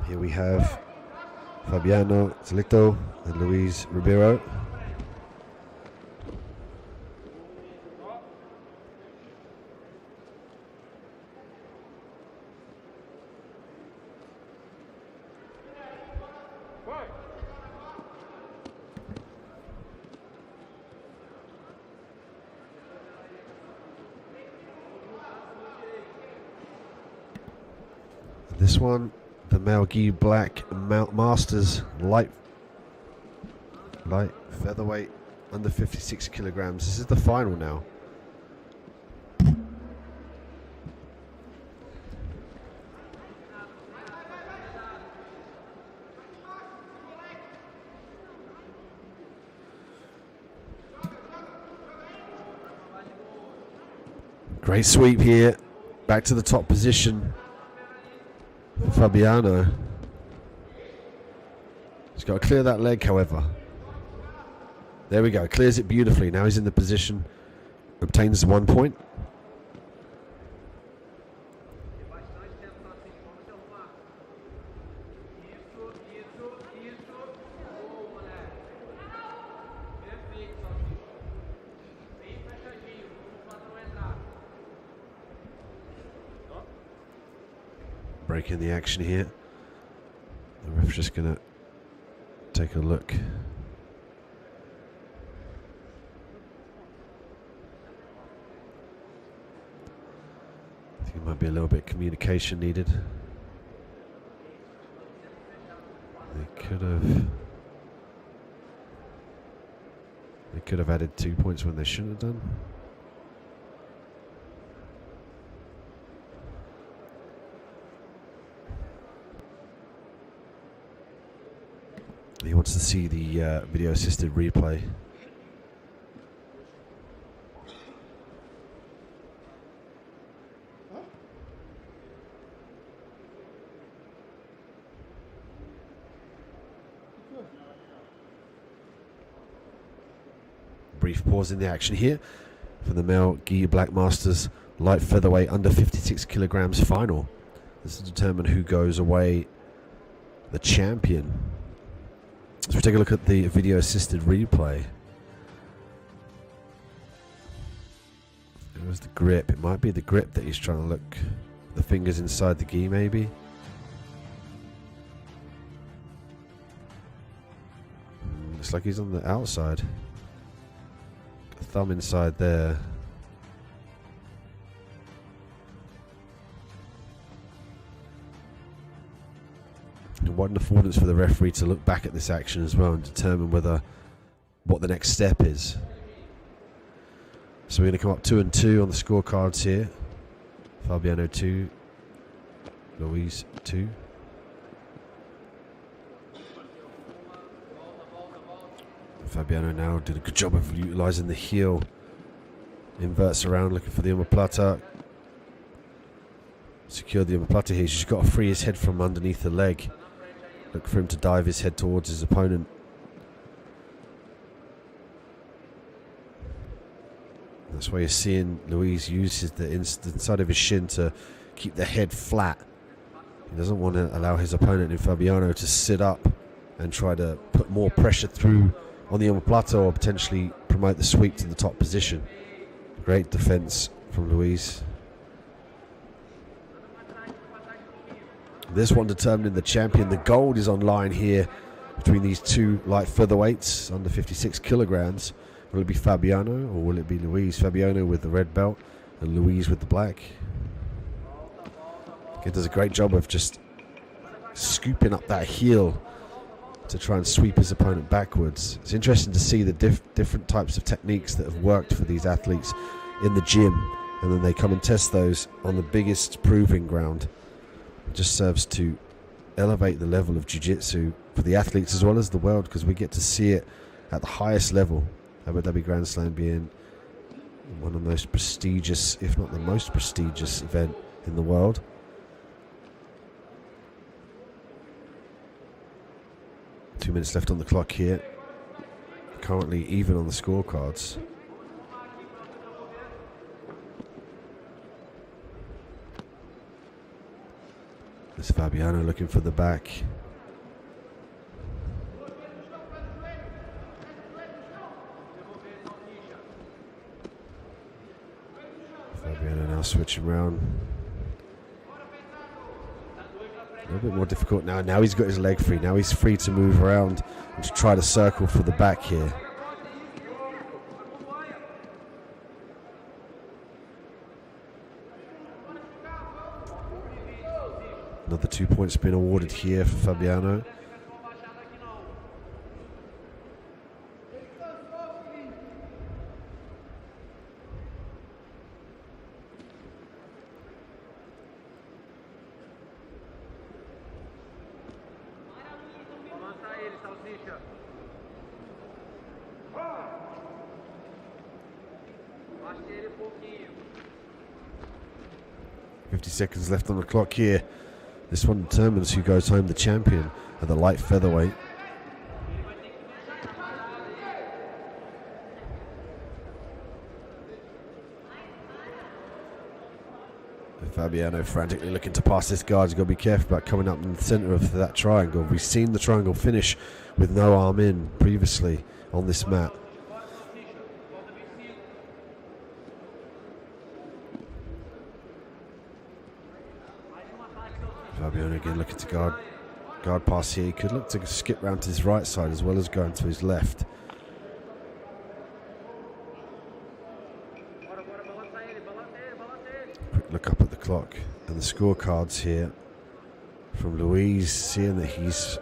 Here we have Fabiano Zilito and Luis Ribeiro. This one, the male gi black masters light featherweight under 56 kilograms. This is the final now. Great sweep here, back to the top position. Fabiano. He's got to clear that leg, however. There we go, clears it beautifully. Now he's in the position, obtains 1 point. Breaking the action here. The ref's just going to take a look. I think there might be a little bit of communication needed. They could have added 2 points when they shouldn't have done. He wants to see the video assisted replay. Brief pause in the action here for the male gi black masters light featherweight under 56 kilograms final. This is to determine who goes away the champion. So we take a look at the video assisted replay. It was the grip. It might be the grip that he's trying to look. The fingers inside the gi, maybe. Looks like he's on the outside. The thumb inside there. What an affordance for the referee to look back at this action as well and determine what the next step is. So we're going to come up 2 and 2 on the scorecards here. Fabiano 2, Luis 2. Fabiano now did a good job of utilising the heel. Inverts around looking for the omoplata. Secure the omoplata here. He's just got to free his head from underneath the leg. Look for him to dive his head towards his opponent. That's why you're seeing Luis use the inside of his shin to keep the head flat. He doesn't want to allow his opponent in Fabiano to sit up and try to put more pressure through on the omoplata or potentially promote the sweep to the top position. Great defense from Luis. This one determining the champion. The gold is on line here between these two light featherweights under 56 kilograms. Will it be Fabiano or will it be Luis? Fabiano with the red belt and Luis with the black. He does a great job of just scooping up that heel to try and sweep his opponent backwards. It's interesting to see the different types of techniques that have worked for these athletes in the gym, and then they come and test those on the biggest proving ground. It just serves to elevate the level of jiu-jitsu for the athletes as well as the world, because we get to see it at the highest level. Abu Dhabi Grand Slam being one of the most prestigious, if not the most prestigious event in the world. .2 minutes left on the clock here. Currently even on the scorecards. It's Fabiano looking for the back. Fabiano now switching around. A little bit more difficult now. Now he's got his leg free. Now he's free to move around and to try to circle for the back here. Another 2 points been awarded here for Fabiano. Seconds left on the clock here. This one determines who goes home the champion at the light featherweight. And Fabiano frantically looking to pass this guard. He's got to be careful about coming up in the center of that triangle. We've seen the triangle finish with no arm in previously on this mat. Fabiano again looking to guard pass here. He could look to skip round to his right side as well as going to his left. Quick look up at the clock and the scorecards here from Luis, seeing that he's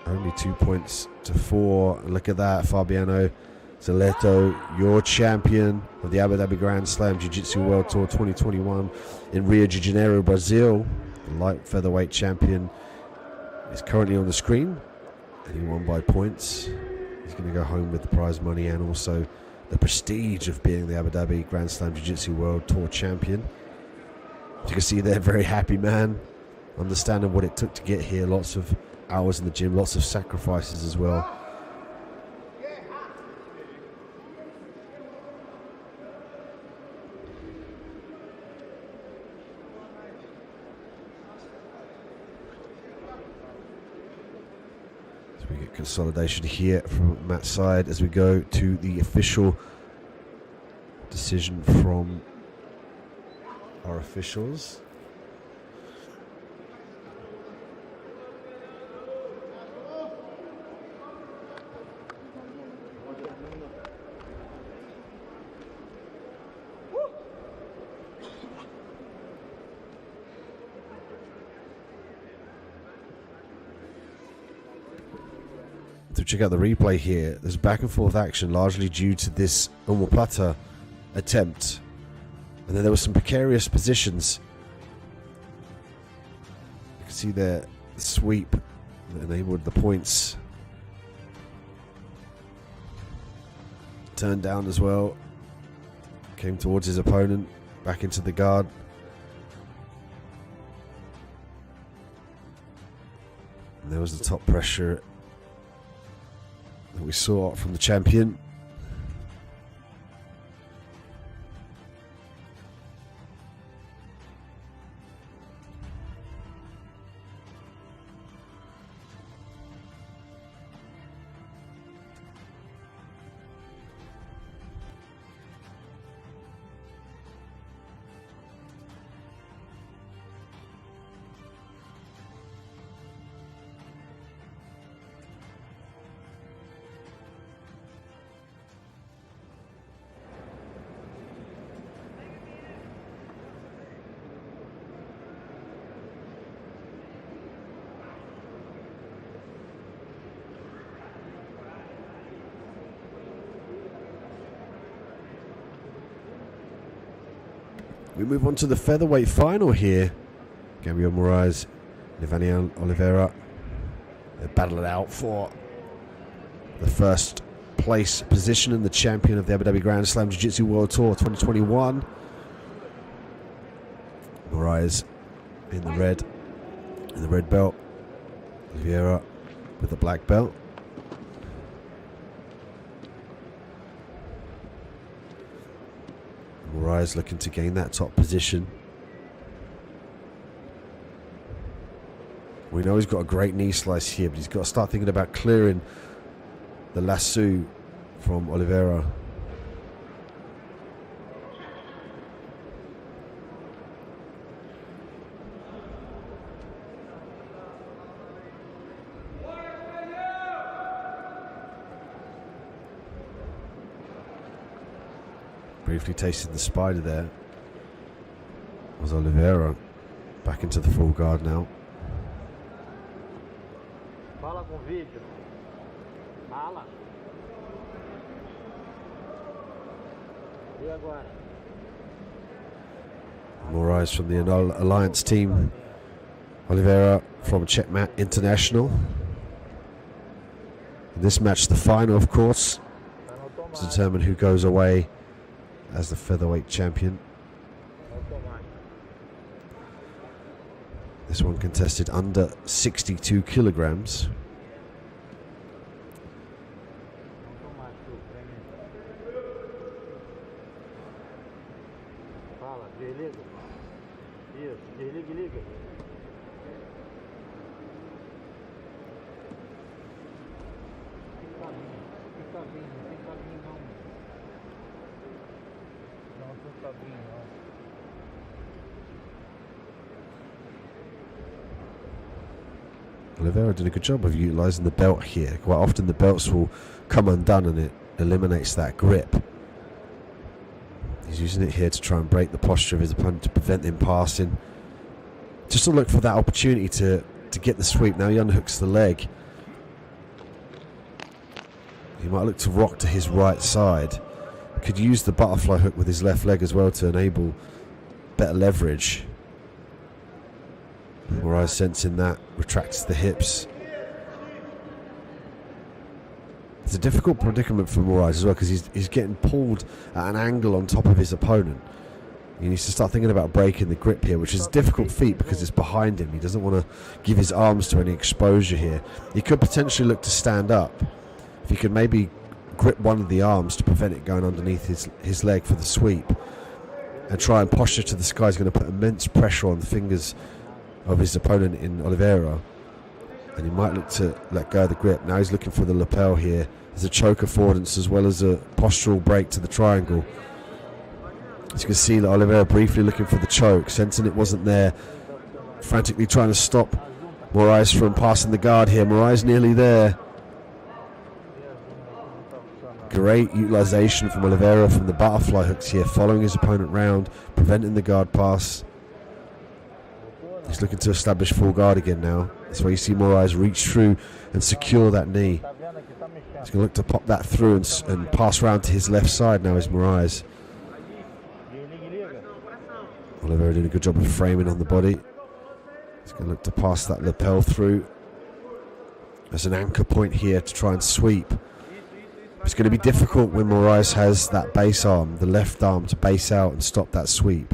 only 2 points to 4. Look at that, Fabiano Zaleto, your champion of the Abu Dhabi Grand Slam Jiu-Jitsu World Tour 2021 in Rio de Janeiro, Brazil. The light featherweight champion is currently on the screen, and he won by points. He's going to go home with the prize money and also the prestige of being the Abu Dhabi Grand Slam Jiu-Jitsu World Tour champion. As you can see there, very happy man, understanding what it took to get here. Lots of hours in the gym, lots of sacrifices as well. We get consolidation here from Matt's side as we go to the official decision from our officials. To check out the replay here, there's back and forth action largely due to this omoplata attempt, and then there were some precarious positions. You can see there the sweep that enabled the points. Turned down as well, came towards his opponent, back into the guard. And there was the top pressure that we saw from the champion. We move on to the featherweight final here. Gabriel Moraes, Livanian Oliveira. They battle it out for the first place position and the champion of the Abu Dhabi Grand Slam Jiu-Jitsu World Tour 2021. Moraes in the red belt. Oliveira with the black belt. Moraes looking to gain that top position. We know he's got a great knee slice here, but he's got to start thinking about clearing the lasso from Oliveira. Briefly tasted the spider there. Was Oliveira back into the full guard now. Fala com vídeo. Fala. E agora? Moraes from the Alliance team. Oliveira from Checkmat International. In this match, the final, of course, to determine who goes away as the featherweight champion. This one contested under 62 kilograms. Fala, desliga. Isso, desliga, liga. Tem cabinho não. Não tem cabinho não. Oliveira did a good job of utilising the belt here. Quite often the belts will come undone and it eliminates that grip. He's using it here to try and break the posture of his opponent to prevent him passing. Just to look for that opportunity to get the sweep. Now he unhooks the leg. He might look to rock to his right side. Could use the butterfly hook with his left leg as well to enable better leverage. Moraes, sensing that, retracts the hips. It's a difficult predicament for Moraes as well because he's getting pulled at an angle on top of his opponent. He needs to start thinking about breaking the grip here, which is a difficult feat because it's behind him. He doesn't want to give his arms to any exposure here. He could potentially look to stand up. If he could maybe grip one of the arms to prevent it going underneath his leg for the sweep and try and posture to the sky, is going to put immense pressure on the fingers of his opponent in Oliveira, and he might look to let go of the grip. Now he's looking for the lapel here. There's a choke affordance as well as a postural break to the triangle. As you can see, that Oliveira briefly looking for the choke, sensing it wasn't there, frantically trying to stop Moraes from passing the guard here. Moraes nearly there. Great utilisation from Oliveira from the butterfly hooks here, following his opponent round, preventing the guard pass. He's looking to establish full guard again now. That's where you see Moraes reach through and secure that knee. He's going to look to pop that through and pass round to his left side now is Moraes. Oliveira doing a good job of framing on the body. He's going to look to pass that lapel through as an anchor point here to try and sweep. It's going to be difficult when Moraes has that base arm, the left arm, to base out and stop that sweep.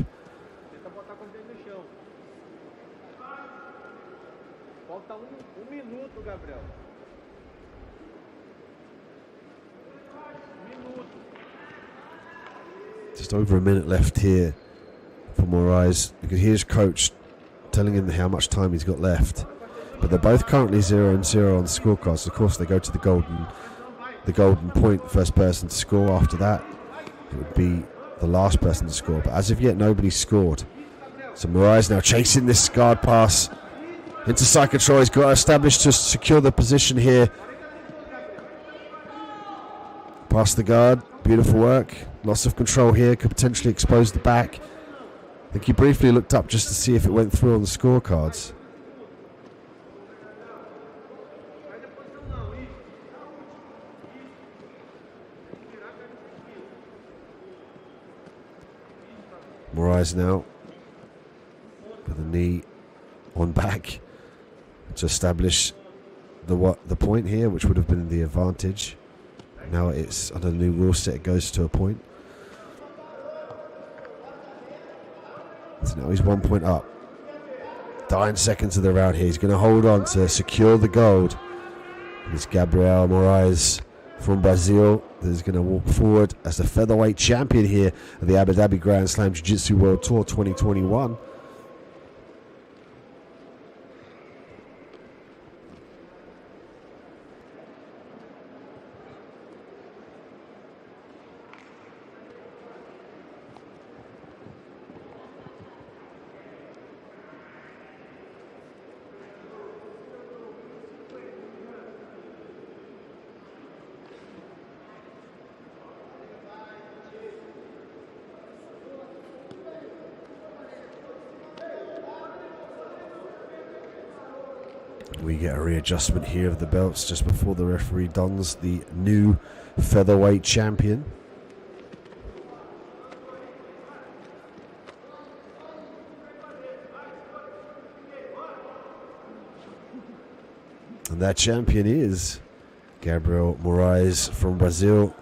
Just over a minute left here for Moraes. You can hear his coach telling him how much time he's got left. But they're both currently 0-0 on the scorecards. Of course, they go to the golden point, first person to score. After that, it would be the last person to score. But as of yet, nobody's scored. So Moraes now chasing this guard pass into Psychotroy. He's got to establish to secure the position here. Past the guard. Beautiful work. Loss of control here. Could potentially expose the back. I think he briefly looked up just to see if it went through on the scorecards. Moraes now with a knee on back to establish the point here, which would have been the advantage. Now it's under the new rule set, it goes to a point. So now he's 1 point up. 9 seconds of the round here. He's going to hold on to secure the gold. It's Gabriel Moraes from Brazil that is going to walk forward as the featherweight champion here at the Abu Dhabi Grand Slam Jiu-Jitsu World Tour 2021. We get a readjustment here of the belts just before the referee dons the new featherweight champion. And that champion is Gabriel Moraes from Brazil.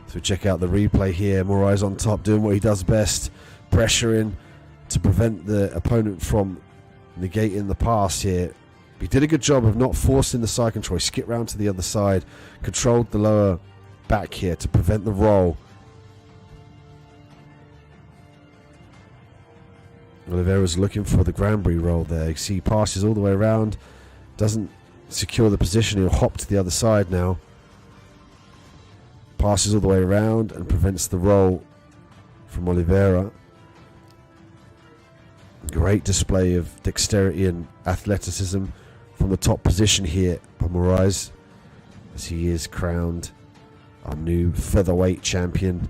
So check out the replay here. Moraes on top, doing what he does best, pressuring to prevent the opponent from negating the pass here. He did a good job of not forcing the side control. He skipped round to the other side, controlled the lower back here to prevent the roll. Oliveira's looking for the Granbury roll there. You see he passes all the way around, doesn't secure the position. He'll hop to the other side now. Passes all the way around and prevents the roll from Oliveira. Great display of dexterity and athleticism from the top position here by Moraes, as he is crowned our new featherweight champion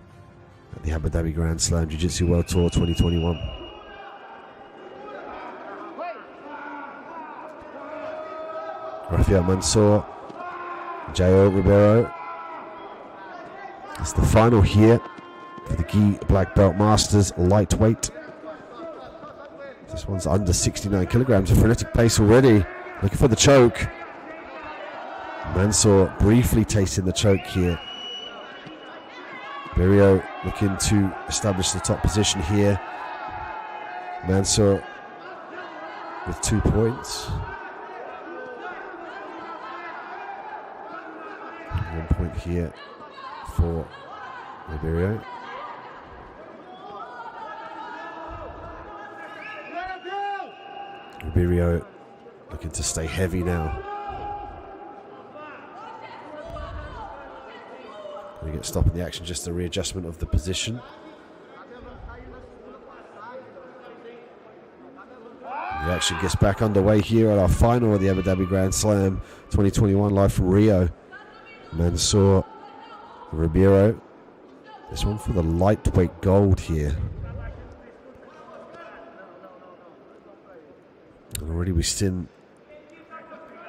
at the Abu Dhabi Grand Slam Jiu-Jitsu World Tour 2021. Rafael Mansour, Jairo Ribeiro. It's the final here for the Gi Black Belt Masters lightweight. This one's under 69 kilograms. A frenetic pace already. Looking for the choke. Mansour briefly tasting the choke here. Berrio looking to establish the top position here. Mansour with 2 points. 1 point here for Berrio. Berrio looking to stay heavy now. We get stopping the action, just a readjustment of the position. The action gets back underway here at our final of the Abu Dhabi Grand Slam 2021, live from Rio. Mansour Ribeiro. This one for the lightweight gold here. And already we've seen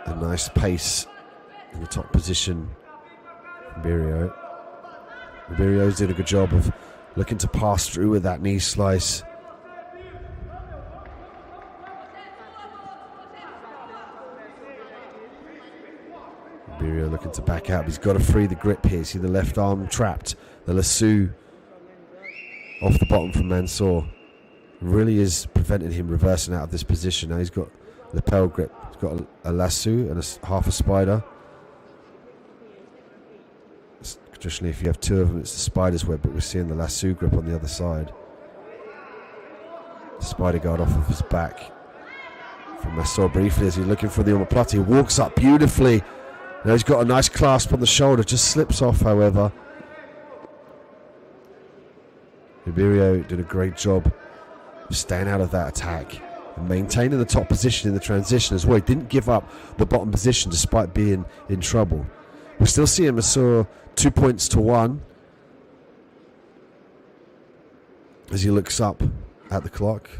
a nice pace in the top position from Berrio. Berrio's did a good job of looking to pass through with that knee slice. Berrio looking to back out. He's got to free the grip here. See the left arm trapped. The lasso off the bottom from Mansour. Really is preventing him reversing out of this position. Now he's got lapel grip. He's got a lasso and half a spider. Traditionally, if you have two of them, it's the spider's web, but we're seeing the lasso grip on the other side. The spider guard off of his back from Mansour briefly as he's looking for the omoplata. He walks up beautifully. Now he's got a nice clasp on the shoulder, just slips off, however. Berrio did a great job of staying out of that attack and maintaining the top position in the transition as well. He didn't give up the bottom position despite being in trouble. We're still seeing Mansour 2 points to 1 as he looks up at the clock.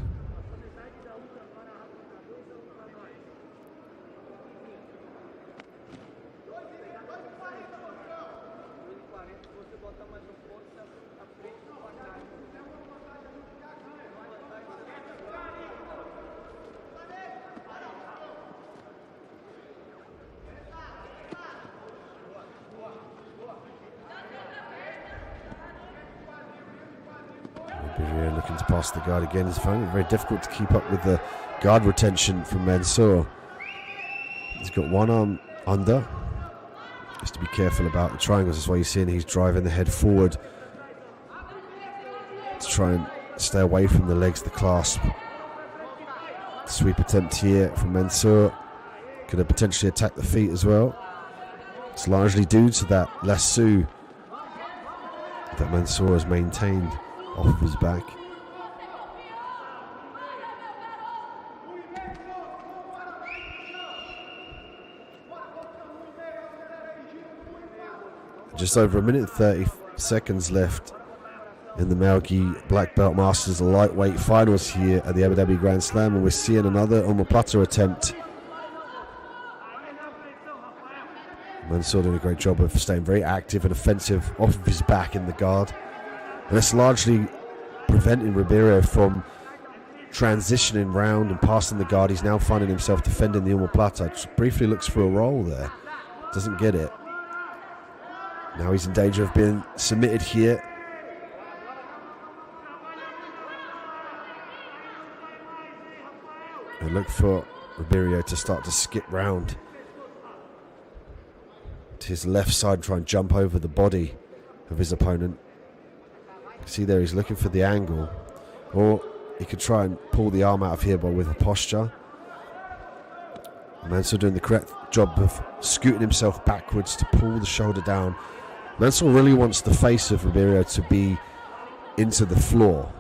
Looking to pass the guard again. It's finding it very difficult to keep up with the guard retention from Mansour. He's got one arm under. Just to be careful about the triangles. That's why you're seeing he's driving the head forward to try and stay away from the legs, the clasp. Sweep attempt here from Mansour. Could have potentially attacked the feet as well. It's largely due to that lasso that Mansour has maintained off of his back. Just over 1 minute and 30 seconds left in the Malgi Black Belt Masters lightweight finals here at the Abu Dhabi Grand Slam, and we're seeing another omoplata attempt. Mansour doing a great job of staying very active and offensive off of his back in the guard. And that's largely preventing Ribeiro from transitioning round and passing the guard. He's now finding himself defending the omoplata. Just briefly looks for a roll there. Doesn't get it. Now he's in danger of being submitted here. And look for Ribeiro to start to skip round to his left side, try and jump over the body of his opponent. See there, he's looking for the angle, or he could try and pull the arm out of here, but with a posture. Mansour doing the correct job of scooting himself backwards to pull the shoulder down. Mansour really wants the face of Ribeiro to be into the floor,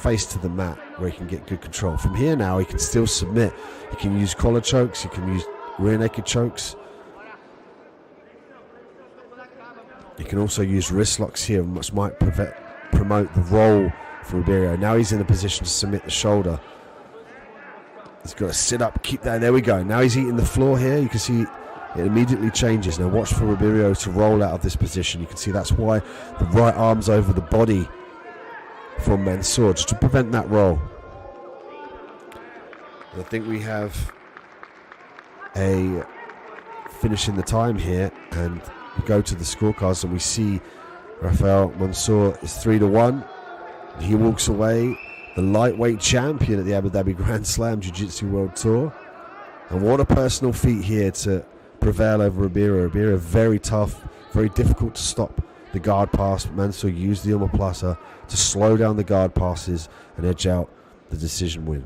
face to the mat, where he can get good control. From here now, he can still submit. He can use collar chokes, he can use rear naked chokes. He can also use wrist locks here, which might promote the roll for Ribeiro. Now he's in a position to submit the shoulder. He's got to sit up, keep that. There we go. Now he's eating the floor here. You can see it immediately changes. Now watch for Ribeiro to roll out of this position. You can see that's why the right arm's over the body from Mansour, just to prevent that roll. And I think we have a finish in the time here, and we go to the scorecards and we see Rafael Mansour is 3-1. He walks away the lightweight champion at the Abu Dhabi Grand Slam Jiu-Jitsu World Tour. And what a personal feat here to prevail over Ribeiro. Ribeiro very tough, very difficult to stop the guard pass, but Mansour used the omoplata to slow down the guard passes and edge out the decision win.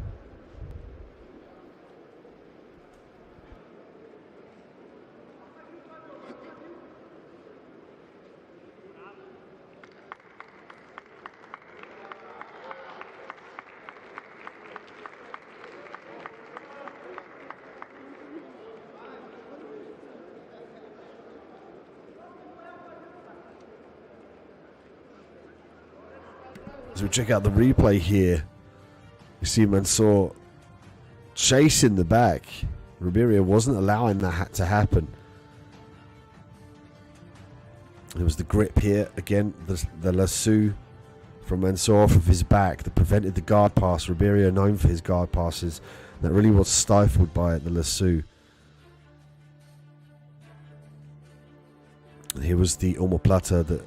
As we check out the replay here, we see Mansour chasing the back. Ribeiro wasn't allowing that to happen. There was the grip here. Again, the lasso from Mansour off of his back that prevented the guard pass. Ribeiro known for his guard passes. That really was stifled by the lasso. And here was the omoplata that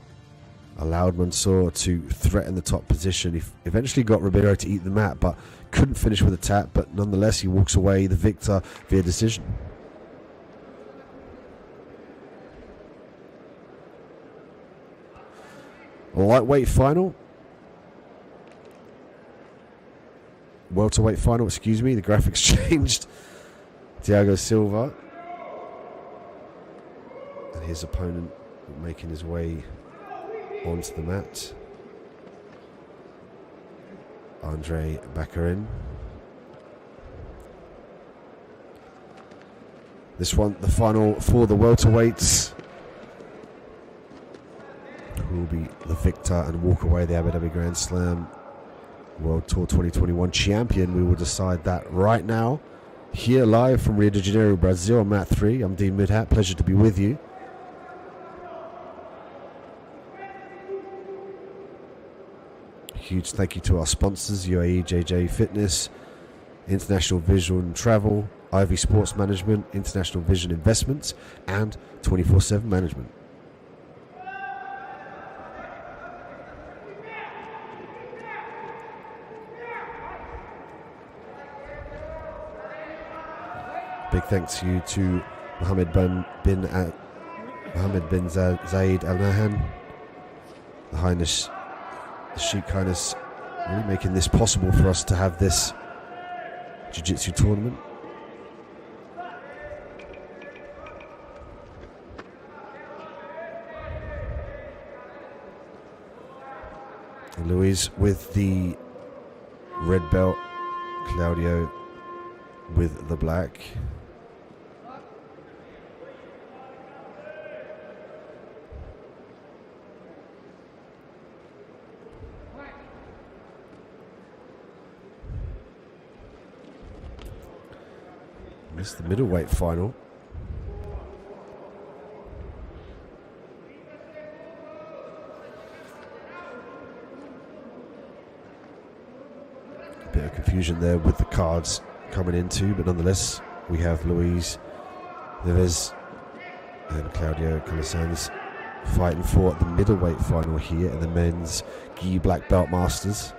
allowed Mansour to threaten the top position. He eventually got Ribeiro to eat the mat, but couldn't finish with a tap. But nonetheless, he walks away the victor via decision. A lightweight final. Welterweight final, excuse me. The graphics changed. Thiago Silva. And his opponent making his way onto the mat. Andre Baccarin. This one, the final for the welterweights. Who will be the victor and walk away the Abu Dhabi Grand Slam World Tour 2021 champion. We will decide that right now. Here live from Rio de Janeiro, Brazil, on Mat 3. I'm Dean Midhat. Pleasure to be with you. Huge thank you to our sponsors, UAE JJ Fitness, International Vision Travel, Ivy Sports Management, International Vision Investments, and 24/7 Management. Big thanks to you to Mohammed bin Zayed Al Nahyan, the Highness, the Sheikh Highness, really making this possible for us to have this Jiu-Jitsu tournament. And Luis with the red belt, Claudio with the black. This is the middleweight final. A bit of confusion there with the cards coming into, but nonetheless, we have Luis Neves and Claudio Colasanz fighting for the middleweight final here in the men's gi black belt masters.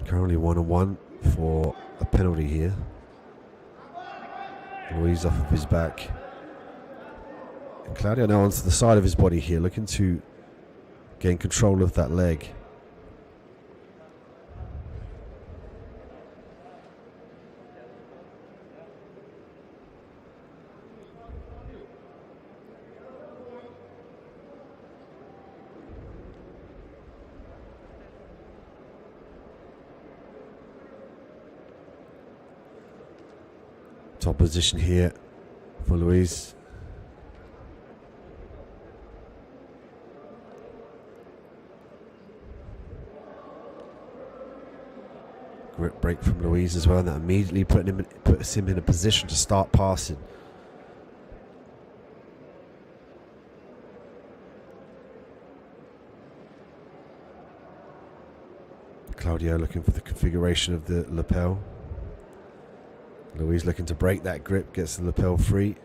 Currently 1-1 for a penalty here. Luis off of his back. And Claudio now onto the side of his body here, looking to gain control of that leg. Top position here for Luis. Grip break from Luis as well, and that immediately puts him in a position to start passing. Claudio looking for the configuration of the lapel. Luis looking to break that grip, gets the lapel free.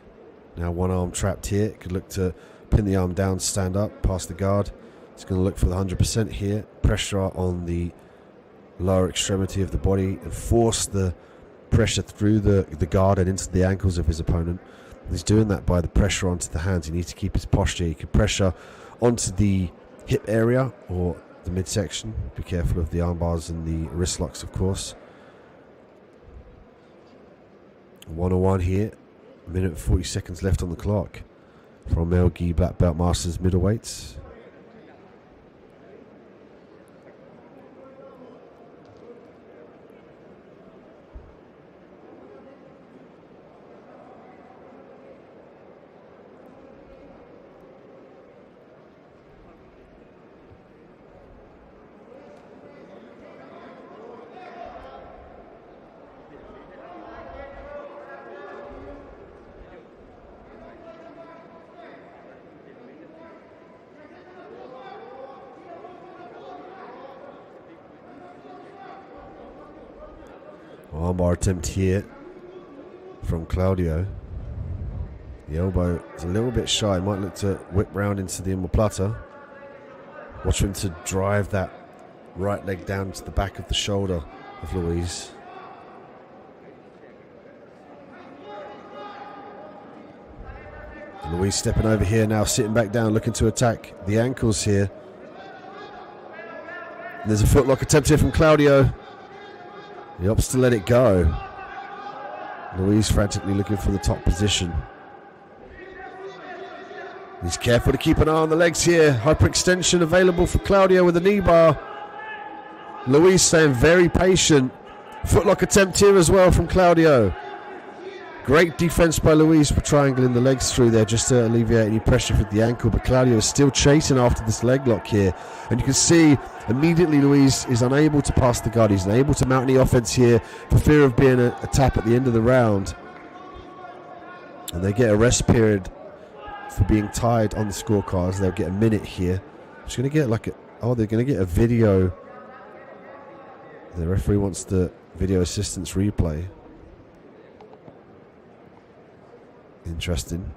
Now one arm trapped here. Could look to pin the arm down, stand up, past the guard. He's going to look for the 100% here. Pressure on the lower extremity of the body and force the pressure through the guard and into the ankles of his opponent. He's doing that by the pressure onto the hands. He needs to keep his posture. He can pressure onto the hip area or the midsection. Be careful of the arm bars and the wrist locks, of course. 1-1 here. A minute and 40 seconds left on the clock from male gi black belt masters middleweights. Armbar attempt here from Claudio. The elbow is a little bit shy. Might look to whip round into the omoplata. Watch him to drive that right leg down to the back of the shoulder of Luis. Luis stepping over here now, sitting back down, looking to attack the ankles here. And there's a footlock attempt here from Claudio. He opts to let it go. Luis frantically looking for the top position. He's careful to keep an eye on the legs here. Hyperextension available for Claudio with a knee bar. Luis staying very patient. Footlock attempt here as well from Claudio. Great defense by Luis for triangling the legs through there just to alleviate any pressure with the ankle, but Claudio is still chasing after this leg lock here. And you can see immediately Luis is unable to pass the guard. He's unable to mount any offense here for fear of being a tap at the end of the round. And they get a rest period for being tied on the scorecards. They'll get a minute here. Just going to get like they're going to get a video. The referee wants the video assistance replay. Interesting.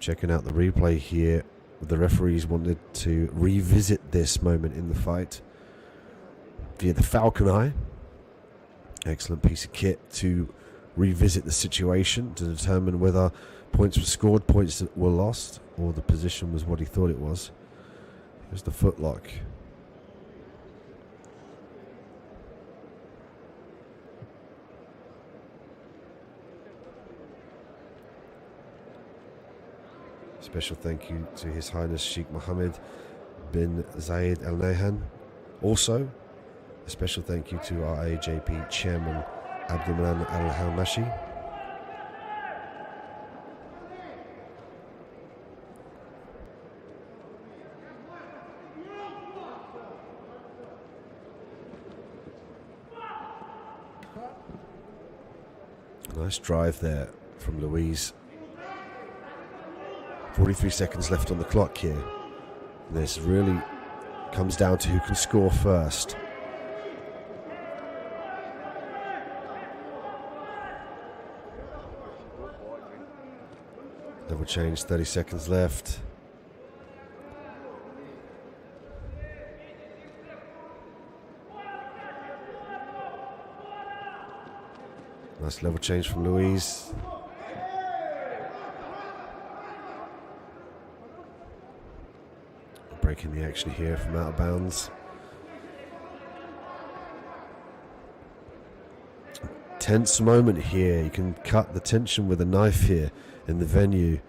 checking out the replay here. The referees wanted to revisit this moment in the fight via the Falcon Eye. Excellent piece of kit to revisit the situation to determine whether points were scored, points that were lost, or the position was what he thought it was. Here's the footlock. Special thank you to His Highness Sheikh Mohammed bin Zayed Al Nahyan. Also, a special thank you to our AJP Chairman Abdulman Al Halmashi. Nice drive there from Louise. 43 seconds left on the clock here. This really comes down to who can score first. Level change, 30 seconds left. Nice level change from Louise. Breaking the action here from out of bounds. Tense moment here. You can cut the tension with a knife here in the venue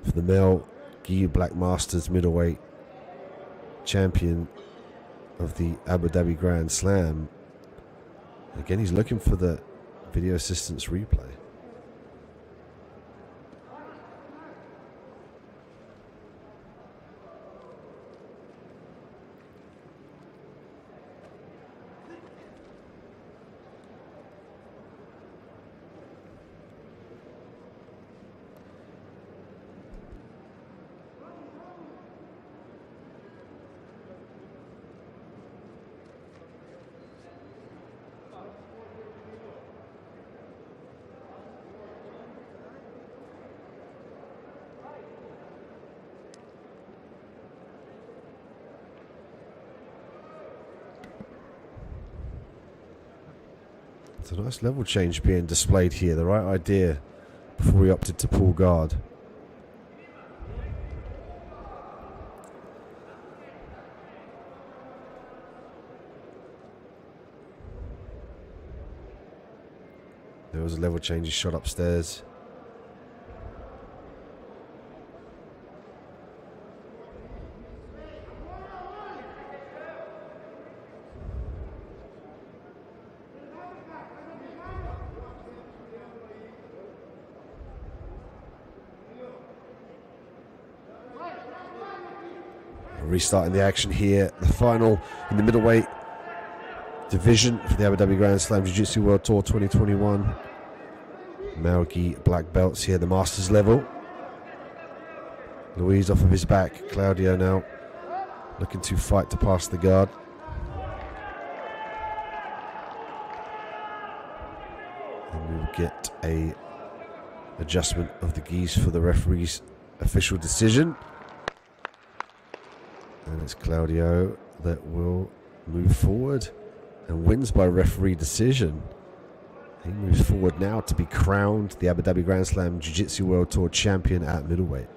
for the male Gi Black Masters middleweight champion of the Abu Dhabi Grand Slam. Again, he's looking for the video assistance replay. It's a nice level change being displayed here. The right idea before he opted to pull guard. There was a level change. He shot upstairs. Restarting the action here, the final in the middleweight division for the Abu Dhabi Grand Slam Jiu-Jitsu World Tour 2021. Maogi black belts here, the Masters level. Louise off of his back. Claudio now looking to fight to pass the guard. And we'll get a adjustment of the gis for the referee's official decision. And it's Claudio that will move forward and wins by referee decision. He moves forward now to be crowned the Abu Dhabi Grand Slam Jiu-Jitsu World Tour champion at middleweight.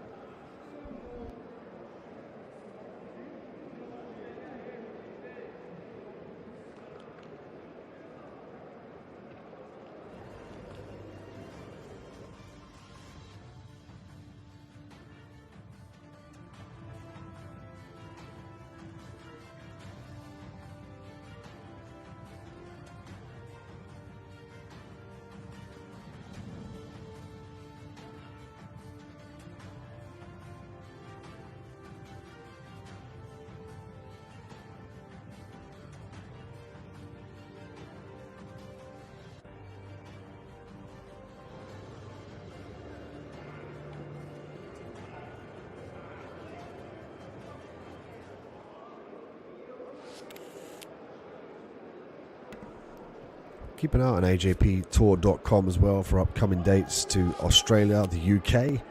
Keep an eye on AJPtour.com as well for upcoming dates to Australia, the UK,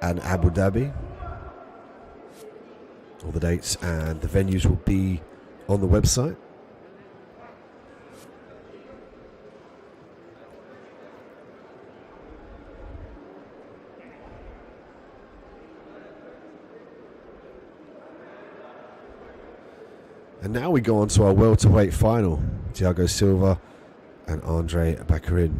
and Abu Dhabi. All the dates and the venues will be on the website. And now we go on to our welterweight final. Thiago Silva and Andre Baccarin.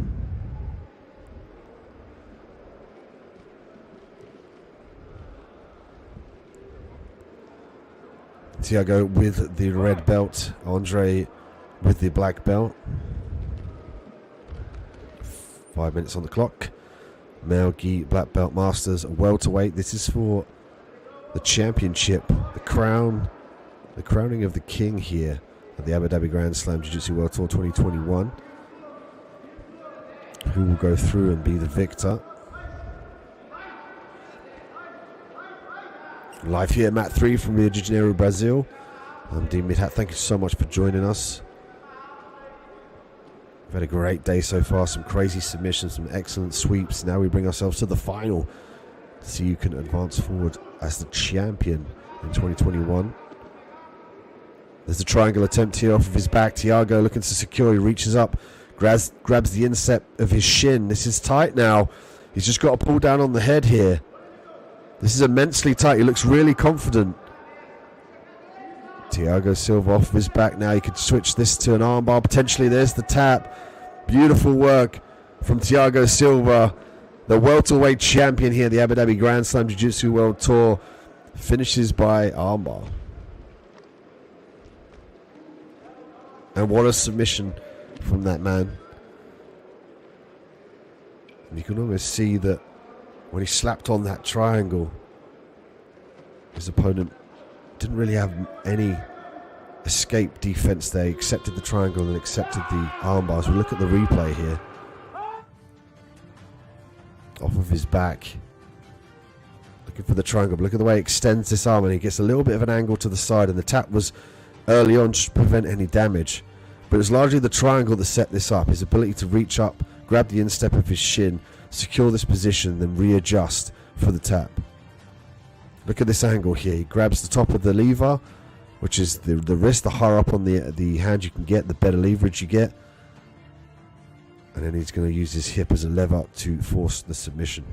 Thiago with the red belt, Andre with the black belt. 5 minutes on the clock. Male gi black belt masters welterweight. This is for the championship, the crown, the crowning of the king here at the Abu Dhabi Grand Slam Jiu-Jitsu World Tour 2021. Who will go through and be the victor? Live here, Mat 3 from Rio de Janeiro, Brazil. I'm Dean Midhat. Thank you so much for joining us. We've had a great day so far. Some crazy submissions, some excellent sweeps. Now we bring ourselves to the final to see who can advance forward as the champion in 2021. There's the triangle attempt here off of his back. Thiago looking to secure. He reaches up, grabs the instep of his shin. This is tight now. He's just got to pull down on the head here. This is immensely tight. He looks really confident. Thiago Silva off of his back now. He could switch this to an armbar. Potentially there's the tap. Beautiful work from Thiago Silva, the welterweight champion here at the Abu Dhabi Grand Slam Jiu-Jitsu World Tour. Finishes by armbar. And what a submission from that man. And you can almost see that when he slapped on that triangle, his opponent didn't really have any escape defense there. He accepted the triangle and accepted the armbars. We look at the replay here. Off of his back. Looking for the triangle. But look at the way he extends this arm and he gets a little bit of an angle to the side. And the tap was early on just to prevent any damage. But it was largely the triangle that set this up. His ability to reach up, grab the instep of his shin, secure this position, then readjust for the tap. Look at this angle here. He grabs the top of the lever, which is the wrist. The higher up on the hand you can get, the better leverage you get. And then he's going to use his hip as a lever to force the submission.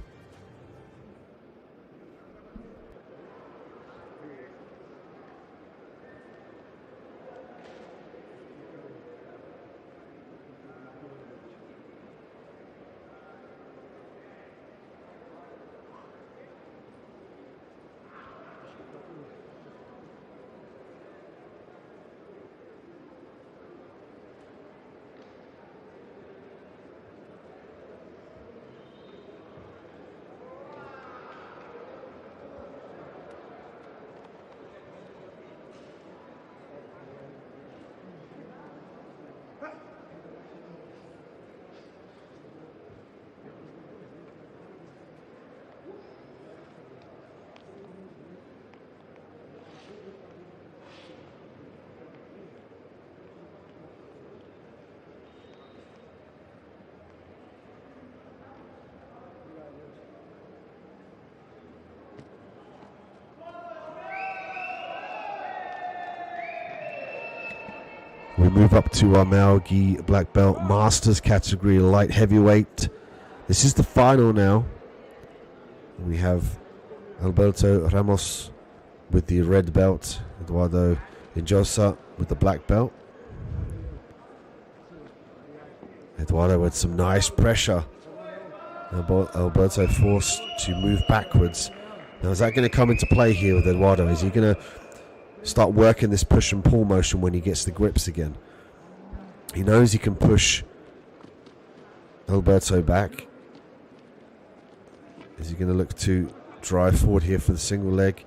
We move up to our male gi black belt masters category, light heavyweight. This is the final now. We have Alberto Ramos with the red belt, Eduardo Injosa with the black belt. Eduardo with some nice pressure. Alberto forced to move backwards. Now is that going to come into play here with Eduardo? Is he going to start working this push and pull motion when he gets the grips again? He knows he can push Alberto back. Is he going to look to drive forward here for the single leg?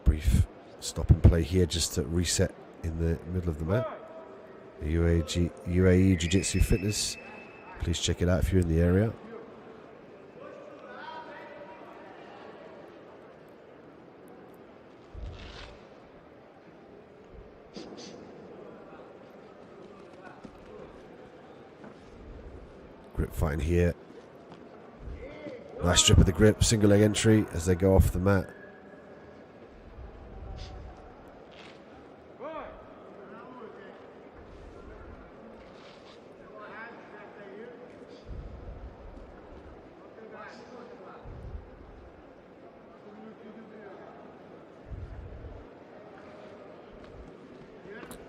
Brief stop and play here just to reset in the middle of the mat. UAE Jiu-Jitsu Fitness. Please check it out if you're in the area. Grip fighting here. Nice strip of the grip, single leg entry as they go off the mat.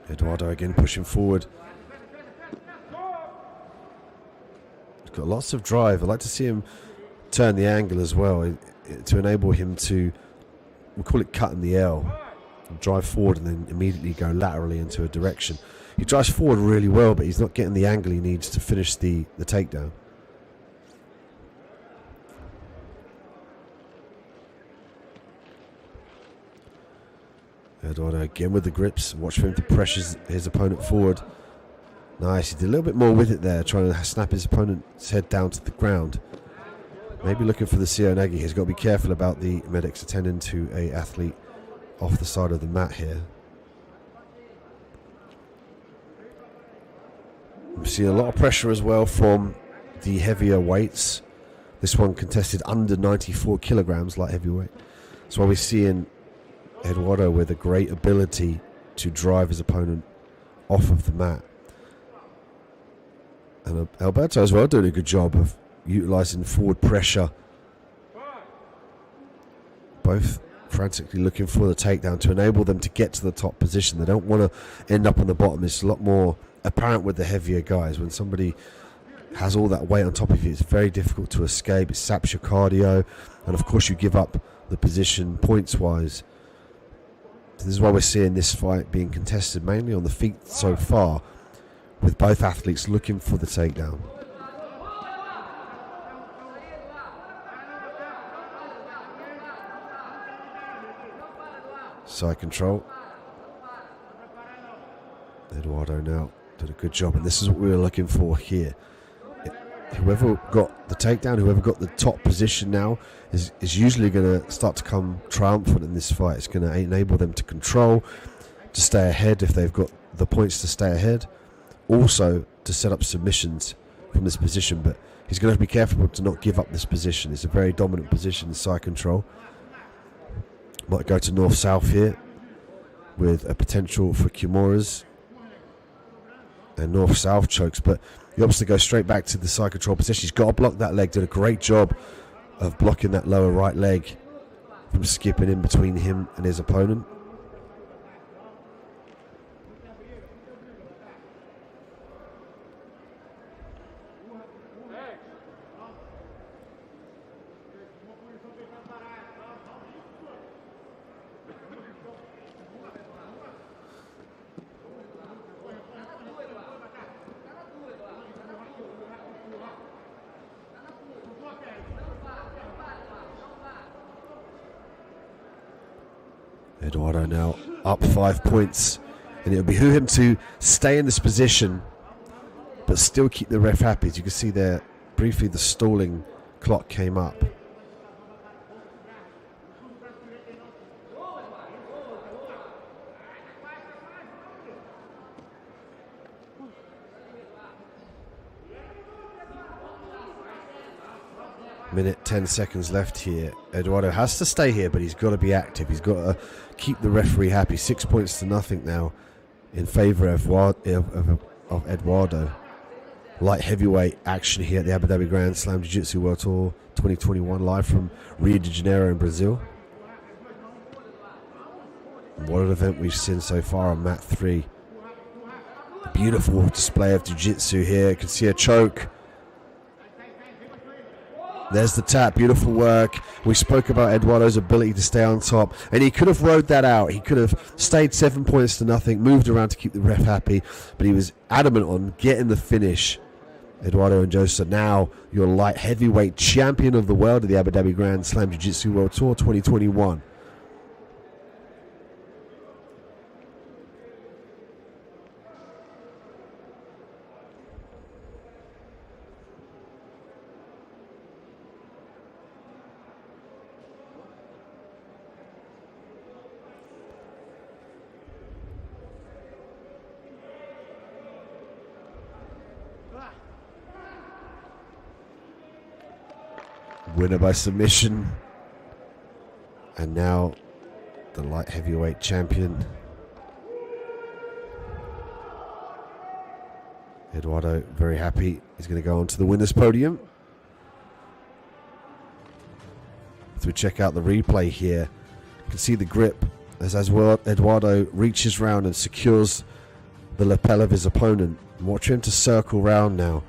Eduardo again pushing forward. He's got lots of drive. I'd like to see him turn the angle as well to enable him to, we call it cutting the L, drive forward and then immediately go laterally into a direction. He drives forward really well, but he's not getting the angle he needs to finish the takedown. Eduardo again with the grips. Watch for him to pressure his opponent forward. Nice. He did a little bit more with it there, trying to snap his opponent's head down to the ground. Maybe looking for the Seoinage. He's got to be careful about the medics attending to a athlete off the side of the mat here. I'm seeing a lot of pressure as well from the heavier weights. This one contested under 94 kilograms, light heavyweight. So we're seeing Eduardo with a great ability to drive his opponent off of the mat. And Alberto as well doing a good job of utilising forward pressure. Both frantically looking for the takedown to enable them to get to the top position. They don't want to end up on the bottom. It's a lot more apparent with the heavier guys. When somebody has all that weight on top of you, it's very difficult to escape. It saps your cardio, and of course you give up the position points-wise. This is why we're seeing this fight being contested mainly on the feet so far, with both athletes looking for the takedown. Side control. Eduardo now did a good job, and this is what we were looking for here. Whoever got the takedown, whoever got the top position now is usually going to start to come triumphant in this fight. It's going to enable them to control, to stay ahead if they've got the points to stay ahead, also to set up submissions from this position. But he's going to be careful to not give up this position. It's a very dominant position, side control. Might go to north-south here with a potential for Kimuras and north-south chokes, but he opts to go straight back to the side control position. He's got to block that leg. Did a great job of blocking that lower right leg from skipping in between him and his opponent. Eduardo now up 5 points, and it'll behoove him to stay in this position but still keep the ref happy. As you can see there, briefly the stalling clock came up. Minute 10 seconds left here. Eduardo has to stay here, but he's got to be active. He's got to keep the referee happy. 6 points to nothing now in favour of Eduardo. Light heavyweight action here at the Abu Dhabi Grand Slam Jiu-Jitsu World Tour 2021, live from Rio de Janeiro in Brazil. What an event we've seen so far on mat 3. Beautiful display of Jiu-Jitsu here. You can see a choke. There's the tap, beautiful work. We spoke about Eduardo's ability to stay on top, and he could have rode that out. He could have stayed 7 points to nothing, moved around to keep the ref happy, but he was adamant on getting the finish. Eduardo Anjosa, now your light heavyweight champion of the world at the Abu Dhabi Grand Slam Jiu-Jitsu World Tour 2021. Winner by submission. And now the light heavyweight champion, Eduardo, very happy. He's going to go on to the winner's podium. If we check out the replay here, you can see the grip as Eduardo reaches round and secures the lapel of his opponent. And watch him to circle round now.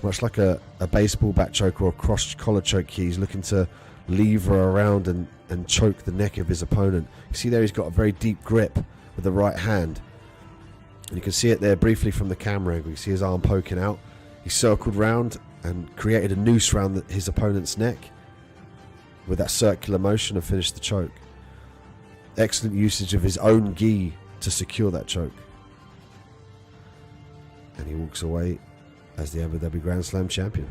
Much like a baseball bat choke or a cross collar choke, he's looking to lever around and choke the neck of his opponent. You see there he's got a very deep grip with the right hand. And you can see it there briefly from the camera angle. You see his arm poking out. He circled round and created a noose around his opponent's neck with that circular motion and finished the choke. Excellent usage of his own gi to secure that choke. And he walks away as the Abu Dhabi Grand Slam champion.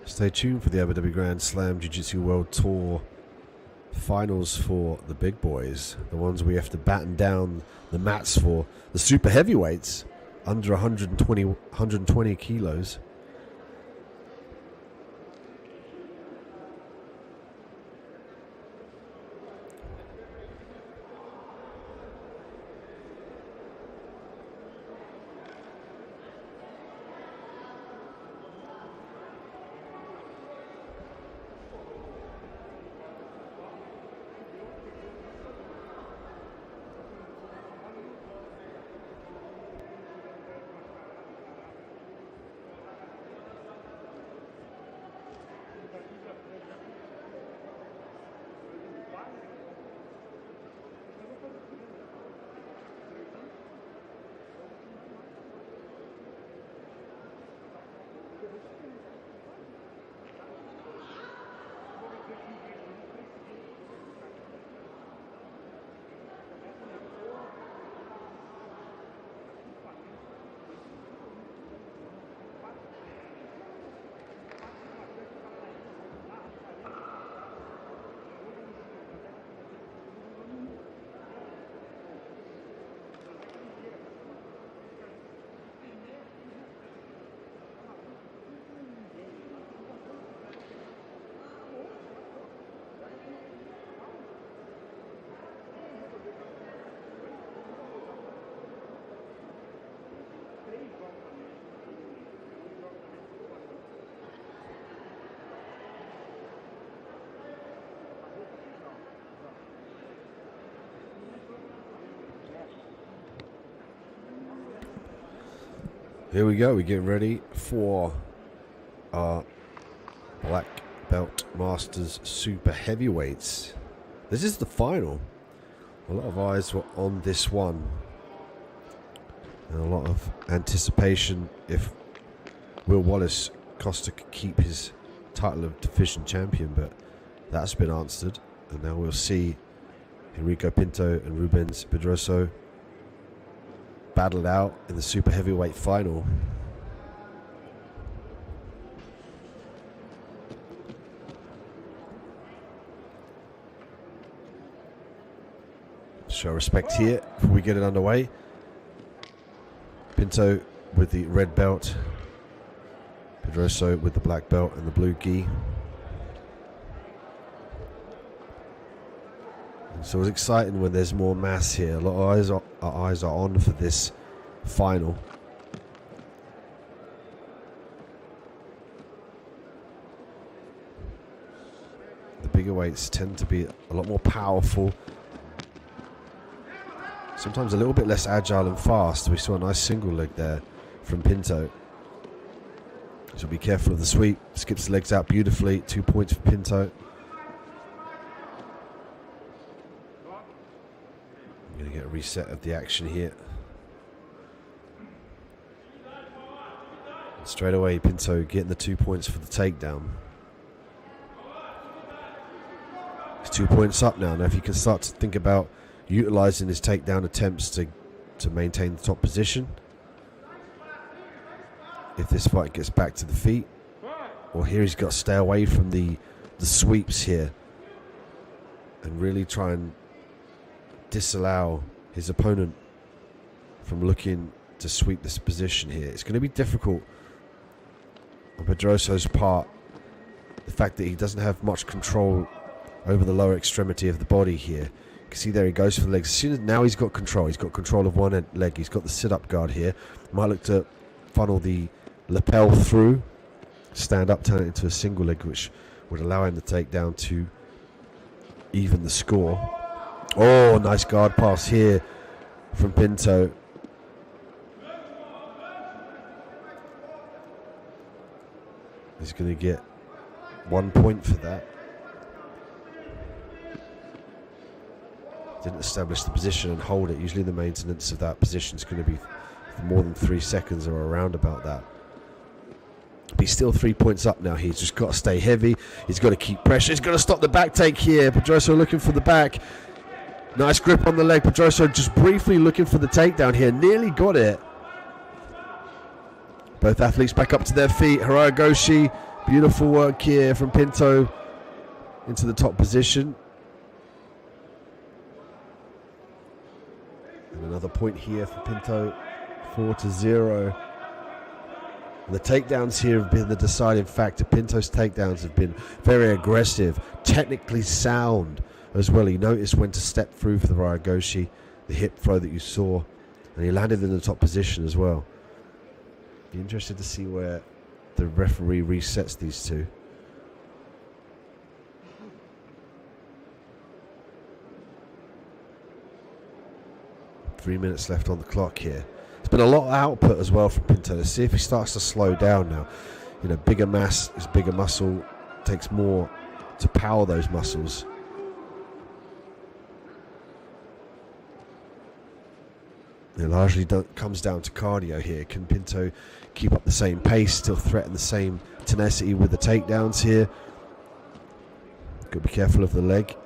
Stay tuned for the Abu Dhabi Grand Slam Jiu-Jitsu World Tour finals for the big boys, the ones we have to batten down the mats for, the super heavyweights under 120 kilos. Here we go. We're getting ready for our Black Belt Masters Super Heavyweights. This is the final. A lot of eyes were on this one. And a lot of anticipation if Will Wallace Costa could keep his title of division champion, but that's been answered. And now we'll see Enrico Pinto and Rubens Pedroso battle it out in the super heavyweight final. Show respect here before we get it underway. Pinto with the red belt, Pedroso with the black belt and the blue gi. So it's exciting when there's more mass here. A lot of eyes are on for this final. The bigger weights tend to be a lot more powerful. Sometimes a little bit less agile and fast. We saw a nice single leg there from Pinto. So be careful of the sweep. Skips the legs out beautifully. 2 points for Pinto. I'm going to get a reset of the action here. And straight away, Pinto getting the 2 points for the takedown. He's 2 points up now. Now, if you can start to think about utilizing his takedown attempts to maintain the top position, if this fight gets back to the feet, or here he's got to stay away from the sweeps here and really try and disallow his opponent from looking to sweep this position here. It's going to be difficult on Pedroso's part. The fact that he doesn't have much control over the lower extremity of the body here. You can see there he goes for the legs. As soon as now he's got control. He's got control of one leg. He's got the sit-up guard here. Might look to funnel the lapel through, stand up, turn it into a single leg, which would allow him to take down to even the score. Oh, nice guard pass here from Pinto. He's going to get 1 point for that. Didn't establish the position and hold it. Usually the maintenance of that position is going to be for more than 3 seconds or around about that. But he's still 3 points up now. He's just got to stay heavy. He's got to keep pressure. He's got to stop the back take here. Pedroso looking for the back. Nice grip on the leg. Pedroso just briefly looking for the takedown here. Nearly got it. Both athletes back up to their feet. Haragoshi. Beautiful work here from Pinto into the top position. And another point here for Pinto. 4-0. And the takedowns here have been the deciding factor. Pinto's takedowns have been very aggressive, technically sound as well. He noticed when to step through for the Haragoshi, the hip throw that you saw, and he landed in the top position as well. Be interested to see where the referee resets these two. Three minutes left on the clock here. There's been a lot of output as well from Pinto. Let's see if he starts to slow down now. You know, bigger mass is bigger muscle. Takes more to power those muscles. It largely comes down to cardio here. Can Pinto keep up the same pace, still threaten the same tenacity with the takedowns here? Got to be careful of the leg.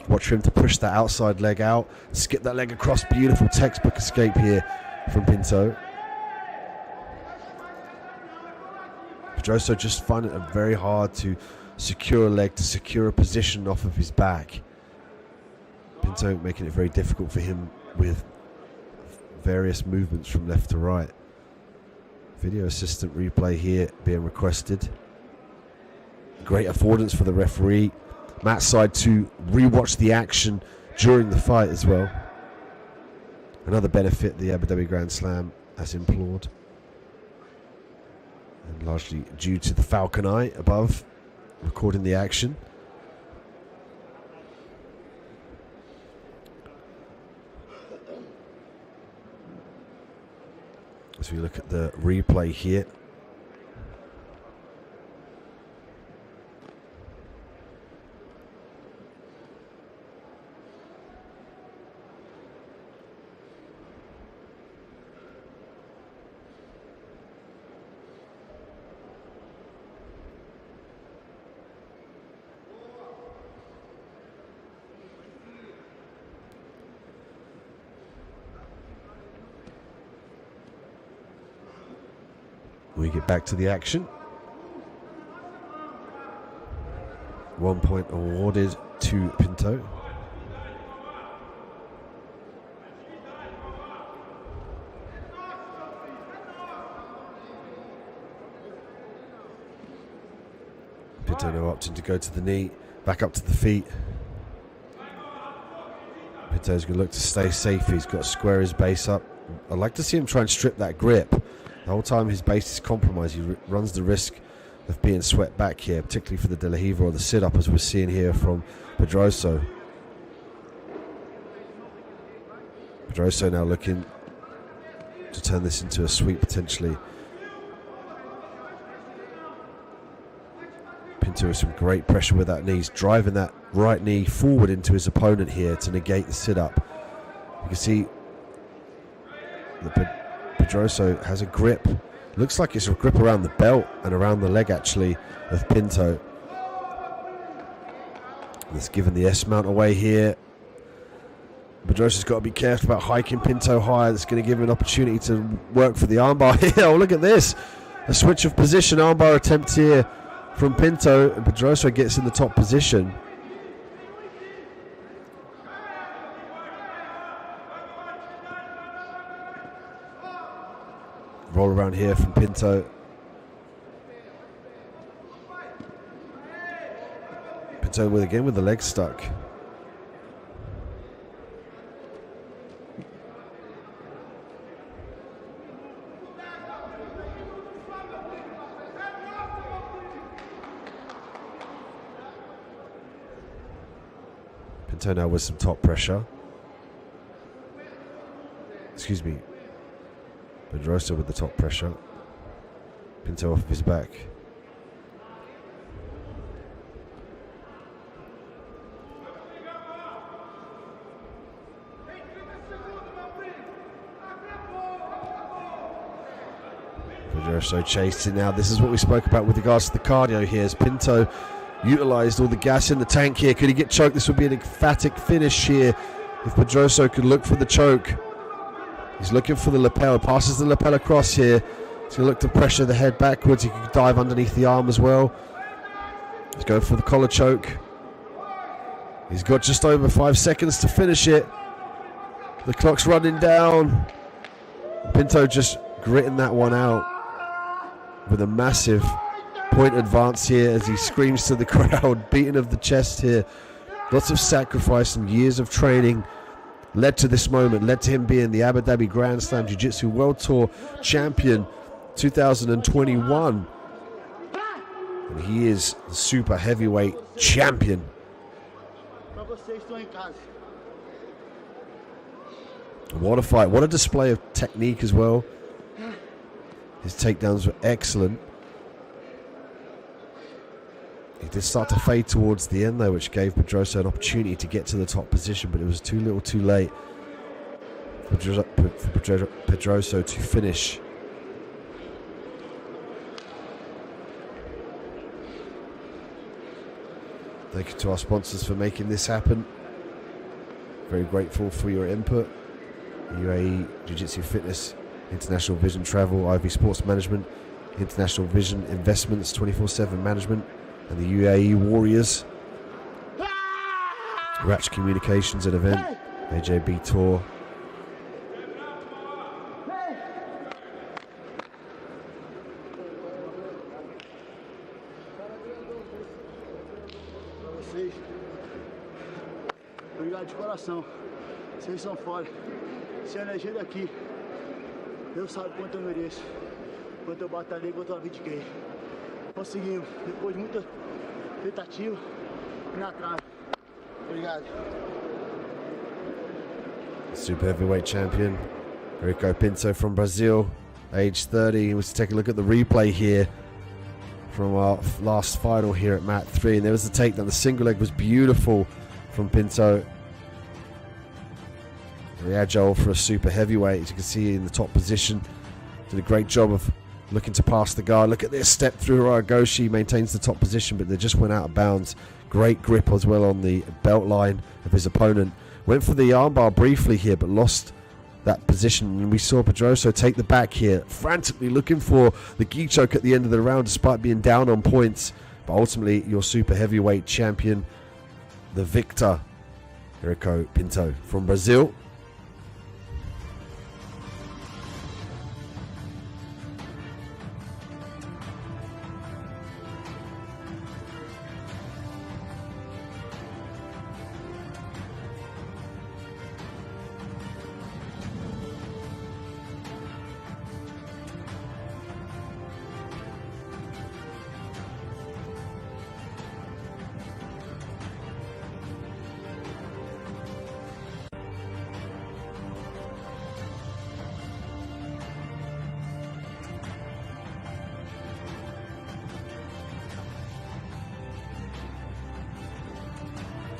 Watch for him to push that outside leg out. Skip that leg across. Beautiful textbook escape here from Pinto. Pedroso just finding it very hard to secure a leg, to secure a position off of his back. Pinto making it very difficult for him with various movements from left to right. Video assistant replay here being requested. Great affordance for the referee. Matt's side to rewatch the action during the fight as well. Another benefit the Abu Dhabi Grand Slam has implored. And largely due to the Falcon Eye above recording the action. As we look at the replay here. We get back to the action. 1 point awarded to Pinto. Pinto now opting to go to the knee, back up to the feet. Pinto's going to look to stay safe. He's got to square his base up. I'd like to see him try and strip that grip. The whole time his base is compromised, he runs the risk of being swept back here, particularly for the De La Riva or the sit-up, as we're seeing here from Pedroso. Pedroso now looking to turn this into a sweep, potentially. Pinto with some great pressure with that knee. He's driving that right knee forward into his opponent here to negate the sit-up. You can see the Pedroso has a grip. Looks like it's a grip around the belt and around the leg, actually, of Pinto. It's given the S-mount away here. Pedroso's got to be careful about hiking Pinto higher. That's going to give him an opportunity to work for the armbar here. Oh, look at this. A switch of position. Armbar attempt here from Pinto. And Pedroso gets in the top position. Roll around here from Pinto. Pinto with the leg stuck. Pinto now with some top pressure. Excuse me. Pedroso with the top pressure. Pinto off of his back. Pedroso chasing now. This is what we spoke about with regards to the cardio here. As Pinto utilised all the gas in the tank here. Could he get choked? This would be an emphatic finish here if Pedroso could look for the choke. He's looking for the lapel, passes the lapel across here. He's going to look to pressure the head backwards. He can dive underneath the arm as well. He's going for the collar choke. He's got just over 5 seconds to finish it. The clock's running down. Pinto just gritting that one out with a massive point advance here as he screams to the crowd, beating of the chest here. Lots of sacrifice and years of training led to this moment, led to him being the Abu Dhabi Grand Slam Jiu-Jitsu World Tour Champion 2021. And he is the super heavyweight champion. What a fight. What a display of technique as well. His takedowns were excellent. He did start to fade towards the end though, which gave Pedroso an opportunity to get to the top position, but it was too little too late for Pedroso to finish. Thank you to our sponsors for making this happen. Very grateful for your input. UAE Jiu-Jitsu Fitness, International Vision Travel, IV Sports Management, International Vision Investments, 24/7 Management, and the UAE Warriors, Ratch Communications and Event, AJB Tour. Obrigado de coração. Vocês são foda. Essa energia daqui, Deus sabe quanto eu mereço. Quanto eu batalhei, quanto eu abdiquei. Conseguimos, depois de muita tentativa, na trave. Obrigado. Super heavyweight champion Rico Pinto from Brazil. age 30. Let's take a look at the replay here from our last final here at mat 3. And there was the takedown. The single leg was beautiful from Pinto. Very agile for a super heavyweight. As you can see in the top position, did a great job of looking to pass the guard. Look at this step through Goshi, maintains the top position, but they just went out of bounds. Great grip as well on the belt line of his opponent. Went for the armbar briefly here, but lost that position. And we saw Pedroso take the back here, frantically looking for the gi choke at the end of the round, despite being down on points. But ultimately, your super heavyweight champion, the victor, Rico Pinto from Brazil.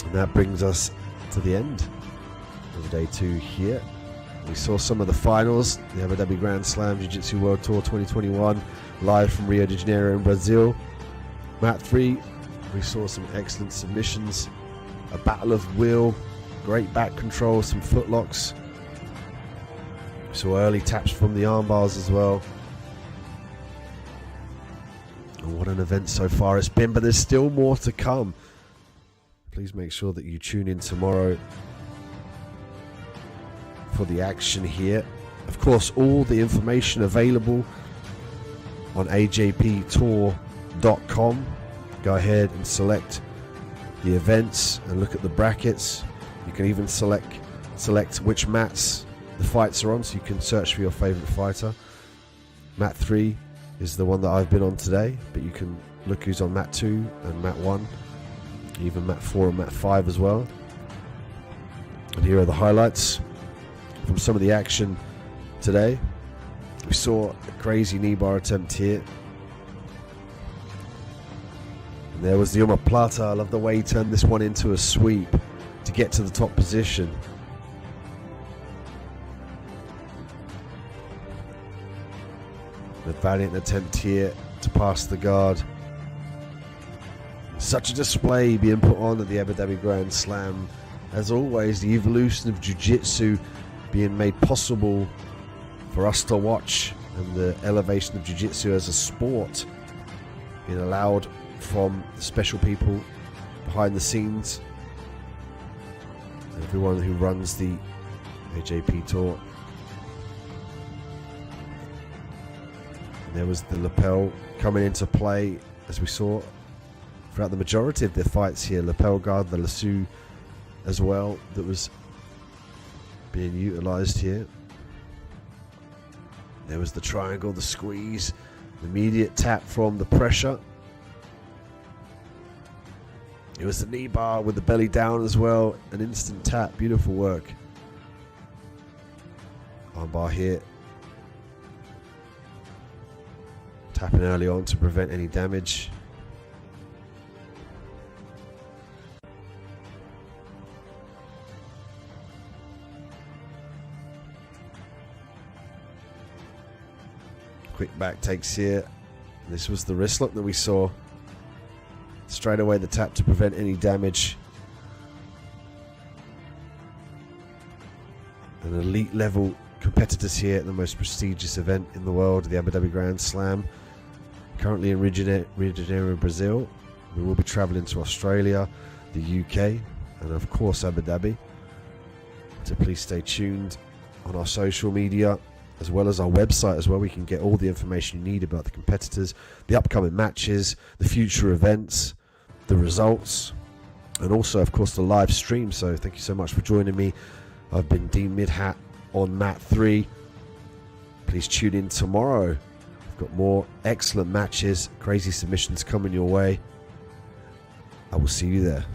And that brings us to the end of day 2 here. We saw some of the finals, the Abu Dhabi Grand Slam Jiu-Jitsu World Tour 2021, live from Rio de Janeiro in Brazil. Mat 3, we saw some excellent submissions, a battle of will, great back control, some footlocks. We saw early taps from the arm bars as well. And what an event so far it's been, but there's still more to come. Please make sure that you tune in tomorrow for the action here. Of course, all the information available on ajptour.com. Go ahead and select the events and look at the brackets. You can even select which mats the fights are on, so you can search for your favorite fighter. Mat 3 is the one that I've been on today, but you can look who's on mat 2 and mat 1. Even mat 4 and mat 5 as well. And here are the highlights from some of the action today. We saw a crazy knee bar attempt here. And there was the omoplata. I love the way he turned this one into a sweep to get to the top position. A valiant attempt here to pass the guard. Such a display being put on at the Abu Dhabi Grand Slam. As always, the evolution of Jiu-Jitsu being made possible for us to watch, and the elevation of Jiu-Jitsu as a sport being allowed from the special people behind the scenes, and everyone who runs the AJP Tour. And there was the lapel coming into play, as we saw throughout the majority of the fights here. Lapel guard, the lasso as well, that was being utilized here. There was the triangle, the squeeze, the immediate tap from the pressure. It was the knee bar with the belly down as well, an instant tap, beautiful work. Arm bar here. Tapping early on to prevent any damage. Quick back takes here. This was the wrist lock that we saw. Straight away the tap to prevent any damage. An elite level competitors here at the most prestigious event in the world, the Abu Dhabi Grand Slam. Currently in Rio de Janeiro, Brazil. We will be traveling to Australia, the UK, and of course Abu Dhabi. So please stay tuned on our social media, as well as our website as well. We can get all the information you need about the competitors, the upcoming matches, the future events, the results, and also of course the live stream. So thank you so much for joining me. I've been Dean Midhat on mat 3. Please tune in tomorrow. We've got more excellent matches, crazy submissions coming your way. I will see you there.